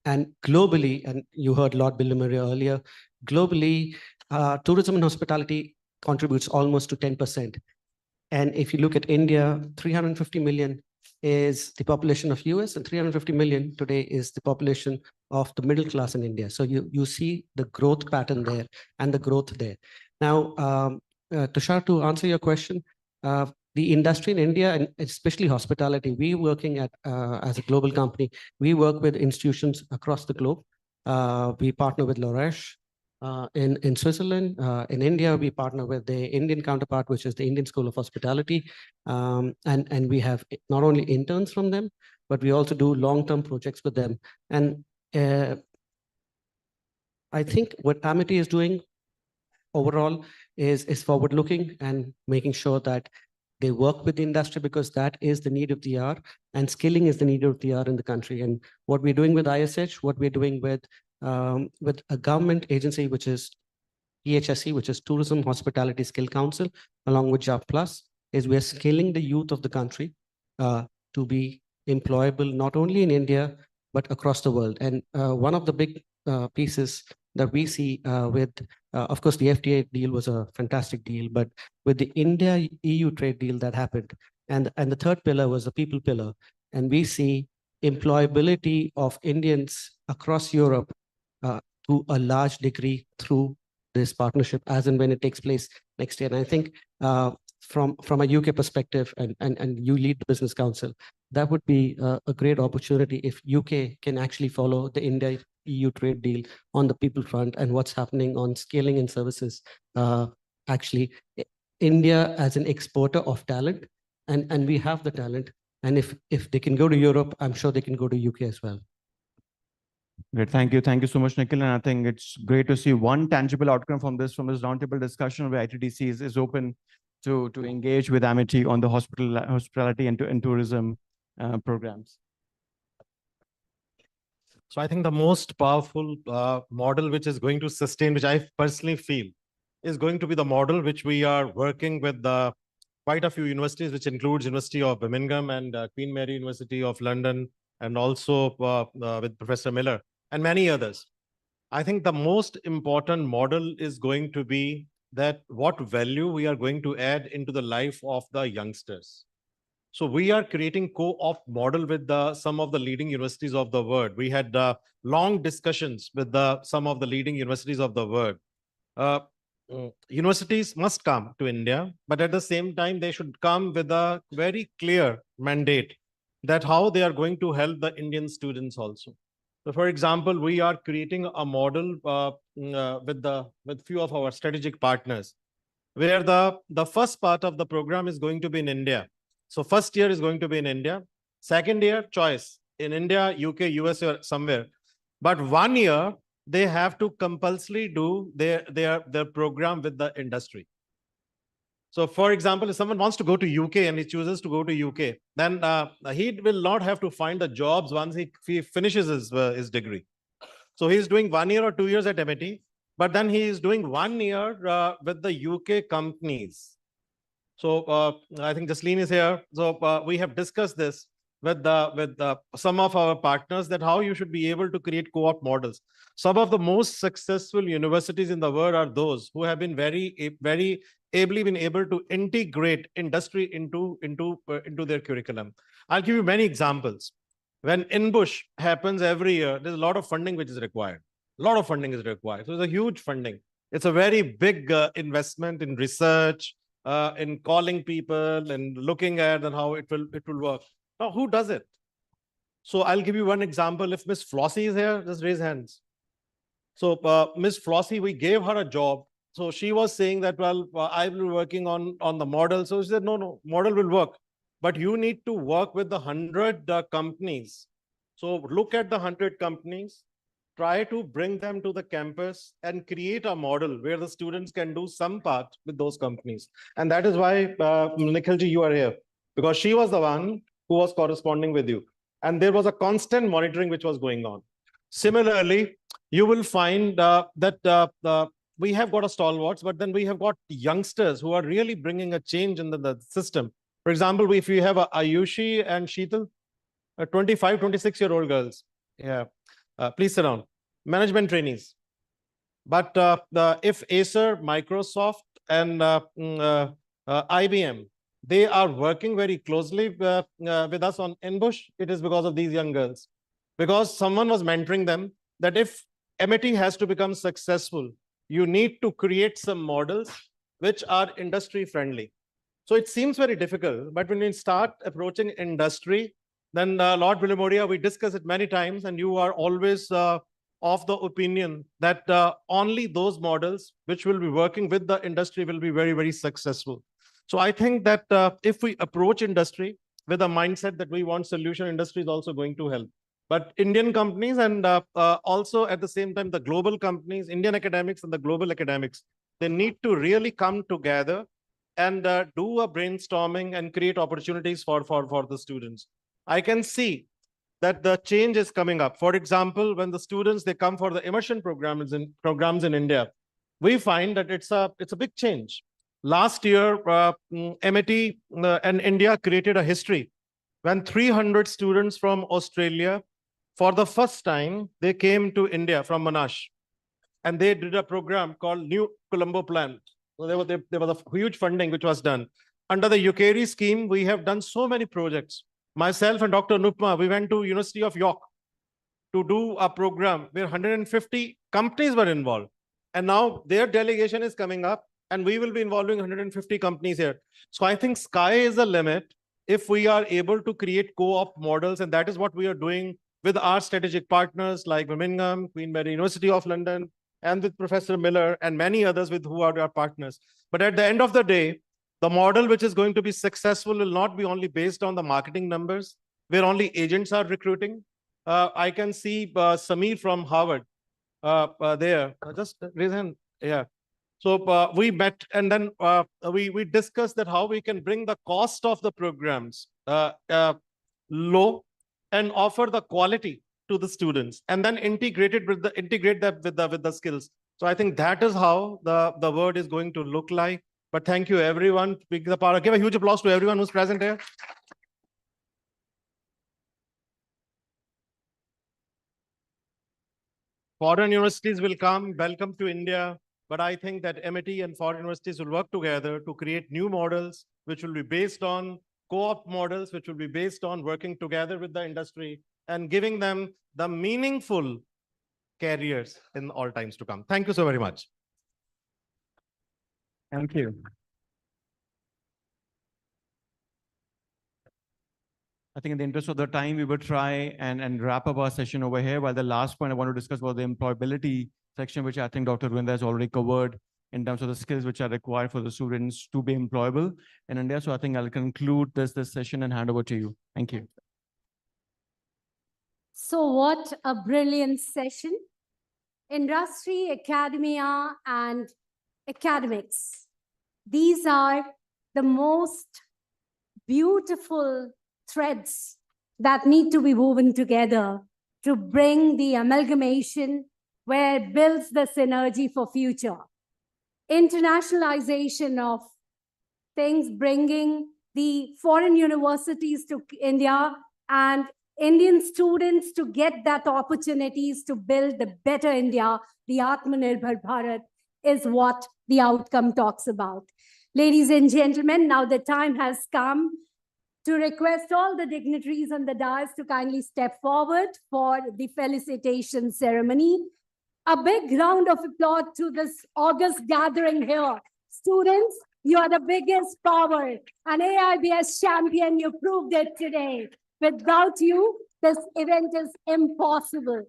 G: And globally, and you heard Lord Billimaria earlier, globally, tourism and hospitality contributes almost to 10%. And if you look at India, 350 million is the population of US, and 350 million today is the population of the middle class in India. So you see the growth pattern there and the growth there. Now, Tushar, to answer your question, the industry in India, and especially hospitality, we working at as a global company, we work with institutions across the globe. We partner with L'Oréal in Switzerland. In India, we partner with the Indian counterpart, which is the Indian School of Hospitality. And we have not only interns from them, but we also do long-term projects with them. And I think what Amity is doing overall is forward-looking and making sure that they work with the industry, because that is the need of the hour, and skilling is the need of the hour in the country. And what we're doing with ISH, what we're doing with a government agency, which is EHSC, which is Tourism Hospitality Skill Council, along with Job Plus, is we're scaling the youth of the country to be employable not only in India, but across the world. And one of the big pieces that we see of course, the FTA deal was a fantastic deal, but with the India-EU trade deal that happened, and the third pillar was the people pillar, and we see employability of Indians across Europe to a large degree through this partnership, as and when it takes place next year. And I think from a UK perspective, and you lead the Business Council, that would be a great opportunity if UK can actually follow the India-EU trade deal on the people front and what's happening on scaling and services. Actually, India as an exporter of talent, and we have the talent. And if they can go to Europe, I'm sure they can go to UK as well.
S: Great, thank you. Thank you so much, Nikhil. And I think it's great to see one tangible outcome from this roundtable discussion where ITDC is open to engage with Amity on the hospitality and tourism programs.
C: So I think the most powerful model which is going to sustain, which I personally feel is going to be the model which we are working with quite a few universities, which includes University of Birmingham and Queen Mary University of London, and also with Professor Miller and many others. I think the most important model is going to be that what value we are going to add into the life of the youngsters. So we are creating co-op model with some of the leading universities of the world. We had long discussions with some of the leading universities of the world. Universities must come to India, but at the same time, they should come with a very clear mandate that how they are going to help the Indian students also. So for example, we are creating a model with few of our strategic partners, where the first part of the program is going to be in India. So first year is going to be in India. Second year, choice in India, UK, US, or somewhere. But 1 year, they have to compulsorily do their program with the industry. So for example, if someone wants to go to UK and he chooses to go to UK, then he will not have to find the jobs once he finishes his degree. So he's doing 1 year or 2 years at MIT, but then he is doing 1 year with the UK companies. So I think Jasleen is here. So we have discussed this with some of our partners, that how you should be able to create co-op models. Some of the most successful universities in the world are those who have been very ably been able to integrate industry into their curriculum. I'll give you many examples. When INBUSH happens every year, there's a lot of funding which is required. A lot of funding is required. So there's a huge funding. It's a very big investment in research, in calling people and looking at and how it will work. Now, who does it? So I'll give you one example. If Miss Flossie is here, just raise hands. So Miss Flossie, we gave her a job. So she was saying that, well, I will be working on the model. So she said, no, model will work, but you need to work with the 100 companies. So look at the 100 companies, try to bring them to the campus and create a model where the students can do some part with those companies. And that is why, Nikhilji, you are here, because she was the one who was corresponding with you. And there was a constant monitoring which was going on. Similarly, you will find that we have got a stalwarts, but then we have got youngsters who are really bringing a change in the system. For example, if you have Ayushi and Sheetal, 25, 26-year-old girls. Yeah, please sit down. Management trainees. But if Acer, Microsoft, and IBM, they are working very closely with us on INBUSH, it is because of these young girls. Because someone was mentoring them that if MIT has to become successful, you need to create some models which are industry friendly. So it seems very difficult, but when you start approaching industry, then Lord Villamoria, we discuss it many times, and you are always of the opinion that only those models which will be working with the industry will be very, very successful. So I think that if we approach industry with a mindset that we want solution, industry is also going to help. But Indian companies and also at the same time, the global companies, Indian academics and the global academics, they need to really come together and do a brainstorming and create opportunities for the students. I can see that the change is coming up. For example, when the students, they come for the immersion programs in India, we find that it's a big change. Last year, MIT and India created a history when 300 students from Australia, for the first time, they came to India from Monash. and they did a program called New Colombo Plan. So there was a huge funding which was done. Under the UKERI scheme, we have done so many projects. Myself and Dr. Nupma, we went to University of York to do a program where 150 companies were involved. And now their delegation is coming up and we will be involving 150 companies here. So I think sky is the limit if we are able to create co-op models. And that is what we are doing with our strategic partners like Birmingham, Queen Mary University of London, and with Professor Miller and many others with who are our partners. But at the end of the day, the model which is going to be successful will not be only based on the marketing numbers, where only agents are recruiting. I can see Samir from Harvard there. Just raise hand. Yeah. So we met and then we discussed that how we can bring the cost of the programs low and offer the quality to the students, and then integrate that with the skills. So I think that is how the word is going to look like. But thank you everyone. Give a huge applause to everyone who's present here. Foreign universities will come, welcome to India. But I think that MIT and foreign universities will work together to create new models, which will be based on co-op models, which will be based on working together with the industry and giving them the meaningful careers in all times to come. Thank you so very much.
S: Thank you. I think in the interest of the time, we will try and wrap up our session over here. While the last point I want to discuss was the employability section, which I think Dr. Govinda has already covered in terms of the skills which are required for the students to be employable in India. So I think I'll conclude this session and hand over to you. Thank you.
A: So what a brilliant session. Industry, academia, and academics. These are the most beautiful threads that need to be woven together to bring the amalgamation where it builds the synergy for future. Internationalization of things, bringing the foreign universities to India and Indian students to get that opportunities to build the better India, the Atmanirbhar Bharat, is what the outcome talks about. Ladies and gentlemen, now the time has come to request all the dignitaries on the dais to kindly step forward for the felicitation ceremony. A big round of applause to this august gathering here. Students, you are the biggest power. An AIBS champion, you proved it today. Without you, this event is impossible.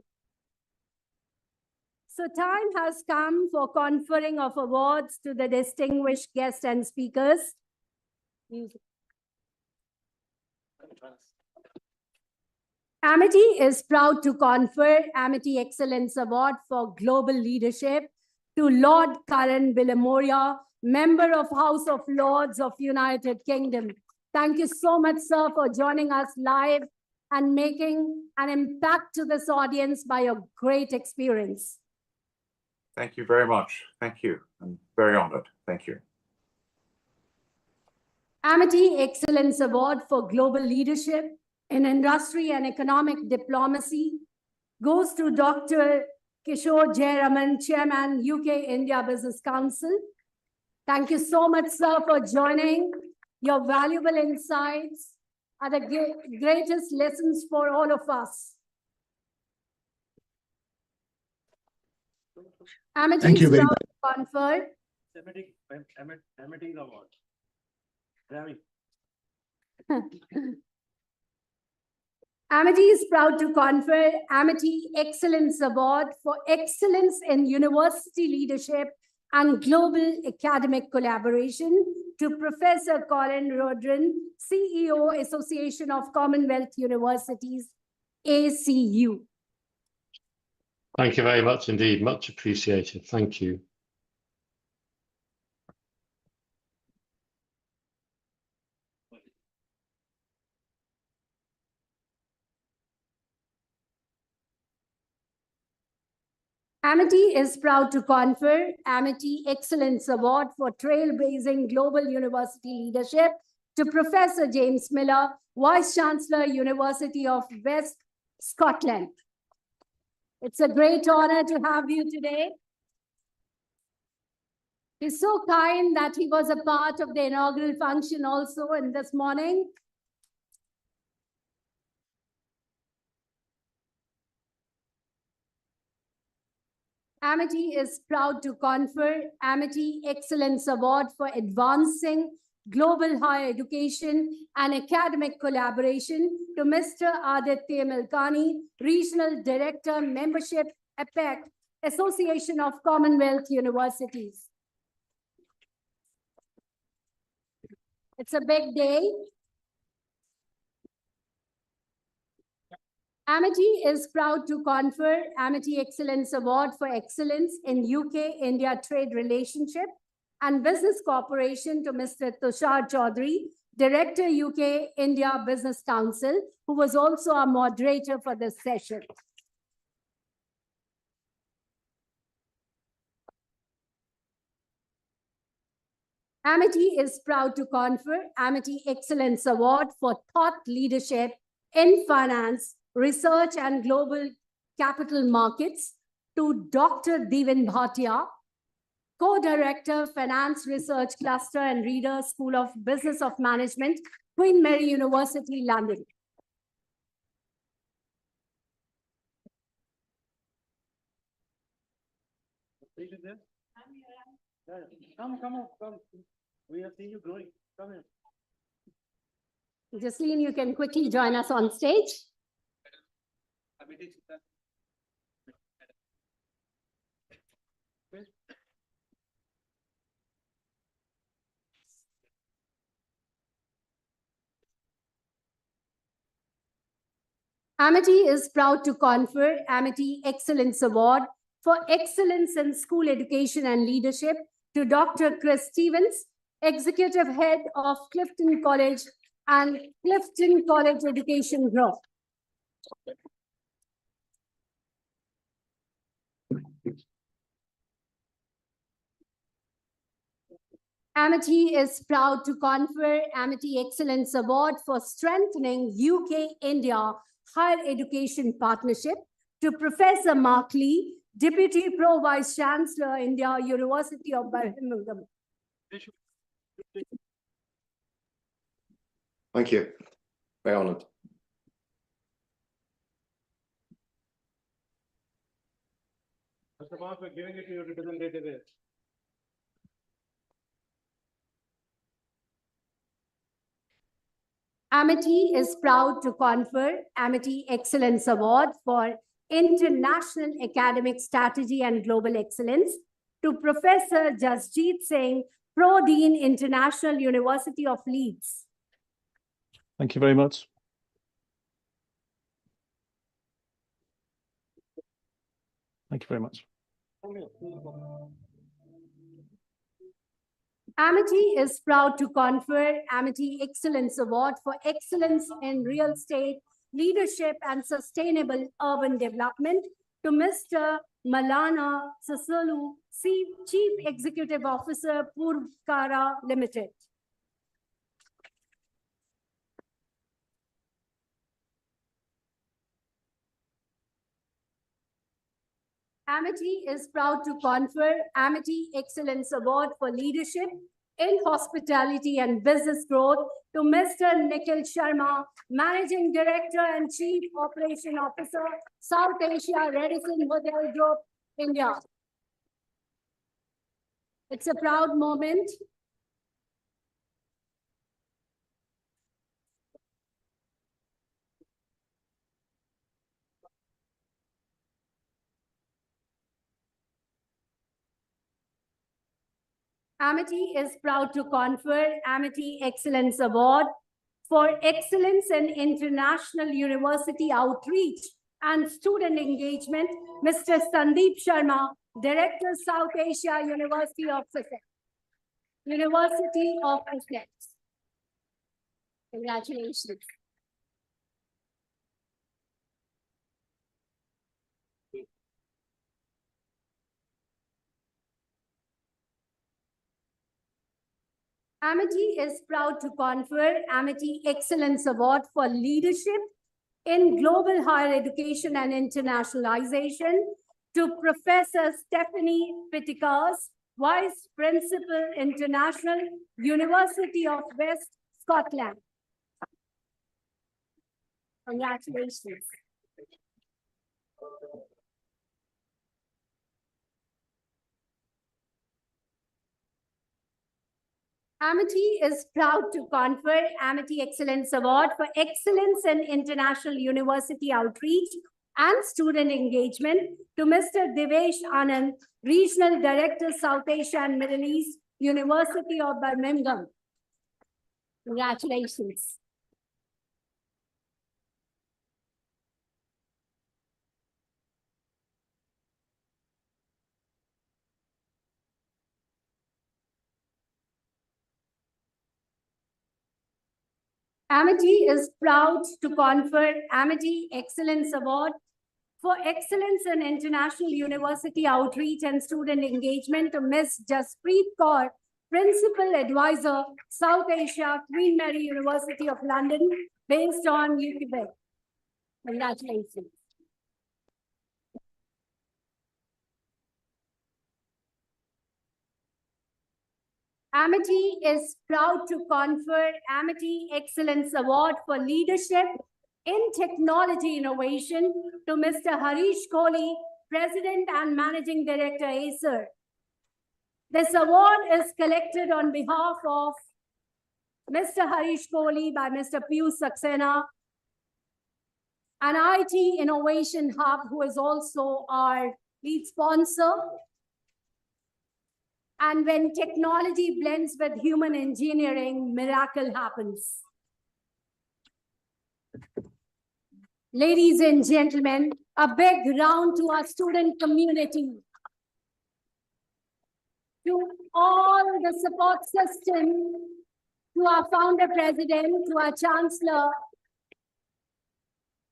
A: So time has come for conferring of awards to the distinguished guests and speakers. Music. Amity is proud to confer Amity Excellence Award for Global Leadership to Lord Karan Bilamoria, Member of House of Lords of United Kingdom. Thank you so much, sir, for joining us live and making an impact to this audience by your great experience.
P: Thank you very much. Thank you. I'm very honored. Thank you.
A: Amity Excellence Award for Global Leadership in Industry and Economic Diplomacy goes to Dr. Kishore Jayaraman, Chairman, UK-India Business Council. Thank you so much, sir, for joining. Your valuable insights are the greatest lessons for all of us. Amity
L: Thank you
A: is
L: very
A: proud to confer
C: Amity Award.
A: Amity is proud to confer Amity Excellence Award for Excellence in University Leadership and Global Academic Collaboration to Professor Colin Rodrin, CEO, Association of Commonwealth Universities, ACU.
Q: Thank you very much indeed. Much appreciated. Thank you.
A: Amity is proud to confer Amity Excellence Award for Trailblazing Global University Leadership to Professor James Miller, Vice Chancellor, University of West Scotland. It's a great honor to have you today. He's so kind that he was a part of the inaugural function also in this morning. Amity is proud to confer Amity Excellence Award for advancing global higher education and academic collaboration to Mr. Aditya Milkani, Regional Director, Membership, APEC, Association of Commonwealth Universities. It's a big day. Amity is proud to confer Amity Excellence Award for Excellence in UK-India Trade Relationship and Business Cooperation to Mr. Tushar Chaudhary, Director UK-India Business Council, who was also our moderator for this session. Amity is proud to confer Amity Excellence Award for Thought Leadership in Finance, Research and Global Capital Markets to Dr. Devin Bhatia, Co-Director, Finance Research Cluster and Reader, School of Business of Management, Queen Mary University, London.
J: Come. We have seen you growing. Come here.
A: Jasleen, you can quickly join us on stage. Amity is proud to confer Amity Excellence Award for Excellence in School Education and Leadership to Dr. Chris Stevens, Executive Head of Clifton College and Clifton College Education Group. Amity is proud to confer Amity Excellence Award for strengthening UK-India Higher Education Partnership to Professor Mark Lee, Deputy Pro Vice Chancellor, India University of Birmingham.
V: Thank you. Very honored.
J: Mr. Mark, we're giving it to your representative.
A: Amity is proud to confer Amity Excellence Award for International Academic Strategy and Global Excellence to Professor Jasjeet Singh, Pro Dean, International University of Leeds.
D: Thank you very much. Thank you very much.
A: Amity is proud to confer Amity Excellence Award for Excellence in Real Estate, Leadership and Sustainable Urban Development to Mr. Malana Sasolu, Chief Executive Officer, Purvkara Limited. Amity is proud to confer Amity Excellence Award for Leadership in Hospitality and Business Growth to Mr. Nikhil Sharma, Managing Director and Chief Operation Officer, South Asia Radisson Hotel Group, India. It's a proud moment. Amity is proud to confer Amity Excellence Award for Excellence in International University Outreach and Student Engagement, Mr. Sandeep Sharma, Director, South Asia University of Sussex. University of Sussex. Congratulations. Amity is proud to confer Amity Excellence Award for Leadership in Global Higher Education and Internationalization to Professor Stephanie Pittikas, Vice Principal, International University of West Scotland. Congratulations. Amity is proud to confer Amity Excellence Award for Excellence in International University Outreach and Student Engagement to Mr. Devesh Anand, Regional Director, South Asia and Middle East, University of Birmingham. Congratulations. Amity is proud to confer Amity Excellence Award for Excellence in International University Outreach and Student Engagement to Ms. Jaspreet Kaur, Principal Advisor, South Asia, Queen Mary University of London, based on UQuebec. Congratulations. Amity is proud to confer Amity Excellence Award for Leadership in Technology Innovation to Mr. Harish Kohli, President and Managing Director, Acer. This award is collected on behalf of Mr. Harish Kohli by Mr. Piyush Saxena, an IT Innovation Hub, who is also our lead sponsor. And when technology blends with human engineering, miracle happens. Ladies and gentlemen, a big round to our student community, to all the support system, to our founder president, to our chancellor.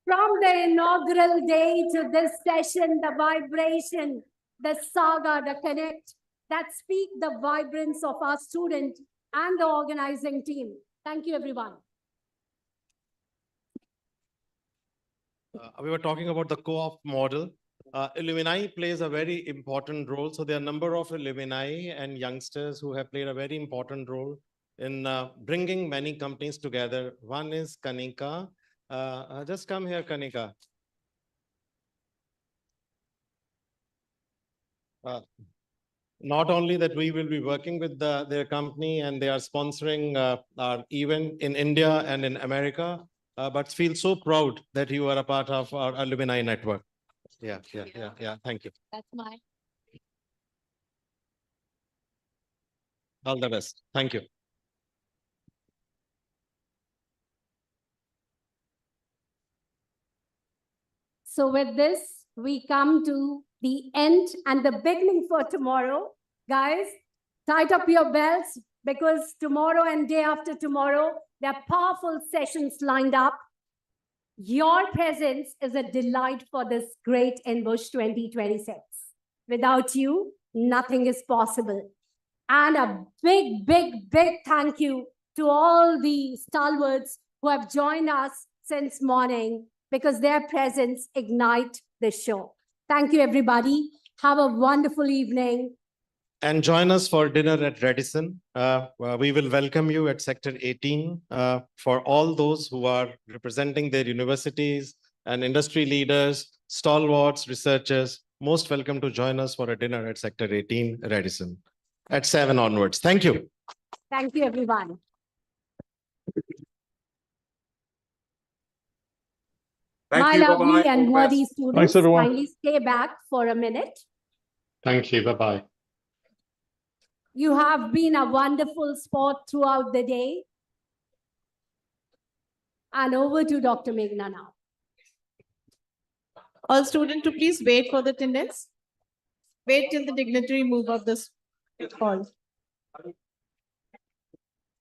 A: From the inaugural day to this session, the vibration, the saga, the connect, that speak the vibrance of our student and the organizing team. Thank you, everyone.
C: We were talking about the co-op model. Alumni plays a very important role. So there are a number of alumni and youngsters who have played a very important role in bringing many companies together. One is Kanika. Just come here, Kanika. Not only that we will be working with their company and they are sponsoring our event in India and in America, but feel so proud that you are a part of our alumni network. Yeah. Thank you.
A: That's mine.
C: All the best. Thank you.
A: So with this, we come to the end and the beginning for tomorrow. Guys, tighten up your belts, because tomorrow and day after tomorrow, there are powerful sessions lined up. Your presence is a delight for this great INBUSH 2026. Without you, nothing is possible. And a big, big, big thank you to all the stalwarts who have joined us since morning, because their presence ignite the show. Thank you, everybody. Have a wonderful evening.
C: And join us for dinner at Radisson. We will welcome you at Sector 18. For all those who are representing their universities and industry leaders, stalwarts, researchers, most welcome to join us for a dinner at Sector 18, Radisson, at 7 onwards. Thank you.
A: Thank you, everyone.
P: Thank
A: My
P: you.
A: lovely
P: Bye-bye.
A: and
P: All the
A: worthy
P: best.
A: students,
D: Thanks, everyone.
A: kindly stay back for a minute.
Q: Thank you. Bye-bye.
A: You have been a wonderful sport throughout the day. And over to Dr. Meghna now.
H: All students to please wait for the attendance. Wait till the dignitary move of this hall.